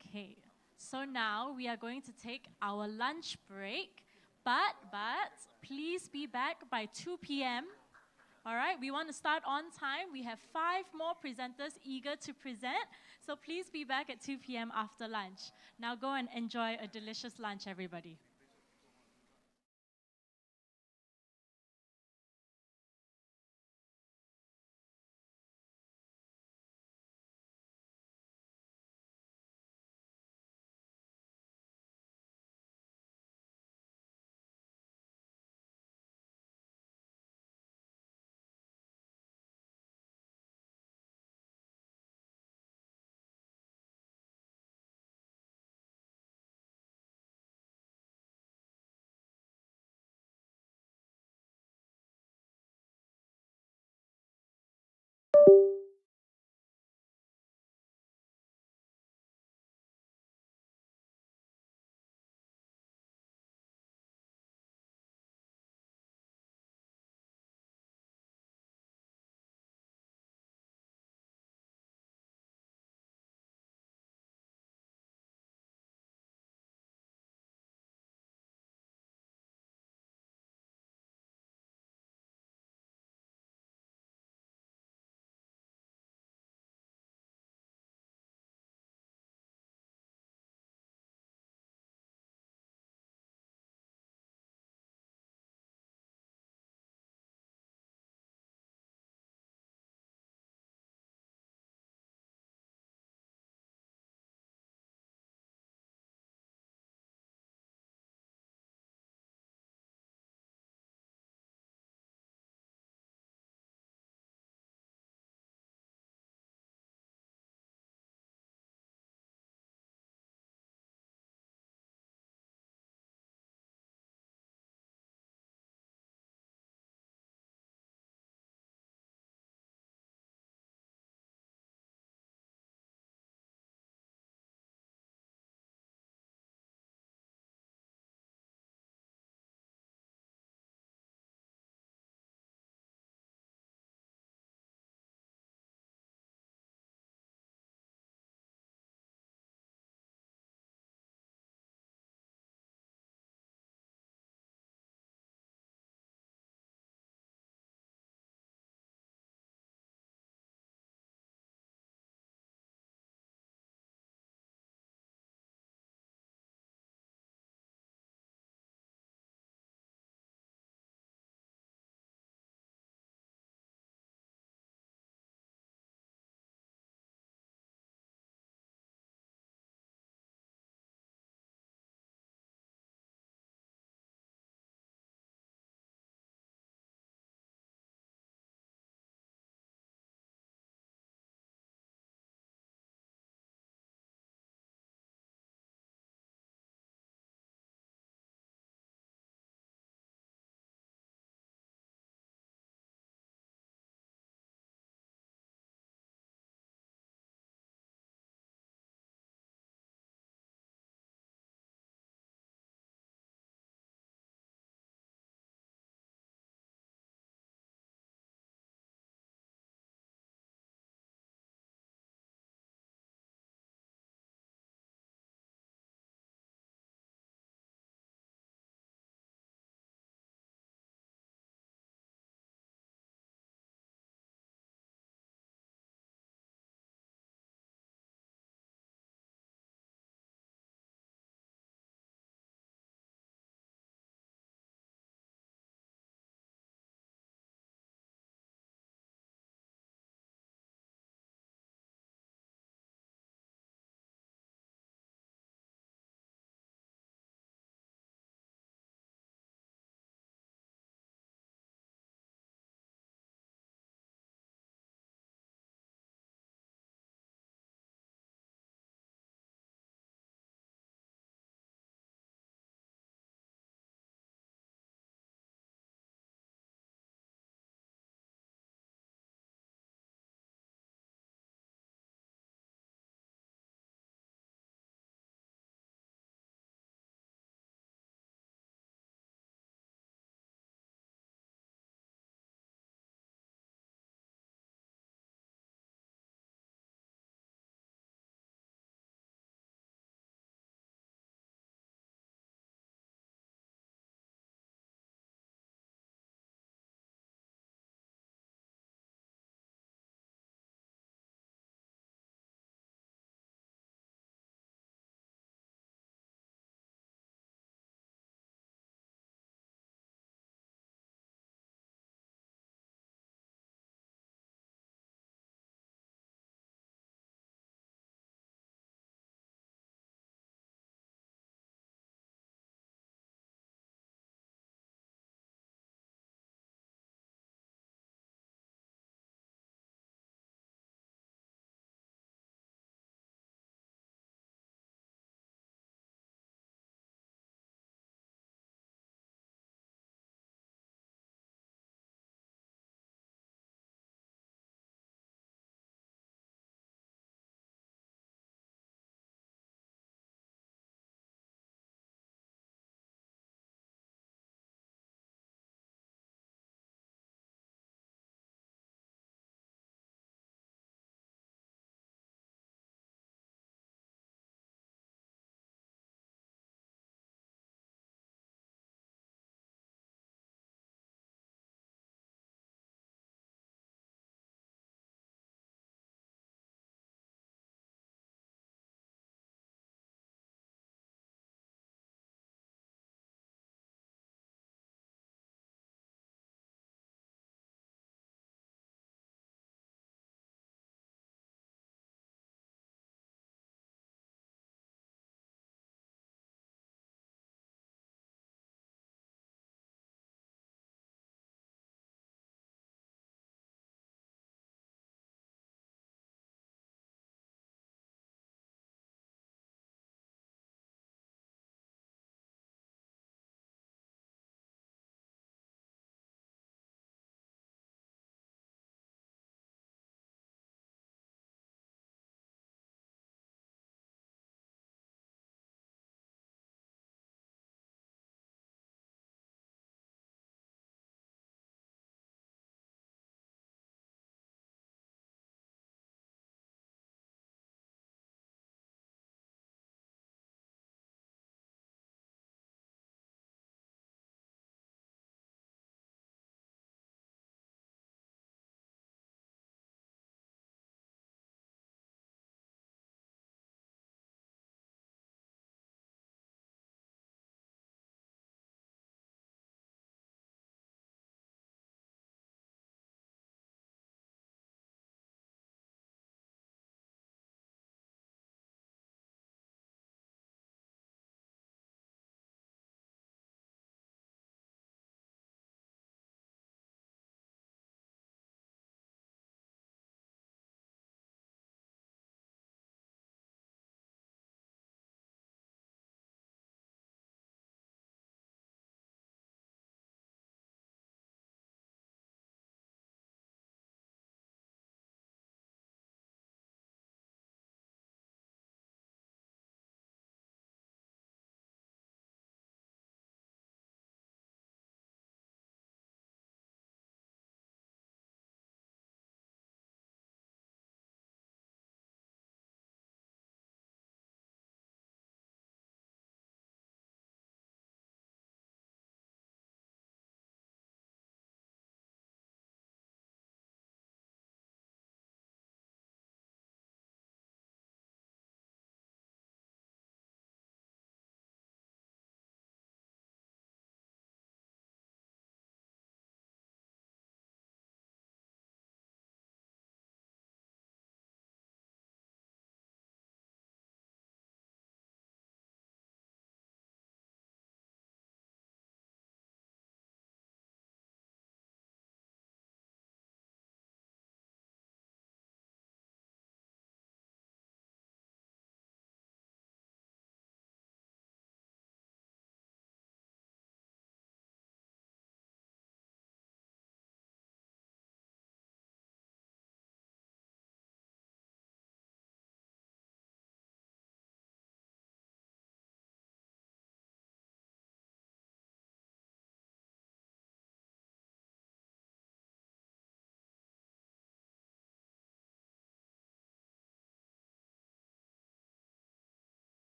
Okay. So now we are going to take our lunch break, but please be back by 2 p.m. All right, we want to start on time. We have 5 more presenters eager to present, so please be back at 2 p.m. after lunch. Now go and enjoy a delicious lunch, everybody.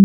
A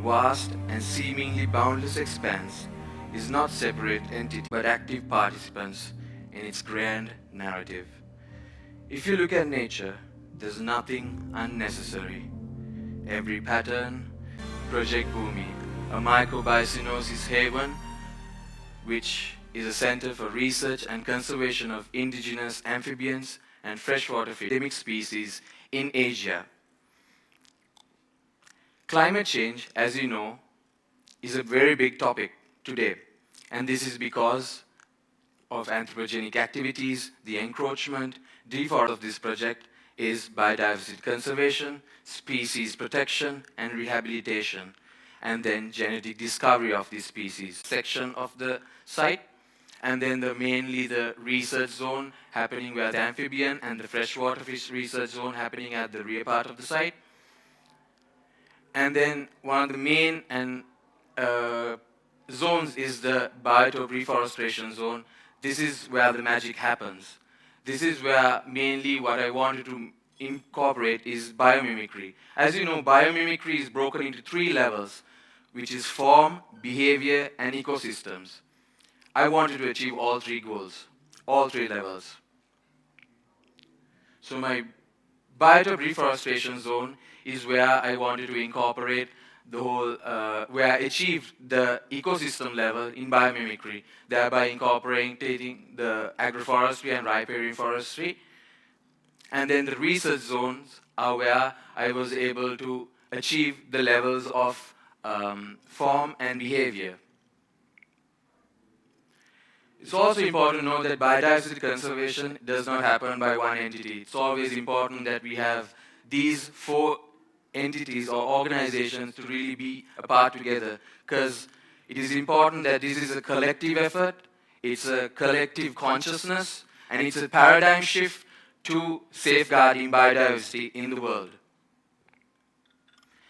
vast and seemingly boundless expanse is not separate entities but active participants in its grand narrative. If you look at nature, there's nothing unnecessary. Every pattern, Project Bhumi, a microbiocenosis haven, which is a center for research and conservation of indigenous amphibians and freshwater endemic species in Asia. Climate change, as you know, is a very big topic today, and this is because of anthropogenic activities, the encroachment. Default of this project is biodiversity conservation, species protection and rehabilitation, and then genetic discovery of these species. Section of the site, and then mainly the research zone happening where the amphibian and the freshwater fish research zone happening at the rear part of the site. And then one of the main zones is the biotope reforestation zone. This is where the magic happens. This is where mainly what I wanted to incorporate is biomimicry. As you know, biomimicry is broken into 3 levels, which is form, behavior, and ecosystems. I wanted to achieve all 3 goals, all 3 levels. So my biotope reforestation zone is where I wanted to incorporate the whole, where I achieved the ecosystem level in biomimicry, thereby incorporating the agroforestry and riparian forestry. And then the research zones are where I was able to achieve the levels of form and behavior. It's also important to know that biodiversity conservation does not happen by one entity. It's always important that we have these 4 entities or organizations to really be a part together, because it is important that this is a collective effort, it's a collective consciousness, and it's a paradigm shift to safeguarding biodiversity in the world.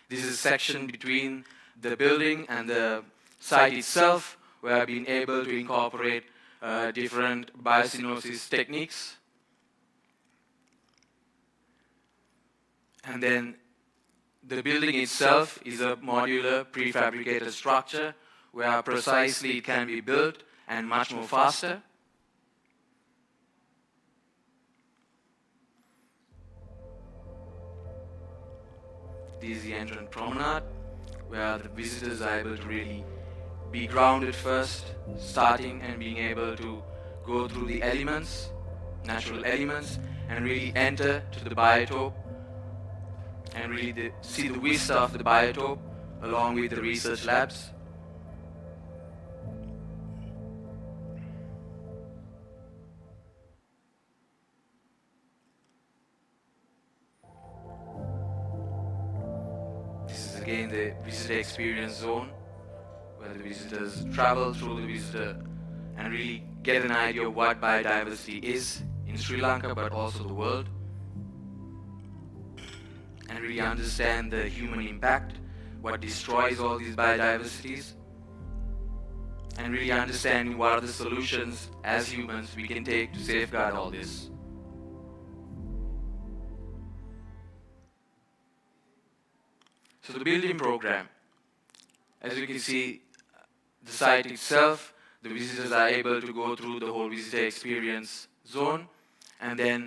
This is a section between the building and the site itself where I've been able to incorporate different biocenosis techniques. And then the building itself is a modular prefabricated structure where precisely it can be built and much more faster. This is the entrance promenade where the visitors are able to really be grounded first, starting and being able to go through the elements, natural elements, and really enter to the biotope and really see the vista of the biotope along with the research labs. This is again the visitor experience zone, where the visitors travel through the visitor and really get an idea of what biodiversity is in Sri Lanka, but also the world, and really understand the human impact, what destroys all these biodiversities, and really understanding what are the solutions as humans we can take to safeguard all this. So the building program, as you can see, the site itself, the visitors are able to go through the whole visitor experience zone, And then,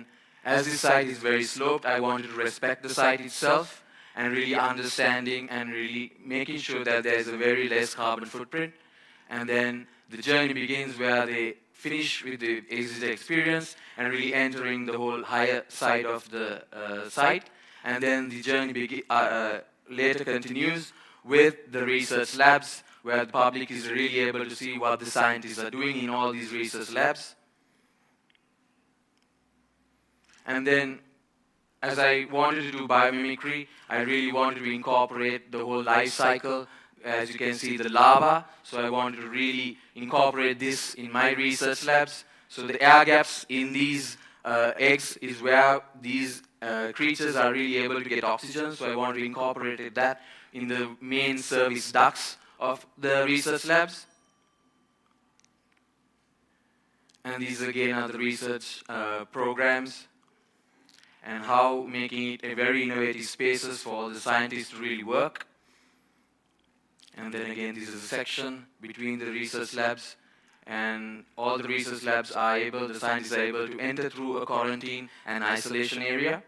as this site is very sloped, I wanted to respect the site itself and really understanding and really making sure that there's a very less carbon footprint. And then the journey begins where they finish with the exit experience and really entering the whole higher side of the site. And then the journey later continues with the research labs, where the public is really able to see what the scientists are doing in all these research labs. And then, as I wanted to do biomimicry, I really wanted to incorporate the whole life cycle. As you can see, the larva. So I wanted to really incorporate this in my research labs. So the air gaps in these eggs is where these creatures are really able to get oxygen. So I wanted to incorporate that in the main service ducts of the research labs. And these again are the research programs, and how making it a very innovative spaces for all the scientists to really work. And then again, this is a section between the research labs, and all the research labs are able, the scientists are able to enter through a quarantine and isolation area.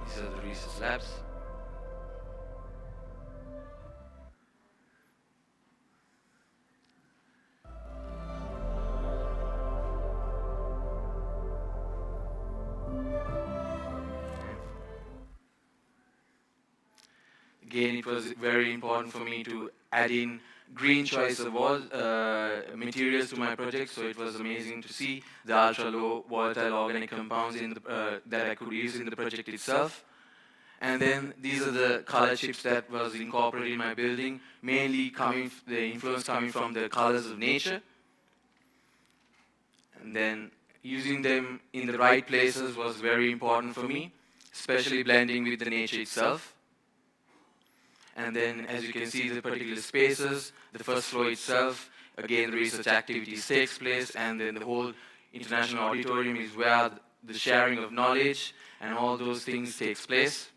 These are the research labs. Again, it was very important for me to add in green choice of all materials to my project, so it was amazing to see the ultra-low volatile organic compounds in the, that I could use in the project itself. And then these are the color chips that was incorporated in my building, mainly the influence coming from the colors of nature. And then using them in the right places was very important for me, especially blending with the nature itself. And then, as you can see, the particular spaces, the first floor itself, again, the research activities takes place, and then the whole international auditorium is where the sharing of knowledge and all those things takes place.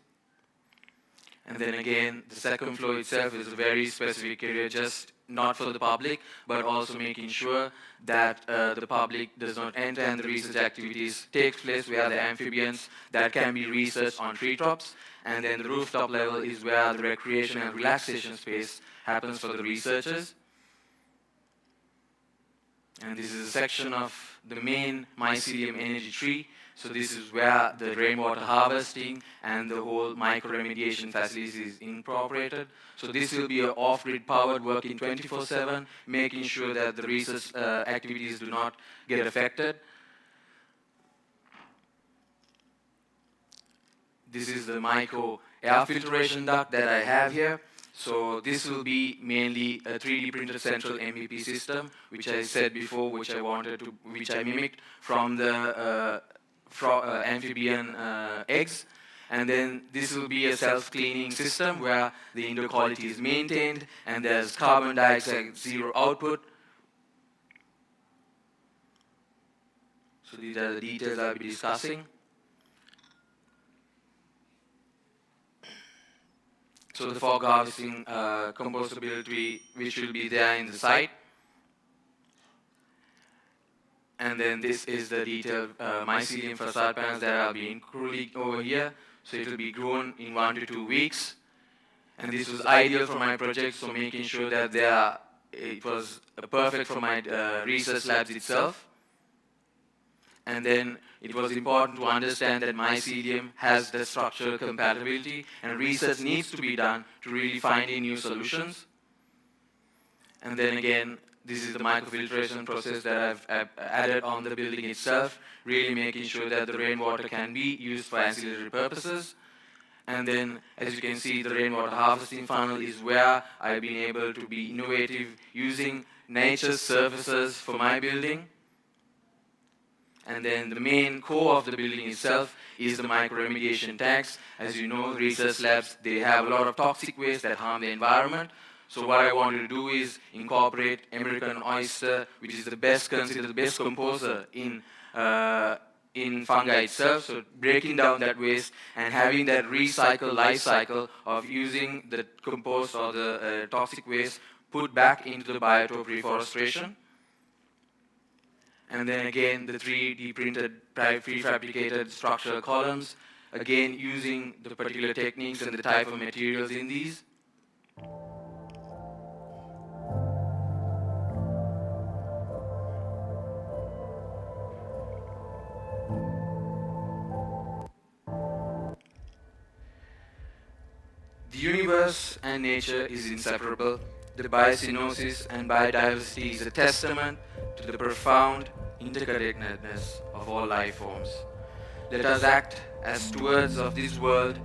And then again, the second floor itself is a very specific area, just not for the public, but also making sure that the public does not enter and the research activities take place where the amphibians that can be researched on treetops. And then the rooftop level is where the recreation and relaxation space happens for the researchers. And this is a section of the main mycelium energy tree. So this is where the rainwater harvesting and the whole micro-remediation facilities is incorporated. So this will be an off-grid powered working 24/7, making sure that the research activities do not get affected. This is the micro air filtration duct that I have here. So this will be mainly a 3D printed central MEP system, which I said before, which I mimicked from the amphibian eggs. And then this will be a self-cleaning system where the indoor quality is maintained and there's carbon dioxide zero output. So these are the details I'll be discussing. So the fog harvesting compostability, which will be there in the site. And then this is the detailed mycelium facade panels that are being included over here. So it will be grown in 1 to 2 weeks. And this was ideal for my project, so making sure that it was perfect for my research labs itself. And then it was important to understand that mycelium has the structural compatibility, and research needs to be done to really find new solutions. And then again, this is the microfiltration process that I've added on the building itself, really making sure that the rainwater can be used for ancillary purposes. And then, as you can see, the rainwater harvesting funnel is where I've been able to be innovative using nature's surfaces for my building. And then the main core of the building itself is the micro-remediation tanks. As you know, research labs, they have a lot of toxic waste that harm the environment. So what I wanted to do is incorporate American oyster, which is considered the best composer in in fungi itself, so breaking down that waste and having that recycle life cycle of using the compost or the toxic waste put back into the biotope reforestation. And then again, the 3D printed prefabricated structural columns, again using the particular techniques and the type of materials in these. The universe and nature is inseparable. The biosynosis and biodiversity is a testament to the profound interconnectedness of all life forms. Let us act as stewards of this world,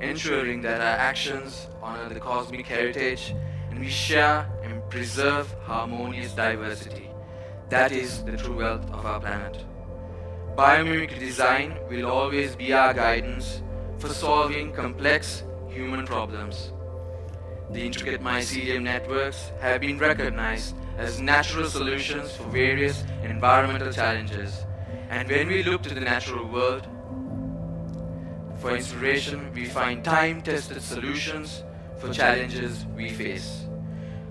ensuring that our actions honor the cosmic heritage and we share and preserve harmonious diversity. That is the true wealth of our planet. Biomimicry design will always be our guidance for solving complex human problems. The intricate mycelium networks have been recognized as natural solutions for various environmental challenges. And when we look to the natural world for inspiration, we find time-tested solutions for challenges we face.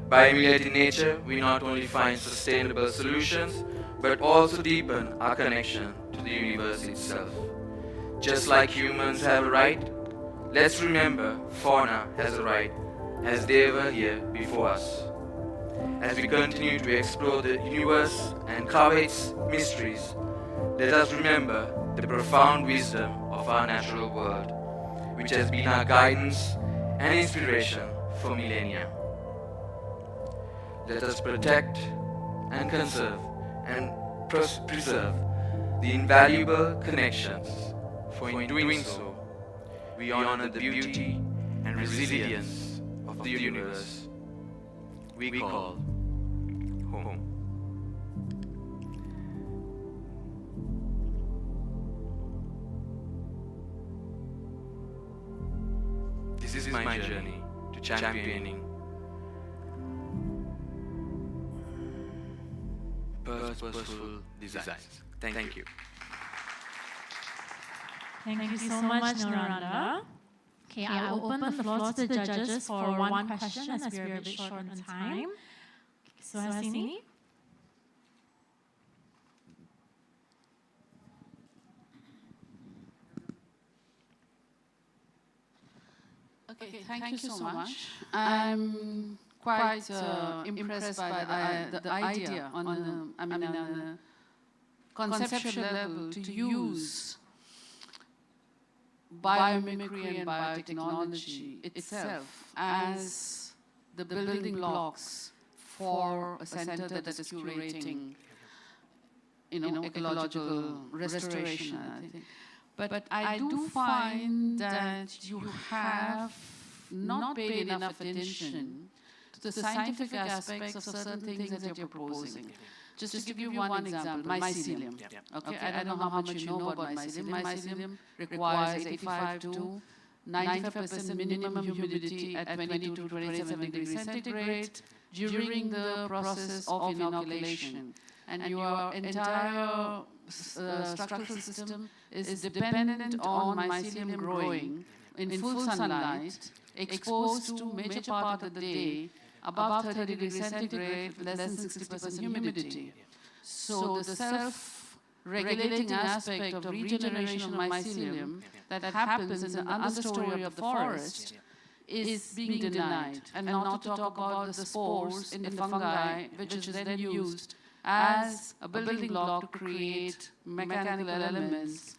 By emulating nature, we not only find sustainable solutions, but also deepen our connection to the universe itself. Just like humans have a right, let's remember fauna has a right, as they were here before us. As we continue to explore the universe and cover its mysteries, let us remember the profound wisdom of our natural world, which has been our guidance and inspiration for millennia. Let us protect and conserve and preserve the invaluable connections, for in doing so, we honor the beauty and resilience of the universe we call home. This is my journey to championing purposeful designs. Thank you. Thank you so much, Naranda. Okay, I will open the floor to the judges for one question as we are a bit short on time. So, Hasini? Okay, thank you so much. I'm quite impressed by the idea on a conceptual level to use biomimicry and biotechnology itself as the building blocks for a center that is curating, ecological restoration, I think. But I do find that you have not paid enough attention to the scientific aspects of certain things that you're proposing. Just to give you one example, mycelium. Okay, I don't know how much you know about mycelium. Mycelium requires 85 to 95% minimum humidity at 22 to 27 degrees centigrade during the process of inoculation. And your entire structural system is dependent on mycelium growing in full sunlight, exposed to major part of the day, above 30 degrees centigrade, less than 60% humidity. So the self-regulating aspect of regeneration of mycelium that happens in the understory of the forest is being denied. And not to talk about the spores in the fungi, which is then used as a building block to create mechanical elements.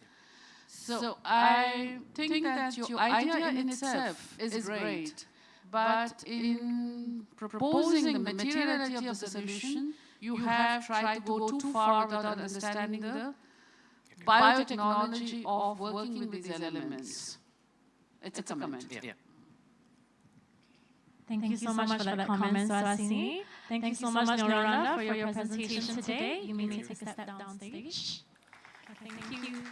So I think that your idea in itself is great. But in proposing the materiality of the solution, you have tried to go too far without understanding the biotechnology of working with these elements. It's a comment. Yeah. Thank you so much for that comment, Suhasini. Thank you so much, Naranda, for your presentation today. You may take a step down stage. Thank you.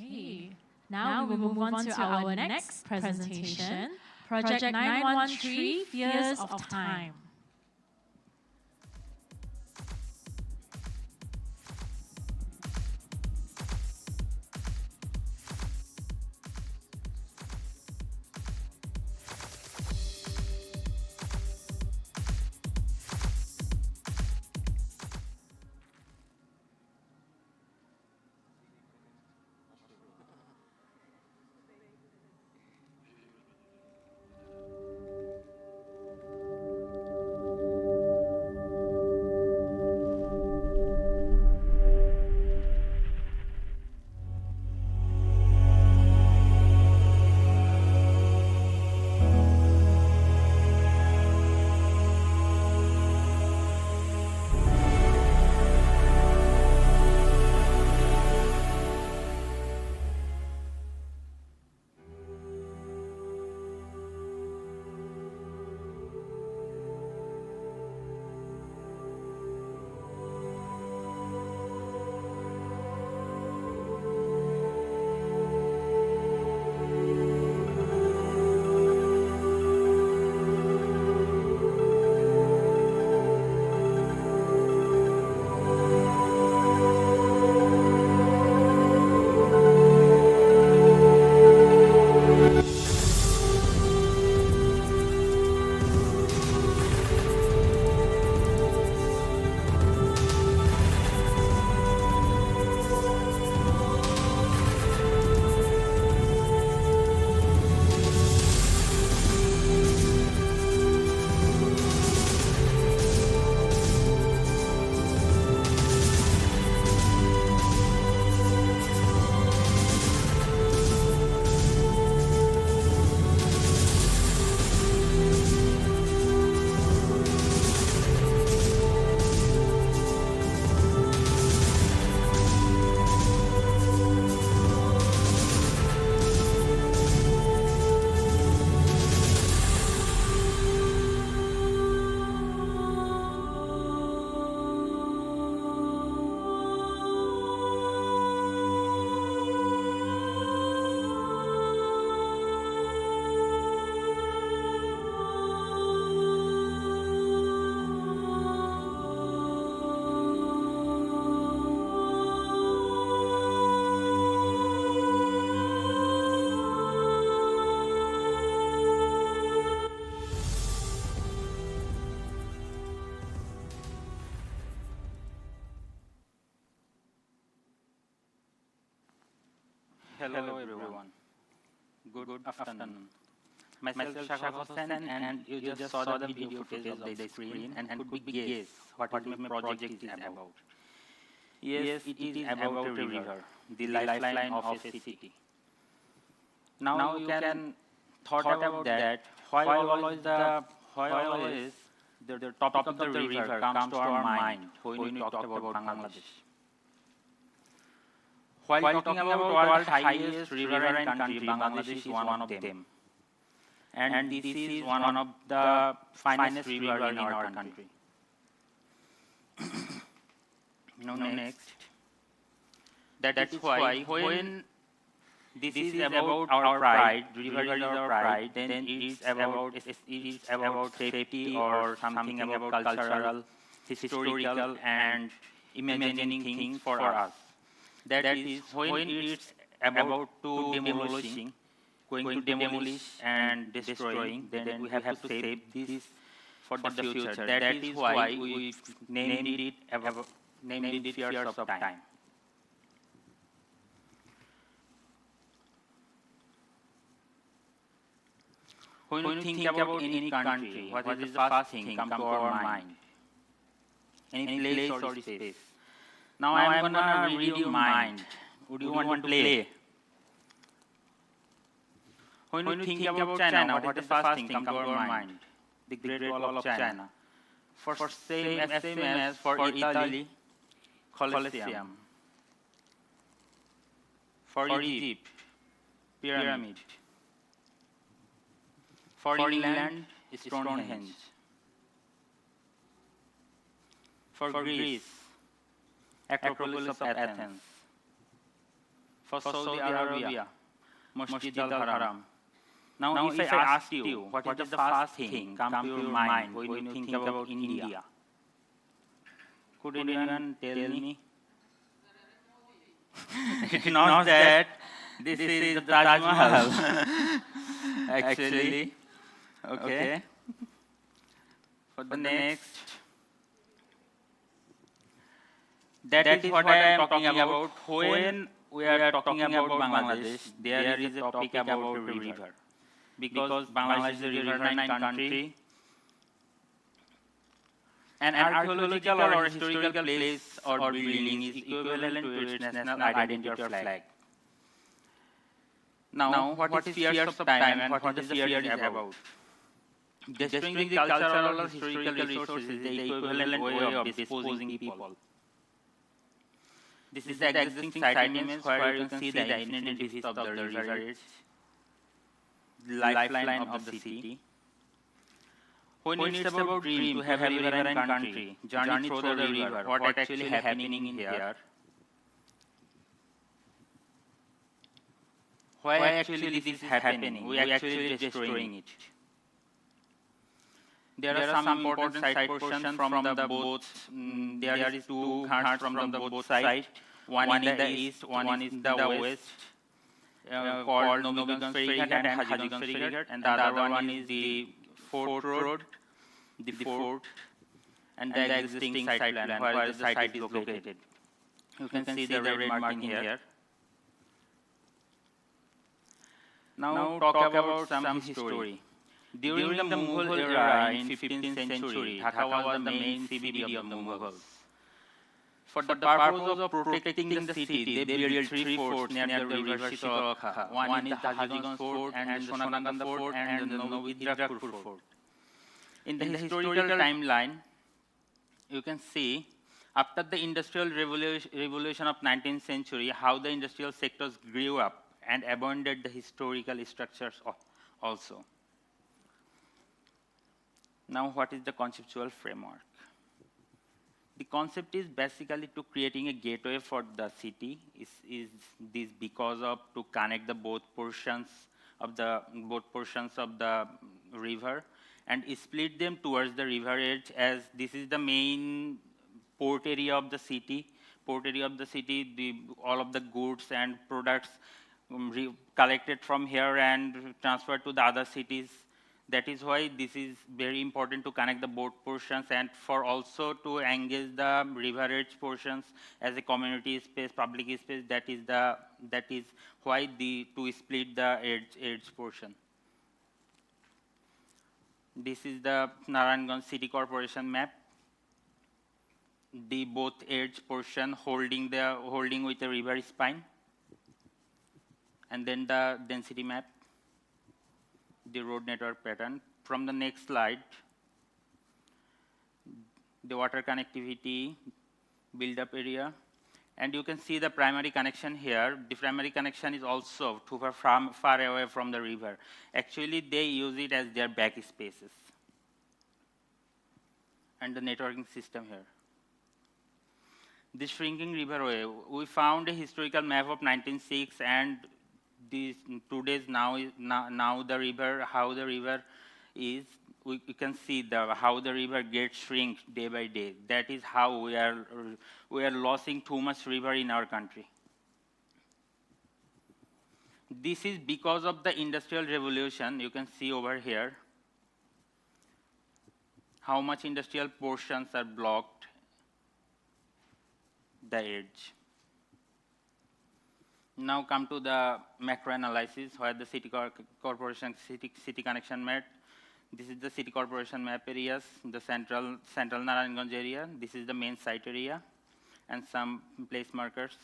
Okay, now we will move on to our next presentation, Project 913, Fears of Time. Good afternoon. Myself Shaka Hostel, and you just saw the video footage of the screen and could be guess what my project is about. Yes, it is about a river, the lifeline of a city. Now you can thought about that. Why always the topic of the river comes to our mind when we talk about Bangladesh? While talking about world's highest riverine country, Bangladesh is one of them. And this is one of the finest rivers in our country. Now next. That is why when this is about our pride, river is our pride, then it is about safety or something about cultural, historical, and imagining things for us. That is when it's about going to demolish and destroying, then we have to save this for the future. That is why we named it Fears of Time. When we think about any country, what is the first thing come to our mind? Any place or space. Now I am gonna read your mind. Would you want to play? When you think about China, what is the first thing come to our mind? The Great Wall of China. For same as for Italy, Colosseum. For Egypt, Pyramid. For England, Stonehenge. For Greece, Acropolis of Athens. For Saudi Arabia, Masjid al-Haram. Now if I ask you, what is the first thing come to your mind when you think about India? Could anyone tell me? It's not that. This is the Taj Mahal. Actually. Okay. For the next. That is what I am talking about. When we are talking about Bangladesh, there is a topic about a river. Because Bangladesh is a riverine country. An archaeological or historical place or building is equivalent to its national identity or flag. Now, what is Fears of Time and what is the fear is about? Destroying the cultural or historical resources is the equivalent way of disposing people. This is the existing site image where you can see the infinite vista of the river edge, the lifeline of the city. When it's about dream to have a riverine country, journey through the river, what actually happening in here? Why actually this is happening? We actually destroying it. There are some important side portions from the both. There is two ghats from the both sides. One in the east, one in the west. Called Nobiganj Ferry Ghat and Hajiganj Ferry Ghat, and the other one is the Fort Road, the fort, and the existing site plan where the site is located. You can see the red marking here. Now talk about some history. During the Mughal era in 15th century, Dhaka was the main CBD of the Mughals. For the purpose of protecting the city, they built three forts near the river Shitalakha. One is the Hajiganj Fort, and the Sonaganda Fort, and the Novidragpur Fort. In the historical timeline, you can see after the industrial revolution of 19th century, how the industrial sectors grew up and abandoned the historical structures also. Now, what is the conceptual framework? The concept is basically to creating a gateway for the city. Is this because of to connect the both portions of the river and split them towards the river edge, as this is the main port area of the city. All of the goods and products collected from here and transferred to the other cities. That is why this is very important to connect the both portions and for also to engage the river edge portions as a community space, public space. That is why to split the edge portion. This is the Narayanganj City Corporation map. The both edge portion holding with a river spine, and then the density map, the road network pattern. From the next slide, the water connectivity build-up area, and you can see the primary connection here. The primary connection is also too far away from the river. Actually, they use it as their back spaces, and the networking system here. The shrinking riverway, we found a historical map of 1906, and these 2 days now the river, how the river is, we can see how the river gets shrink day by day. That is how we are losing too much river in our country. This is because of the industrial revolution. You can see over here how much industrial portions are blocked the edge. Now come to the macro analysis where the city corporation city connection map. This is the city corporation map areas, the central Narayanganj area. This is the main site area and some place markers.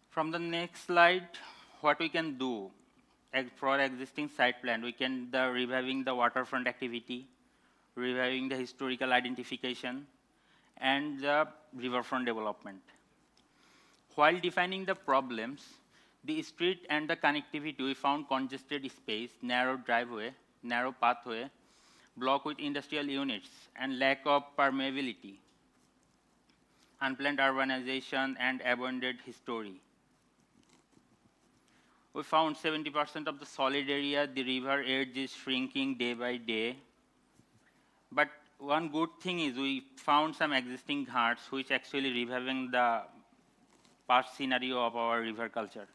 From the next slide, what we can do for existing site plan, we can reviving the waterfront activity, reviving the historical identification, and the riverfront development. While defining the problems, the street and the connectivity, we found congested space, narrow driveway, narrow pathway, blocked with industrial units, and lack of permeability, unplanned urbanization, and abandoned history. We found 70% of the solid area, the river edge is shrinking day by day. But one good thing is we found some existing ghats which actually reviving the past scenario of our river culture.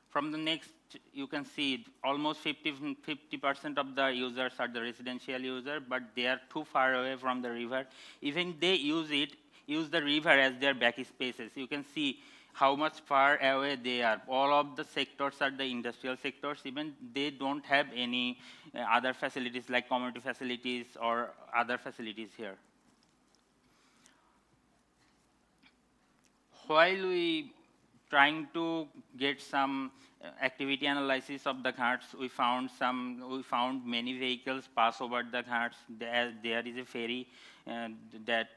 From the next, you can see almost 50% of the users are the residential user, but they are too far away from the river. Even they use the river as their back spaces. You can see how much far away they are. All of the sectors are the industrial sectors. Even they don't have any other facilities like community facilities or other facilities here. While we trying to get some activity analysis of the ghats, we found many vehicles pass over the ghats. There is a ferry that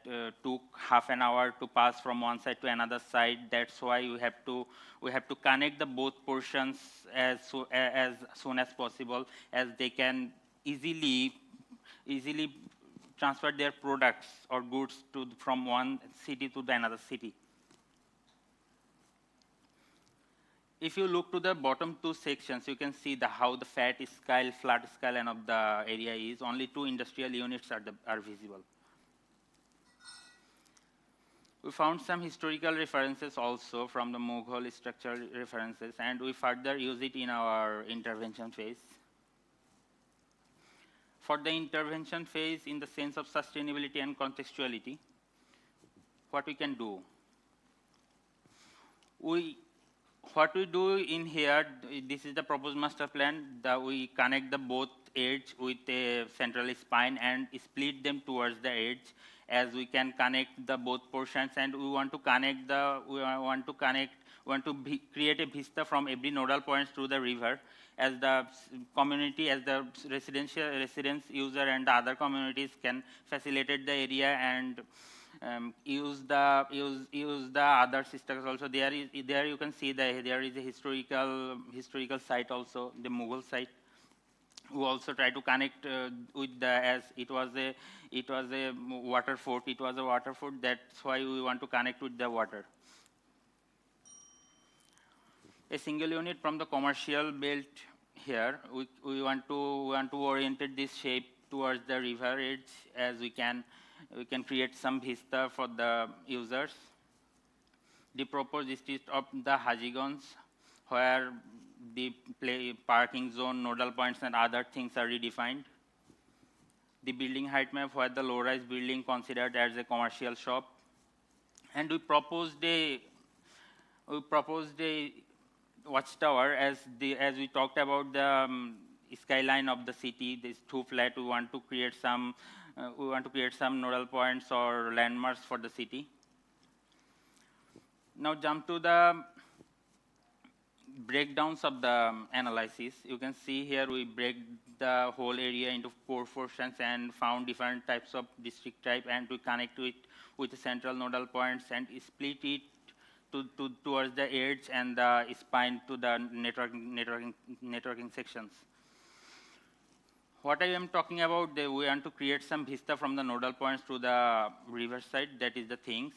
took half an hour to pass from one side to another side. That's why we have to connect the both portions as soon as possible, as they can easily transfer their products or goods from one city to another city. If you look to the bottom two sections, you can see how the flat skyline of the area is. Only 2 industrial units are visible. We found some historical references also from the Mughal structural references, and we further use it in our intervention phase. For the intervention phase, in the sense of sustainability and contextuality, what we can do? What we do in here, this is the proposed master plan, that we connect the both edge with a central spine and split them towards the edge, as we can connect the both portions, and we want to create a vista from every nodal points to the river, as the community, as the residence user and the other communities can facilitate the area and use the other systems also. There you can see there is a historical site also, the Mughal site. We also try to connect with as it was a water fort. It was a water fort. That's why we want to connect with the water. A single unit from the commercial belt here. We want to orientate this shape towards the river edge, as we can create some vista for the users. The proposed street of the Hajigons, where the parking zone, nodal points, and other things are redefined. The building height map, where the low-rise building considered as a commercial shop. And we proposed a watchtower as we talked about the skyline of the city. This too flat. We want to create some nodal points or landmarks for the city. Now jump to the breakdowns of the analysis. You can see here we break the whole area into 4 portions and found different types of district type, and we connect it with the central nodal points and split it towards the edge and the spine to the networking sections. What I am talking about, we want to create some vista from the nodal points to the riverside. That is the things.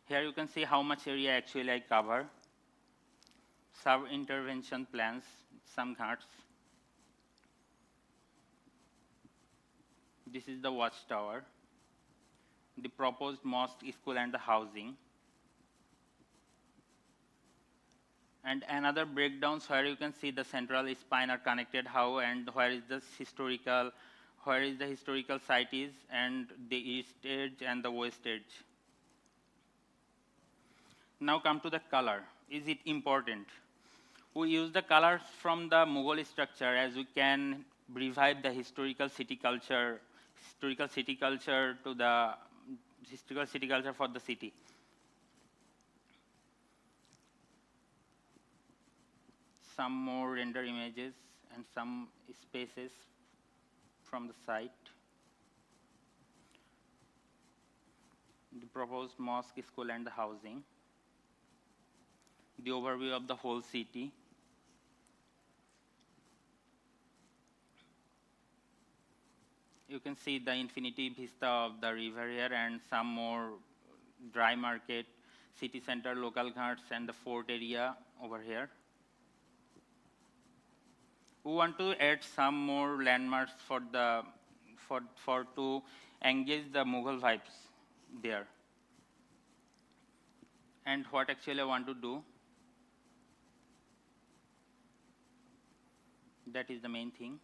Here you can see how much area actually I cover. Sub-intervention plans, some ghats. This is the watchtower. The proposed mosque, school, and the housing. And another breakdowns where you can see the central spine are connected how and where is the historical site is, and the east edge and the west edge. Now come to the color. Is it important? We use the colors from the Mughal structure as we can revive the historical city culture for the city. Some more render images and some spaces from the site. The proposed mosque, school, and the housing. The overview of the whole city. You can see the infinity vista of the river here and some more dry market, city center, local ghats, and the fort area over here. We want to add some more landmarks to engage the Mughal vibes there. And what actually I want to do, that is the main thing.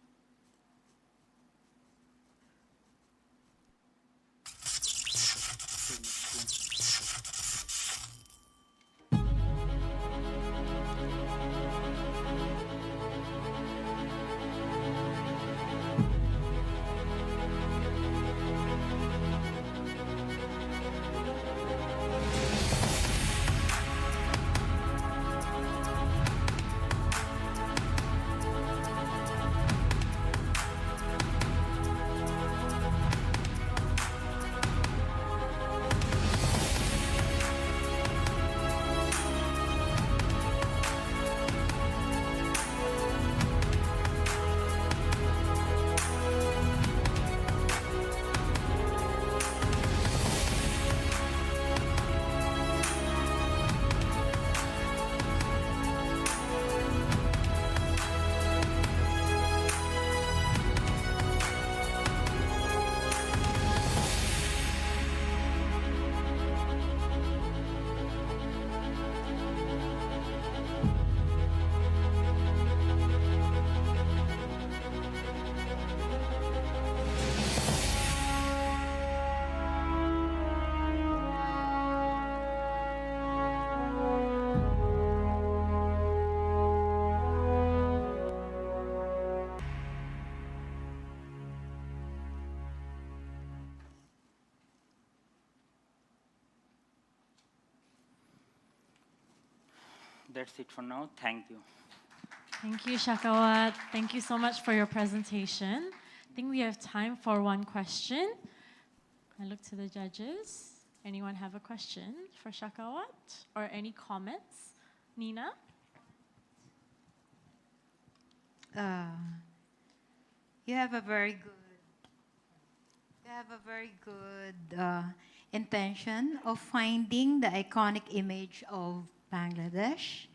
That's it for now. Thank you. Thank you, Shakawat. Thank you so much for your presentation. I think we have time for one question. I look to the judges. Anyone have a question for Shakawat or any comments? Nina? You have a very good intention of finding the iconic image of Bangladesh.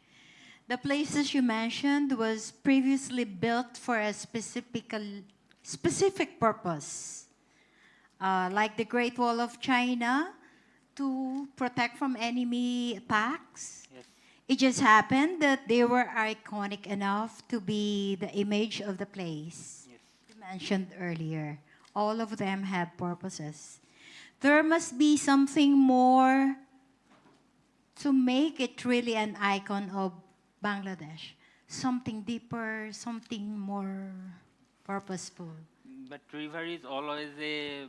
The places you mentioned was previously built for a specific purpose. like the Great Wall of China, to protect from enemy attacks. Yes. It just happened that they were iconic enough to be the image of the place. Yes. You mentioned earlier. All of them have purposes. There must be something more to make it really an icon of Bangladesh. Something deeper, something more purposeful. But river is always a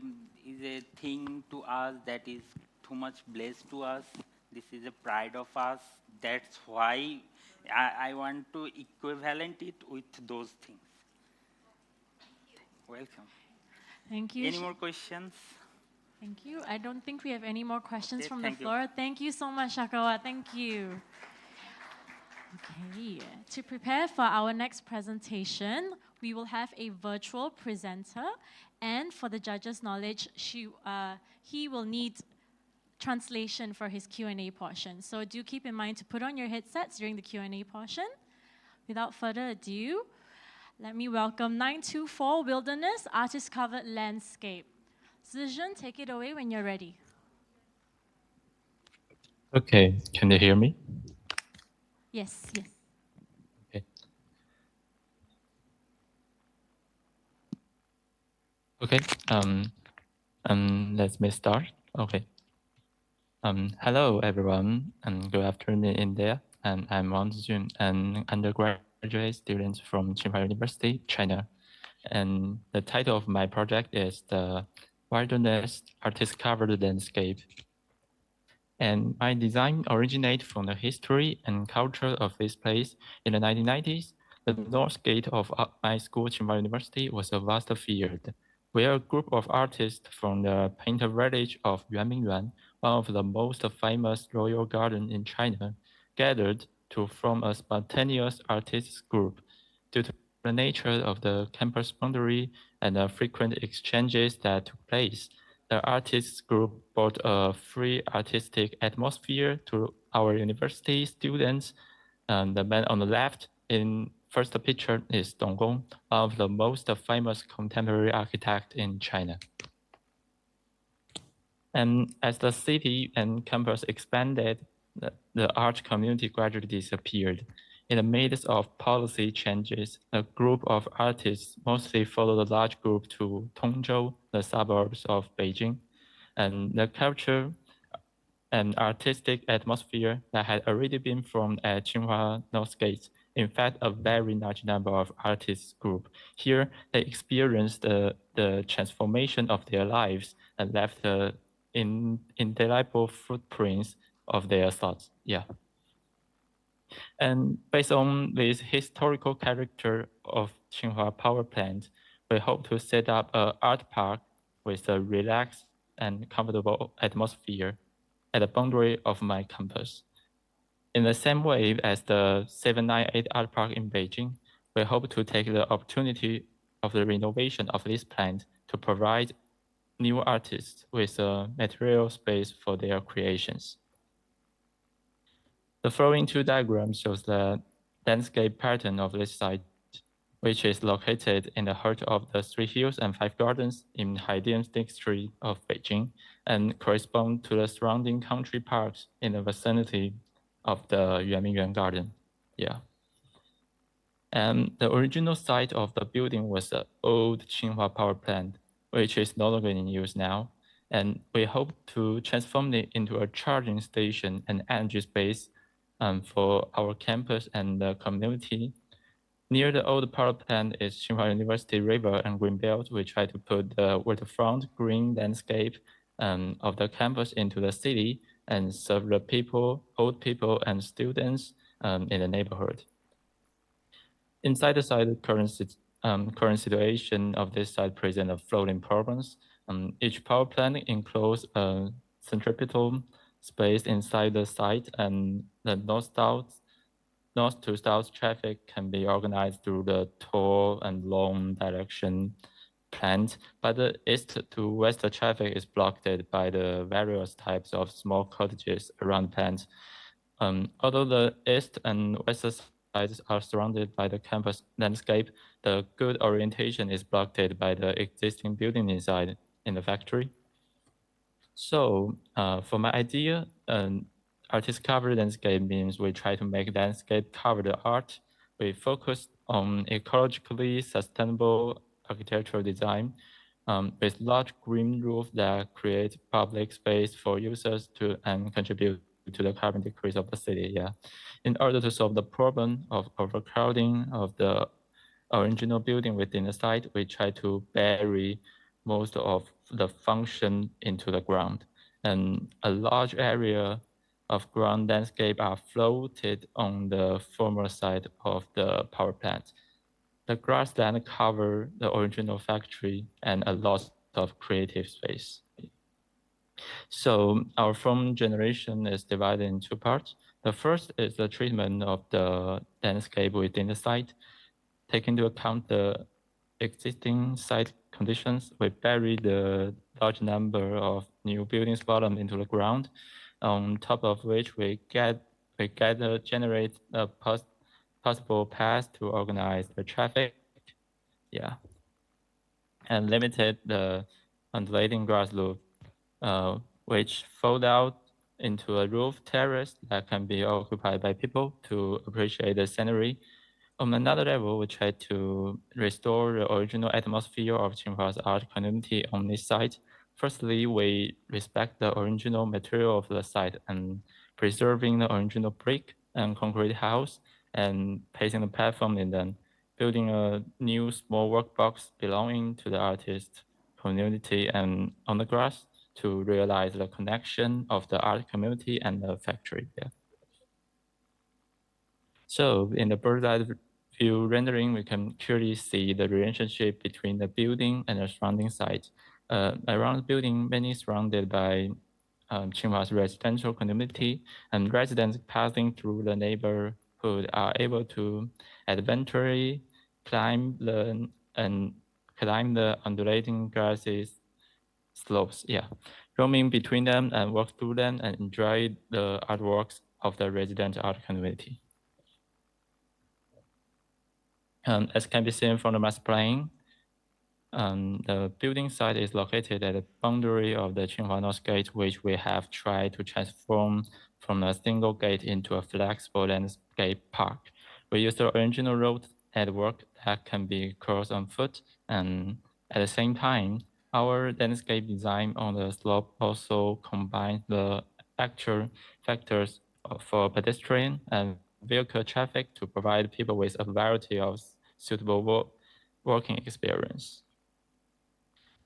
thing to us that is too much blessed to us. This is a pride of us. That's why I want to equivalent it with those things. Welcome. Thank you. Any more questions? Thank you. I don't think we have any more questions Yes, from the thank you. floor. Thank you so much, Shakawa. Thank you. Okay, to prepare for our next presentation, we will have a virtual presenter, and for the judge's knowledge, he will need translation for his Q&A portion. So do keep in mind to put on your headsets during the Q&A portion. Without further ado, let me welcome 924 Wilderness Artist-Covered Landscape. Zizhen, take it away when you're ready. Okay, can you hear me? Yes, yes. Okay. Okay, let me start. Okay. Hello everyone, and good afternoon India. And I'm Wang Zijun, an undergraduate student from Tsinghua University, China. And the title of my project is the Wilderness Artist-Covered Landscape. And my design originates from the history and culture of this place. In the 1990s, the north gate of my school, Tsinghua University, was a vast field, where a group of artists from the painter village of Yuanmingyuan, one of the most famous royal gardens in China, gathered to form a spontaneous artists group. Due to the nature of the campus boundary and the frequent exchanges that took place, the artists group brought a free artistic atmosphere to our university students. The man on the left in first picture is Dong Gong, one of the most famous contemporary architects in China. And as the city and campus expanded, the art community gradually disappeared. In the midst of policy changes, a group of artists mostly followed a large group to Tongzhou, the suburbs of Beijing, and the culture and artistic atmosphere that had already been formed at Tsinghua North Gate. In fact, a very large number of artists group. Here, they experienced the transformation of their lives and left indelible footprints of their thoughts. Yeah. And based on this historical character of Tsinghua Power Plant, we hope to set up an art park with a relaxed and comfortable atmosphere at the boundary of my campus. In the same way as the 798 Art Park in Beijing, we hope to take the opportunity of the renovation of this plant to provide new artists with a material space for their creations. The following two diagrams shows the landscape pattern of this site, which is located in the heart of the 3 Hills and 5 Gardens in Haidian district of Beijing, and correspond to the surrounding country parks in the vicinity of the Yuanmingyuan Garden. Yeah. And the original site of the building was the old Tsinghua power plant, which is no longer in use now. And we hope to transform it into a charging station and energy space for our campus and the community. Near the old power plant is Tsinghua University River and Greenbelt. We try to put the waterfront green landscape of the campus into the city and serve the people, old people and students in the neighborhood. Inside the site, current situation of this site present a flooding problems. Each power plant encloses a centripetal space inside the site, and the north to south traffic can be organized through the tall and long direction plant, but the east to west traffic is blocked by the various types of small cottages around the plant. Although the east and west sides are surrounded by the campus landscape, the good orientation is blocked by the existing building inside. in the factory. So for my idea, artist covered landscape means we try to make landscape covered art. We focus on ecologically sustainable architectural design with large green roof that create public space for users to and contribute to the carbon decrease of the city. Yeah, in order to solve the problem of overcrowding of the original building within the site, we try to bury most of the function into the ground, and a large area of ground landscape are floated on the former site of the power plant. The grassland cover the original factory and a lot of creative space. So our foam generation is divided in two parts. The first is the treatment of the landscape within the site. Taking into account the existing site conditions, we bury the large number of new buildings bottom into the ground, on top of which we generate a possible path to organize the traffic. Yeah, and limited the undulating grass loop, which fold out into a roof terrace that can be occupied by people to appreciate the scenery. On another level, we try to restore the original atmosphere of Tsinghua's art community on this site. Firstly, we respect the original material of the site and preserving the original brick and concrete house and placing the platform in them, building a new small workbox belonging to the artist community and on the grass to realize the connection of the art community and the factory. Yeah. So in the bird's eye view rendering, we can clearly see the relationship between the building and the surrounding site. Around the building, many surrounded by Tsinghua's residential community, and residents passing through the neighborhood are able to adventurously climb the undulating grasses slopes, yeah, roaming between them and walk through them and enjoy the artworks of the resident art community. As can be seen from the master plan, the building site is located at the boundary of the Tsinghua North Gate, which we have tried to transform from a single gate into a flexible landscape park. We use the original road network that can be crossed on foot, and at the same time, our landscape design on the slope also combines the actual factors for pedestrian and vehicle traffic to provide people with a variety of suitable working experience.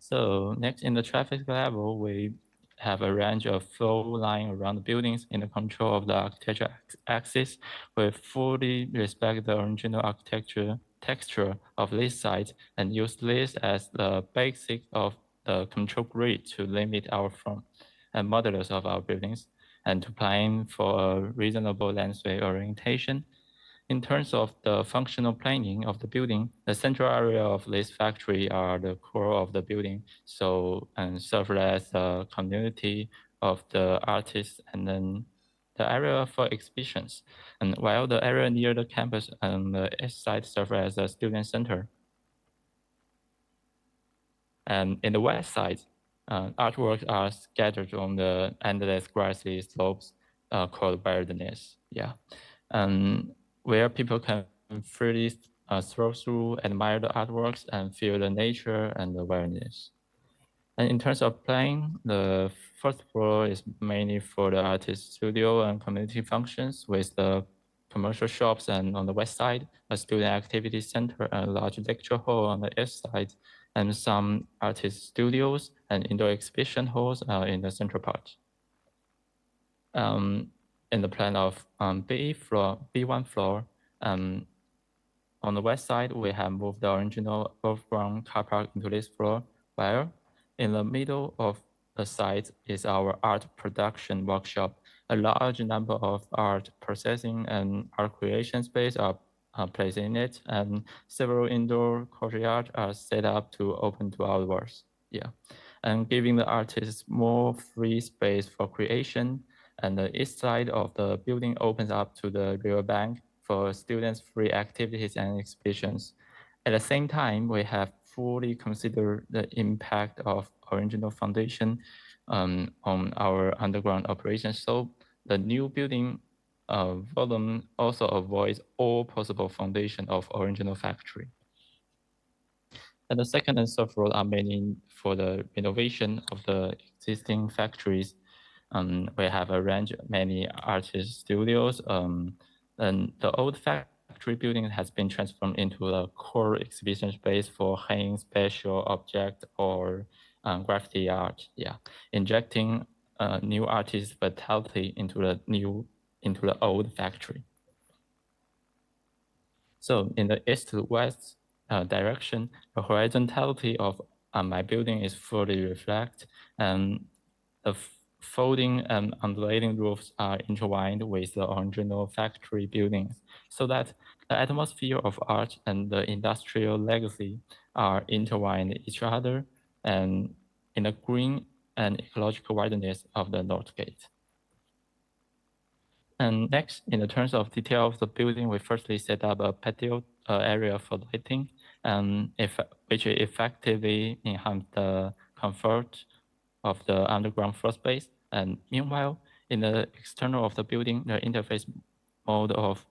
So next, in the traffic level, we have a range of flow line around the buildings in the control of the architecture axis. We fully respect the original architecture texture of this site and use this as the basic of the control grid to limit our form and modulus of our buildings and to plan for a reasonable landscape orientation. In terms of the functional planning of the building, the central area of this factory are the core of the building, so and serve as a community of the artists, and then the area for exhibitions. And while the area near the campus and the east side serve as a student center. And in the west side, artworks are scattered on the endless grassy slopes called wilderness. Yeah. Where people can freely stroll through, admire the artworks, and feel the nature and the wilderness. And in terms of planning, the first floor is mainly for the artist studio and community functions, with the commercial shops, and on the west side, a student activity center and a large lecture hall on the east side, and some artist studios and indoor exhibition halls in the central part. In the plan of B1 floor, on the west side, we have moved the original above-ground car park into this floor, while in the middle of the site is our art production workshop. A large number of art processing and art creation space are placed in it, and several indoor courtyards are set up to open to outdoors. Yeah, and giving the artists more free space for creation. And the east side of the building opens up to the riverbank for students' free activities and exhibitions. At the same time, we have fully consider the impact of original foundation on our underground operations. So the new building volume also avoids all possible foundation of original factory. And the second and third floor are mainly for the renovation of the existing factories. We have arranged many artist studios. And the old factory building has been transformed into a core exhibition space for hanging special objects or graffiti art. Yeah, injecting new artist vitality into the old factory. So in the east to west direction, the horizontality of my building is fully reflected, and the folding and undulating roofs are intertwined with the original factory buildings, so that the atmosphere of art and the industrial legacy are intertwined each other and in the green and ecological wideness of the North Gate. And next, in the terms of detail of the building, we firstly set up a patio area for lighting, which effectively enhance the comfort of the underground floor space. And meanwhile, in the external of the building, the interface mode of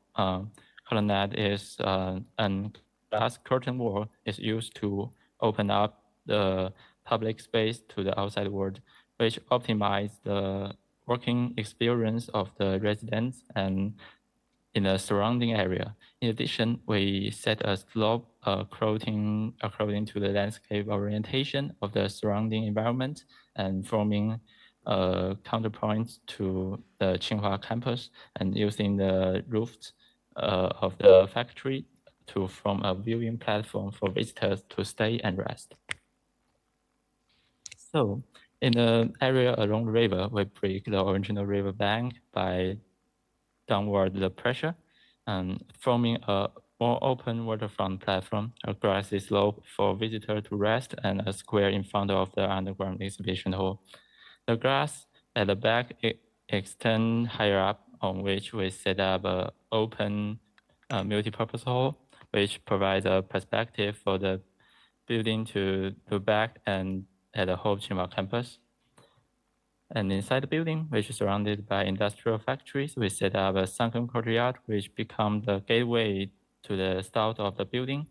colonnade is an glass curtain wall is used to open up the public space to the outside world, which optimize the working experience of the residents and in the surrounding area. In addition, we set a slope according to the landscape orientation of the surrounding environment and forming counterpoints to the Tsinghua campus and using the roofs of the factory to form a viewing platform for visitors to stay and rest. So in the area along the river, we break the original river bank by downward the pressure, forming a more open waterfront platform, a grassy slope for visitors to rest, and a square in front of the underground exhibition hall. The grass at the back extend higher up, on which we set up an open multi-purpose hall, which provides a perspective for the building to the back and at the whole Tsinghua campus. And inside the building, which is surrounded by industrial factories, we set up a sunken courtyard, which becomes the gateway to the south of the building.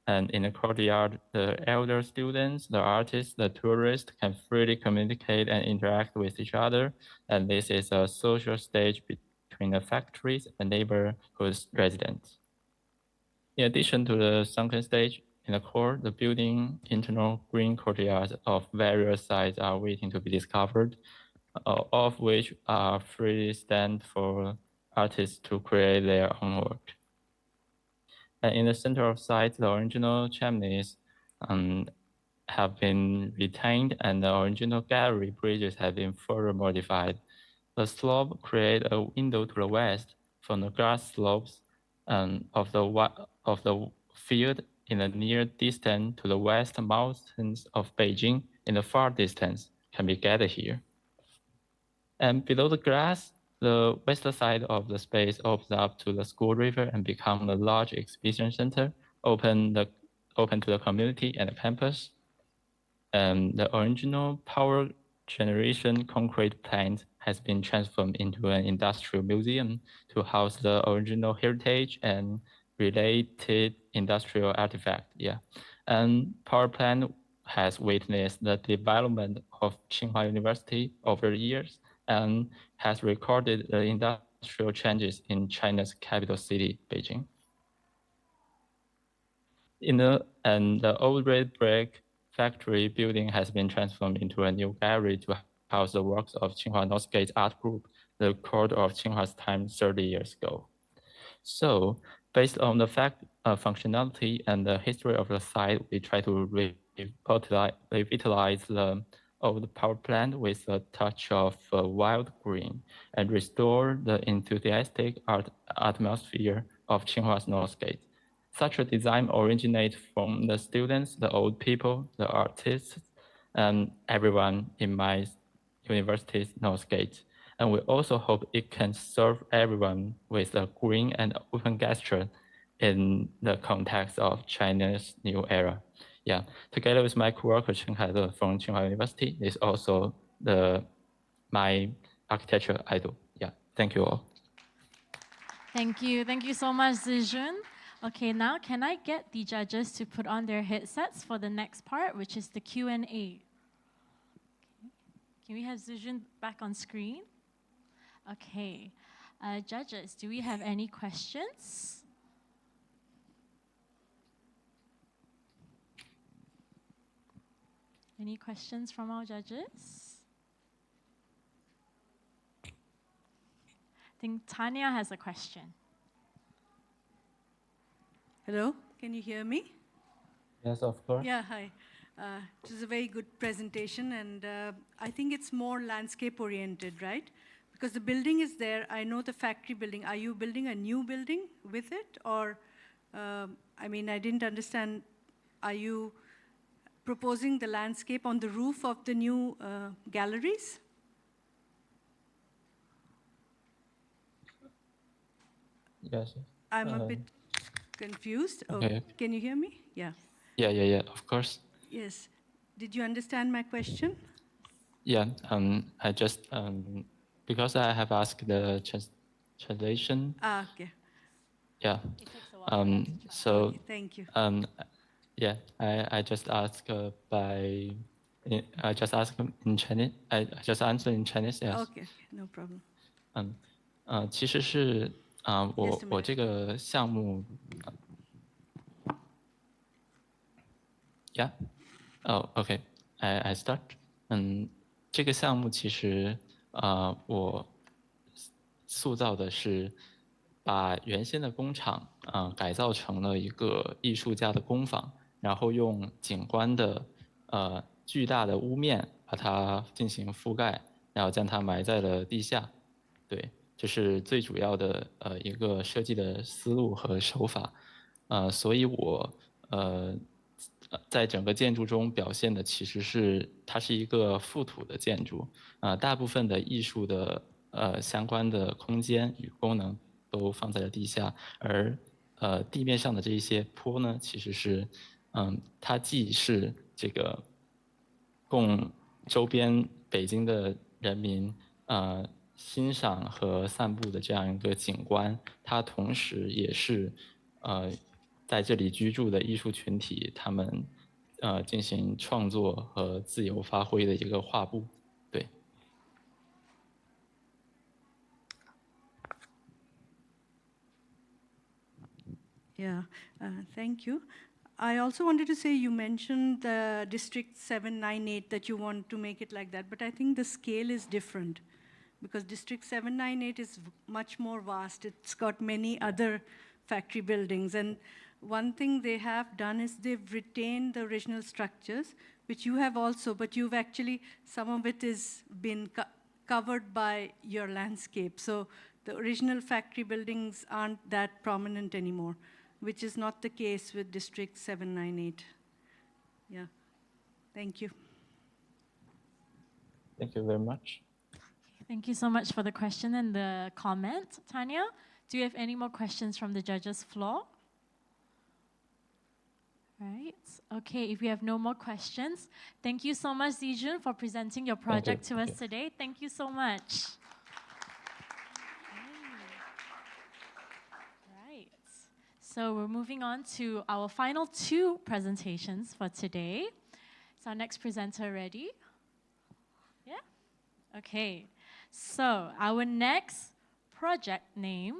And in the courtyard, the elder students, the artists, the tourists can freely communicate and interact with each other. And this is a social stage between the factories and neighborhood residents. In addition to the sunken stage, in the core, the building internal green courtyards of various sizes are waiting to be discovered, all of which are freely stand for artists to create their own work. And in the center of site, the original chimneys have been retained and the original gallery bridges have been further modified. The slope creates a window to the west from the grass slopes of the field in the near distance to the west mountains of Beijing in the far distance can be gathered here. And below the grass, the west side of the space opens up to the school river and becomes a large exhibition center, open to the community and the campus. And the original power generation concrete plant has been transformed into an industrial museum to house the original heritage and related industrial artifact. Yeah, and power plant has witnessed the development of Tsinghua University over the years and has recorded the industrial changes in China's capital city, Beijing. The old red brick factory building has been transformed into a new gallery to house the works of Tsinghua Northgate Art Group, the core of Tsinghua's time 30 years ago. So, based on the functionality and the history of the site, we try to revitalize the old power plant with a touch of wild green and restore the enthusiastic art atmosphere of Tsinghua's Northgate. Such a design originates from the students, the old people, the artists, and everyone in my university's Northgate. And we also hope it can serve everyone with a green and open gesture in the context of China's new era. Yeah, together with my co-worker Chen Haide from Tsinghua University, is also my architecture idol. Yeah, thank you all. Thank you so much, Zijun. Okay, now can I get the judges to put on their headsets for the next part, which is the Q&A? Okay. Can we have Zijun back on screen? Okay, judges, do we have any questions? Any questions from our judges? I think Tanya has a question. Hello, can you hear me? Yes, of course. Yeah, hi. It was a very good presentation, and I think it's more landscape oriented, right? Because the building is there. I know the factory building. Are you building a new building with it? Or, I mean, I didn't understand. Are you proposing the landscape on the roof of the new galleries? Yes. I'm a bit confused. Okay. Oh, can you hear me? Yeah. Yeah, of course. Yes. Did you understand my question? Yeah, I just, because I have asked the translation. Okay. Yeah. So, okay, thank you. Yeah, I just ask I just ask in Chinese. I just answer in Chinese. Yes. Okay, no problem. 其实是我这个项目，Yeah. Oh, okay. I start. 这个项目其实我塑造的是把原先的工厂改造成了一个艺术家的工坊，然后用景观的巨大的屋面把它进行覆盖，然后将它埋在了地下。对，这是最主要的一个设计的思路和手法。所以我在整个建筑中表现的其实是它是一个覆土的建筑，大部分的艺术的相关的空间与功能都放在了地下，而地面上的这一些坡呢，其实是它既是这个供周边北京的人民欣赏和散步的这样一个景观，它同时也是在这里居住的艺术群体，他们进行创作和自由发挥的一个画布。对。Yeah, thank you. I also wanted to say you mentioned the District 798 that you want to make it like that, but I think the scale is different because District 798 is much more vast. It's got many other factory buildings, and one thing they have done is they've retained the original structures, which you have also, but you've actually, some of it is been covered by your landscape. So the original factory buildings aren't that prominent anymore, which is not the case with District 798. Yeah, thank you. Thank you very much. Thank you so much for the question and the comment. Tanya, do you have any more questions from the judges' floor? Right. Okay, if we have no more questions, thank you so much, Zijun, for presenting your project to us today. Thank you so much. Right. So we're moving on to our final two presentations for today. Is our next presenter ready? Yeah? Okay. So our next project name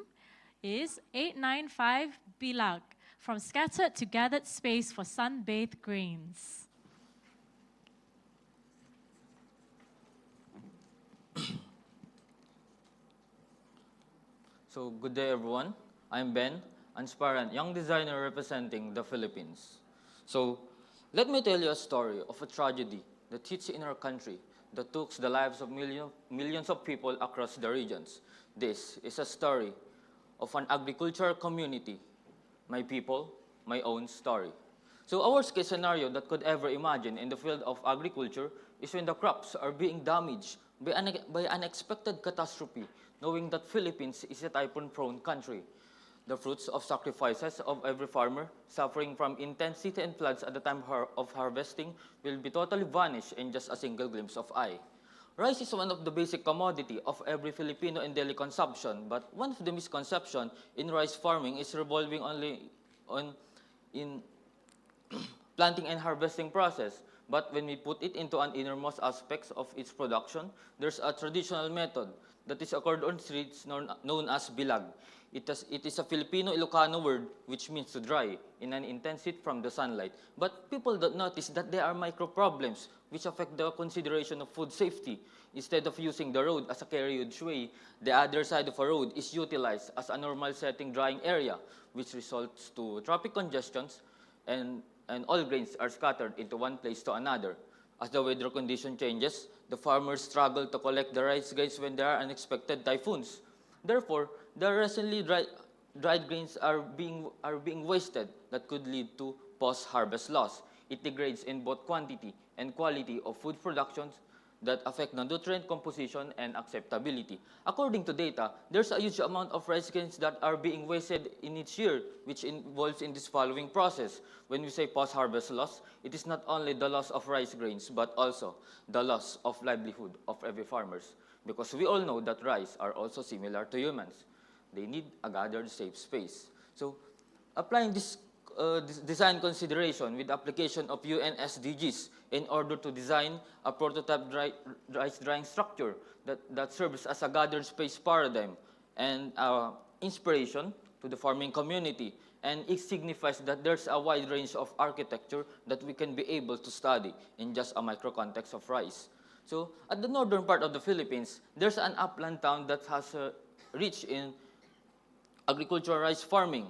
is 895 Belck, From Scattered to Gathered Space for Sun-Bathed Grains. So good day everyone. I'm Ben, an aspirant young designer representing the Philippines. So let me tell you a story of a tragedy that hits in our country that took the lives of millions of people across the regions. This is a story of an agricultural community, my people, my own story. So our worst case scenario that could ever imagine in the field of agriculture is when the crops are being damaged by unexpected catastrophe, knowing that Philippines is a typhoon-prone country. The fruits of sacrifices of every farmer suffering from intense heat and floods at the time of harvesting will be totally vanished in just a single glimpse of eye. Rice is one of the basic commodity of every Filipino in daily consumption, but one of the misconceptions in rice farming is revolving only in planting and harvesting process. But when we put it into an innermost aspects of its production, there's a traditional method that is occurred on streets known as bilag. It is a Filipino-Ilocano word which means to dry in an intense heat from the sunlight. But people don't notice that there are micro problems which affect the consideration of food safety. Instead of using the road as a carriage way, the other side of a road is utilized as a normal setting drying area, which results to traffic congestions and all grains are scattered into one place to another. As the weather condition changes, the farmers struggle to collect the rice grains when there are unexpected typhoons. Therefore, the recently dried grains are being wasted that could lead to post-harvest loss. It degrades in both quantity and quality of food productions that affect the nutrient composition and acceptability. According to data, there's a huge amount of rice grains that are being wasted in each year, which involves in this following process. When we say post-harvest loss, it is not only the loss of rice grains, but also the loss of livelihood of every farmers. Because we all know that rice are also similar to humans. They need a gathered safe space. So applying this design consideration with application of UN SDGs in order to design a prototype rice drying structure that serves as a gathered space paradigm and inspiration to the farming community. And it signifies that there's a wide range of architecture that we can be able to study in just a micro context of rice. So at the northern part of the Philippines, there's an upland town that has rich in agricultural rice farming.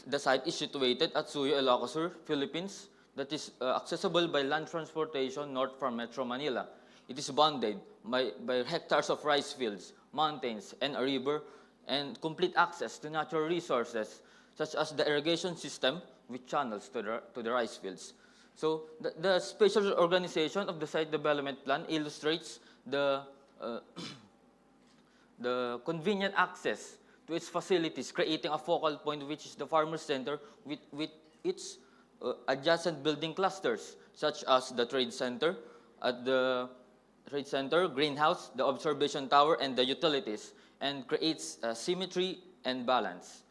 The site is situated at Suyo, Ilocos Sur, Philippines, that is accessible by land transportation north from Metro Manila. It is bounded by hectares of rice fields, mountains, and a river, and complete access to natural resources, such as the irrigation system with channels to the rice fields. So the spatial organization of the site development plan illustrates the convenient access to its facilities, creating a focal point which is the farmer's center with its adjacent building clusters, such as the trade center, greenhouse, the observation tower, and the utilities, and creates symmetry and balance.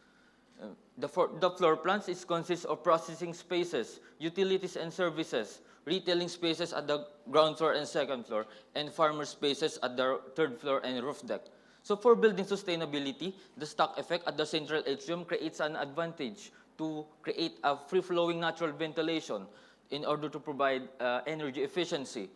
The floor plans consists of processing spaces, utilities and services, retailing spaces at the ground floor and second floor, and farmer spaces at the third floor and roof deck. So for building sustainability, the stack effect at the central atrium creates an advantage to create a free-flowing natural ventilation in order to provide energy efficiency.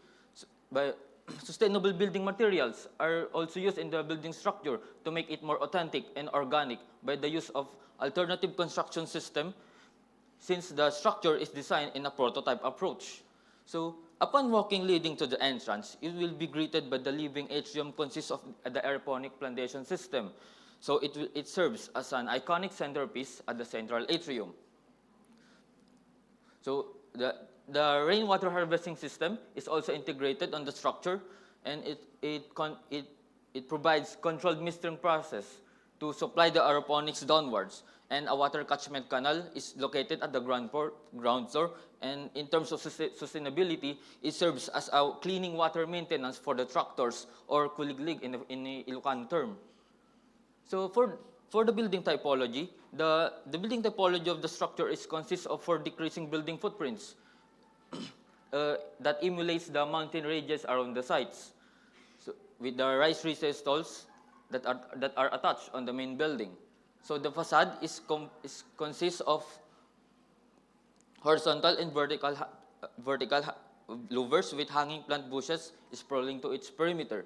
Sustainable building materials are also used in the building structure to make it more authentic and organic by the use of alternative construction system, since the structure is designed in a prototype approach. So upon walking leading to the entrance, it will be greeted by the living atrium consists of the aeroponic plantation system. So it serves as an iconic centerpiece at the central atrium. So the rainwater harvesting system is also integrated on the structure, and it provides controlled mistering process to supply the aeroponics downwards. And a water catchment canal is located at the ground floor. And in terms of sustainability, it serves as a cleaning water maintenance for the tractors, or kuliglig in the Ilocano term. So for the building typology, the building typology of the structure consists of 4 decreasing building footprints that emulates the mountain ranges around the sites, so with the rice recess stalls that are attached on the main building. So the facade consists of horizontal and vertical louvers with hanging plant bushes sprawling to its perimeter.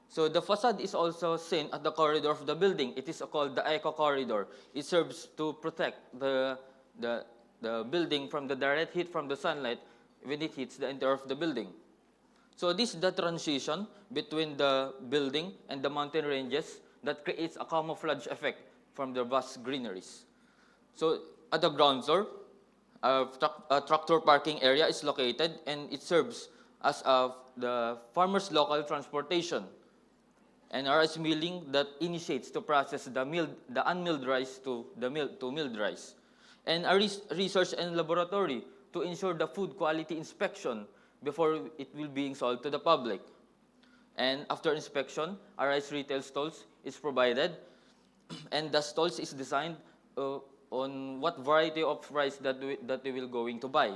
So the facade is also seen at the corridor of the building. It is called the eco corridor. It serves to protect the building from the direct heat from the sunlight when it hits the interior of the building. So this is the transition between the building and the mountain ranges that creates a camouflage effect from the vast greeneries. So at the ground floor, a tractor parking area is located, and it serves as the farmers' local transportation. and a rice milling that initiates to process the unmilled rice to milled rice, and a research and laboratory to ensure the food quality inspection before it will be sold to the public. And after inspection, a rice retail stalls is provided, and the stalls is designed on what variety of rice that they will going to buy.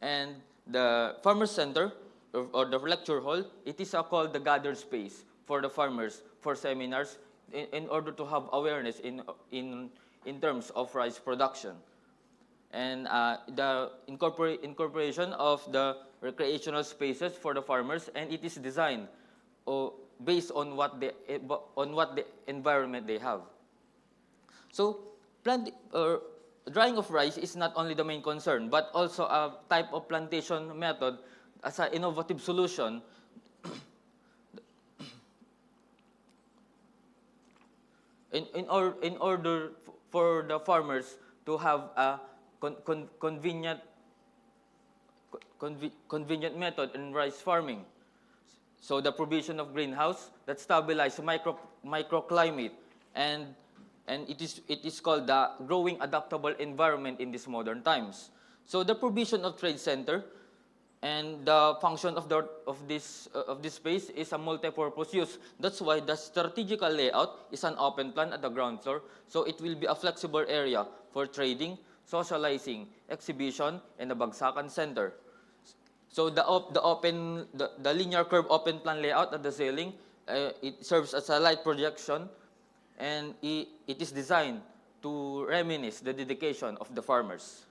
And the farmer center or the lecture hall, it is called the gathered space for the farmers for seminars in order to have awareness in terms of rice production. And the incorporation of the recreational spaces for the farmers, and it is designed based on what the environment they have. So drying of rice is not only the main concern, but also a type of plantation method as an innovative solution in order for the farmers to have a convenient method in rice farming. So the provision of greenhouse that stabilize microclimate, and it is called the growing adaptable environment in these modern times. So the provision of trade center and the function of this space is a multi-purpose use. That's why the strategical layout is an open plan at the ground floor. So it will be a flexible area for trading, socializing, exhibition, and a bagsakan center. So the linear curve open plan layout at the ceiling, it serves as a light projection, and it is designed to reminisce the dedication of the farmers.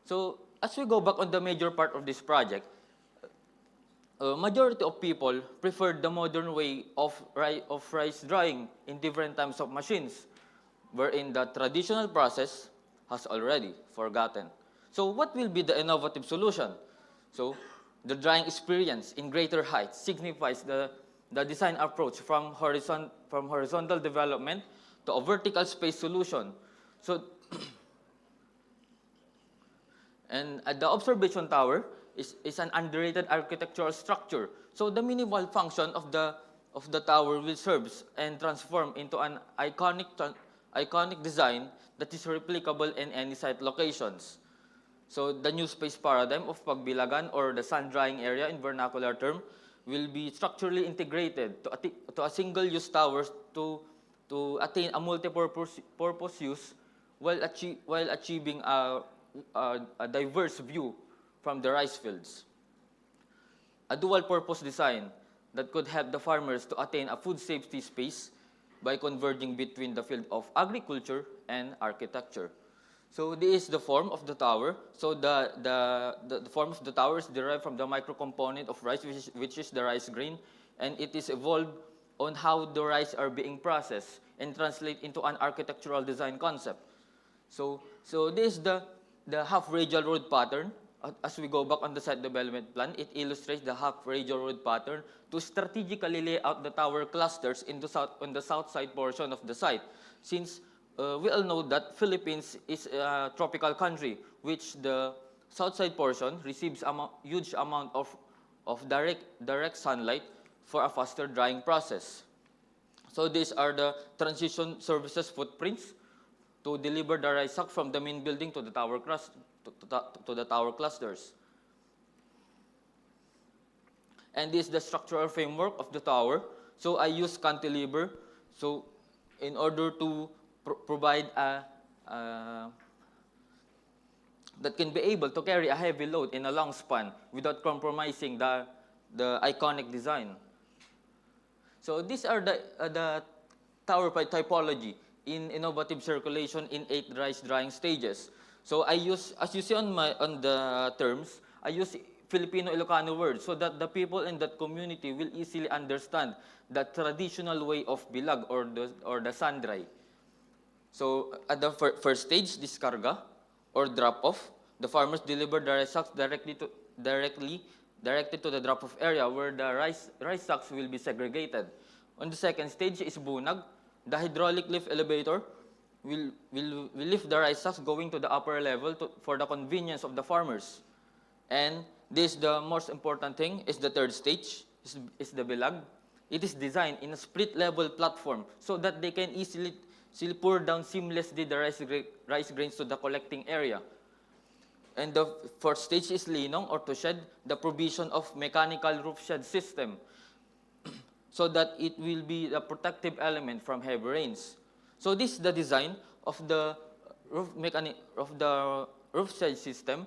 So as we go back on the major part of this project, majority of people preferred the modern way of rice drying in different types of machines, wherein the traditional process has already forgotten. So what will be the innovative solution? So the drying experience in greater height signifies the design approach from horizontal development to a vertical space solution. So and the observation tower is an underrated architectural structure. So the minimal function of the tower will serve and transform into an iconic design that is replicable in any site locations. So the new space paradigm of pagbilagan, or the sun drying area in vernacular term, will be structurally integrated to a single-use tower to attain a multi-purpose use while achieving a diverse view from the rice fields. A dual-purpose design that could help the farmers to attain a food safety space by converging between the field of agriculture and architecture. So this is the form of the tower. So the form of the tower is derived from the micro-component of rice, which is the rice grain, and it is evolved on how the rice are being processed and translate into an architectural design concept. So this is the half radial road pattern. As we go back on the site development plan, it illustrates the half radial road pattern to strategically lay out the tower clusters on the south side portion of the site. Since we all know that Philippines is a tropical country, which the south side portion receives a huge amount of direct sunlight for a faster drying process. So these are the transition services footprints to deliver the rice sack from the main building to the tower clusters. And this is the structural framework of the tower. So I use cantilever. So in order to provide that can be able to carry a heavy load in a long span without compromising the iconic design. So these are the tower typology in innovative circulation in 8 rice drying stages. So I use, as you see on the terms, I use Filipino Ilocano words so that the people in that community will easily understand the traditional way of bilag or the sun dry. So at the first stage, discarga or drop-off, the farmers deliver the rice sacks directed to the drop-off area where the rice sacks will be segregated. On the second stage is bunag. The hydraulic lift elevator will lift the rice sacks going to the upper level for the convenience of the farmers. And this, the most important thing, is the third stage, is the bilag. It is designed in a split-level platform so that they can easily pour down seamlessly the rice grains to the collecting area. And the fourth stage is linong or to shed, the provision of mechanical roof shed system so that it will be a protective element from heavy rains. So this is the design of the roof shed system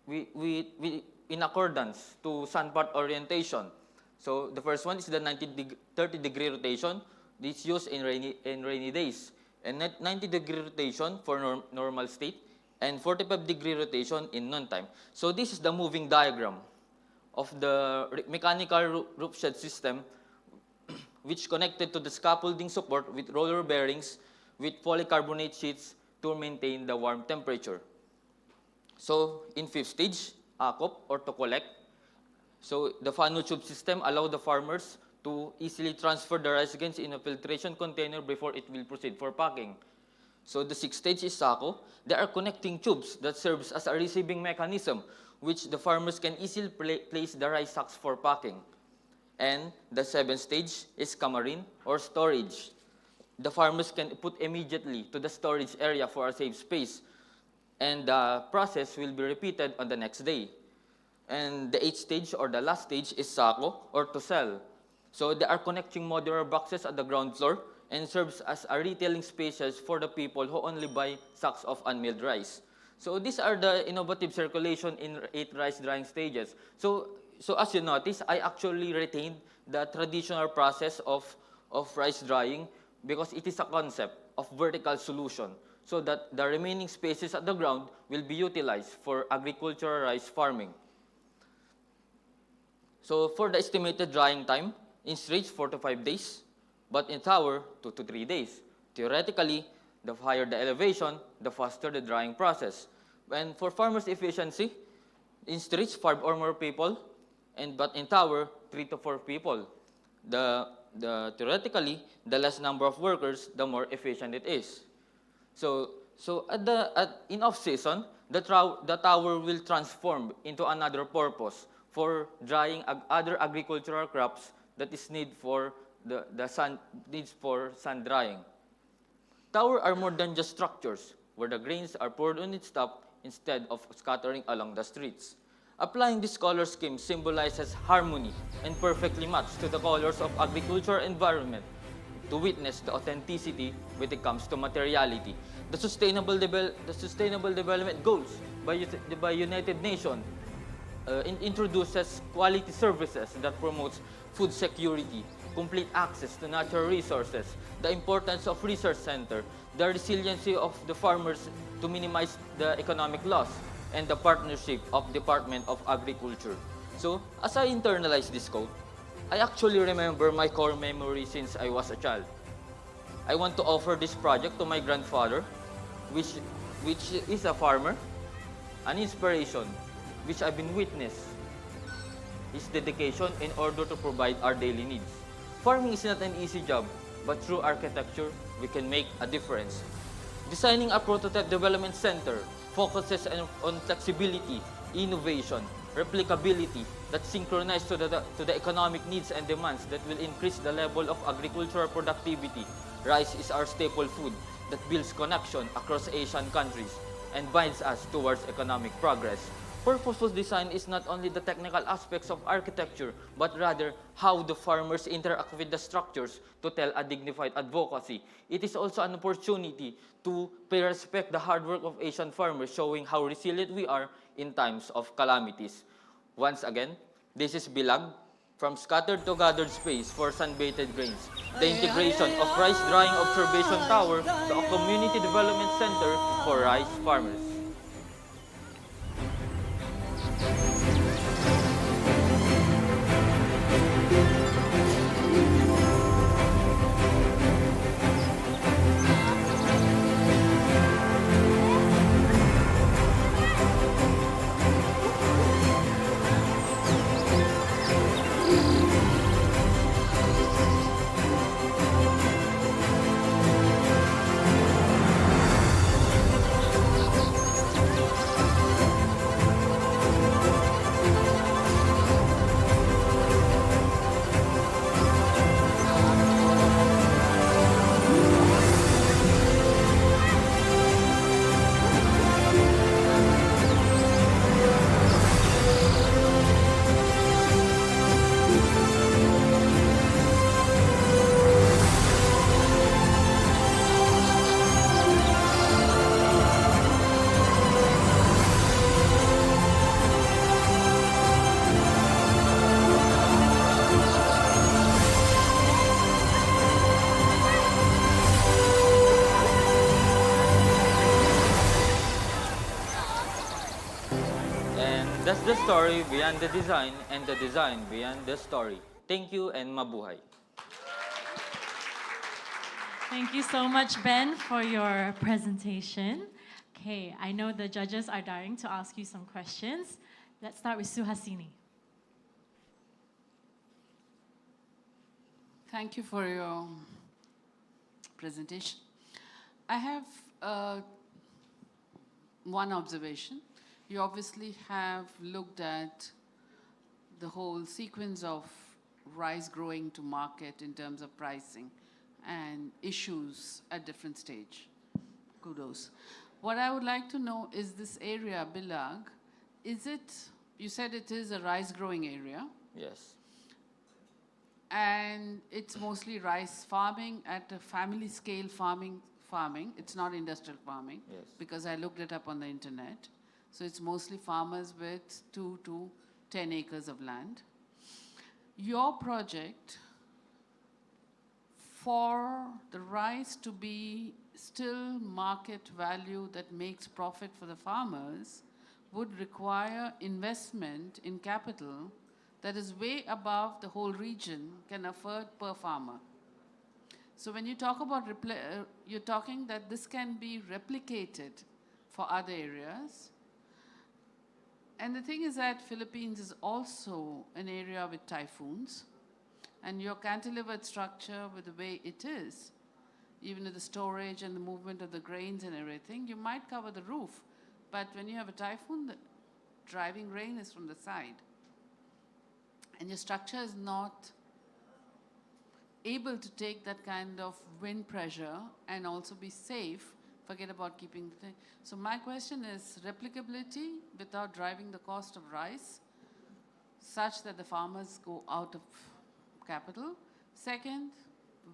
in accordance to sunpath orientation. So the first one is the 30-degree rotation. This is used in rainy days. And 90-degree rotation for normal state, and 45-degree rotation in noontime. So this is the moving diagram of the mechanical roof shed system, which connected to the scaffolding support with roller bearings with polycarbonate sheets to maintain the warm temperature. So in fifth stage, akop or to collect. So the funnel tube system allows the farmers to easily transfer the rice grains in a filtration container before it will proceed for packing. So the sixth stage is sako. There are connecting tubes that serves as a receiving mechanism, which the farmers can easily place the rice sacks for packing. And the seventh stage is kamarin or storage. The farmers can put immediately to the storage area for a safe space. And the process will be repeated on the next day. And the eighth stage or the last stage is sako or to sell. So there are connecting modular boxes at the ground floor and serves as a retailing spaces for the people who only buy sacks of unmilled rice. So these are the innovative circulation in 8 rice drying stages. So as you notice, I actually retained the traditional process of rice drying because it is a concept of vertical solution so that the remaining spaces at the ground will be utilized for agricultural rice farming. So for the estimated drying time, in streets 4 to 5 days, but in tower 2 to 3 days. Theoretically, the higher the elevation, the faster the drying process. And for farmers' efficiency, in streets 5 or more people, but in tower 3 to 4 people. Theoretically, the less number of workers, the more efficient it is. So in off-season, the tower will transform into another purpose for drying other agricultural crops that is needs for sun drying. Towers are more than just structures where the grains are poured on its top instead of scattering along the streets. Applying this color scheme symbolizes harmony and perfectly matched to the colors of agricultural environment to witness the authenticity when it comes to materiality. The Sustainable Development Goals by United Nations introduces quality services that promotes food security, complete access to natural resources, the importance of research center, the resiliency of the farmers to minimize the economic loss, and the partnership of Department of Agriculture. So, as I internalize this code, I actually remember my core memory since I was a child. I want to offer this project to my grandfather, which is a farmer, an inspiration, which I've been witness his dedication in order to provide our daily needs. Farming is not an easy job, but through architecture, we can make a difference. Designing a prototype development center focuses on flexibility, innovation, replicability that synchronize to the economic needs and demands that will increase the level of agricultural productivity. Rice is our staple food that builds connection across Asian countries and binds us towards economic progress. Purposeful design is not only the technical aspects of architecture, but rather how the farmers interact with the structures to tell a dignified advocacy. It is also an opportunity to pay respect the hard work of Asian farmers, showing how resilient we are in times of calamities. Once again, this is Belck, from scattered to gathered space for sun-baited grains. The integration of rice drying observation tower to a community development center for rice farmers. That's the story behind the design and the design behind the story. Thank you and mabuhay. Thank you so much, Ben, for your presentation. Okay, I know the judges are dying to ask you some questions. Let's start with Suhasini. Thank you for your presentation. I have one observation. You obviously have looked at the whole sequence of rice growing to market in terms of pricing and issues at different stage. Kudos. What I would like to know is this area, Belck, is it, you said it is a rice growing area? Yes. And it's mostly rice farming at a family scale farming. It's not industrial farming. Yes. Because I looked it up on the internet. So it's mostly farmers with 2 to 10 acres of land. Your project, for the rice to be still market value that makes profit for the farmers, would require investment in capital that is way above the whole region can afford per farmer. So when you talk about, you're talking that this can be replicated for other areas. And the thing is that Philippines is also an area with typhoons, and your cantilevered structure with the way it is, even with the storage and the movement of the grains and everything, you might cover the roof. But when you have a typhoon, the driving rain is from the side. And your structure is not able to take that kind of wind pressure and also be safe. Forget about keeping the thing. So my question is replicability without driving the cost of rice such that the farmers go out of capital. Second,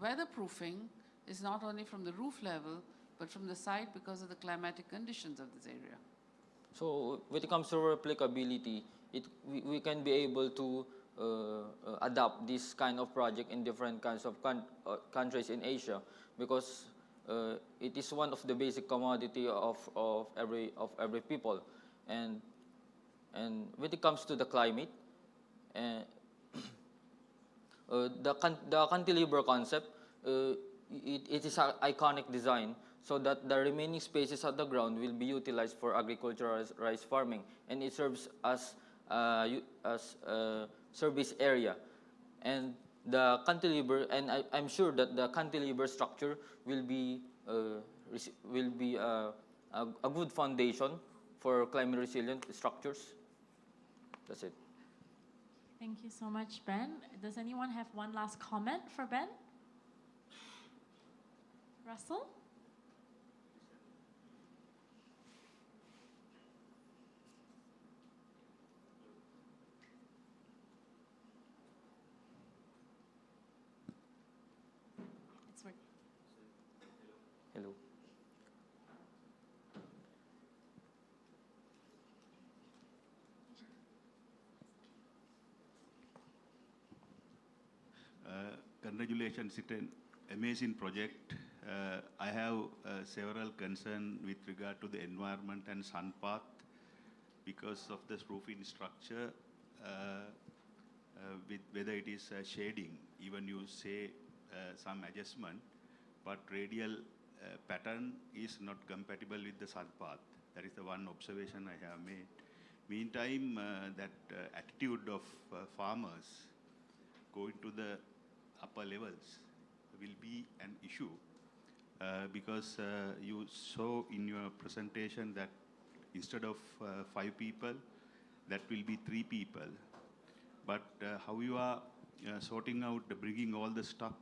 weatherproofing is not only from the roof level but from the side because of the climatic conditions of this area. So when it comes to replicability, we can be able to adapt this kind of project in different kinds of countries in Asia, because it is one of the basic commodity of every people, and when it comes to the climate, the cantilever concept, it is an iconic design, so that the remaining spaces at the ground will be utilized for agricultural rice farming, and it serves as service area. And the cantilever, and I'm sure that the cantilever structure will be a good foundation for climate resilient structures. That's it. Thank you so much, Ben. Does anyone have one last comment for Ben? Russell? Hello. Congratulations, it's an amazing project. I have several concerns with regard to the environment and sun path because of this roofing structure, with whether it is shading, even you say some adjustment, but radial pattern is not compatible with the sun path. That is the one observation I have made. Meantime, that attitude of farmers going to the upper levels will be an issue because you saw in your presentation that instead of 5 people, that will be 3 people. But how you are sorting out bringing all the stuff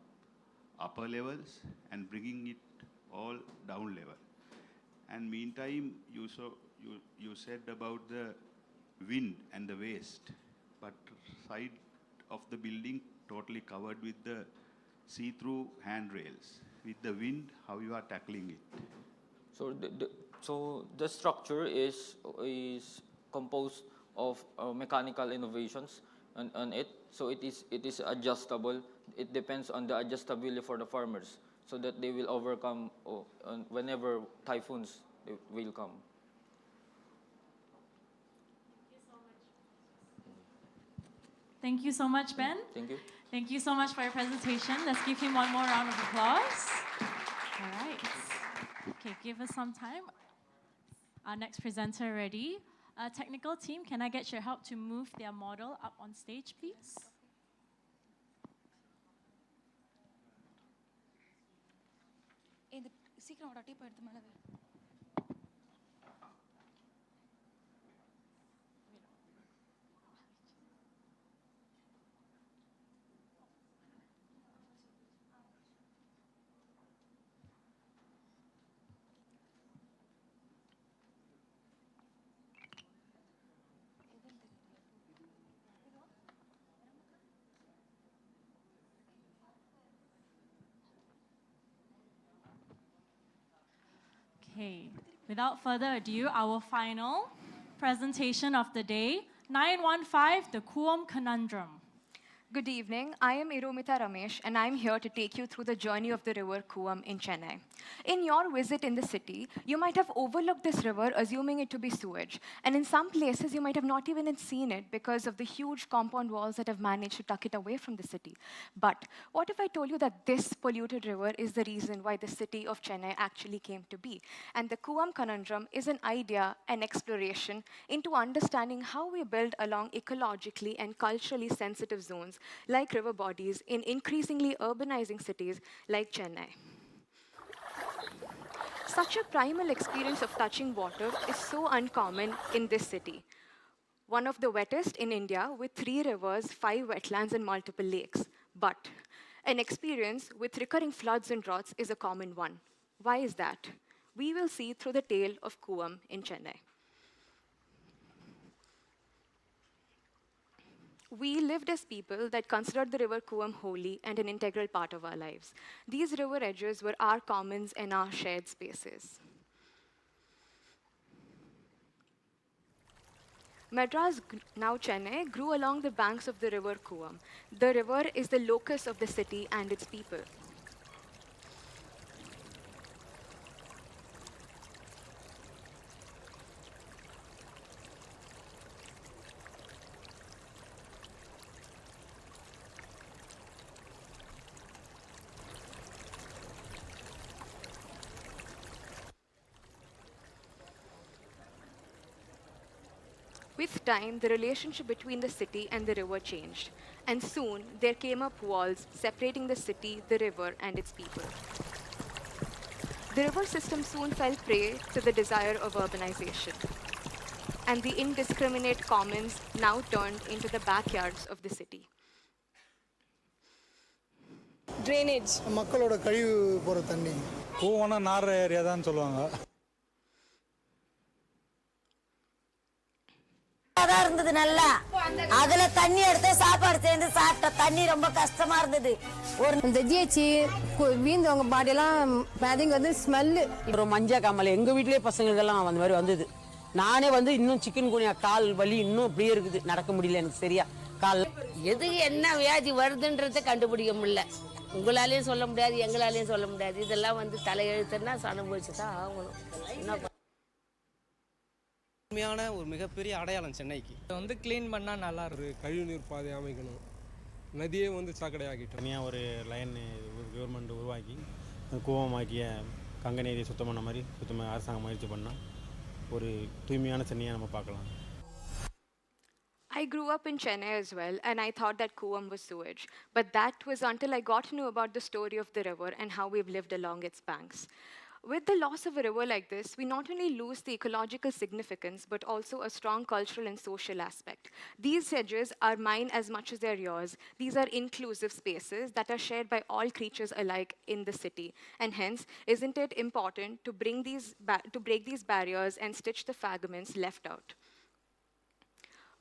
upper levels and bringing it all down level. And meantime, you said about the wind and the waste, but side of the building totally covered with the see-through handrails. With the wind, how you are tackling it? So the structure is composed of mechanical innovations on it. So it is adjustable. It depends on the adjustability for the farmers, so that they will overcome whenever typhoons will come. Thank you so much, Ben. Thank you. Thank you so much for your presentation. Let's give him one more round of applause. All right. Okay, give us some time. Our next presenter ready. Technical team, can I get your help to move their model up on stage, please? Okay, without further ado, our final presentation of the day, 915, the Kuam Conundrum. Good evening. I am Iromita Ramesh, and I'm here to take you through the journey of the river Kuam in Chennai. In your visit in the city, you might have overlooked this river, assuming it to be sewage. And in some places, you might have not even seen it because of the huge compound walls that have managed to tuck it away from the city. But what if I told you that this polluted river is the reason why the city of Chennai actually came to be? And the Kuam Conundrum is an idea, an exploration into understanding how we build along ecologically and culturally sensitive zones like river bodies in increasingly urbanizing cities like Chennai. Such a primal experience of touching water is so uncommon in this city. One of the wettest in India with 3 rivers, 5 wetlands, and multiple lakes. But an experience with recurring floods and droughts is a common one. Why is that? We will see through the tale of Kuam in Chennai. We lived as people that considered the river Kuam holy and an integral part of our lives. These river edges were our commons and our shared spaces. Madras, now Chennai, grew along the banks of the river Kuam. The river is the locus of the city and its people. With time, the relationship between the city and the river changed, and soon there came up walls separating the city, the river, and its people. The river system soon fell prey to the desire of urbanization, and the indiscriminate commons now turned into the backyards of the city. Drainage. மக்களோட கழிவு போற தண்ணி கூவம்னா நார area தான் சொல்லுவாங்க. அதான் இருந்தது நல்லா. அதுல தண்ணி எடுத்து சாப்பாடு சேர்ந்து சாப்பிட்ட தண்ணி ரொம்ப கஷ்டமா இருந்தது. ஒரு இந்த ஜிஹெச்சி வீந்தவங்க பாடியெல்லாம் பாதிங்க வந்து ஸ்மெல்லு. ஒரு மஞ்சா காமல் எங்க வீட்லயே பசங்களுக்கெல்லாம் அந்த மாதிரி வந்தது. நானே வந்து இன்னும் சிக்கன் குனியா கால் வலி இன்னும் அப்படியே இருக்குது. நடக்க முடியல எனக்கு சரியா கால். எதுக்கு என்ன வியாதி வருதுன்றதை கண்டுபிடிக்க முடியல. உங்களாலேயும் சொல்ல முடியாது, எங்களாலேயும் சொல்ல முடியாது. இதெல்லாம் வந்து தலையெழுத்துன்னா அனுபவிச்சு தான் ஆகணும். என்ன உண்மையான ஒரு மிகப்பெரிய அடையாளம் சென்னைக்கு. வந்து க்ளீன் பண்ணால் நல்லா இருக்கும். கழிவுநீர் பாதை அமைக்கணும், நதியே வந்து சாக்கடையாக்கிட்டோம். தனியாக ஒரு லைன் கவர்மெண்ட் உருவாக்கி கூவமாக்கிய கங்கை நதியை சுத்தம் பண்ண மாதிரி சுத்தமாக அரசாங்கம் முயற்சி பண்ணால் ஒரு தூய்மையான சென்னையை நம்ம பார்க்கலாம். I grew up in Chennai as well, and I thought that Kuam was sewage. But that was until I got to know about the story of the river and how we've lived along its banks. With the loss of a river like this, we not only lose the ecological significance, but also a strong cultural and social aspect. These edges are mine as much as they're yours. These are inclusive spaces that are shared by all creatures alike in the city. And hence, isn't it important to break these barriers and stitch the fragments left out?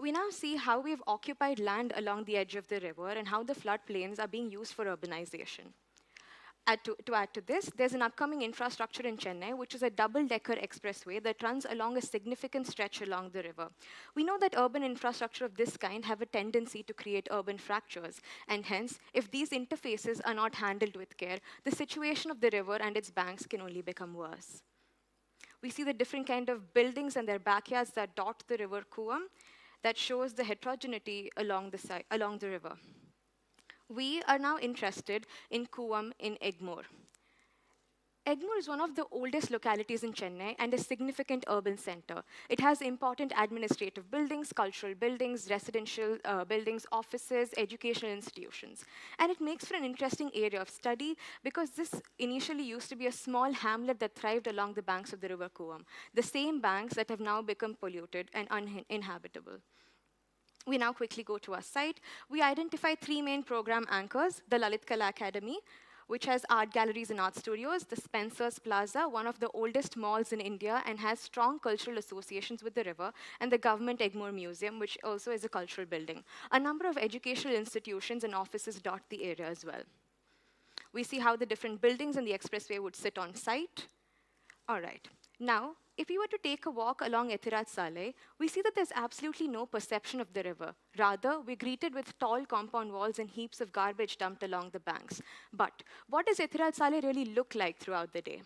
We now see how we've occupied land along the edge of the river and how the floodplains are being used for urbanization. To add to this, there's an upcoming infrastructure in Chennai, which is a double-decker expressway that runs along a significant stretch along the river. We know that urban infrastructure of this kind have a tendency to create urban fractures, and hence, if these interfaces are not handled with care, the situation of the river and its banks can only become worse. We see the different kind of buildings and their backyards that dot the river Kuam. that shows the heterogeneity along the river. We are now interested in Kuam in Egmore. Egmore is one of the oldest localities in Chennai and a significant urban center. It has important administrative buildings, cultural buildings, residential buildings, offices, educational institutions. And it makes for an interesting area of study because this initially used to be a small hamlet that thrived along the banks of the river Kuam, the same banks that have now become polluted and uninhabitable. We now quickly go to our site. We identify 3 main program anchors: the Lalit Kala Academy, which has art galleries and art studios; the Spencer's Plaza, one of the oldest malls in India and has strong cultural associations with the river; and the Government Egmore Museum, which also is a cultural building. A number of educational institutions and offices dot the area as well. We see how the different buildings in the expressway would sit on site. All right. Now, if we were to take a walk along Etirat Saleh, we see that there's absolutely no perception of the river. Rather, we're greeted with tall compound walls and heaps of garbage dumped along the banks. But what does Etirat Saleh really look like throughout the day?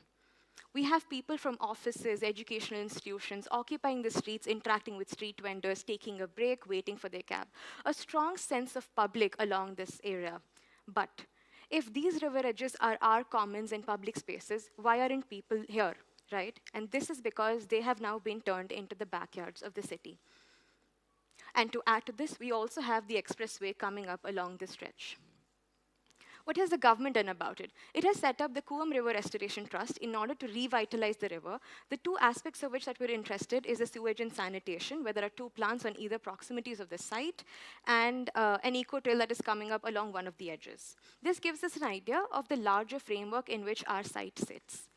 We have people from offices, educational institutions, occupying the streets, interacting with street vendors, taking a break, waiting for their cab. A strong sense of public along this area. But if these river edges are our commons and public spaces, why aren't people here? Right? And this is because they have now been turned into the backyards of the city. And to add to this, we also have the expressway coming up along this stretch. What has the government done about it? It has set up the Kuam River Restoration Trust in order to revitalize the river. The 2 aspects of which that we're interested is the sewage and sanitation, where there are 2 plants on either proximities of the site, and an eco-trail that is coming up along one of the edges. This gives us an idea of the larger framework in which our site sits.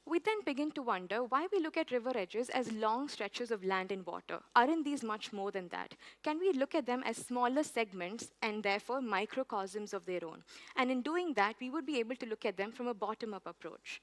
We then begin to wonder why we look at river edges as long stretches of land and water. Aren't these much more than that? Can we look at them as smaller segments and therefore microcosms of their own? And in doing that, we would be able to look at them from a bottom-up approach.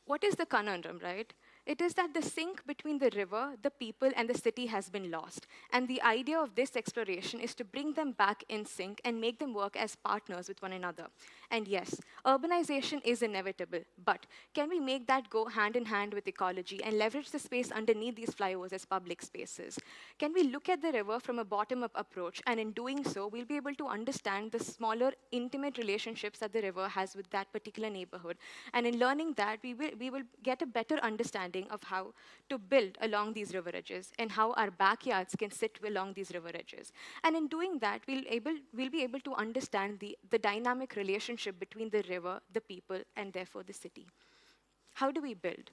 What is the conundrum, right? It is that the sync between the river, the people, and the city has been lost. And the idea of this exploration is to bring them back in sync and make them work as partners with one another. And yes, urbanization is inevitable, but can we make that go hand in hand with ecology and leverage the space underneath these flyovers as public spaces? Can we look at the river from a bottom-up approach, and in doing so, we'll be able to understand the smaller, intimate relationships that the river has with that particular neighborhood. And in learning that, we will get a better understanding of how to build along these river edges and how our backyards can sit along these river edges. And in doing that, we'll be able to understand the dynamic relationship between the river, the people, and therefore the city. How do we build?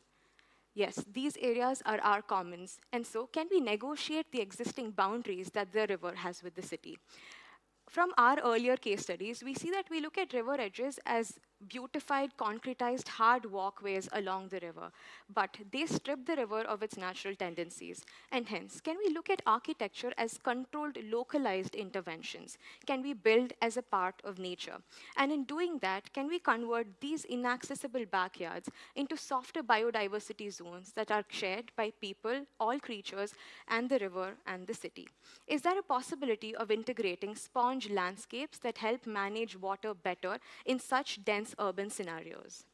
Yes, these areas are our commons, and so can we negotiate the existing boundaries that the river has with the city? From our earlier case studies, we see that we look at river edges as beautified, concretized, hard walkways along the river, but they strip the river of its natural tendencies. And hence, can we look at architecture as controlled, localized interventions? Can we build as a part of nature? And in doing that, can we convert these inaccessible backyards into softer biodiversity zones that are shared by people, all creatures, and the river and the city? Is there a possibility of integrating sponge landscapes that help manage water better in such dense urban scenarios?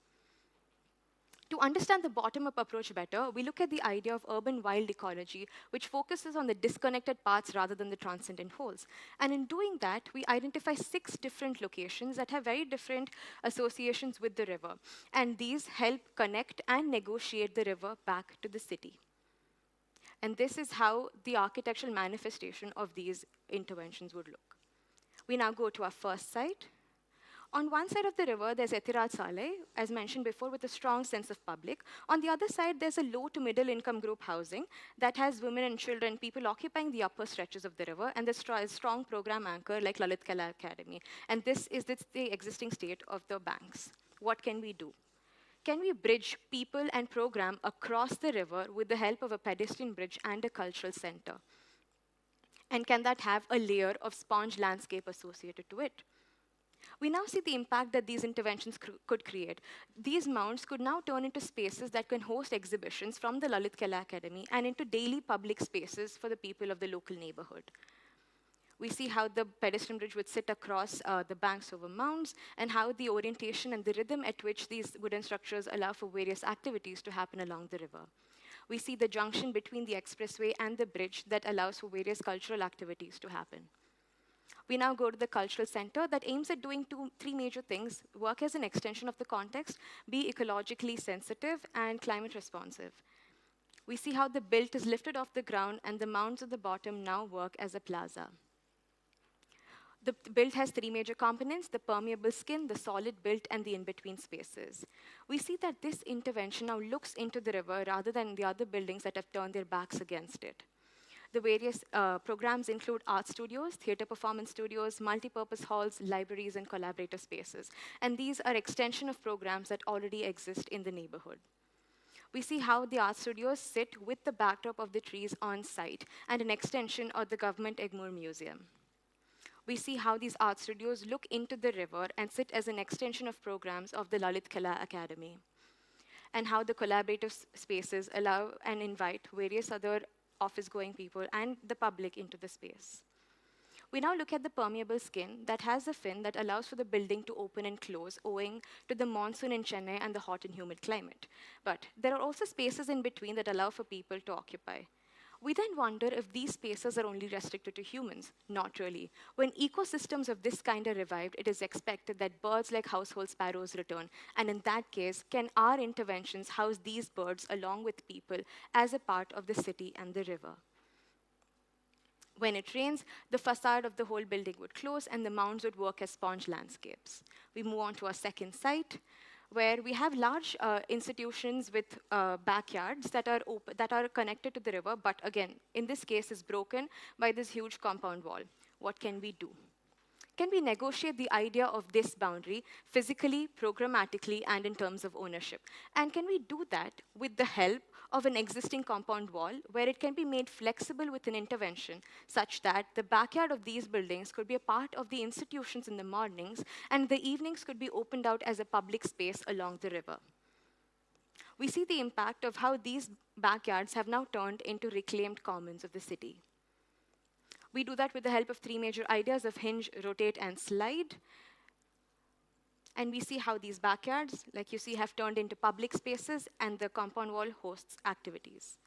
To understand the bottom-up approach better, we look at the idea of urban wild ecology, which focuses on the disconnected parts rather than the transcendent wholes. And in doing that, we identify 6 different locations that have very different associations with the river. And these help connect and negotiate the river back to the city. And this is how the architectural manifestation of these interventions would look. We now go to our first site. On one side of the river, there's Etirat Saleh, as mentioned before, with a strong sense of public. On the other side, there's a low to middle income group housing that has women and children, people occupying the upper stretches of the river, and there's a strong program anchor like Lalit Kala Academy. And this is the existing state of the banks. What can we do? Can we bridge people and program across the river with the help of a pedestrian bridge and a cultural center? And can that have a layer of sponge landscape associated to it? We now see the impact that these interventions could create. These mounds could now turn into spaces that can host exhibitions from the Lalit Kala Academy and into daily public spaces for the people of the local neighborhood. We see how the pedestrian bridge would sit across the banks over mounds, and how the orientation and the rhythm at which these wooden structures allow for various activities to happen along the river. We see the junction between the expressway and the bridge that allows for various cultural activities to happen. We now go to the cultural center that aims at doing three major things: work as an extension of the context, be ecologically sensitive, and climate responsive. We see how the built is lifted off the ground and the mounds at the bottom now work as a plaza. The build has three major components: the permeable skin, the solid built, and the in-between spaces. We see that this intervention now looks into the river rather than the other buildings that have turned their backs against it. The various programs include art studios, theater performance studios, multi-purpose halls, libraries, and collaborator spaces. And these are extension of programs that already exist in the neighborhood. We see how the art studios sit with the backdrop of the trees on site and an extension of the Government Egmore Museum. We see how these art studios look into the river and sit as an extension of programs of the Lalit Kala Academy, and how the collaborative spaces allow and invite various other office-going people and the public into the space. We now look at the permeable skin that has a fin that allows for the building to open and close owing to the monsoon in Chennai and the hot and humid climate. But there are also spaces in between that allow for people to occupy. We then wonder if these spaces are only restricted to humans. Not really. When ecosystems of this kind are revived, it is expected that birds like household sparrows return. And in that case, can our interventions house these birds along with people as a part of the city and the river? When it rains, the facade of the whole building would close and the mounds would work as sponge landscapes. We move on to our second site, where we have large institutions with backyards that are connected to the river, but again, in this case, is broken by this huge compound wall. What can we do? Can we negotiate the idea of this boundary physically, programmatically, and in terms of ownership? And can we do that with the help of an existing compound wall where it can be made flexible with an intervention such that the backyard of these buildings could be a part of the institutions in the mornings and the evenings could be opened out as a public space along the river? We see the impact of how these backyards have now turned into reclaimed commons of the city. We do that with the help of three major ideas of hinge, rotate, and slide. And we see how these backyards, like you see, have turned into public spaces, and the compound wall hosts activities.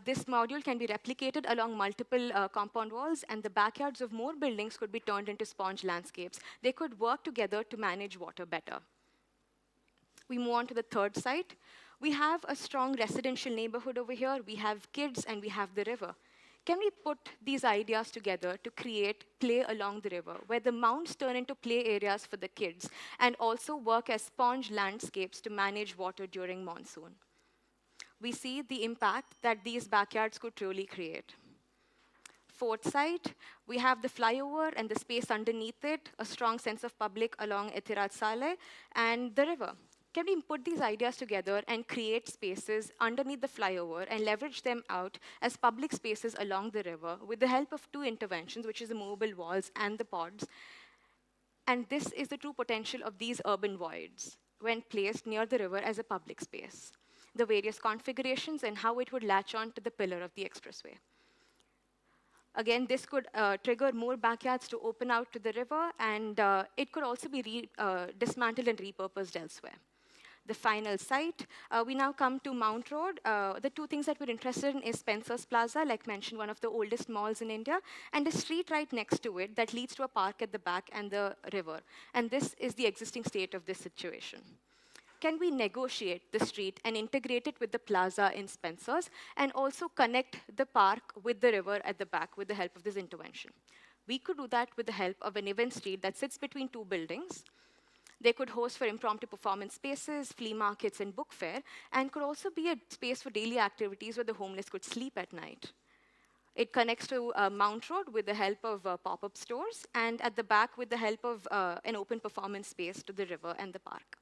This module can be replicated along multiple compound walls, and the backyards of more buildings could be turned into sponge landscapes. They could work together to manage water better. We move on to the third site. We have a strong residential neighborhood over here. We have kids, and we have the river. Can we put these ideas together to create play along the river, where the mounds turn into play areas for the kids and also work as sponge landscapes to manage water during monsoon? We see the impact that these backyards could truly create. Fourth site, we have the flyover and the space underneath it, a strong sense of public along Etirat Saleh, and the river. Can we put these ideas together and create spaces underneath the flyover and leverage them out as public spaces along the river with the help of two interventions, which is the movable walls and the pods? And this is the true potential of these urban voids when placed near the river as a public space. The various configurations and how it would latch on to the pillar of the expressway. Again, this could trigger more backyards to open out to the river, and it could also be dismantled and repurposed elsewhere. The final site, we now come to Mount Road. The two things that we're interested in is Spencer's Plaza, like mentioned, one of the oldest malls in India, and a street right next to it that leads to a park at the back and the river. And this is the existing state of this situation. Can we negotiate the street and integrate it with the plaza in Spencer's and also connect the park with the river at the back with the help of this intervention? We could do that with the help of an event street that sits between two buildings. They could host for impromptu performance spaces, flea markets, and book fair, and could also be a space for daily activities where the homeless could sleep at night. It connects to Mount Road with the help of pop-up stores, and at the back with the help of an open performance space to the river and the park.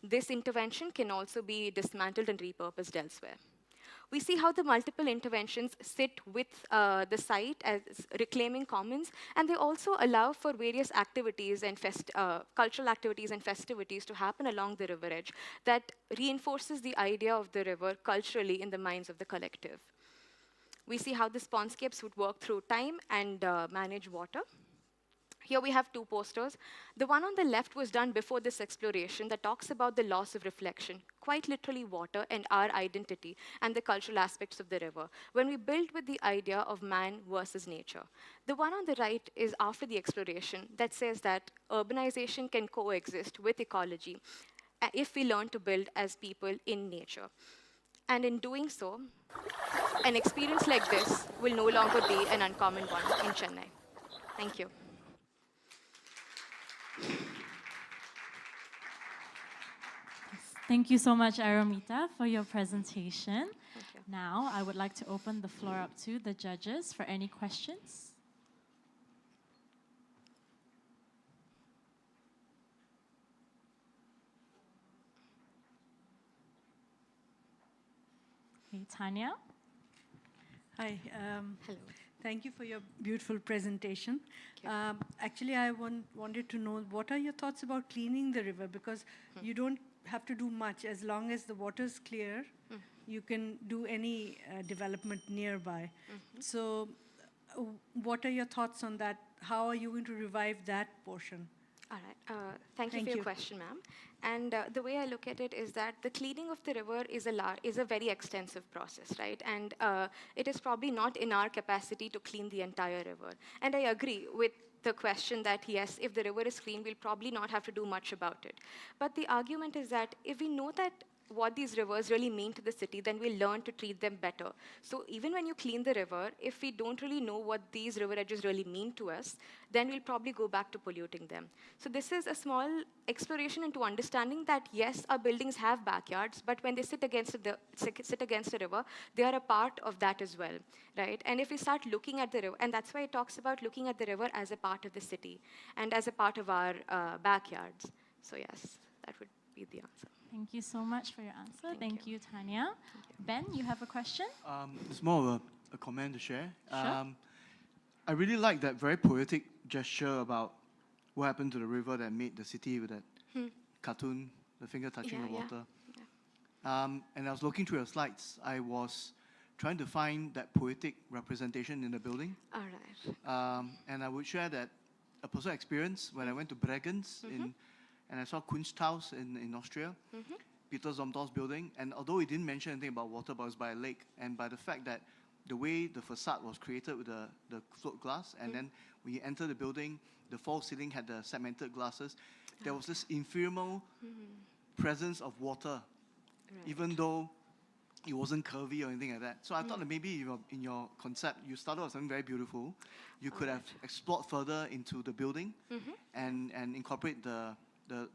This intervention can also be dismantled and repurposed elsewhere. We see how the multiple interventions sit with the site as reclaiming commons, and they also allow for various activities and cultural activities and festivities to happen along the river edge that reinforces the idea of the river culturally in the minds of the collective. We see how the spawnscapes would work through time and manage water. Here we have two posters. The one on the left was done before this exploration that talks about the loss of reflection, quite literally water and our identity and the cultural aspects of the river, when we build with the idea of man versus nature. The one on the right is after the exploration that says that urbanization can coexist with ecology if we learn to build as people in nature. And in doing so, an experience like this will no longer be an uncommon one in Chennai. Thank you. Thank you so much, Aramita, for your presentation. Now, I would like to open the floor up to the judges for any questions. Okay, Tanya. Hi. Hello. Thank you for your beautiful presentation. Actually, I wanted to know, what are your thoughts about cleaning the river? Because you don't have to do much. As long as the water is clear, you can do any development nearby. So what are your thoughts on that? How are you going to revive that portion? All right. Thank you for your question, ma'am. And the way I look at it is that the cleaning of the river is a very extensive process, right? And it is probably not in our capacity to clean the entire river. And I agree with the question that, yes, if the river is clean, we'll probably not have to do much about it. But the argument is that if we know that what these rivers really mean to the city, then we'll learn to treat them better. So even when you clean the river, if we don't really know what these river edges really mean to us, then we'll probably go back to polluting them. So this is a small exploration into understanding that, yes, our buildings have backyards, but when they sit against the river, they are a part of that as well, right? And if we start looking at the river, and that's why it talks about looking at the river as a part of the city and as a part of our backyards. So yes, that would be the answer. Thank you so much for your answer. Thank you, Tanya. Ben, you have a question? It's more of a comment to share. Sure. I really like that very poetic gesture about what happened to the river that made the city with that cartoon, the finger touching the water. And I was looking through your slides. I was trying to find that poetic representation in the building. All right. And I would share that a personal experience when I went to Bregenz and I saw Kunsthaus in Austria, Peter Zumthor's building. And although he didn't mention anything about water, but it was by a lake. And by the fact that the way the facade was created with the float glass, and then when you enter the building, the false ceiling had the segmented glasses, there was this ephemeral presence of water, even though it wasn't curvy or anything like that. So I thought that maybe in your concept, you started with something very beautiful. You could have explored further into the building and incorporate the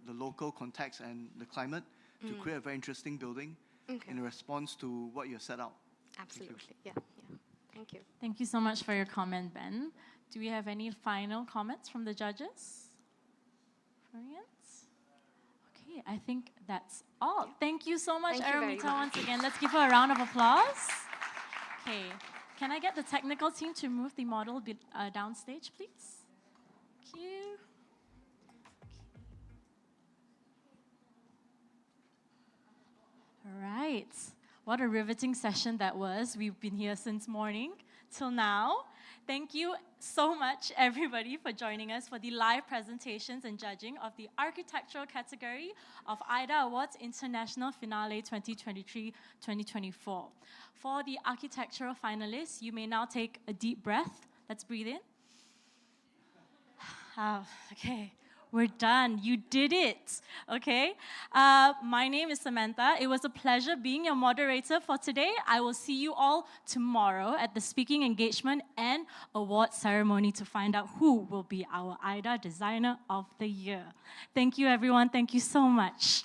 local context and the climate to create a very interesting building in response to what you set out. Absolutely, yeah. Thank you. Thank you so much for your comment, Ben. Do we have any final comments from the judges? Okay, I think that's all. Thank you so much, Thank you very Aramita, much. once again. Let's give her a round of applause. Okay, can I get the technical team to move the model downstage, please? Thank you. All right. What a riveting session that was. We've been here since morning till now. Thank you so much, everybody, for joining us for the live presentations and judging of the architectural category of AYDA Awards International Finale 2023-2024. For the architectural finalists, you may now take a deep breath. Let's breathe in. Okay. We're done. You did it. Okay. My name is Samantha. It was a pleasure being your moderator for today. I will see you all tomorrow at the speaking engagement and award ceremony to find out who will be our AYDA Designer of the Year. Thank you, everyone. Thank you so much.